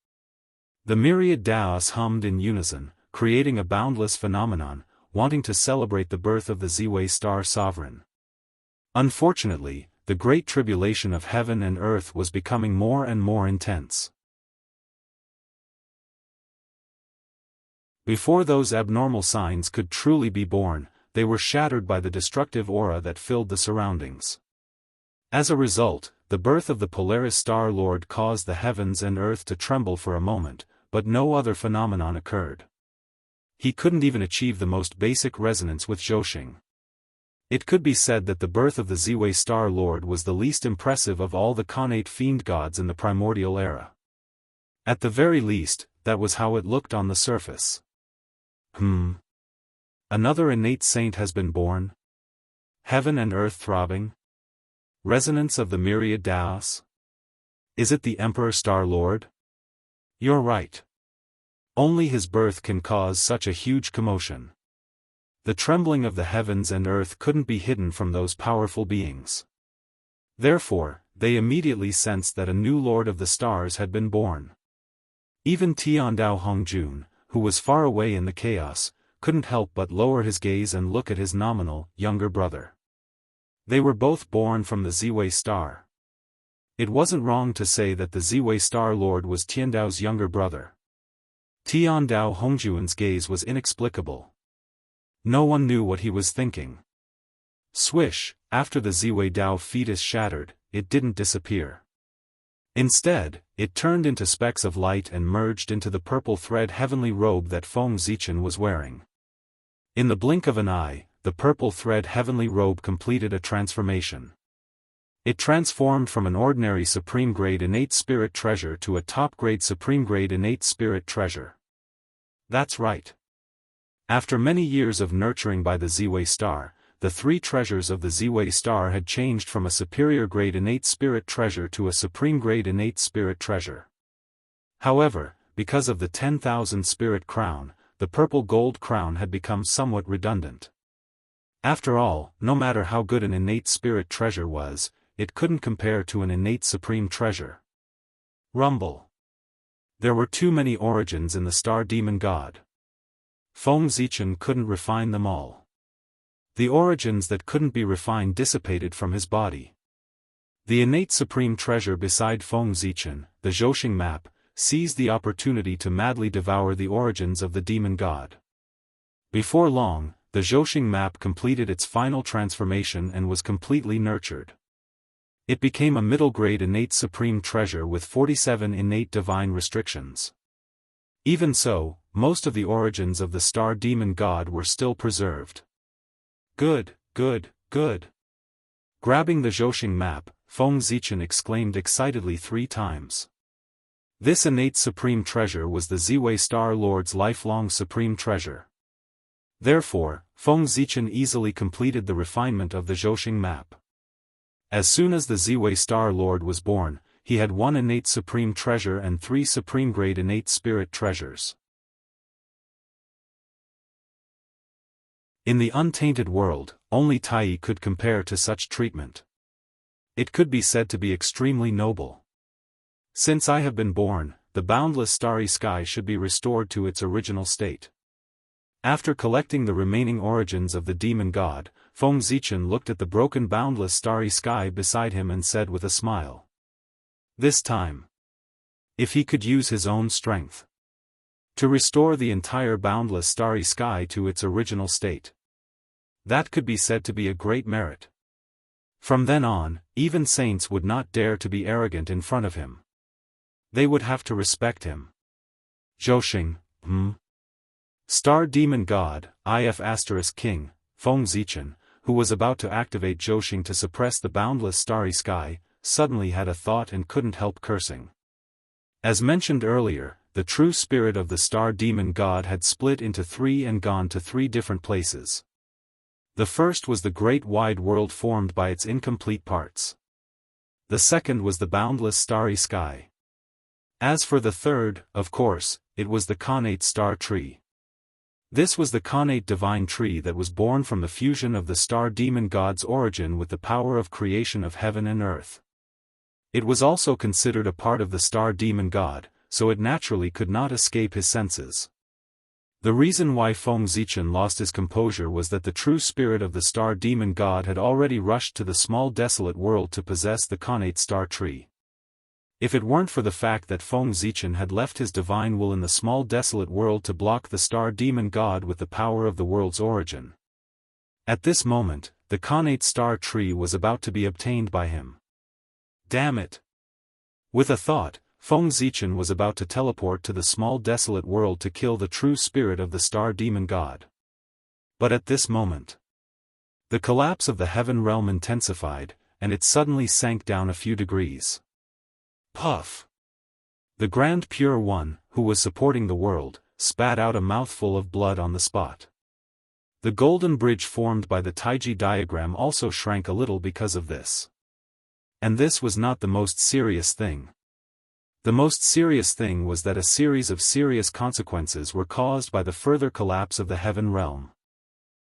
The myriad Daoists hummed in unison, creating a boundless phenomenon, wanting to celebrate the birth of the Ziwei Star Sovereign. Unfortunately, the great tribulation of heaven and earth was becoming more and more intense. Before those abnormal signs could truly be born, they were shattered by the destructive aura that filled the surroundings. As a result, the birth of the Polaris Star Lord caused the heavens and earth to tremble for a moment, but no other phenomenon occurred. He couldn't even achieve the most basic resonance with Zhouxing. It could be said that the birth of the Ziwei Star Lord was the least impressive of all the connate fiend gods in the primordial era. At the very least, that was how it looked on the surface. Another innate saint has been born? Heaven and earth throbbing? Resonance of the myriad Daos? Is it the Emperor Star Lord? You're right. Only his birth can cause such a huge commotion. The trembling of the heavens and earth couldn't be hidden from those powerful beings. Therefore, they immediately sensed that a new Lord of the Stars had been born. Even Tiandao Hongjun, who was far away in the chaos, couldn't help but lower his gaze and look at his nominal, younger brother. They were both born from the Ziwei Star. It wasn't wrong to say that the Ziwei Star Lord was Tiandao's younger brother. Tiandao Hongjun's gaze was inexplicable. No one knew what he was thinking. Swish, after the Ziwei Dao fetus shattered, it didn't disappear. Instead, it turned into specks of light and merged into the purple thread heavenly robe that Feng Zichen was wearing. In the blink of an eye, the purple thread heavenly robe completed a transformation. It transformed from an ordinary supreme-grade innate spirit treasure to a top-grade supreme-grade innate spirit treasure. That's right. After many years of nurturing by the Ziwei star, the three treasures of the Ziwei star had changed from a superior-grade innate spirit treasure to a supreme-grade innate spirit treasure. However, because of the 10,000 spirit crown, the purple gold crown had become somewhat redundant. After all, no matter how good an innate spirit treasure was, it couldn't compare to an innate supreme treasure. Rumble. There were too many origins in the star demon god. Feng Zichen couldn't refine them all. The origins that couldn't be refined dissipated from his body. The innate supreme treasure beside Feng Zichen, the Zhouxing map, seized the opportunity to madly devour the origins of the demon god. Before long, the Zhouxing map completed its final transformation and was completely nurtured. It became a middle-grade innate supreme treasure with 47 innate divine restrictions. Even so, most of the origins of the star demon god were still preserved. Good, good, good. Grabbing the Zhouxing map, Feng Zichen exclaimed excitedly 3 times. This innate supreme treasure was the Ziwei Star Lord's lifelong supreme treasure. Therefore, Feng Zichen easily completed the refinement of the Zhouxing map. As soon as the Ziwei Star Lord was born, he had 1 innate supreme treasure and 3 supreme-grade innate spirit treasures. In the untainted world, only Tai could compare to such treatment. It could be said to be extremely noble. Since I have been born, the boundless starry sky should be restored to its original state. After collecting the remaining origins of the demon god, Feng Zichen looked at the broken boundless starry sky beside him and said with a smile. This time, if he could use his own strength to restore the entire boundless starry sky to its original state, that could be said to be a great merit. From then on, even saints would not dare to be arrogant in front of him. They would have to respect him. Zhouxing, Star Demon God, IF** King, Feng Zichen, who was about to activate Zhouxing to suppress the boundless starry sky, suddenly had a thought and couldn't help cursing. As mentioned earlier, the true spirit of the Star Demon God had split into 3 and gone to 3 different places. The first was the great wide world formed by its incomplete parts. The second was the boundless starry sky. As for the third, of course, it was the Khanate Star Tree. This was the Khanate divine tree that was born from the fusion of the Star Demon God's origin with the power of creation of heaven and earth. It was also considered a part of the Star Demon God, so it naturally could not escape his senses. The reason why Feng Zichen lost his composure was that the true spirit of the Star Demon God had already rushed to the small desolate world to possess the Khanate Star Tree. If it weren't for the fact that Feng Zichen had left his divine will in the small desolate world to block the Star Demon God with the power of the world's origin. At this moment, the Khanate Star Tree was about to be obtained by him. Damn it! With a thought, Feng Zichen was about to teleport to the small desolate world to kill the true spirit of the Star Demon God. But at this moment, the collapse of the heaven realm intensified, and it suddenly sank down a few degrees. Puff! The Grand Pure One, who was supporting the world, spat out a mouthful of blood on the spot. The golden bridge formed by the Taiji diagram also shrank a little because of this. And this was not the most serious thing. The most serious thing was that a series of serious consequences were caused by the further collapse of the heaven realm.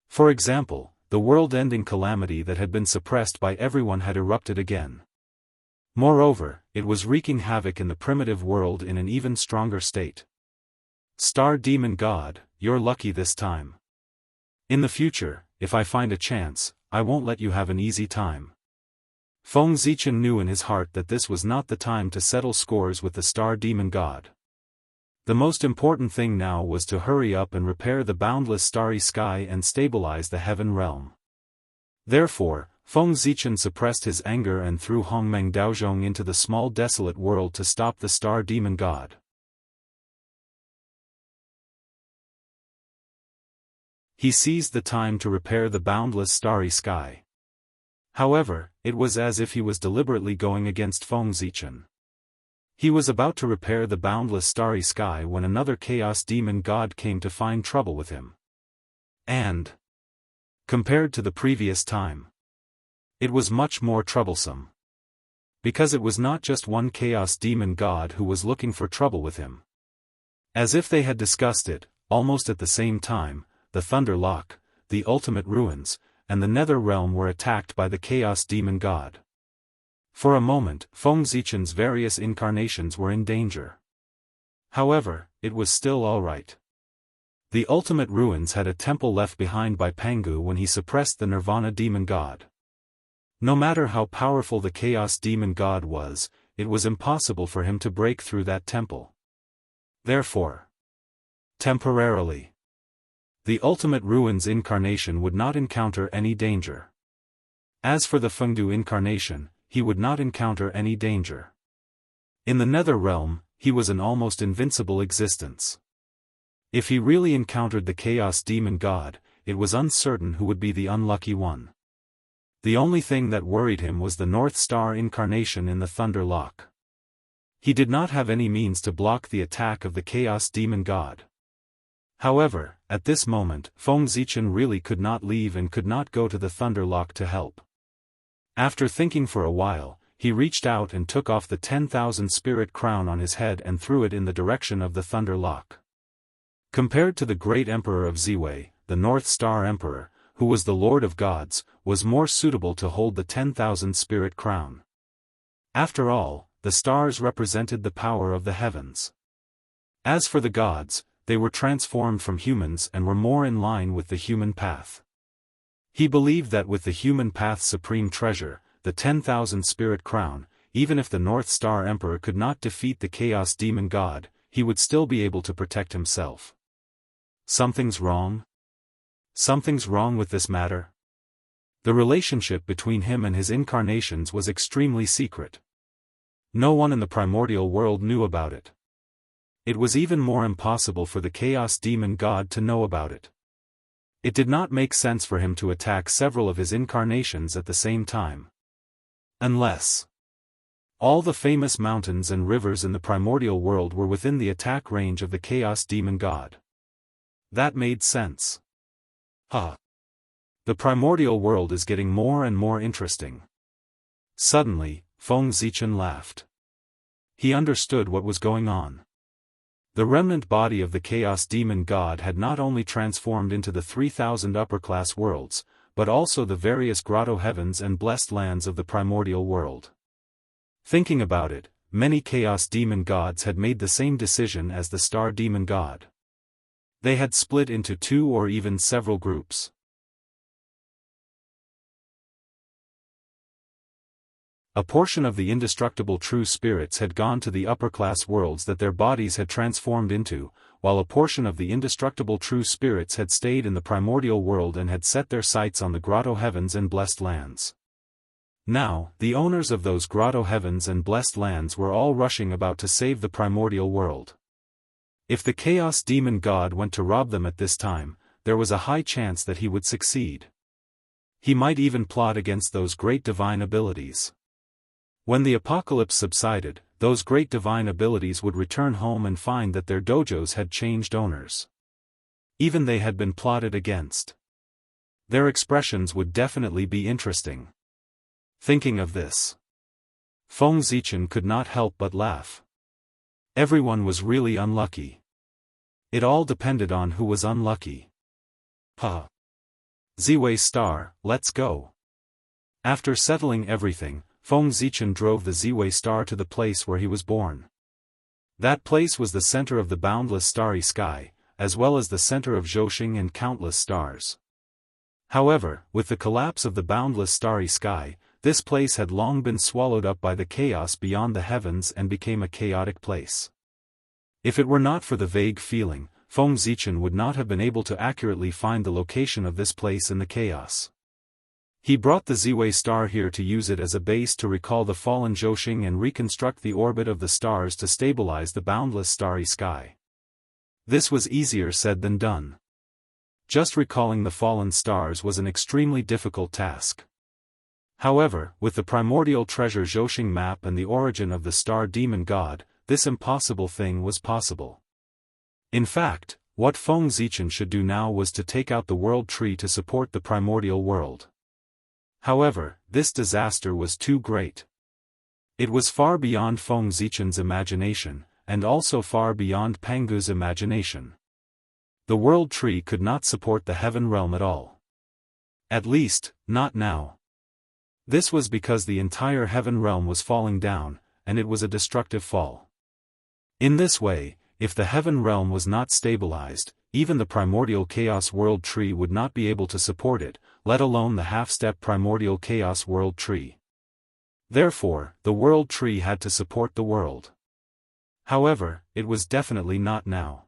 For example, the world-ending calamity that had been suppressed by everyone had erupted again. Moreover, it was wreaking havoc in the primitive world in an even stronger state. Star Demon God, you're lucky this time. In the future, if I find a chance, I won't let you have an easy time. Feng Zichen knew in his heart that this was not the time to settle scores with the Star Demon God. The most important thing now was to hurry up and repair the boundless starry sky and stabilize the heaven realm. Therefore, Feng Zichen suppressed his anger and threw Hongmeng Daozhong into the small desolate world to stop the star demon god. He seized the time to repair the boundless starry sky. However, it was as if he was deliberately going against Feng Zichen. He was about to repair the boundless starry sky when another chaos demon god came to find trouble with him. And, compared to the previous time, it was much more troublesome. Because it was not just one chaos demon god who was looking for trouble with him. As if they had discussed it, almost at the same time, the Thunder Lock, the Ultimate Ruins, and the Nether Realm were attacked by the chaos demon god. For a moment, Feng Zichen's various incarnations were in danger. However, it was still alright. The Ultimate Ruins had a temple left behind by Pangu when he suppressed the Nirvana demon god. No matter how powerful the Chaos Demon God was, it was impossible for him to break through that temple. Therefore, temporarily, the Ultimate Ruins incarnation would not encounter any danger. As for the Fengdu incarnation, he would not encounter any danger. In the Nether Realm, he was an almost invincible existence. If he really encountered the Chaos Demon God, it was uncertain who would be the unlucky one. The only thing that worried him was the North Star incarnation in the Thunder Lock. He did not have any means to block the attack of the Chaos Demon God. However, at this moment, Feng Zichen really could not leave and could not go to the Thunder Lock to help. After thinking for a while, he reached out and took off the 10,000 spirit crown on his head and threw it in the direction of the Thunder Lock. Compared to the great Emperor of Ziwei, the North Star Emperor, who was the Lord of Gods, was more suitable to hold the 10,000 spirit crown. After all, the stars represented the power of the heavens. As for the gods, they were transformed from humans and were more in line with the human path. He believed that with the human path's supreme treasure, the 10,000 spirit crown, even if the North Star Emperor could not defeat the Chaos Demon God, he would still be able to protect himself. Something's wrong? Something's wrong with this matter? The relationship between him and his incarnations was extremely secret. No one in the primordial world knew about it. It was even more impossible for the Chaos Demon God to know about it. It did not make sense for him to attack several of his incarnations at the same time. Unless all the famous mountains and rivers in the primordial world were within the attack range of the Chaos Demon God. That made sense. The primordial world is getting more and more interesting. Suddenly, Feng Zichen laughed. He understood what was going on. The remnant body of the Chaos Demon God had not only transformed into the 3,000 upper-class worlds, but also the various grotto heavens and blessed lands of the primordial world. Thinking about it, many Chaos Demon Gods had made the same decision as the Star Demon God. They had split into two or even several groups. A portion of the indestructible true spirits had gone to the upper-class worlds that their bodies had transformed into, while a portion of the indestructible true spirits had stayed in the primordial world and had set their sights on the grotto heavens and blessed lands. Now, the owners of those grotto heavens and blessed lands were all rushing about to save the primordial world. If the Chaos Demon God went to rob them at this time, there was a high chance that he would succeed. He might even plot against those great divine abilities. When the apocalypse subsided, those great divine abilities would return home and find that their dojos had changed owners. Even they had been plotted against. Their expressions would definitely be interesting. Thinking of this, Feng Zichen could not help but laugh. Everyone was really unlucky. It all depended on who was unlucky. Ziwei Star, let's go. After settling everything, Feng Zichen drove the Ziwei Star to the place where he was born. That place was the center of the boundless starry sky, as well as the center of Zhouxing and countless stars. However, with the collapse of the boundless starry sky, this place had long been swallowed up by the chaos beyond the heavens and became a chaotic place. If it were not for the vague feeling, Feng Zichen would not have been able to accurately find the location of this place in the chaos. He brought the Ziwei star here to use it as a base to recall the fallen Zhouxing and reconstruct the orbit of the stars to stabilize the boundless starry sky. This was easier said than done. Just recalling the fallen stars was an extremely difficult task. However, with the primordial treasure Zhouxing map and the origin of the star demon god, this impossible thing was possible. In fact, what Feng Zichen should do now was to take out the world tree to support the primordial world. However, this disaster was too great. It was far beyond Feng Zichen's imagination, and also far beyond Pangu's imagination. The world tree could not support the heaven realm at all. At least, not now. This was because the entire heaven realm was falling down, and it was a destructive fall. In this way, if the heaven realm was not stabilized, even the primordial chaos world tree would not be able to support it, let alone the half-step primordial chaos world tree. Therefore, the world tree had to support the world. However, it was definitely not now.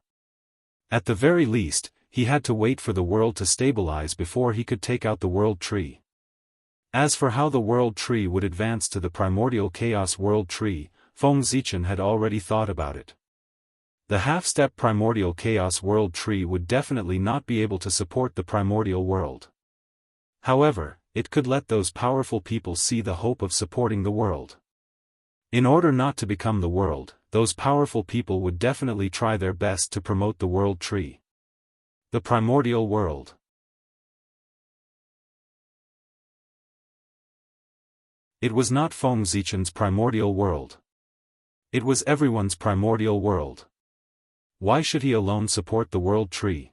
At the very least, he had to wait for the world to stabilize before he could take out the world tree. As for how the world tree would advance to the primordial chaos world tree, Feng Zichen had already thought about it. The half-step primordial chaos world tree would definitely not be able to support the primordial world. However, it could let those powerful people see the hope of supporting the world. In order not to become the world, those powerful people would definitely try their best to promote the world tree. The primordial world. It was not Feng Zichen's primordial world. It was everyone's primordial world. Why should he alone support the world tree?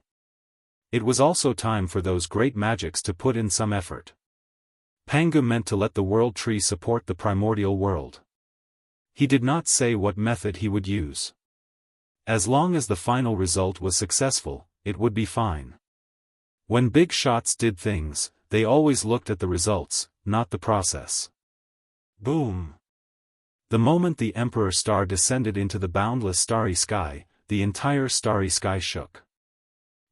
It was also time for those great magics to put in some effort. Pangu meant to let the world tree support the primordial world. He did not say what method he would use. As long as the final result was successful, it would be fine. When big shots did things, they always looked at the results, not the process. Boom! The moment the Emperor Star descended into the boundless starry sky, the entire starry sky shook.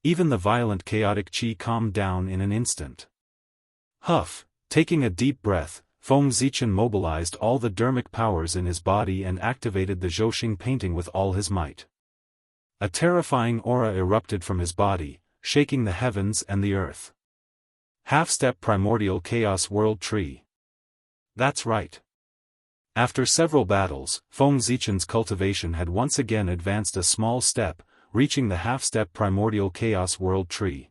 Even the violent chaotic chi calmed down in an instant. Huff, taking a deep breath, Feng Zichen mobilized all the dermic powers in his body and activated the Zhouxing painting with all his might. A terrifying aura erupted from his body, shaking the heavens and the earth. Half-step primordial chaos world tree. That's right. After several battles, Feng Zichen's cultivation had once again advanced a small step, reaching the half-step primordial chaos world tree.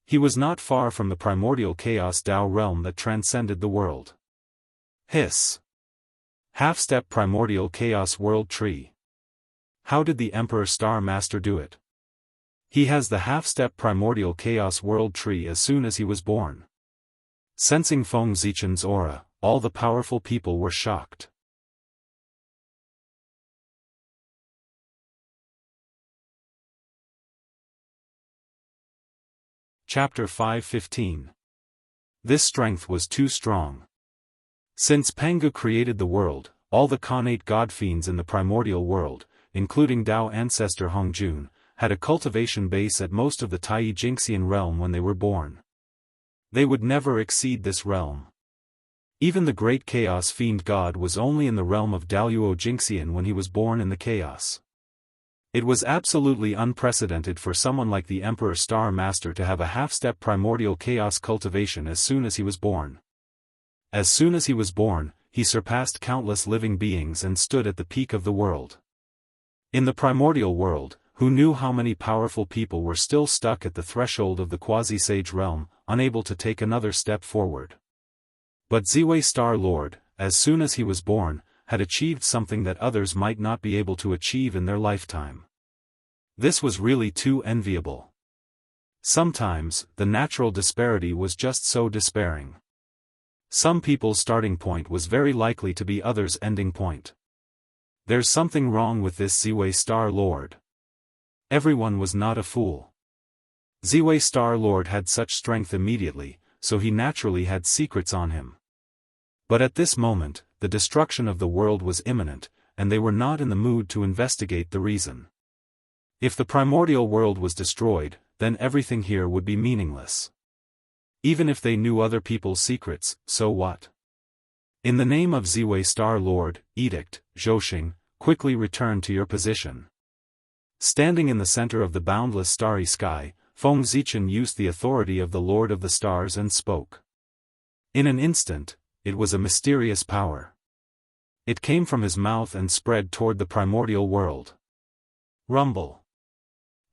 He was not far from the primordial chaos Dao realm that transcended the world. Hiss! Half-step primordial chaos world tree. How did the Emperor Star Master do it? He has the half-step primordial chaos world tree as soon as he was born. Sensing Feng Zichen's aura, all the powerful people were shocked. Chapter 5:15. This strength was too strong. Since Pangu created the world, all the Khanate god-fiends in the primordial world, including Dao ancestor Hongjun, had a cultivation base at most of the Tai Jingxian realm when they were born. They would never exceed this realm. Even the great chaos fiend god was only in the realm of Daoist Jingxian when he was born in the chaos. It was absolutely unprecedented for someone like the Emperor Star Master to have a half-step primordial chaos cultivation as soon as he was born. As soon as he was born, he surpassed countless living beings and stood at the peak of the world. In the primordial world, who knew how many powerful people were still stuck at the threshold of the quasi-sage realm, unable to take another step forward. But Ziwei Star Lord, as soon as he was born, had achieved something that others might not be able to achieve in their lifetime. This was really too enviable. Sometimes, the natural disparity was just so despairing. Some people's starting point was very likely to be others' ending point. There's something wrong with this Ziwei Star Lord. Everyone was not a fool. Ziwei Star Lord had such strength immediately, so he naturally had secrets on him. But at this moment, the destruction of the world was imminent, and they were not in the mood to investigate the reason. If the primordial world was destroyed, then everything here would be meaningless. Even if they knew other people's secrets, so what? In the name of Ziwei Star Lord, Edict, Zhouxing, quickly return to your position. Standing in the center of the boundless starry sky, Feng Zichen used the authority of the Lord of the Stars and spoke. In an instant, it was a mysterious power. It came from his mouth and spread toward the primordial world. Rumble.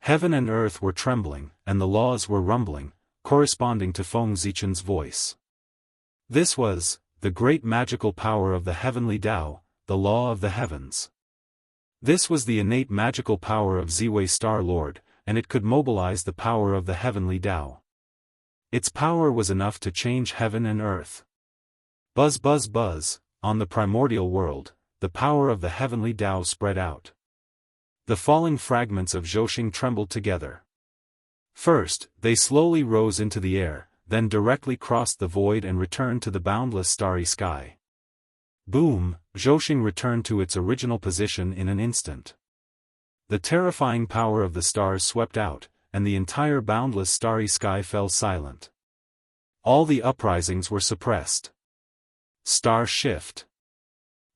Heaven and earth were trembling, and the laws were rumbling, corresponding to Feng Zichen's voice. This was the great magical power of the heavenly Tao, the law of the heavens. This was the innate magical power of Ziwei Star Lord, and it could mobilize the power of the heavenly Tao. Its power was enough to change heaven and earth. Buzz buzz buzz, on the primordial world, the power of the heavenly Tao spread out. The falling fragments of Zhouxing trembled together. First, they slowly rose into the air, then directly crossed the void and returned to the boundless starry sky. Boom, Zhouxing returned to its original position in an instant. The terrifying power of the stars swept out, and the entire boundless starry sky fell silent. All the uprisings were suppressed. Star shift.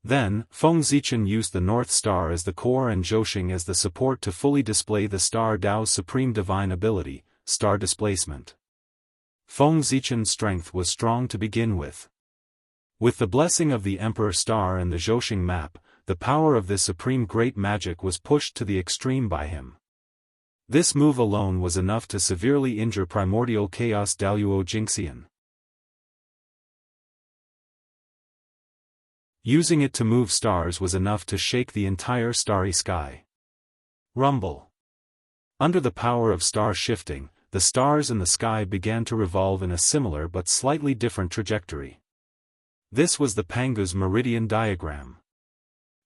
Then, Feng Zichen used the North Star as the core and Zhouxing as the support to fully display the Star Dao's supreme divine ability, star displacement. Feng Zichen's strength was strong to begin with. With the blessing of the Emperor Star and the Zhouxing map, the power of this supreme great magic was pushed to the extreme by him. This move alone was enough to severely injure primordial chaos Daoist Jingxian. Using it to move stars was enough to shake the entire starry sky. Rumble. Under the power of star shifting, the stars in the sky began to revolve in a similar but slightly different trajectory. This was the Pangu's meridian diagram.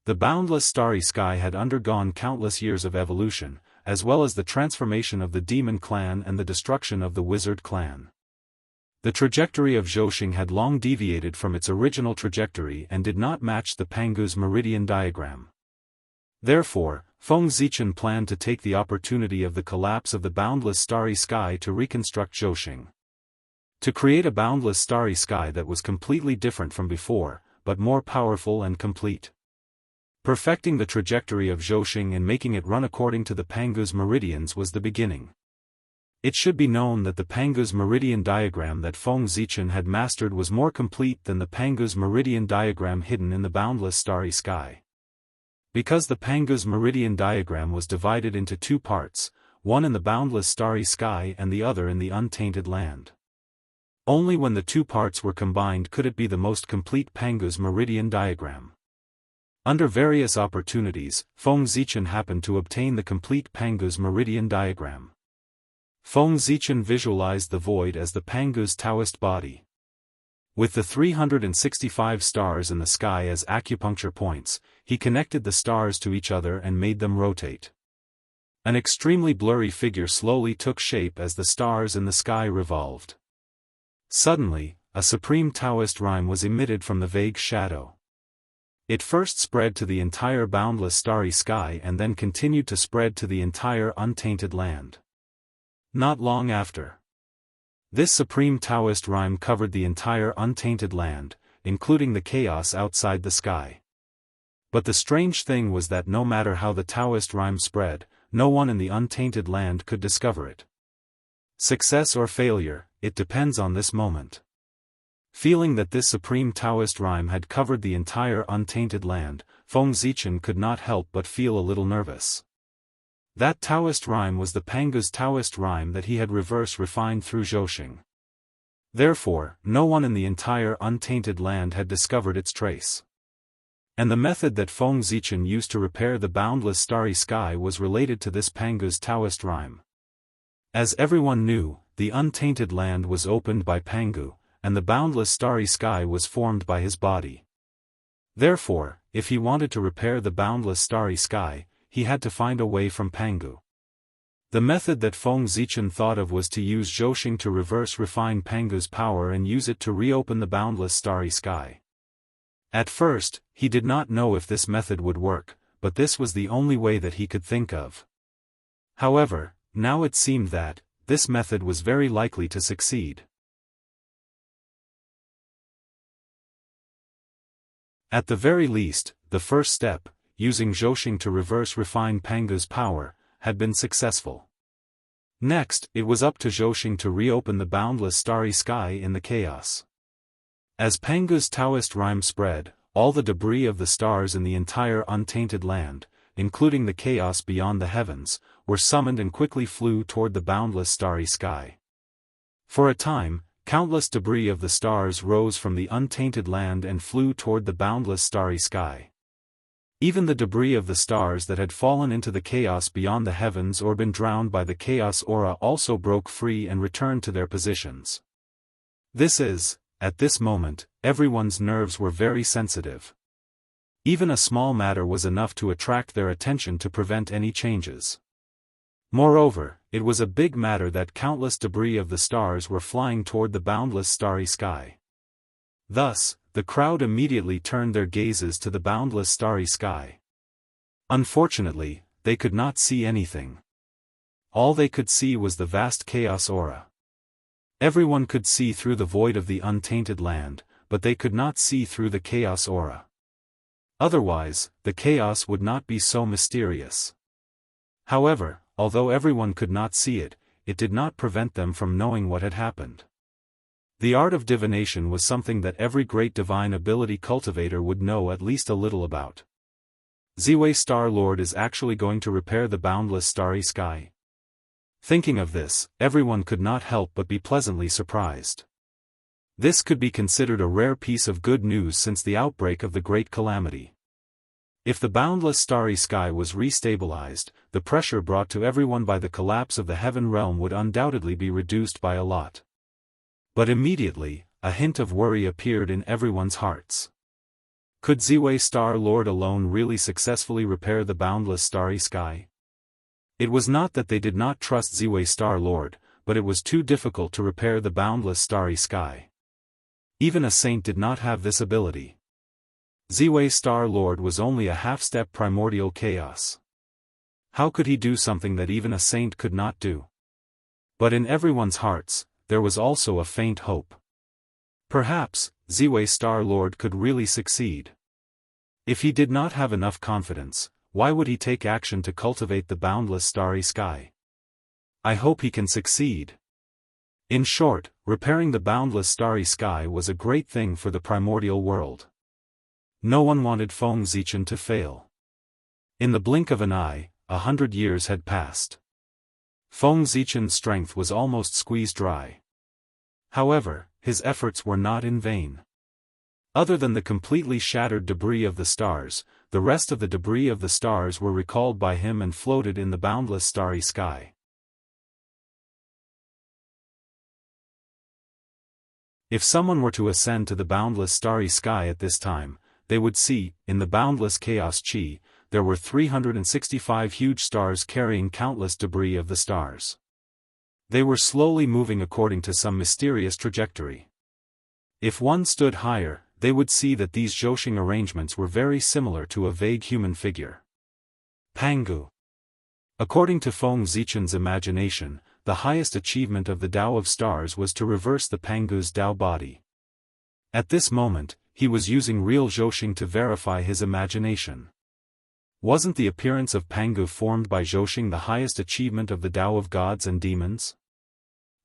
The boundless starry sky had undergone countless years of evolution, as well as the transformation of the demon clan and the destruction of the wizard clan. The trajectory of Zhouxing had long deviated from its original trajectory and did not match the Pangu's meridian diagram. Therefore, Feng Zichen planned to take the opportunity of the collapse of the boundless starry sky to reconstruct Zhouxing. To create a boundless starry sky that was completely different from before, but more powerful and complete. Perfecting the trajectory of Zhouxing and making it run according to the Pangu's meridians was the beginning. It should be known that the Pangu's meridian diagram that Feng Zichen had mastered was more complete than the Pangu's meridian diagram hidden in the boundless starry sky. Because the Pangu's meridian diagram was divided into two parts, one in the boundless starry sky and the other in the untainted land. Only when the two parts were combined could it be the most complete Pangu's meridian diagram. Under various opportunities, Feng Zichen happened to obtain the complete Pangu's meridian diagram. Feng Zichen visualized the void as the Pangu's Taoist body. With the 365 stars in the sky as acupuncture points, he connected the stars to each other and made them rotate. An extremely blurry figure slowly took shape as the stars in the sky revolved. Suddenly, a supreme Taoist rhyme was emitted from the vague shadow. It first spread to the entire boundless starry sky and then continued to spread to the entire untainted land. Not long after, this supreme Taoist rhyme covered the entire untainted land, including the chaos outside the sky. But the strange thing was that no matter how the Taoist rhyme spread, no one in the untainted land could discover it. Success or failure, it depends on this moment. Feeling that this supreme Taoist rhyme had covered the entire untainted land, Feng Zichen could not help but feel a little nervous. That Taoist rhyme was the Pangu's Taoist rhyme that he had refined through Zhouxing. Therefore, no one in the entire untainted land had discovered its trace. And the method that Feng Zichen used to repair the boundless starry sky was related to this Pangu's Taoist rhyme. As everyone knew, the untainted land was opened by Pangu, and the boundless starry sky was formed by his body. Therefore, if he wanted to repair the boundless starry sky, he had to find a way from Pangu. The method that Feng Zichen thought of was to use Zhouxing to refine Pangu's power and use it to reopen the boundless starry sky. At first, he did not know if this method would work, but this was the only way that he could think of. However, now it seemed that this method was very likely to succeed. At the very least, the first step, using Zhouxing to reverse refine Pangu's power, had been successful. Next, it was up to Zhouxing to reopen the boundless starry sky in the chaos. As Pangu's Taoist rhyme spread, all the debris of the stars in the entire untainted land, including the chaos beyond the heavens, were summoned and quickly flew toward the boundless starry sky. For a time, countless debris of the stars rose from the untainted land and flew toward the boundless starry sky. Even the debris of the stars that had fallen into the chaos beyond the heavens or been drowned by the chaos aura also broke free and returned to their positions. At this moment, everyone's nerves were very sensitive. Even a small matter was enough to attract their attention to prevent any changes. Moreover, it was a big matter that countless debris of the stars were flying toward the boundless starry sky. Thus, the crowd immediately turned their gazes to the boundless starry sky. Unfortunately, they could not see anything. All they could see was the vast chaos aura. Everyone could see through the void of the untainted land, but they could not see through the chaos aura. Otherwise, the chaos would not be so mysterious. However, although everyone could not see it, it did not prevent them from knowing what had happened. The art of divination was something that every great divine ability cultivator would know at least a little about. Ziwei Star Lord is actually going to repair the boundless starry sky. Thinking of this, everyone could not help but be pleasantly surprised. This could be considered a rare piece of good news since the outbreak of the Great Calamity. If the boundless starry sky was restabilized, the pressure brought to everyone by the collapse of the heaven realm would undoubtedly be reduced by a lot. But immediately, a hint of worry appeared in everyone's hearts. Could Ziwei Star Lord alone really successfully repair the boundless starry sky? It was not that they did not trust Ziwei Star Lord, but it was too difficult to repair the boundless starry sky. Even a saint did not have this ability. Ziwei Star Lord was only a half-step primordial chaos. How could he do something that even a saint could not do? But in everyone's hearts, there was also a faint hope. Perhaps, Ziwei Star Lord could really succeed. If he did not have enough confidence, why would he take action to cultivate the boundless starry sky? I hope he can succeed. In short, repairing the boundless starry sky was a great thing for the primordial world. No one wanted Feng Zichen to fail. In the blink of an eye, 100 years had passed. Feng Zichen's strength was almost squeezed dry. However, his efforts were not in vain. Other than the completely shattered debris of the stars, the rest of the debris of the stars were recalled by him and floated in the boundless starry sky. If someone were to ascend to the boundless starry sky at this time, they would see, in the boundless chaos chi, there were 365 huge stars carrying countless debris of the stars. They were slowly moving according to some mysterious trajectory. If one stood higher, they would see that these Zhouxing arrangements were very similar to a vague human figure. Pangu. According to Feng Zichen's imagination, the highest achievement of the Tao of Stars was to reverse the Pangu's Tao body. At this moment, he was using real Zhouxing to verify his imagination. Wasn't the appearance of Pangu formed by Zhouxing the highest achievement of the Tao of gods and demons?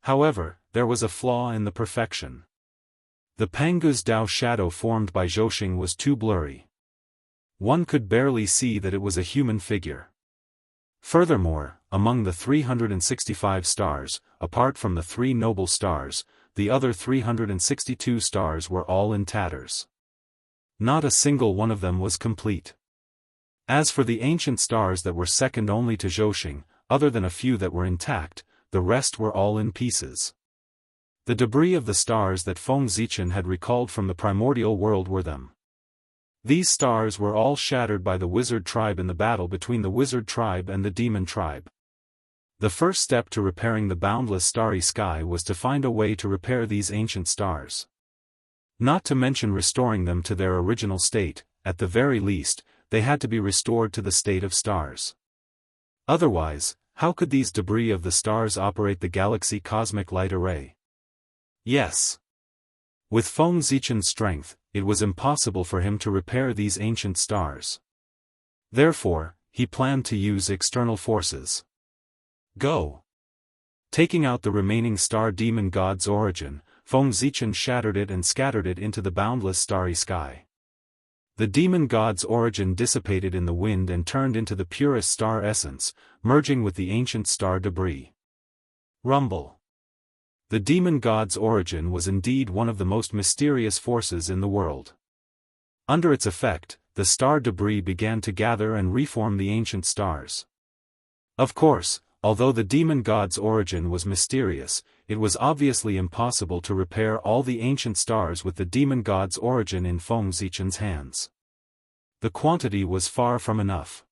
However, there was a flaw in the perfection. The Pangu's Tao shadow formed by Zhouxing was too blurry. One could barely see that it was a human figure. Furthermore, among the 365 stars, apart from the 3 noble stars, the other 362 stars were all in tatters. Not a single one of them was complete. As for the ancient stars that were second only to Zhouxing, other than a few that were intact, the rest were all in pieces. The debris of the stars that Feng Zichen had recalled from the primordial world were them. These stars were all shattered by the wizard tribe in the battle between the wizard tribe and the demon tribe. The first step to repairing the boundless starry sky was to find a way to repair these ancient stars. Not to mention restoring them to their original state, at the very least, they had to be restored to the state of stars. Otherwise, how could these debris of the stars operate the galaxy cosmic light array? Yes. With Feng Zichen's strength, it was impossible for him to repair these ancient stars. Therefore, he planned to use external forces. Go! Taking out the remaining star demon god's origin, Feng Zichen shattered it and scattered it into the boundless starry sky. The demon god's origin dissipated in the wind and turned into the purest star essence, merging with the ancient star debris. Rumble. The demon god's origin was indeed one of the most mysterious forces in the world. Under its effect, the star debris began to gather and reform the ancient stars. Of course, although the demon god's origin was mysterious, it was obviously impossible to repair all the ancient stars with the demon god's origin in Feng Zichen's hands. The quantity was far from enough.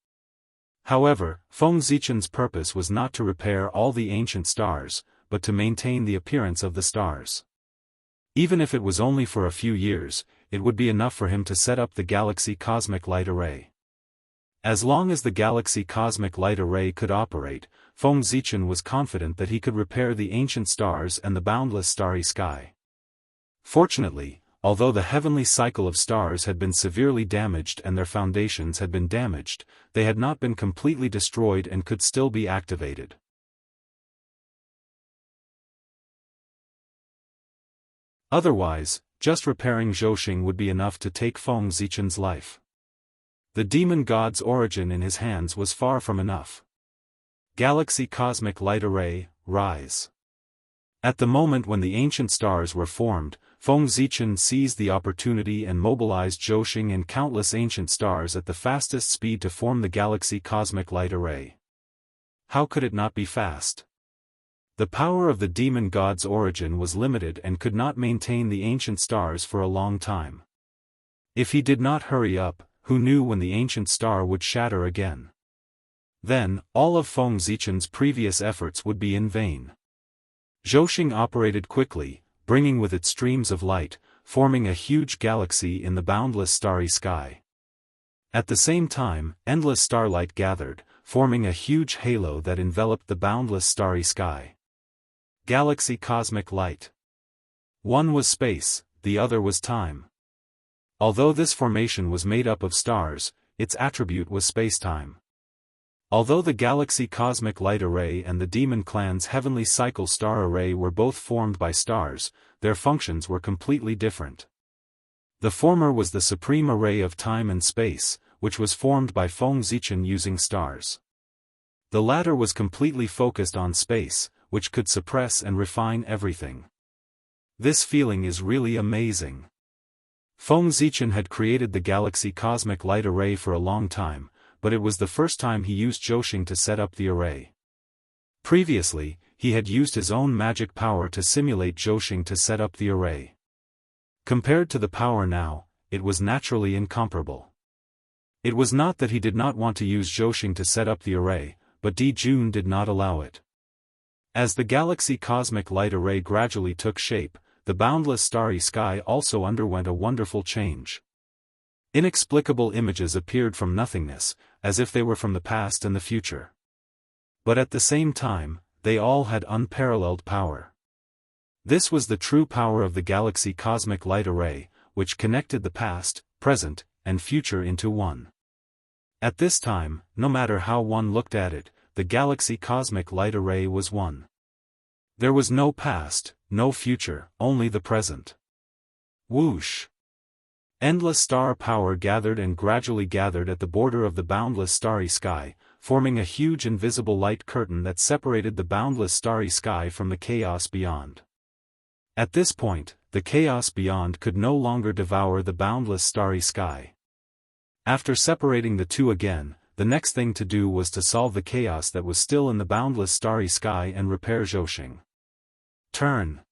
However, Feng Zichen's purpose was not to repair all the ancient stars, but to maintain the appearance of the stars. Even if it was only for a few years, it would be enough for him to set up the Galaxy Cosmic Light Array. As long as the Galaxy Cosmic Light Array could operate, Feng Zichen was confident that he could repair the ancient stars and the boundless starry sky. Fortunately, although the heavenly cycle of stars had been severely damaged and their foundations had been damaged, they had not been completely destroyed and could still be activated. Otherwise, just repairing Zhouxing would be enough to take Feng Zichen's life. The demon god's origin in his hands was far from enough. Galaxy Cosmic Light Array, rise. At the moment when the ancient stars were formed, Feng Zichen seized the opportunity and mobilized Zhouxing and countless ancient stars at the fastest speed to form the Galaxy Cosmic Light Array. How could it not be fast? The power of the demon god's origin was limited and could not maintain the ancient stars for a long time. If he did not hurry up, who knew when the ancient star would shatter again? Then, all of Feng Zichen's previous efforts would be in vain. Zhouxing operated quickly, bringing with it streams of light, forming a huge galaxy in the boundless starry sky. At the same time, endless starlight gathered, forming a huge halo that enveloped the boundless starry sky. Galaxy Cosmic Light. One was space, the other was time. Although this formation was made up of stars, its attribute was spacetime. Although the Galaxy Cosmic Light Array and the Demon Clan's Heavenly Cycle Star Array were both formed by stars, their functions were completely different. The former was the supreme array of time and space, which was formed by Feng Zichen using stars. The latter was completely focused on space, which could suppress and refine everything. This feeling is really amazing. Feng Zichen had created the Galaxy Cosmic Light Array for a long time, but it was the first time he used Zhouxing to set up the array. Previously, he had used his own magic power to simulate Zhouxing to set up the array. Compared to the power now, it was naturally incomparable. It was not that he did not want to use Zhouxing to set up the array, but Di Jun did not allow it. As the Galaxy Cosmic Light Array gradually took shape, the boundless starry sky also underwent a wonderful change. Inexplicable images appeared from nothingness, as if they were from the past and the future. But at the same time, they all had unparalleled power. This was the true power of the Galaxy Cosmic Light Array, which connected the past, present, and future into one. At this time, no matter how one looked at it, the Galaxy Cosmic Light Array was one. There was no past, no future, only the present. Whoosh! Endless star power gathered and gradually gathered at the border of the boundless starry sky, forming a huge invisible light curtain that separated the boundless starry sky from the chaos beyond. At this point, the chaos beyond could no longer devour the boundless starry sky. After separating the two again, the next thing to do was to solve the chaos that was still in the boundless starry sky and repair Zhouxing. Turn.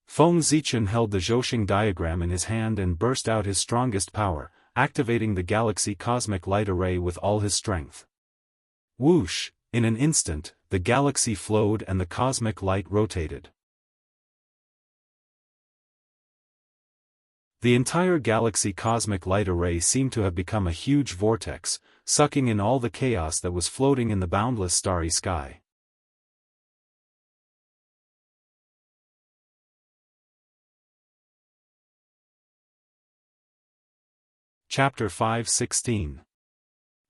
Feng Zichen held the Zhouxing diagram in his hand and burst out his strongest power, activating the Galaxy Cosmic Light Array with all his strength. Whoosh! In an instant, the galaxy flowed and the cosmic light rotated. The entire Galaxy Cosmic Light Array seemed to have become a huge vortex, sucking in all the chaos that was floating in the boundless starry sky. Chapter 5:16.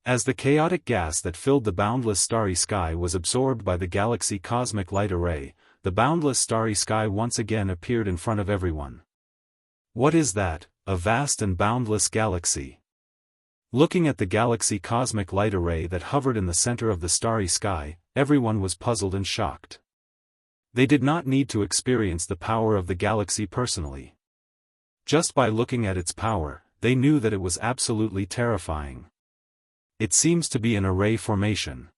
As the chaotic gas that filled the boundless starry sky was absorbed by the galaxy cosmic light array, the boundless starry sky once again appeared in front of everyone. What is that? A vast and boundless galaxy. Looking at the galaxy cosmic light array that hovered in the center of the starry sky, everyone was puzzled and shocked. They did not need to experience the power of the galaxy personally. Just by looking at its power, they knew that it was absolutely terrifying. It seems to be an array formation.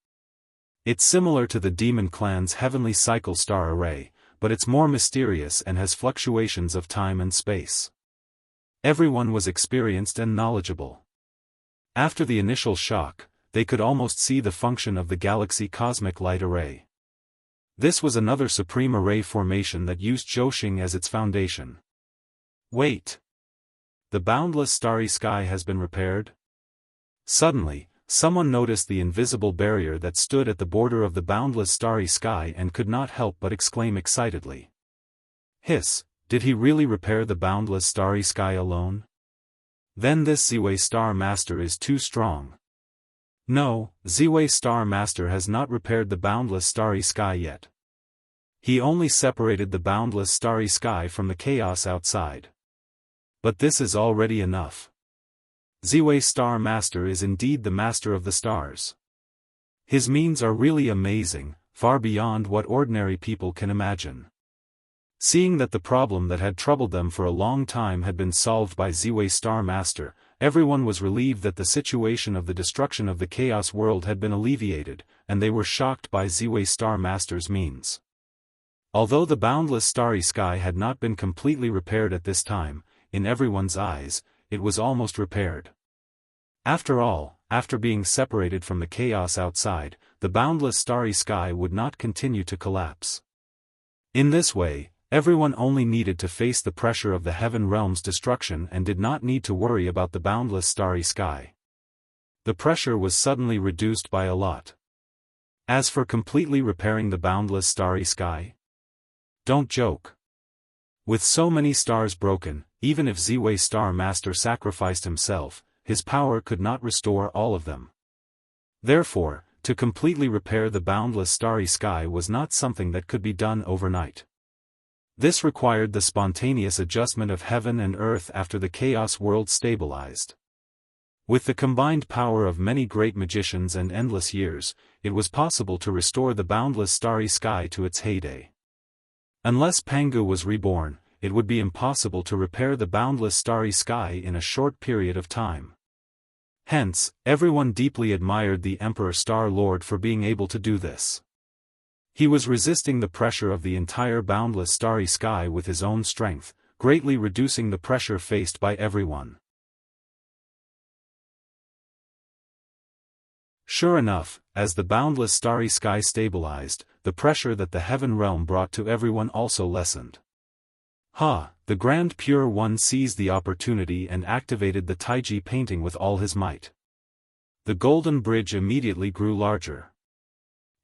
It's similar to the Demon Clan's heavenly cycle star array, but it's more mysterious and has fluctuations of time and space. Everyone was experienced and knowledgeable. After the initial shock, they could almost see the function of the galaxy cosmic light array. This was another supreme array formation that used Zhouxing as its foundation. Wait! The boundless starry sky has been repaired? Suddenly, someone noticed the invisible barrier that stood at the border of the boundless starry sky and could not help but exclaim excitedly. Hiss, did he really repair the boundless starry sky alone? Then this Ziwei Star Master is too strong. No, Ziwei Star Master has not repaired the boundless starry sky yet. He only separated the boundless starry sky from the chaos outside. But this is already enough. Ziwei Star Master is indeed the master of the stars. His means are really amazing, far beyond what ordinary people can imagine. Seeing that the problem that had troubled them for a long time had been solved by Ziwei Star Master, everyone was relieved that the situation of the destruction of the chaos world had been alleviated, and they were shocked by Ziwei Star Master's means. Although the boundless starry sky had not been completely repaired at this time, in everyone's eyes, it was almost repaired. After all, after being separated from the chaos outside, the boundless starry sky would not continue to collapse. In this way, everyone only needed to face the pressure of the heaven realm's destruction and did not need to worry about the boundless starry sky. The pressure was suddenly reduced by a lot. As for completely repairing the boundless starry sky? Don't joke. With so many stars broken, even if Ziwei Star Master sacrificed himself, his power could not restore all of them. Therefore, to completely repair the boundless starry sky was not something that could be done overnight. This required the spontaneous adjustment of heaven and earth after the chaos world stabilized. With the combined power of many great magicians and endless years, it was possible to restore the boundless starry sky to its heyday. Unless Pangu was reborn, it would be impossible to repair the boundless starry sky in a short period of time. Hence, everyone deeply admired the Emperor Star Lord for being able to do this. He was resisting the pressure of the entire boundless starry sky with his own strength, greatly reducing the pressure faced by everyone. Sure enough, as the boundless starry sky stabilized, the pressure that the heaven realm brought to everyone also lessened. The Grand Pure One seized the opportunity and activated the Taiji painting with all his might. The golden bridge immediately grew larger.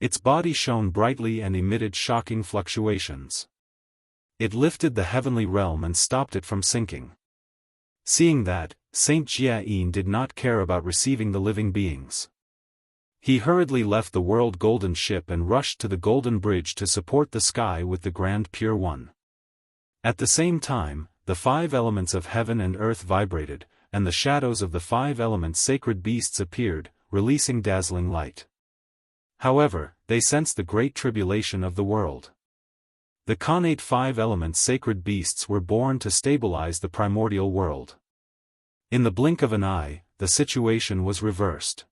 Its body shone brightly and emitted shocking fluctuations. It lifted the heavenly realm and stopped it from sinking. Seeing that, Saint Jiayin did not care about receiving the living beings. He hurriedly left the world golden ship and rushed to the golden bridge to support the sky with the Grand Pure One. At the same time, the 5 elements of heaven and earth vibrated, and the shadows of the 5 elements sacred beasts appeared, releasing dazzling light. However, they sensed the great tribulation of the world. The connate 5 elements sacred beasts were born to stabilize the primordial world. In the blink of an eye, the situation was reversed.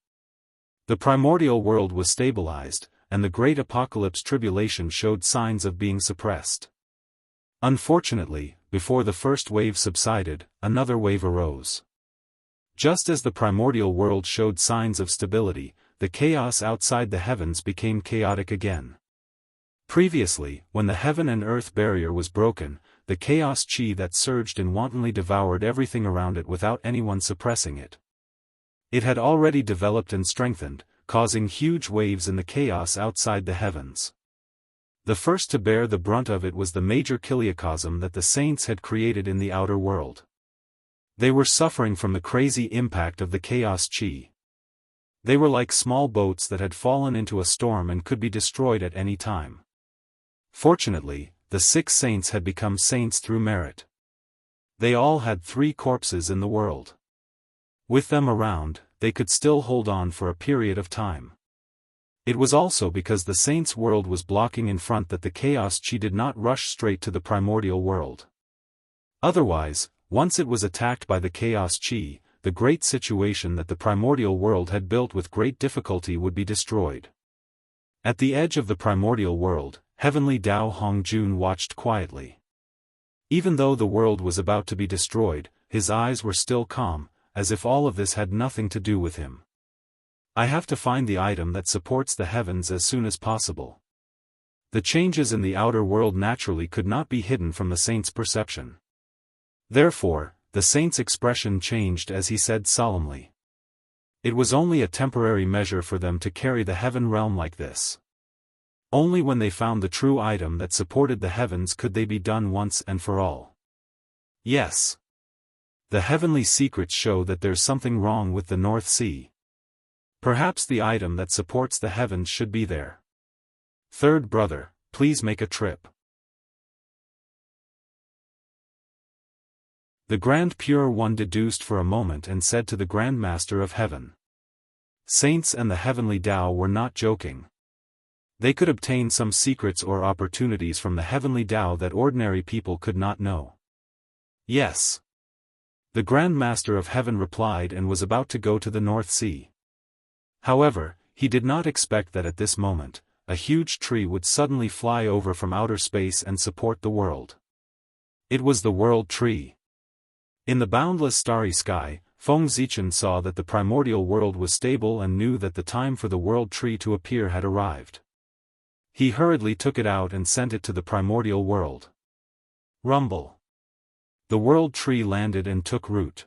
The primordial world was stabilized, and the great apocalypse tribulation showed signs of being suppressed. Unfortunately, before the first wave subsided, another wave arose. Just as the primordial world showed signs of stability, the chaos outside the heavens became chaotic again. Previously, when the heaven and earth barrier was broken, the chaos chi that surged and wantonly devoured everything around it without anyone suppressing it. It had already developed and strengthened, causing huge waves in the chaos outside the heavens. The first to bear the brunt of it was the major kiliacosm that the saints had created in the outer world. They were suffering from the crazy impact of the chaos chi. They were like small boats that had fallen into a storm and could be destroyed at any time. Fortunately, the 6 saints had become saints through merit. They all had 3 corpses in the world. With them around, they could still hold on for a period of time. It was also because the saints' world was blocking in front that the chaos chi did not rush straight to the primordial world. Otherwise, once it was attacked by the chaos chi, the great situation that the primordial world had built with great difficulty would be destroyed. At the edge of the primordial world, Heavenly Dao Hongjun watched quietly. Even though the world was about to be destroyed, his eyes were still calm, as if all of this had nothing to do with him. I have to find the item that supports the heavens as soon as possible. The changes in the outer world naturally could not be hidden from the saint's perception. Therefore, the saint's expression changed as he said solemnly. It was only a temporary measure for them to carry the heaven realm like this. Only when they found the true item that supported the heavens could they be done once and for all. Yes. The heavenly secrets show that there's something wrong with the North Sea. Perhaps the item that supports the heavens should be there. Third brother, please make a trip. The Grand Pure One deduced for a moment and said to the Grand Master of Heaven. Saints and the Heavenly Tao were not joking. They could obtain some secrets or opportunities from the Heavenly Tao that ordinary people could not know. Yes. The Grand Master of Heaven replied and was about to go to the North Sea. However, he did not expect that at this moment, a huge tree would suddenly fly over from outer space and support the world. It was the World Tree. In the boundless starry sky, Feng Zichen saw that the primordial world was stable and knew that the time for the World Tree to appear had arrived. He hurriedly took it out and sent it to the primordial world. Rumble. The World Tree landed and took root.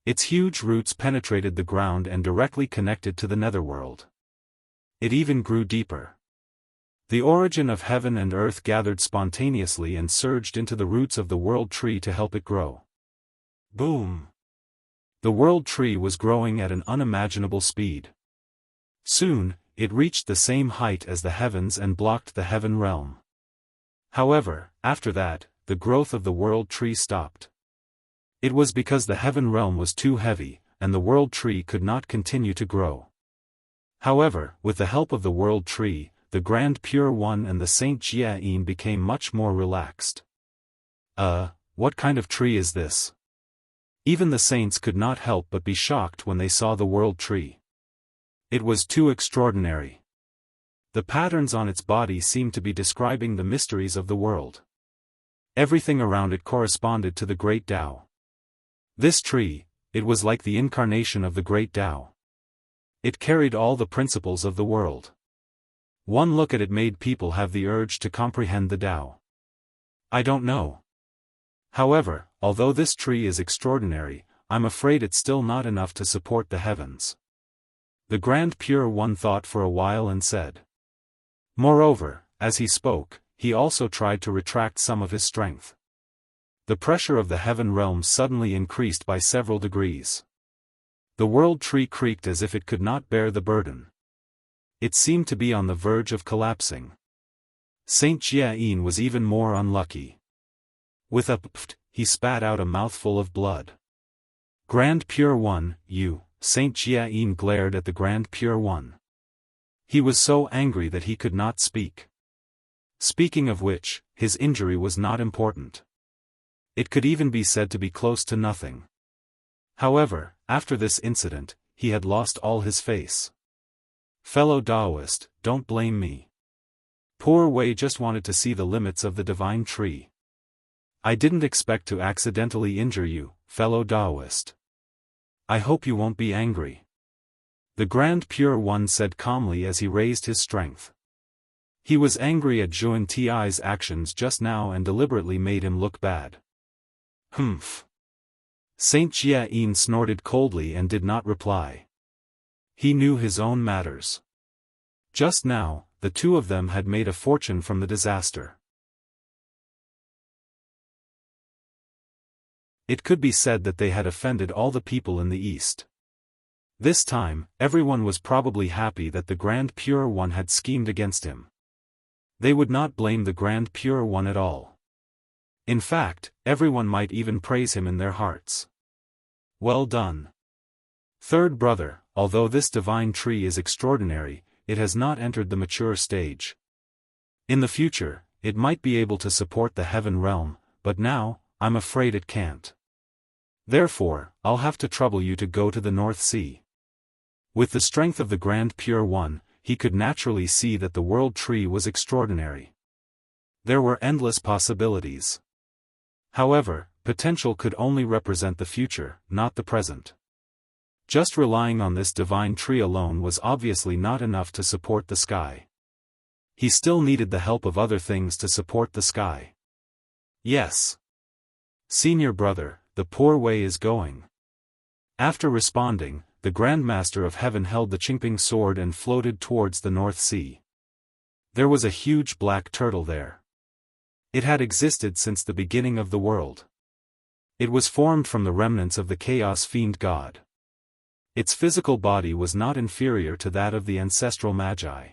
Its huge roots penetrated the ground and directly connected to the netherworld. It even grew deeper. The origin of heaven and earth gathered spontaneously and surged into the roots of the World Tree to help it grow. Boom! The World Tree was growing at an unimaginable speed. Soon, it reached the same height as the heavens and blocked the heaven realm. However, after that, the growth of the World Tree stopped. It was because the heaven realm was too heavy, and the World Tree could not continue to grow. However, with the help of the World Tree, the Grand Pure One and the Saint Jiayin became much more relaxed. What kind of tree is this? Even the saints could not help but be shocked when they saw the World Tree. It was too extraordinary. The patterns on its body seemed to be describing the mysteries of the world. Everything around it corresponded to the Great Tao. This tree, it was like the incarnation of the Great Tao. It carried all the principles of the world. One look at it made people have the urge to comprehend the Tao. I don't know. However, although this tree is extraordinary, I'm afraid it's still not enough to support the heavens. The Grand Pure One thought for a while and said. Moreover, as he spoke, he also tried to retract some of his strength. The pressure of the heaven realm suddenly increased by several degrees. The World Tree creaked as if it could not bear the burden. It seemed to be on the verge of collapsing. Saint Jiayin was even more unlucky. With a pft, he spat out a mouthful of blood. Grand Pure One, you, Saint Jiayin glared at the Grand Pure One. He was so angry that he could not speak. Speaking of which, his injury was not important. It could even be said to be close to nothing. However, after this incident, he had lost all his face. Fellow Daoist, don't blame me. Poor Wei just wanted to see the limits of the divine tree. I didn't expect to accidentally injure you, fellow Daoist. I hope you won't be angry. The Grand Pure One said calmly as he raised his strength. He was angry at Zhuan Ti's actions just now and deliberately made him look bad. Humph. Saint Jiayin snorted coldly and did not reply. He knew his own matters. Just now, the two of them had made a fortune from the disaster. It could be said that they had offended all the people in the East. This time, everyone was probably happy that the Grand Pure One had schemed against him. They would not blame the Grand Pure One at all. In fact, everyone might even praise him in their hearts. Well done. Third brother, although this divine tree is extraordinary, it has not entered the mature stage. In the future, it might be able to support the heaven realm, but now, I'm afraid it can't. Therefore, I'll have to trouble you to go to the North Sea. With the strength of the Grand Pure One, he could naturally see that the world tree was extraordinary. There were endless possibilities. However, potential could only represent the future, not the present. Just relying on this divine tree alone was obviously not enough to support the sky. He still needed the help of other things to support the sky. Yes. Senior brother, the poor way is going. After responding, the Grand Master of Heaven held the Qingping sword and floated towards the North Sea. There was a huge black turtle there. It had existed since the beginning of the world. It was formed from the remnants of the Chaos Fiend God. Its physical body was not inferior to that of the ancestral Magi.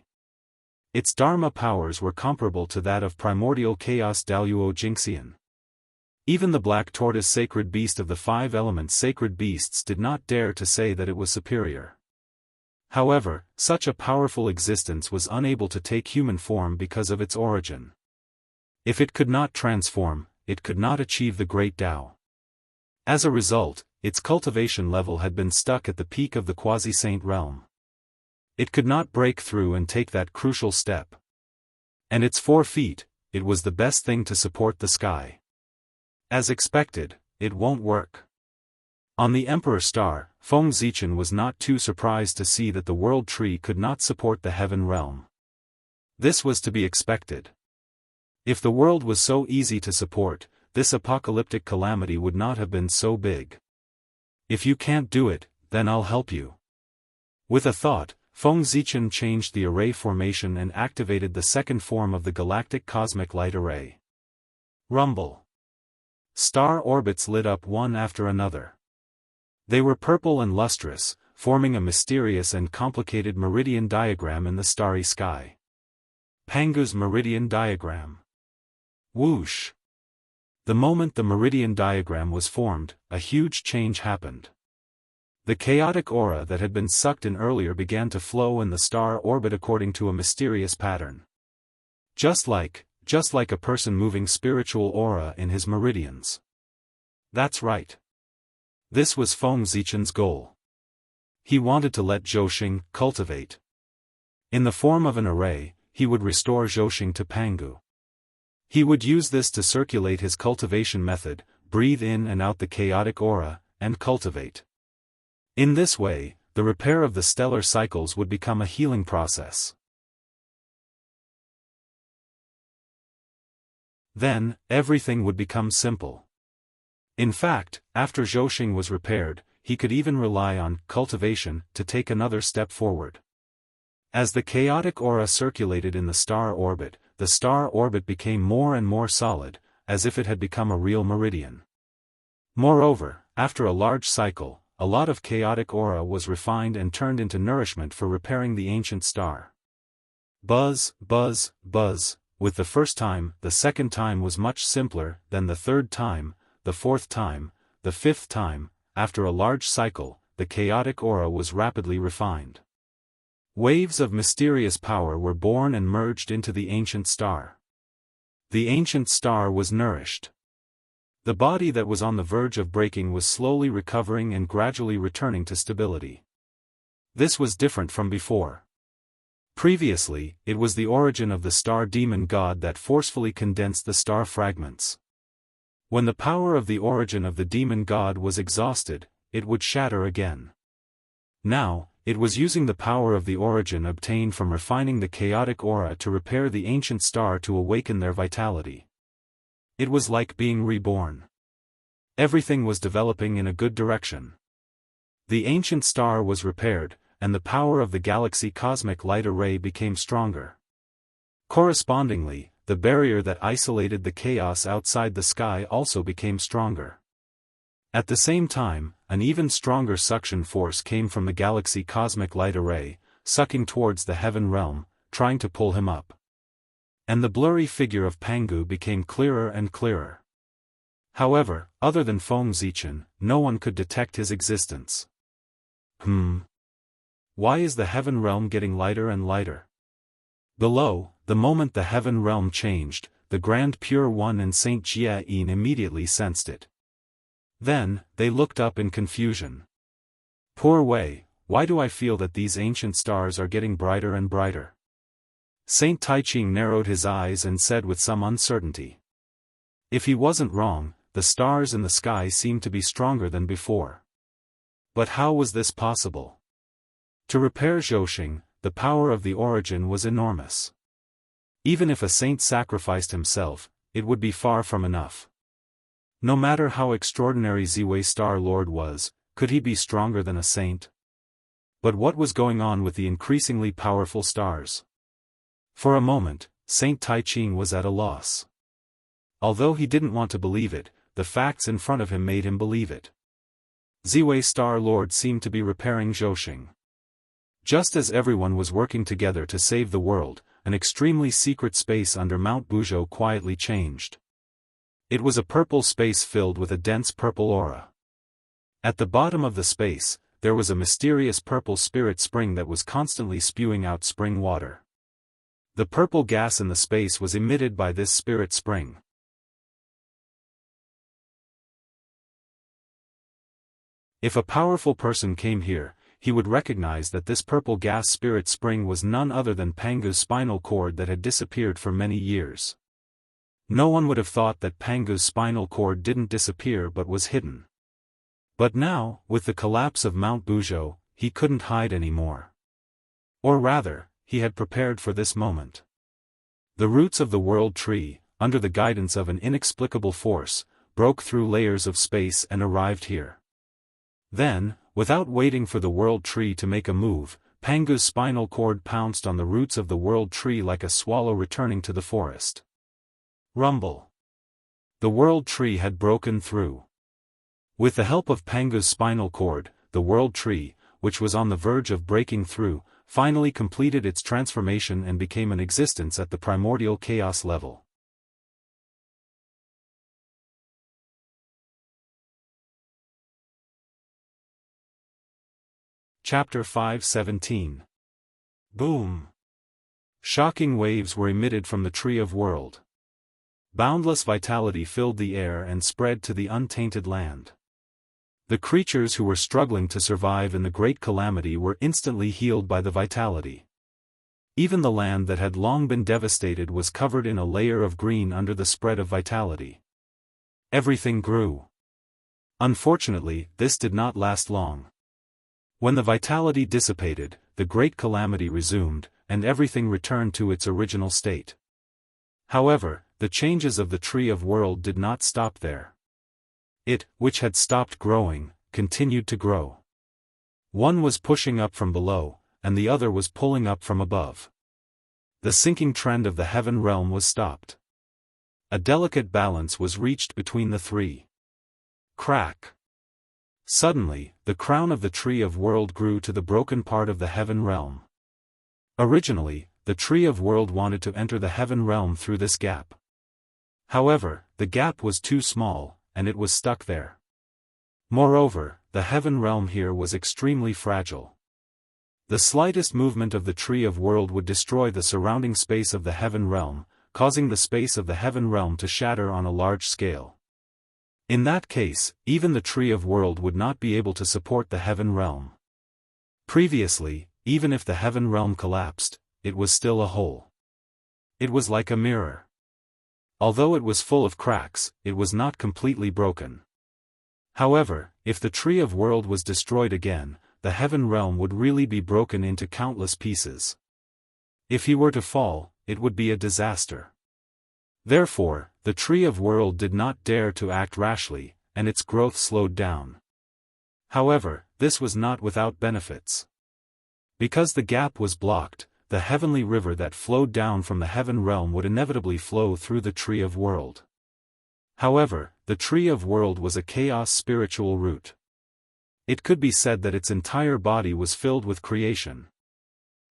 Its Dharma powers were comparable to that of primordial Chaos Daoist Jingxian. Even the black tortoise sacred beast of the five elements sacred beasts did not dare to say that it was superior. However, such a powerful existence was unable to take human form because of its origin. If it could not transform, it could not achieve the great Tao. As a result, its cultivation level had been stuck at the peak of the quasi-saint realm. It could not break through and take that crucial step. And its 4 feet, it was the best thing to support the sky. As expected, it won't work. On the Emperor Star, Feng Zichen was not too surprised to see that the world tree could not support the heaven realm. This was to be expected. If the world was so easy to support, this apocalyptic calamity would not have been so big. If you can't do it, then I'll help you. With a thought, Feng Zichen changed the array formation and activated the second form of the galactic cosmic light array. Rumble. Star orbits lit up one after another. They were purple and lustrous, forming a mysterious and complicated meridian diagram in the starry sky. Pangu's meridian diagram. Whoosh! The moment the meridian diagram was formed, a huge change happened. The chaotic aura that had been sucked in earlier began to flow in the star orbit according to a mysterious pattern. Just like a person moving spiritual aura in his meridians. That's right. This was Feng Zichen's goal. He wanted to let Zhouxing cultivate. In the form of an array, he would restore Zhouxing to Pangu. He would use this to circulate his cultivation method, breathe in and out the chaotic aura, and cultivate. In this way, the repair of the stellar cycles would become a healing process. Then, everything would become simple. In fact, after Zhouxing was repaired, he could even rely on cultivation to take another step forward. As the chaotic aura circulated in the star orbit became more and more solid, as if it had become a real meridian. Moreover, after a large cycle, a lot of chaotic aura was refined and turned into nourishment for repairing the ancient star. Buzz, buzz, buzz. With the first time, the second time was much simpler than the third time, the fourth time, the fifth time. After a large cycle, the chaotic aura was rapidly refined. Waves of mysterious power were born and merged into the ancient star. The ancient star was nourished. The body that was on the verge of breaking was slowly recovering and gradually returning to stability. This was different from before. Previously, it was the origin of the star demon god that forcefully condensed the star fragments. When the power of the origin of the demon god was exhausted, it would shatter again. Now, it was using the power of the origin obtained from refining the chaotic aura to repair the ancient star to awaken their vitality. It was like being reborn. Everything was developing in a good direction. The ancient star was repaired, and the power of the galaxy cosmic light array became stronger. Correspondingly, the barrier that isolated the chaos outside the sky also became stronger. At the same time, an even stronger suction force came from the galaxy cosmic light array, sucking towards the heaven realm, trying to pull him up. And the blurry figure of Pangu became clearer and clearer. However, other than Feng Zichen, no one could detect his existence. Why is the heaven realm getting lighter and lighter? Below, the moment the heaven realm changed, the Grand Pure One and Saint Jia Yin immediately sensed it. Then, they looked up in confusion. Poor Wei, why do I feel that these ancient stars are getting brighter and brighter? Saint Taiching narrowed his eyes and said with some uncertainty. If he wasn't wrong, the stars in the sky seemed to be stronger than before. But how was this possible? To repair Zhouxing, the power of the origin was enormous. Even if a saint sacrificed himself, it would be far from enough. No matter how extraordinary Ziwei Star Lord was, could he be stronger than a saint? But what was going on with the increasingly powerful stars? For a moment, Saint Taiching was at a loss. Although he didn't want to believe it, the facts in front of him made him believe it. Ziwei Star Lord seemed to be repairing Zhouxing. Just as everyone was working together to save the world, an extremely secret space under Mount Buzhou quietly changed. It was a purple space filled with a dense purple aura. At the bottom of the space, there was a mysterious purple spirit spring that was constantly spewing out spring water. The purple gas in the space was emitted by this spirit spring. If a powerful person came here, he would recognize that this purple gas spirit spring was none other than Pangu's spinal cord that had disappeared for many years. No one would have thought that Pangu's spinal cord didn't disappear but was hidden. But now, with the collapse of Mount Buzhou, he couldn't hide anymore. Or rather, he had prepared for this moment. The roots of the world tree, under the guidance of an inexplicable force, broke through layers of space and arrived here. Then, without waiting for the world tree to make a move, Pangu's spinal cord pounced on the roots of the world tree like a swallow returning to the forest. Rumble. The world tree had broken through. With the help of Pangu's spinal cord, the world tree, which was on the verge of breaking through, finally completed its transformation and became an existence at the primordial chaos level. Chapter 5:17. Boom! Shocking waves were emitted from the Tree of World. Boundless vitality filled the air and spread to the untainted land. The creatures who were struggling to survive in the great calamity were instantly healed by the vitality. Even the land that had long been devastated was covered in a layer of green under the spread of vitality. Everything grew. Unfortunately, this did not last long. When the vitality dissipated, the great calamity resumed, and everything returned to its original state. However, the changes of the Tree of World did not stop there. It, which had stopped growing, continued to grow. One was pushing up from below, and the other was pulling up from above. The sinking trend of the heaven realm was stopped. A delicate balance was reached between the three. Crack! Suddenly, the crown of the Tree of World grew to the broken part of the heaven realm. Originally, the Tree of World wanted to enter the heaven realm through this gap. However, the gap was too small, and it was stuck there. Moreover, the heaven realm here was extremely fragile. The slightest movement of the Tree of World would destroy the surrounding space of the heaven realm, causing the space of the heaven realm to shatter on a large scale. In that case, even the Tree of World would not be able to support the heaven realm. Previously, even if the heaven realm collapsed, it was still a hole. It was like a mirror. Although it was full of cracks, it was not completely broken. However, if the Tree of World was destroyed again, the heaven realm would really be broken into countless pieces. If he were to fall, it would be a disaster. Therefore, the Tree of World did not dare to act rashly, and its growth slowed down. However, this was not without benefits. Because the gap was blocked, the heavenly river that flowed down from the heaven realm would inevitably flow through the Tree of World. However, the Tree of World was a chaos spiritual root. It could be said that its entire body was filled with creation.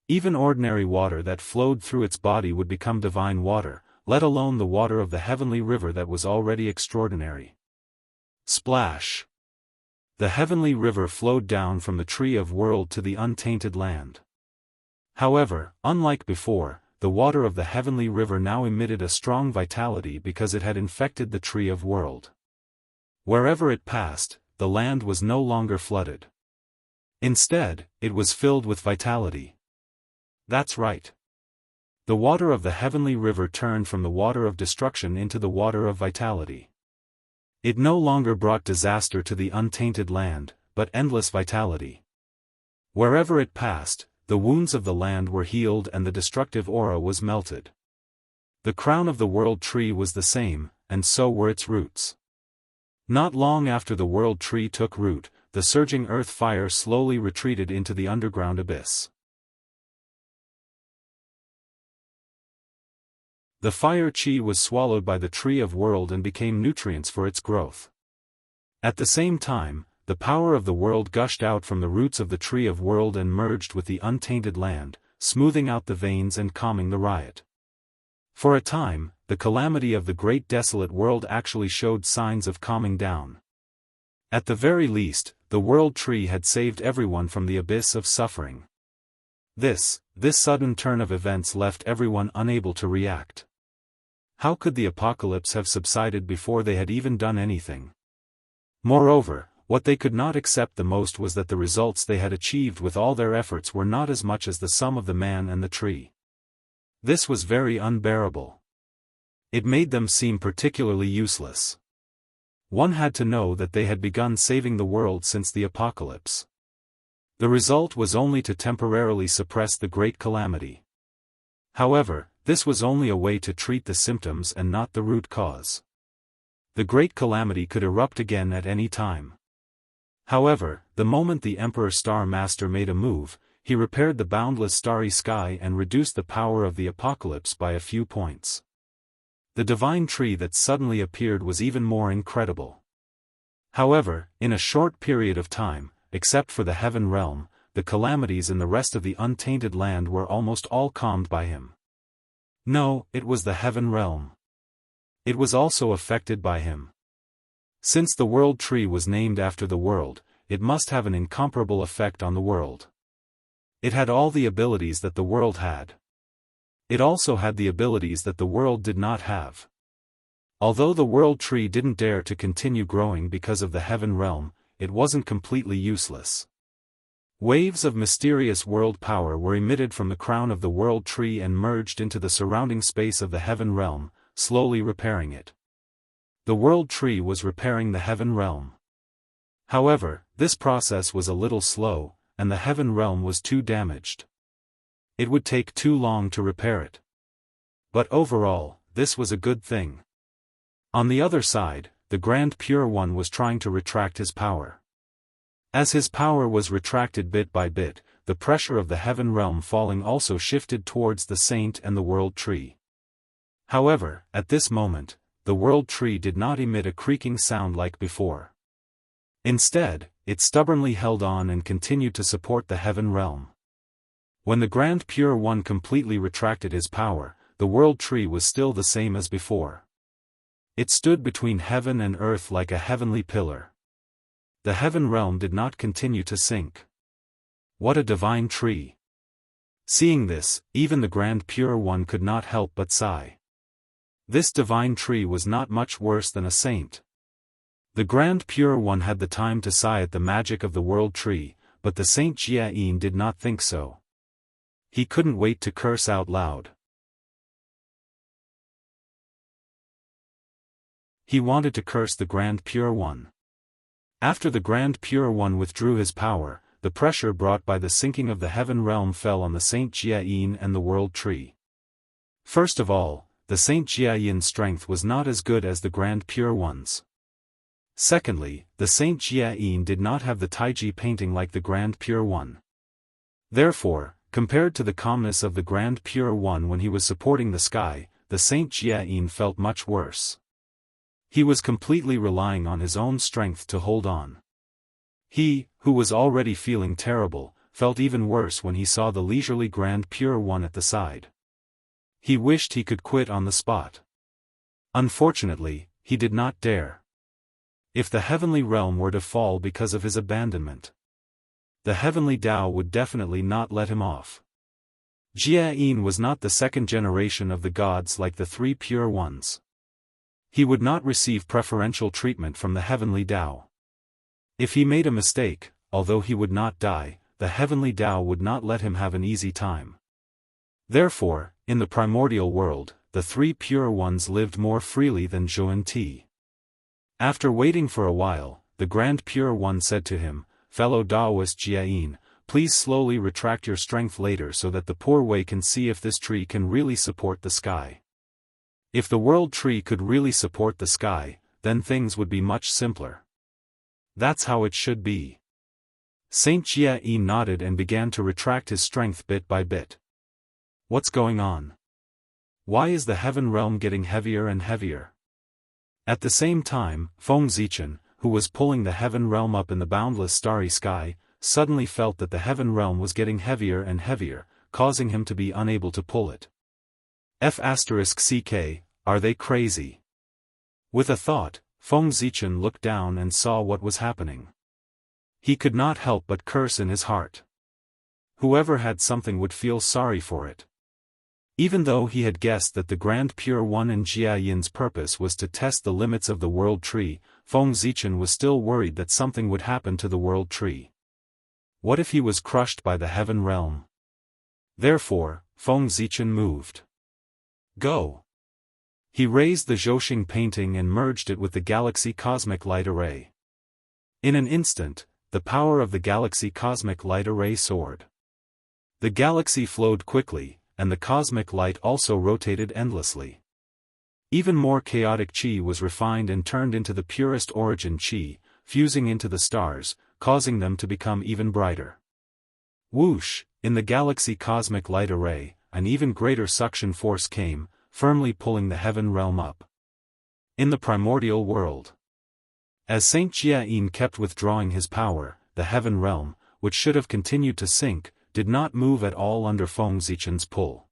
Even ordinary water that flowed through its body would become divine water, let alone the water of the heavenly river that was already extraordinary. Splash! The heavenly river flowed down from the Tree of World to the untainted land. However, unlike before, the water of the heavenly river now emitted a strong vitality because it had infected the Tree of World. Wherever it passed, the land was no longer flooded. Instead, it was filled with vitality. That's right. The water of the heavenly river turned from the water of destruction into the water of vitality. It no longer brought disaster to the untainted land, but endless vitality. Wherever it passed, the wounds of the land were healed and the destructive aura was melted. The crown of the world tree was the same, and so were its roots. Not long after the world tree took root, the surging earth fire slowly retreated into the underground abyss. The fire chi was swallowed by the Tree of World and became nutrients for its growth. At the same time, the power of the world gushed out from the roots of the Tree of World and merged with the untainted land, smoothing out the veins and calming the riot. For a time, the calamity of the great desolate world actually showed signs of calming down. At the very least, the world tree had saved everyone from the abyss of suffering. This sudden turn of events left everyone unable to react. How could the apocalypse have subsided before they had even done anything? Moreover, what they could not accept the most was that the results they had achieved with all their efforts were not as much as the sum of the man and the tree. This was very unbearable. It made them seem particularly useless. One had to know that they had begun saving the world since the apocalypse. The result was only to temporarily suppress the great calamity. However, this was only a way to treat the symptoms and not the root cause. The great calamity could erupt again at any time. However, the moment the Emperor Star Master made a move, he repaired the boundless starry sky and reduced the power of the apocalypse by a few points. The divine tree that suddenly appeared was even more incredible. However, in a short period of time, except for the heaven realm, the calamities in the rest of the untainted land were almost all calmed by him. No, it was the heaven realm. It was also affected by him. Since the world tree was named after the world, it must have an incomparable effect on the world. It had all the abilities that the world had. It also had the abilities that the world did not have. Although the world tree didn't dare to continue growing because of the heaven realm, it wasn't completely useless. Waves of mysterious world power were emitted from the crown of the world tree and merged into the surrounding space of the heaven realm, slowly repairing it. The world tree was repairing the heaven realm. However, this process was a little slow, and the heaven realm was too damaged. It would take too long to repair it. But overall, this was a good thing. On the other side, the Grand Pure One was trying to retract his power. As his power was retracted bit by bit, the pressure of the heaven realm falling also shifted towards the saint and the world tree. However, at this moment, the world tree did not emit a creaking sound like before. Instead, it stubbornly held on and continued to support the heaven realm. When the Grand Pure One completely retracted his power, the world tree was still the same as before. It stood between heaven and earth like a heavenly pillar. The heaven realm did not continue to sink. What a divine tree! Seeing this, even the Grand Pure One could not help but sigh. This divine tree was not much worse than a saint. The Grand Pure One had the time to sigh at the magic of the world tree, but the Saint Jianghu did not think so. He couldn't wait to curse out loud. He wanted to curse the Grand Pure One. After the Grand Pure One withdrew his power, the pressure brought by the sinking of the heaven realm fell on the Saint Jianghu and the world tree. First of all, the Saint Jianghu's strength was not as good as the Grand Pure One's. Secondly, the Saint Jianghu did not have the Taiji painting like the Grand Pure One. Therefore, compared to the calmness of the Grand Pure One when he was supporting the sky, the Saint Jianghu felt much worse. He was completely relying on his own strength to hold on. He, who was already feeling terrible, felt even worse when he saw the leisurely Grand Pure One at the side. He wished he could quit on the spot. Unfortunately, he did not dare. If the heavenly realm were to fall because of his abandonment, the heavenly Tao would definitely not let him off. Jianghu was not the second generation of the gods like the three pure ones. He would not receive preferential treatment from the heavenly Tao. If he made a mistake, although he would not die, the heavenly Tao would not let him have an easy time. Therefore, in the primordial world, the three pure ones lived more freely than Zhuan. After waiting for a while, the Grand Pure One said to him, "Fellow Daoist Jianghu, please slowly retract your strength later so that the poor Wei can see if this tree can really support the sky. If the world tree could really support the sky, then things would be much simpler. That's how it should be." Saint Jianghu nodded and began to retract his strength bit by bit. What's going on? Why is the heaven realm getting heavier and heavier? At the same time, Feng Zichen, who was pulling the heaven realm up in the boundless starry sky, suddenly felt that the heaven realm was getting heavier and heavier, causing him to be unable to pull it. *CK, are they crazy? With a thought, Feng Zichen looked down and saw what was happening. He could not help but curse in his heart. Whoever had something would feel sorry for it. Even though he had guessed that the Grand Pure One and Jiayin's purpose was to test the limits of the world tree, Feng Zichen was still worried that something would happen to the world tree. What if he was crushed by the heaven realm? Therefore, Feng Zichen moved. Go! He raised the Zhouxing painting and merged it with the Galaxy Cosmic Light Array. In an instant, the power of the Galaxy Cosmic Light Array soared. The galaxy flowed quickly, and the cosmic light also rotated endlessly. Even more chaotic chi was refined and turned into the purest origin chi, fusing into the stars, causing them to become even brighter. Whoosh! In the Galaxy Cosmic Light Array, an even greater suction force came, firmly pulling the heaven realm up. In the primordial world, as Saint Jianghu kept withdrawing his power, the heaven realm, which should have continued to sink, did not move at all under Feng Zichen's pull.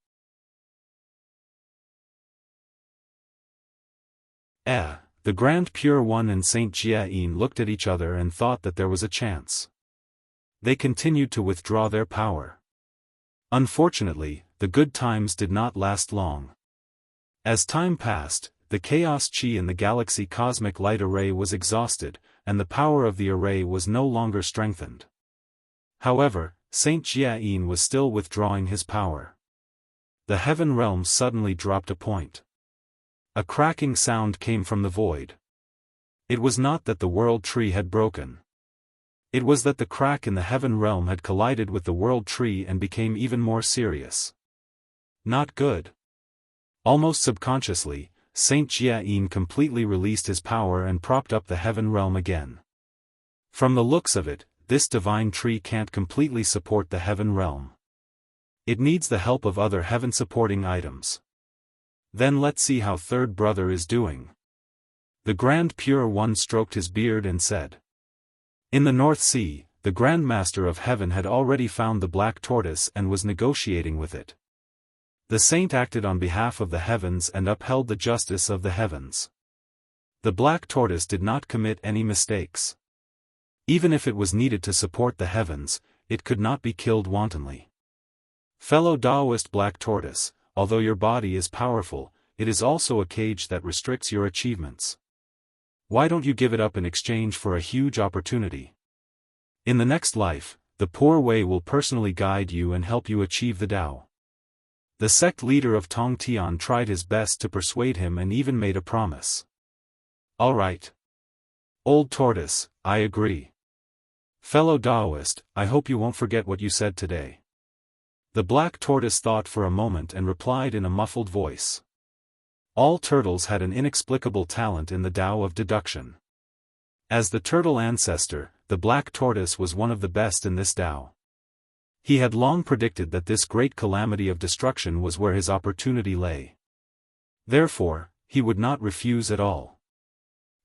The Grand Pure One and Saint Jianghu looked at each other and thought that there was a chance. They continued to withdraw their power. Unfortunately, the good times did not last long. As time passed, the chaos chi in the Galaxy Cosmic Light Array was exhausted, and the power of the array was no longer strengthened. However, Saint Jianghu was still withdrawing his power. The heaven realm suddenly dropped a point. A cracking sound came from the void. It was not that the world tree had broken. It was that the crack in the heaven realm had collided with the world tree and became even more serious. Not good. Almost subconsciously, Saint Jianghu completely released his power and propped up the heaven realm again. From the looks of it, this divine tree can't completely support the heaven realm. It needs the help of other heaven-supporting items. Then let's see how third brother is doing. The Grand Pure One stroked his beard and said. In the North Sea, the Grand Master of Heaven had already found the black tortoise and was negotiating with it. The saint acted on behalf of the heavens and upheld the justice of the heavens. The black tortoise did not commit any mistakes. Even if it was needed to support the heavens, it could not be killed wantonly. Fellow Daoist black tortoise, although your body is powerful, it is also a cage that restricts your achievements. Why don't you give it up in exchange for a huge opportunity? In the next life, the poor Wei will personally guide you and help you achieve the Tao. The sect leader of Tongtian tried his best to persuade him and even made a promise. All right. Old tortoise, I agree. Fellow Daoist, I hope you won't forget what you said today. The black tortoise thought for a moment and replied in a muffled voice. All turtles had an inexplicable talent in the Tao of deduction. As the turtle ancestor, the black tortoise was one of the best in this Tao. He had long predicted that this great calamity of destruction was where his opportunity lay. Therefore, he would not refuse at all.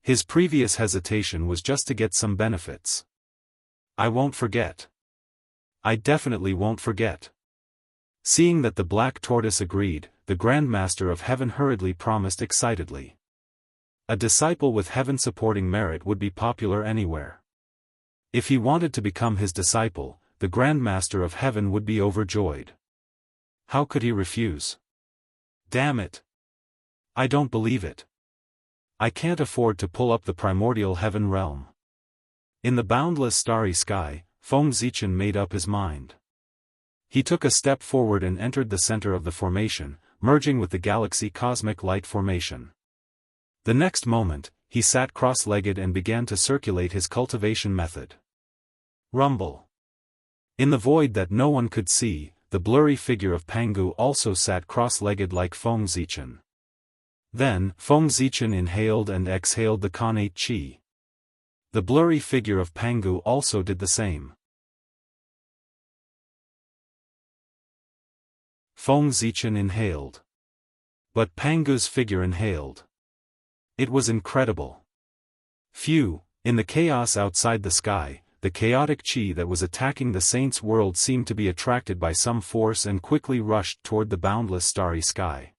His previous hesitation was just to get some benefits. I won't forget. I definitely won't forget. Seeing that the Black Tortoise agreed, the Grandmaster of Heaven hurriedly promised excitedly. A disciple with heaven-supporting merit would be popular anywhere. If he wanted to become his disciple, the Grandmaster of Heaven would be overjoyed. How could he refuse? Damn it! I don't believe it. I can't afford to pull up the primordial heaven realm. In the boundless starry sky, Feng Zichen made up his mind. He took a step forward and entered the center of the formation, merging with the galaxy cosmic light formation. The next moment, he sat cross-legged and began to circulate his cultivation method. Rumble. In the void that no one could see, the blurry figure of Pangu also sat cross-legged like Feng Zichen. Then, Feng Zichen inhaled and exhaled the Khanate Qi. The blurry figure of Pangu also did the same. Feng Zichen inhaled. But Pangu's figure inhaled. It was incredible. Phew, in the chaos outside the sky, the chaotic Qi that was attacking the saints' world seemed to be attracted by some force and quickly rushed toward the boundless starry sky.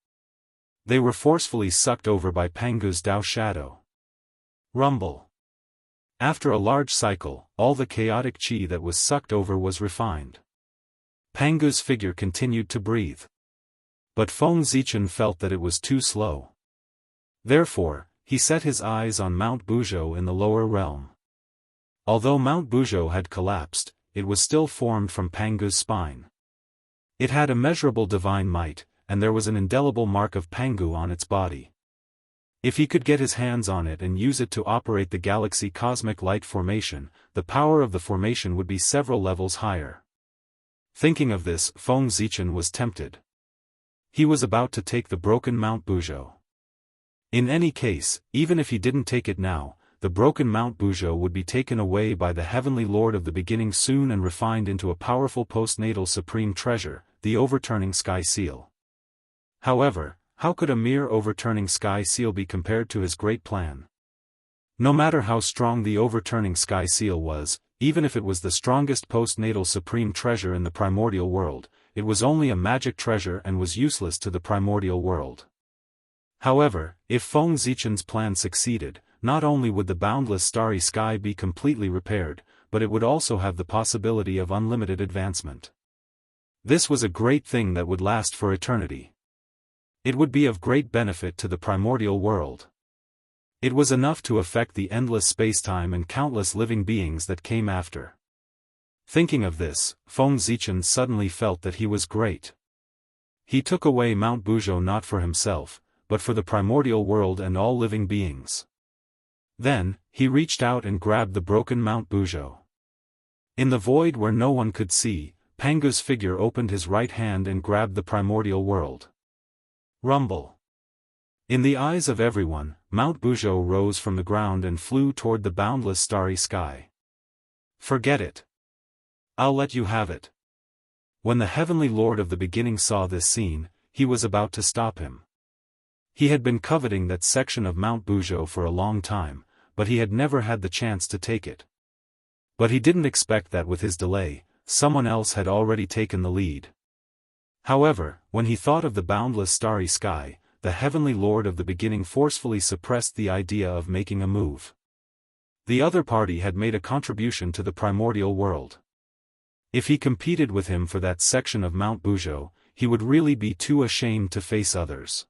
They were forcefully sucked over by Pangu's Dao shadow. Rumble. After a large cycle, all the chaotic Qi that was sucked over was refined. Pangu's figure continued to breathe. But Feng Zichen felt that it was too slow. Therefore, he set his eyes on Mount Buzhou in the lower realm. Although Mount Buzhou had collapsed, it was still formed from Pangu's spine. It had immeasurable divine might, and there was an indelible mark of Pangu on its body. If he could get his hands on it and use it to operate the galaxy cosmic light formation, the power of the formation would be several levels higher. Thinking of this, Feng Zichen was tempted. He was about to take the broken Mount Buzhou. In any case, even if he didn't take it now, the broken Mount Buzhou would be taken away by the Heavenly Lord of the Beginning soon and refined into a powerful postnatal supreme treasure, the overturning sky seal. However, how could a mere overturning sky seal be compared to his great plan? No matter how strong the overturning sky seal was, even if it was the strongest postnatal supreme treasure in the primordial world, it was only a magic treasure and was useless to the primordial world. However, if Feng Zichen's plan succeeded, not only would the boundless starry sky be completely repaired, but it would also have the possibility of unlimited advancement. This was a great thing that would last for eternity. It would be of great benefit to the primordial world. It was enough to affect the endless spacetime and countless living beings that came after. Thinking of this, Feng Zichen suddenly felt that he was great. He took away Mount Buzhou not for himself, but for the primordial world and all living beings. Then, he reached out and grabbed the broken Mount Buzhou. In the void where no one could see, Pangu's figure opened his right hand and grabbed the primordial world. Rumble. In the eyes of everyone, Mount Buzhou rose from the ground and flew toward the boundless starry sky. Forget it. I'll let you have it. When the Heavenly Lord of the Beginning saw this scene, he was about to stop him. He had been coveting that section of Mount Buzhou for a long time, but he had never had the chance to take it. But he didn't expect that with his delay, someone else had already taken the lead. However, when he thought of the boundless starry sky, the Heavenly Lord of the Beginning forcefully suppressed the idea of making a move. The other party had made a contribution to the primordial world. If he competed with him for that section of Mount Buzhou, he would really be too ashamed to face others.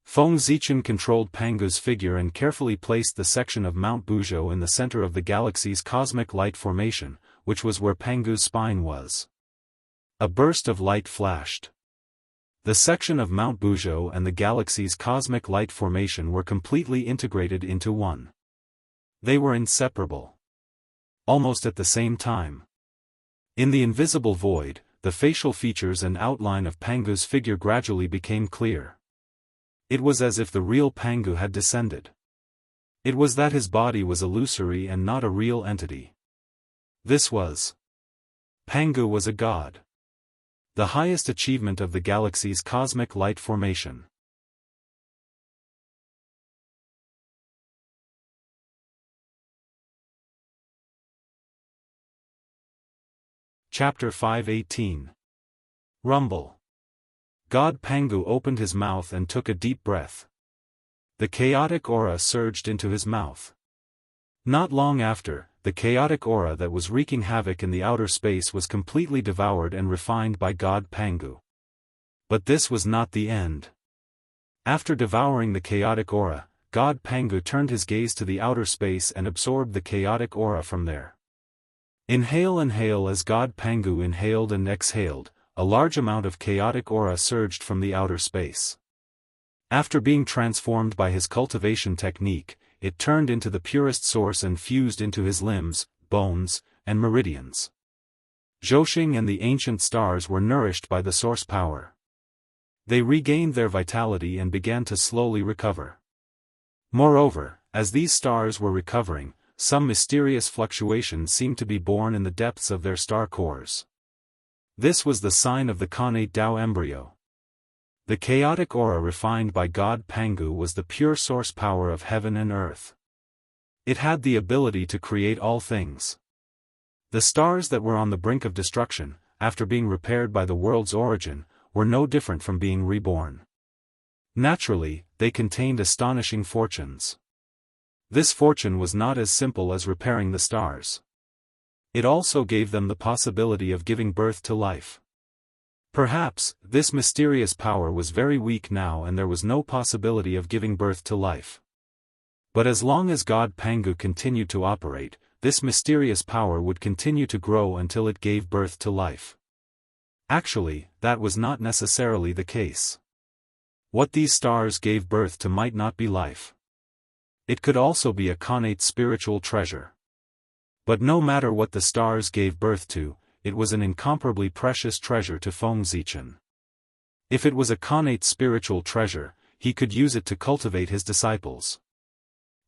Feng Zichen controlled Pangu's figure and carefully placed the section of Mount Buzhou in the center of the galaxy's cosmic light formation, which was where Pangu's spine was. A burst of light flashed. The section of Mount Buzhou and the galaxy's cosmic light formation were completely integrated into one. They were inseparable. Almost at the same time. In the invisible void, the facial features and outline of Pangu's figure gradually became clear. It was as if the real Pangu had descended. It was that his body was illusory and not a real entity. This was. Pangu was a god. The highest achievement of the galaxy's cosmic light formation. Chapter 5:18. Rumble. God Pangu opened his mouth and took a deep breath. The chaotic aura surged into his mouth. Not long after, the chaotic aura that was wreaking havoc in the outer space was completely devoured and refined by God Pangu. But this was not the end. After devouring the chaotic aura, God Pangu turned his gaze to the outer space and absorbed the chaotic aura from there. Inhale and hail. As God Pangu inhaled and exhaled, a large amount of chaotic aura surged from the outer space. After being transformed by his cultivation technique, it turned into the purest source and fused into his limbs, bones, and meridians. Zhousing and the ancient stars were nourished by the source power. They regained their vitality and began to slowly recover. Moreover, as these stars were recovering, some mysterious fluctuations seemed to be born in the depths of their star cores. This was the sign of the connate Tao embryo. The chaotic aura refined by God Pangu was the pure source power of heaven and earth. It had the ability to create all things. The stars that were on the brink of destruction, after being repaired by the world's origin, were no different from being reborn. Naturally, they contained astonishing fortunes. This fortune was not as simple as repairing the stars. It also gave them the possibility of giving birth to life. Perhaps, this mysterious power was very weak now and there was no possibility of giving birth to life. But as long as God Pangu continued to operate, this mysterious power would continue to grow until it gave birth to life. Actually, that was not necessarily the case. What these stars gave birth to might not be life. It could also be a connate spiritual treasure. But no matter what the stars gave birth to, it was an incomparably precious treasure to Feng Zichen. If it was a connate spiritual treasure, he could use it to cultivate his disciples.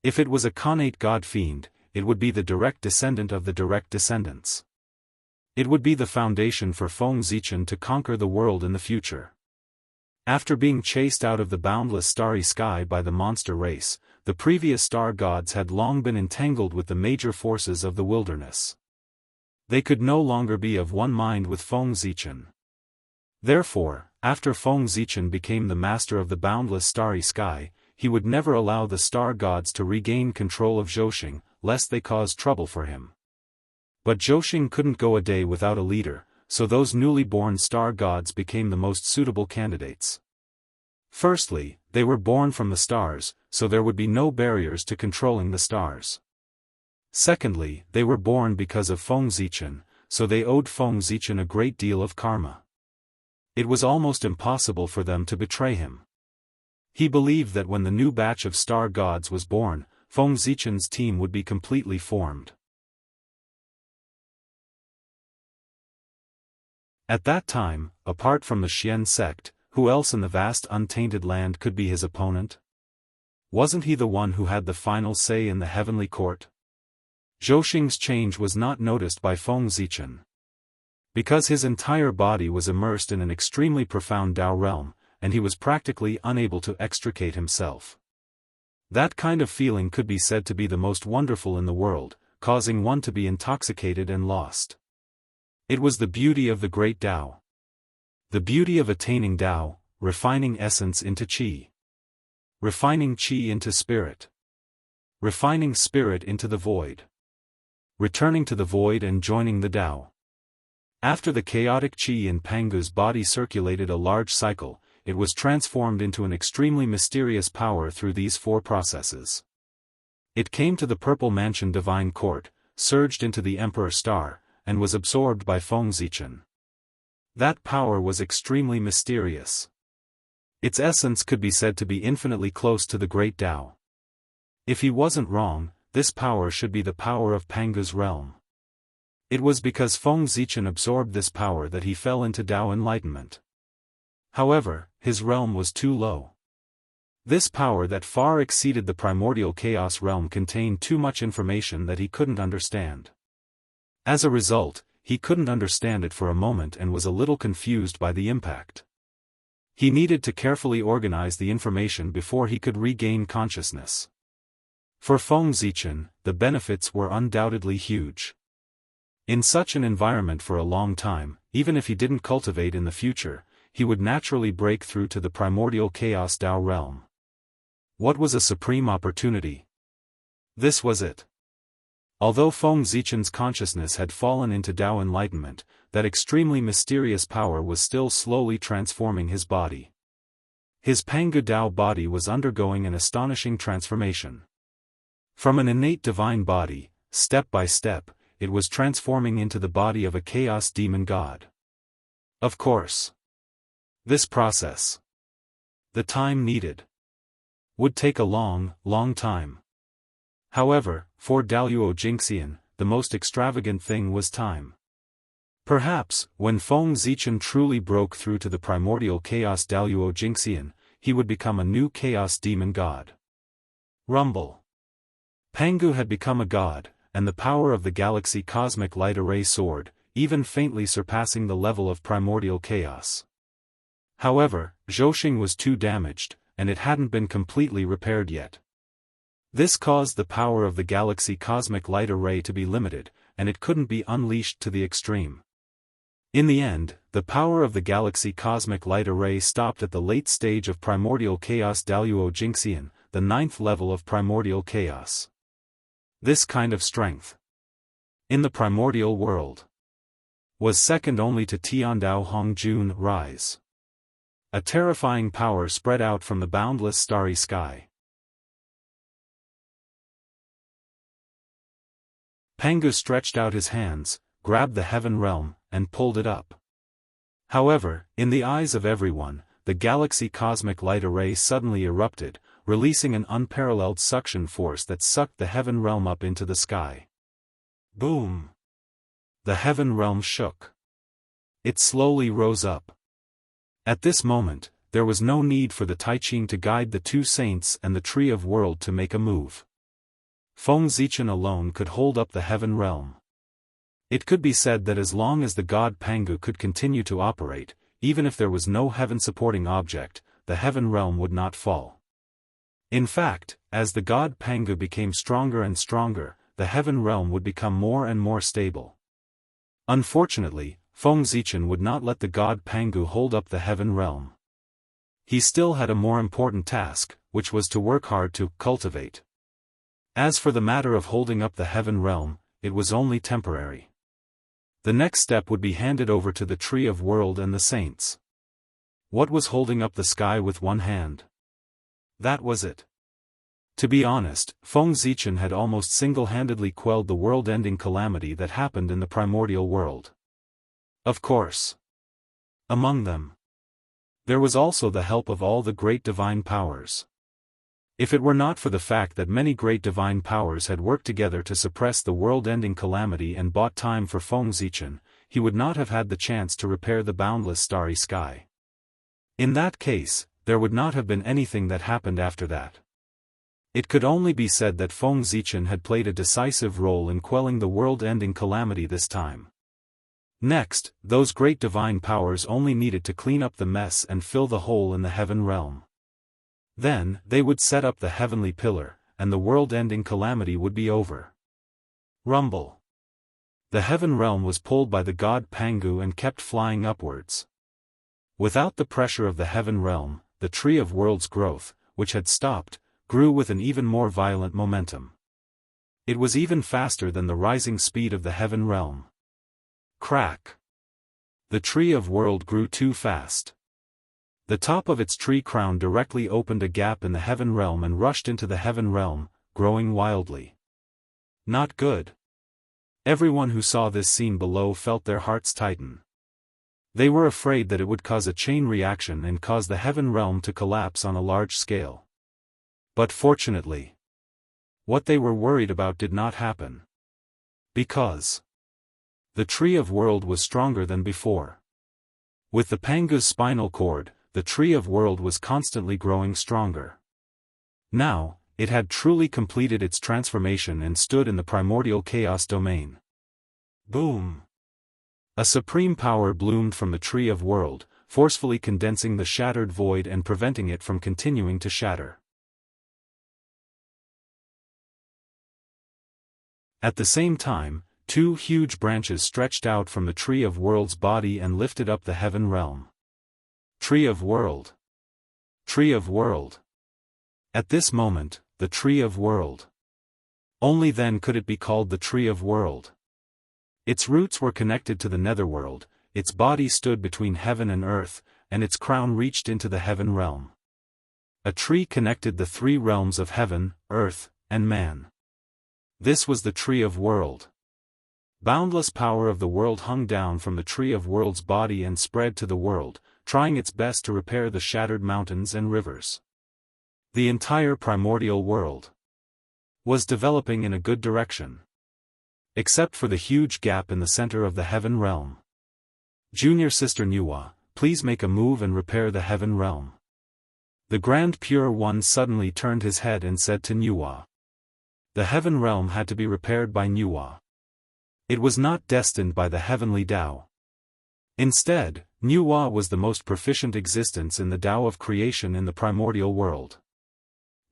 If it was a connate god fiend, it would be the direct descendant of the direct descendants. It would be the foundation for Feng Zichen to conquer the world in the future. After being chased out of the boundless starry sky by the monster race, the previous star gods had long been entangled with the major forces of the wilderness. They could no longer be of one mind with Feng Zichen. Therefore, after Feng Zichen became the master of the boundless starry sky, he would never allow the star gods to regain control of Zhousing, lest they cause trouble for him. But Zhousing couldn't go a day without a leader, so those newly born star gods became the most suitable candidates. Firstly, they were born from the stars, so there would be no barriers to controlling the stars. Secondly, they were born because of Feng Zichen, so they owed Feng Zichen a great deal of karma. It was almost impossible for them to betray him. He believed that when the new batch of star gods was born, Feng Zichen's team would be completely formed. At that time, apart from the Xian sect, who else in the vast untainted land could be his opponent? Wasn't he the one who had the final say in the heavenly court? Zhousing's change was not noticed by Feng Zichen. Because his entire body was immersed in an extremely profound Tao realm, and he was practically unable to extricate himself. That kind of feeling could be said to be the most wonderful in the world, causing one to be intoxicated and lost. It was the beauty of the great Tao. The beauty of attaining Tao, refining essence into Qi. Refining Qi into spirit. Refining spirit into the void. Returning to the void and joining the Tao. After the chaotic Qi in Pangu's body circulated a large cycle, it was transformed into an extremely mysterious power through these four processes. It came to the Purple Mansion Divine Court, surged into the Emperor Star, and was absorbed by Feng Zichen. That power was extremely mysterious. Its essence could be said to be infinitely close to the great Tao. If he wasn't wrong, this power should be the power of Pangu's realm. It was because Feng Zichen absorbed this power that he fell into Tao enlightenment. However, his realm was too low. This power that far exceeded the primordial chaos realm contained too much information that he couldn't understand. As a result, he couldn't understand it for a moment and was a little confused by the impact. He needed to carefully organize the information before he could regain consciousness. For Feng Zichen, the benefits were undoubtedly huge. In such an environment for a long time, even if he didn't cultivate in the future, he would naturally break through to the primordial chaos Dao realm. What was a supreme opportunity? This was it. Although Feng Zichen's consciousness had fallen into Dao enlightenment, that extremely mysterious power was still slowly transforming his body. His Pangu Dao body was undergoing an astonishing transformation. From an innate divine body, step by step, it was transforming into the body of a chaos demon god. Of course, this process, the time needed, would take a long, long time. However, for Wuxia Xianxia, the most extravagant thing was time. Perhaps, when Feng Zichen truly broke through to the primordial chaos Wuxia Xianxia, he would become a new chaos demon god. Rumble. Pangu had become a god, and the power of the galaxy cosmic light array soared, even faintly surpassing the level of primordial chaos. However, Zhouxing was too damaged, and it hadn't been completely repaired yet. This caused the power of the galaxy cosmic light array to be limited, and it couldn't be unleashed to the extreme. In the end, the power of the galaxy cosmic light array stopped at the late stage of primordial chaos Wuxia Xianxia, the 9th level of primordial chaos. This kind of strength, in the primordial world, was second only to Tiandao Hongjun Rise. A terrifying power spread out from the boundless starry sky. Pangu stretched out his hands, grabbed the heaven realm, and pulled it up. However, in the eyes of everyone, the galaxy cosmic light array suddenly erupted, releasing an unparalleled suction force that sucked the heaven realm up into the sky. Boom! The heaven realm shook. It slowly rose up. At this moment, there was no need for the Taiqing to guide the two saints and the Tree of World to make a move. Feng Zichen alone could hold up the heaven realm. It could be said that as long as the god Pangu could continue to operate, even if there was no heaven-supporting object, the heaven realm would not fall. In fact, as the god Pangu became stronger and stronger, the heaven realm would become more and more stable. Unfortunately, Feng Zichen would not let the god Pangu hold up the heaven realm. He still had a more important task, which was to work hard to cultivate. As for the matter of holding up the heaven realm, it was only temporary. The next step would be handed over to the Tree of World and the saints. What was holding up the sky with one hand? That was it. To be honest, Feng Zichen had almost single-handedly quelled the world-ending calamity that happened in the primordial world. Of course. Among them, there was also the help of all the great divine powers. If it were not for the fact that many great divine powers had worked together to suppress the world-ending calamity and bought time for Feng Zichen, he would not have had the chance to repair the boundless starry sky. In that case, there would not have been anything that happened after that. It could only be said that Feng Zichen had played a decisive role in quelling the world-ending calamity this time. Next, those great divine powers only needed to clean up the mess and fill the hole in the heaven realm. Then, they would set up the heavenly pillar, and the world-ending calamity would be over. Rumble. The heaven realm was pulled by the god Pangu and kept flying upwards. Without the pressure of the heaven realm, the Tree of World's growth, which had stopped, grew with an even more violent momentum. It was even faster than the rising speed of the heaven realm. Crack. The Tree of World grew too fast. The top of its tree crown directly opened a gap in the heaven realm and rushed into the heaven realm, growing wildly. Not good. Everyone who saw this scene below felt their hearts tighten. They were afraid that it would cause a chain reaction and cause the heaven realm to collapse on a large scale. But fortunately, what they were worried about did not happen. Because the Tree of World was stronger than before. With the Pangu's spinal cord, the Tree of World was constantly growing stronger. Now, it had truly completed its transformation and stood in the primordial chaos domain. Boom! A supreme power bloomed from the Tree of World, forcefully condensing the shattered void and preventing it from continuing to shatter. At the same time, Two huge branches stretched out from the Tree of World's body and lifted up the heaven realm. Tree of World. Tree of World. At this moment, the Tree of World. Only then could it be called the Tree of World. Its roots were connected to the netherworld, its body stood between heaven and earth, and its crown reached into the heaven realm. A tree connected the three realms of heaven, earth, and man. This was the Tree of World. Boundless power of the world hung down from the Tree of World's body and spread to the world, trying its best to repair the shattered mountains and rivers. The entire primordial world was developing in a good direction. Except for the huge gap in the center of the heaven realm. Junior Sister Nuwa, please make a move and repair the heaven realm. The Grand Pure One suddenly turned his head and said to Nuwa. The heaven realm had to be repaired by Nuwa. It was not destined by the heavenly Tao. Instead, Nuwa was the most proficient existence in the Tao of creation in the primordial world.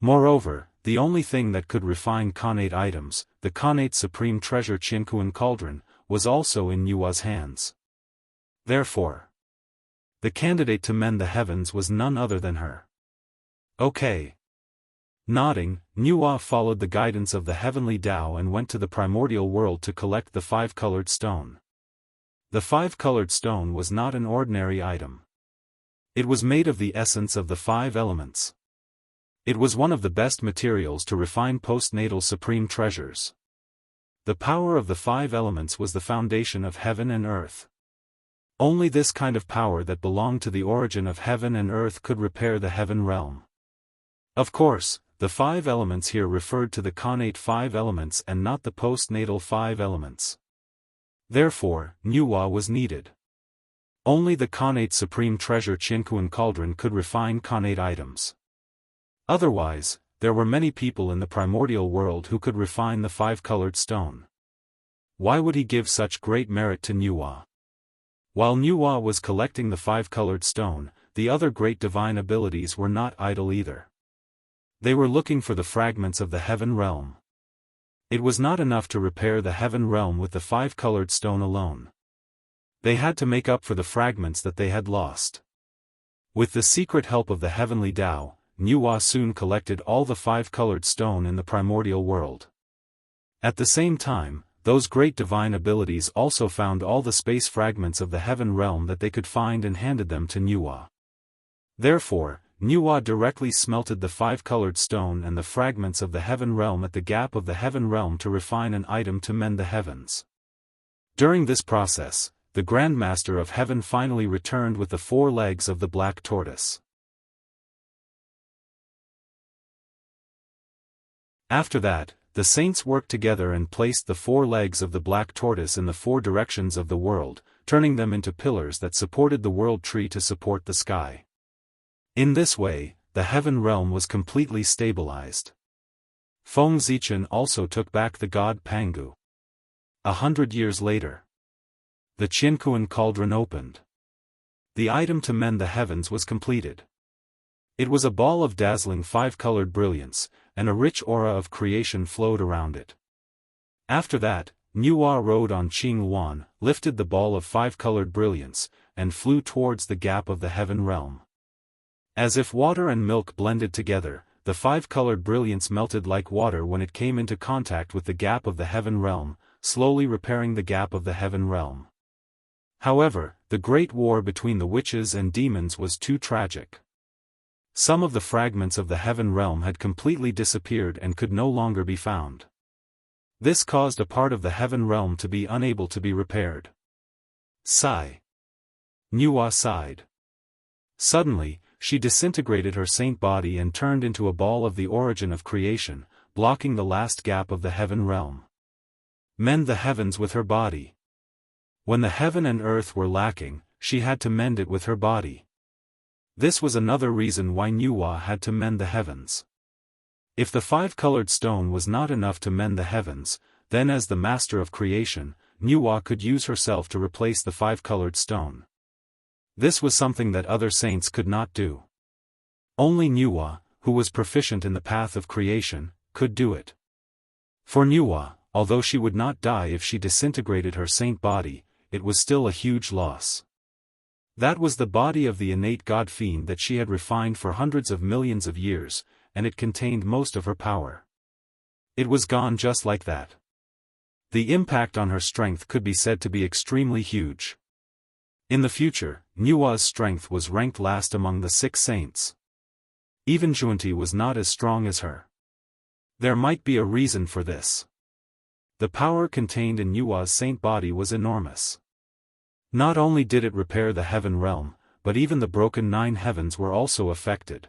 Moreover, the only thing that could refine Khanate items, the Khanate supreme treasure Jianghu Cauldron, was also in Nuwa's hands. Therefore, the candidate to mend the heavens was none other than her. Okay. Nodding, Nuwa followed the guidance of the heavenly Tao and went to the primordial world to collect the five-colored stone. The five-colored stone was not an ordinary item. It was made of the essence of the five elements. It was one of the best materials to refine postnatal supreme treasures. The power of the five elements was the foundation of heaven and earth. Only this kind of power that belonged to the origin of heaven and earth could repair the heaven realm. Of course, the five elements here referred to the Khanate five elements and not the postnatal five elements. Therefore, Nuwa was needed. Only the Khanate supreme treasure Jianghu Cauldron could refine Khanate items. Otherwise, there were many people in the primordial world who could refine the five-colored stone. Why would he give such great merit to Nuwa? While Nuwa was collecting the five-colored stone, the other great divine abilities were not idle either. They were looking for the fragments of the heaven realm. It was not enough to repair the heaven realm with the five-colored stone alone. They had to make up for the fragments that they had lost. With the secret help of the heavenly Tao, Nuwa soon collected all the five-colored stone in the primordial world. At the same time, those great divine abilities also found all the space fragments of the heaven realm that they could find and handed them to Nuwa. Therefore, Nuwa directly smelted the five-colored stone and the fragments of the heaven realm at the gap of the heaven realm to refine an item to mend the heavens. During this process, the Grand Master of Heaven finally returned with the four legs of the black tortoise. After that, the saints worked together and placed the four legs of the black tortoise in the four directions of the world, turning them into pillars that supported the world tree to support the sky. In this way, the heaven realm was completely stabilized. Feng Zichen also took back the god Pangu. 100 years later, the Jianghu Cauldron opened. The item to mend the heavens was completed. It was a ball of dazzling five-colored brilliance, and a rich aura of creation flowed around it. After that, Nuwa rode on Qing Yuan, lifted the ball of five-colored brilliance, and flew towards the gap of the heaven realm. As if water and milk blended together, the five-colored brilliance melted like water when it came into contact with the gap of the heaven realm, slowly repairing the gap of the heaven realm. However, the great war between the witches and demons was too tragic. Some of the fragments of the heaven realm had completely disappeared and could no longer be found. This caused a part of the heaven realm to be unable to be repaired. Sigh. Nuwa sighed. Suddenly, she disintegrated her saint body and turned into a ball of the origin of creation, blocking the last gap of the heaven realm. Mend the heavens with her body. When the heaven and earth were lacking, she had to mend it with her body. This was another reason why Nuwa had to mend the heavens. If the five-colored stone was not enough to mend the heavens, then as the master of creation, Nuwa could use herself to replace the five-colored stone. This was something that other saints could not do. Only Nuwa, who was proficient in the path of creation, could do it. For Nuwa, although she would not die if she disintegrated her saint body, it was still a huge loss. That was the body of the innate god fiend that she had refined for hundreds of millions of years, and it contained most of her power. It was gone just like that. The impact on her strength could be said to be extremely huge. In the future, Nua's strength was ranked last among the 6 saints. Even Junti was not as strong as her. There might be a reason for this. The power contained in Nua's saint body was enormous. Not only did it repair the heaven realm, but even the broken 9 heavens were also affected.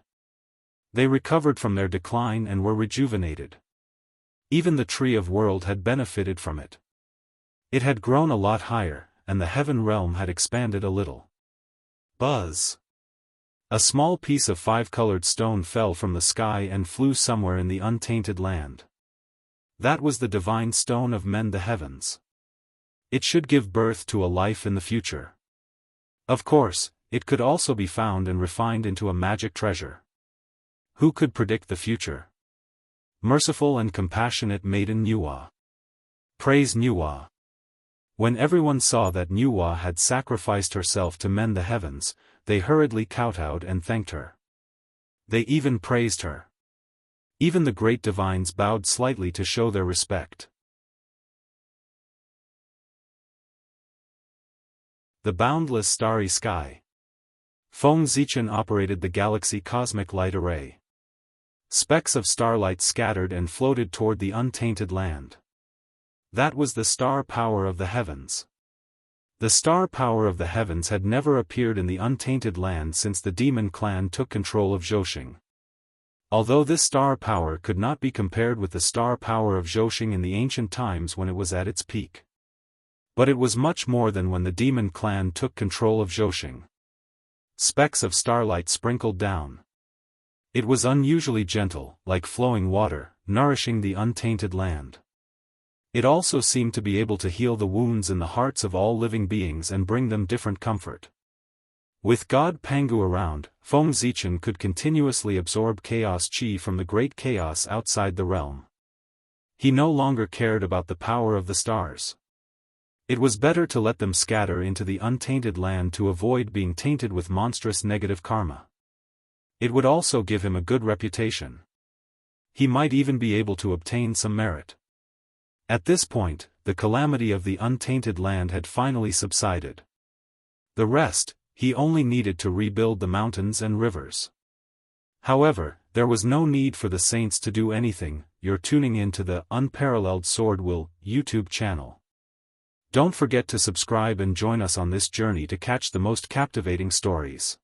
They recovered from their decline and were rejuvenated. Even the tree of world had benefited from it. It had grown a lot higher, and the heaven realm had expanded a little. Buzz! A small piece of 5-colored stone fell from the sky and flew somewhere in the untainted land. That was the divine stone of mend the heavens. It should give birth to a life in the future. Of course, it could also be found and refined into a magic treasure. Who could predict the future? Merciful and compassionate maiden Nua. Praise Nua. When everyone saw that Nua had sacrificed herself to mend the heavens, they hurriedly kowtowed and thanked her. They even praised her. Even the great divines bowed slightly to show their respect. The boundless starry sky. Feng Zichen operated the galaxy cosmic light array. Specks of starlight scattered and floated toward the untainted land. That was the star power of the heavens. The star power of the heavens had never appeared in the untainted land since the demon clan took control of Zhousing. Although this star power could not be compared with the star power of Zhousing in the ancient times when it was at its peak. But it was much more than when the demon clan took control of Zhousing. Specks of starlight sprinkled down. It was unusually gentle, like flowing water, nourishing the untainted land. It also seemed to be able to heal the wounds in the hearts of all living beings and bring them different comfort. With God Pangu around, Feng Zichen could continuously absorb chaos chi from the great chaos outside the realm. He no longer cared about the power of the stars. It was better to let them scatter into the untainted land to avoid being tainted with monstrous negative karma. It would also give him a good reputation. He might even be able to obtain some merit. At this point, the calamity of the untainted land had finally subsided. The rest, he only needed to rebuild the mountains and rivers. However, there was no need for the saints to do anything. You're tuning in to the UnparalleledSwordWill YouTube channel. Don't forget to subscribe and join us on this journey to catch the most captivating stories.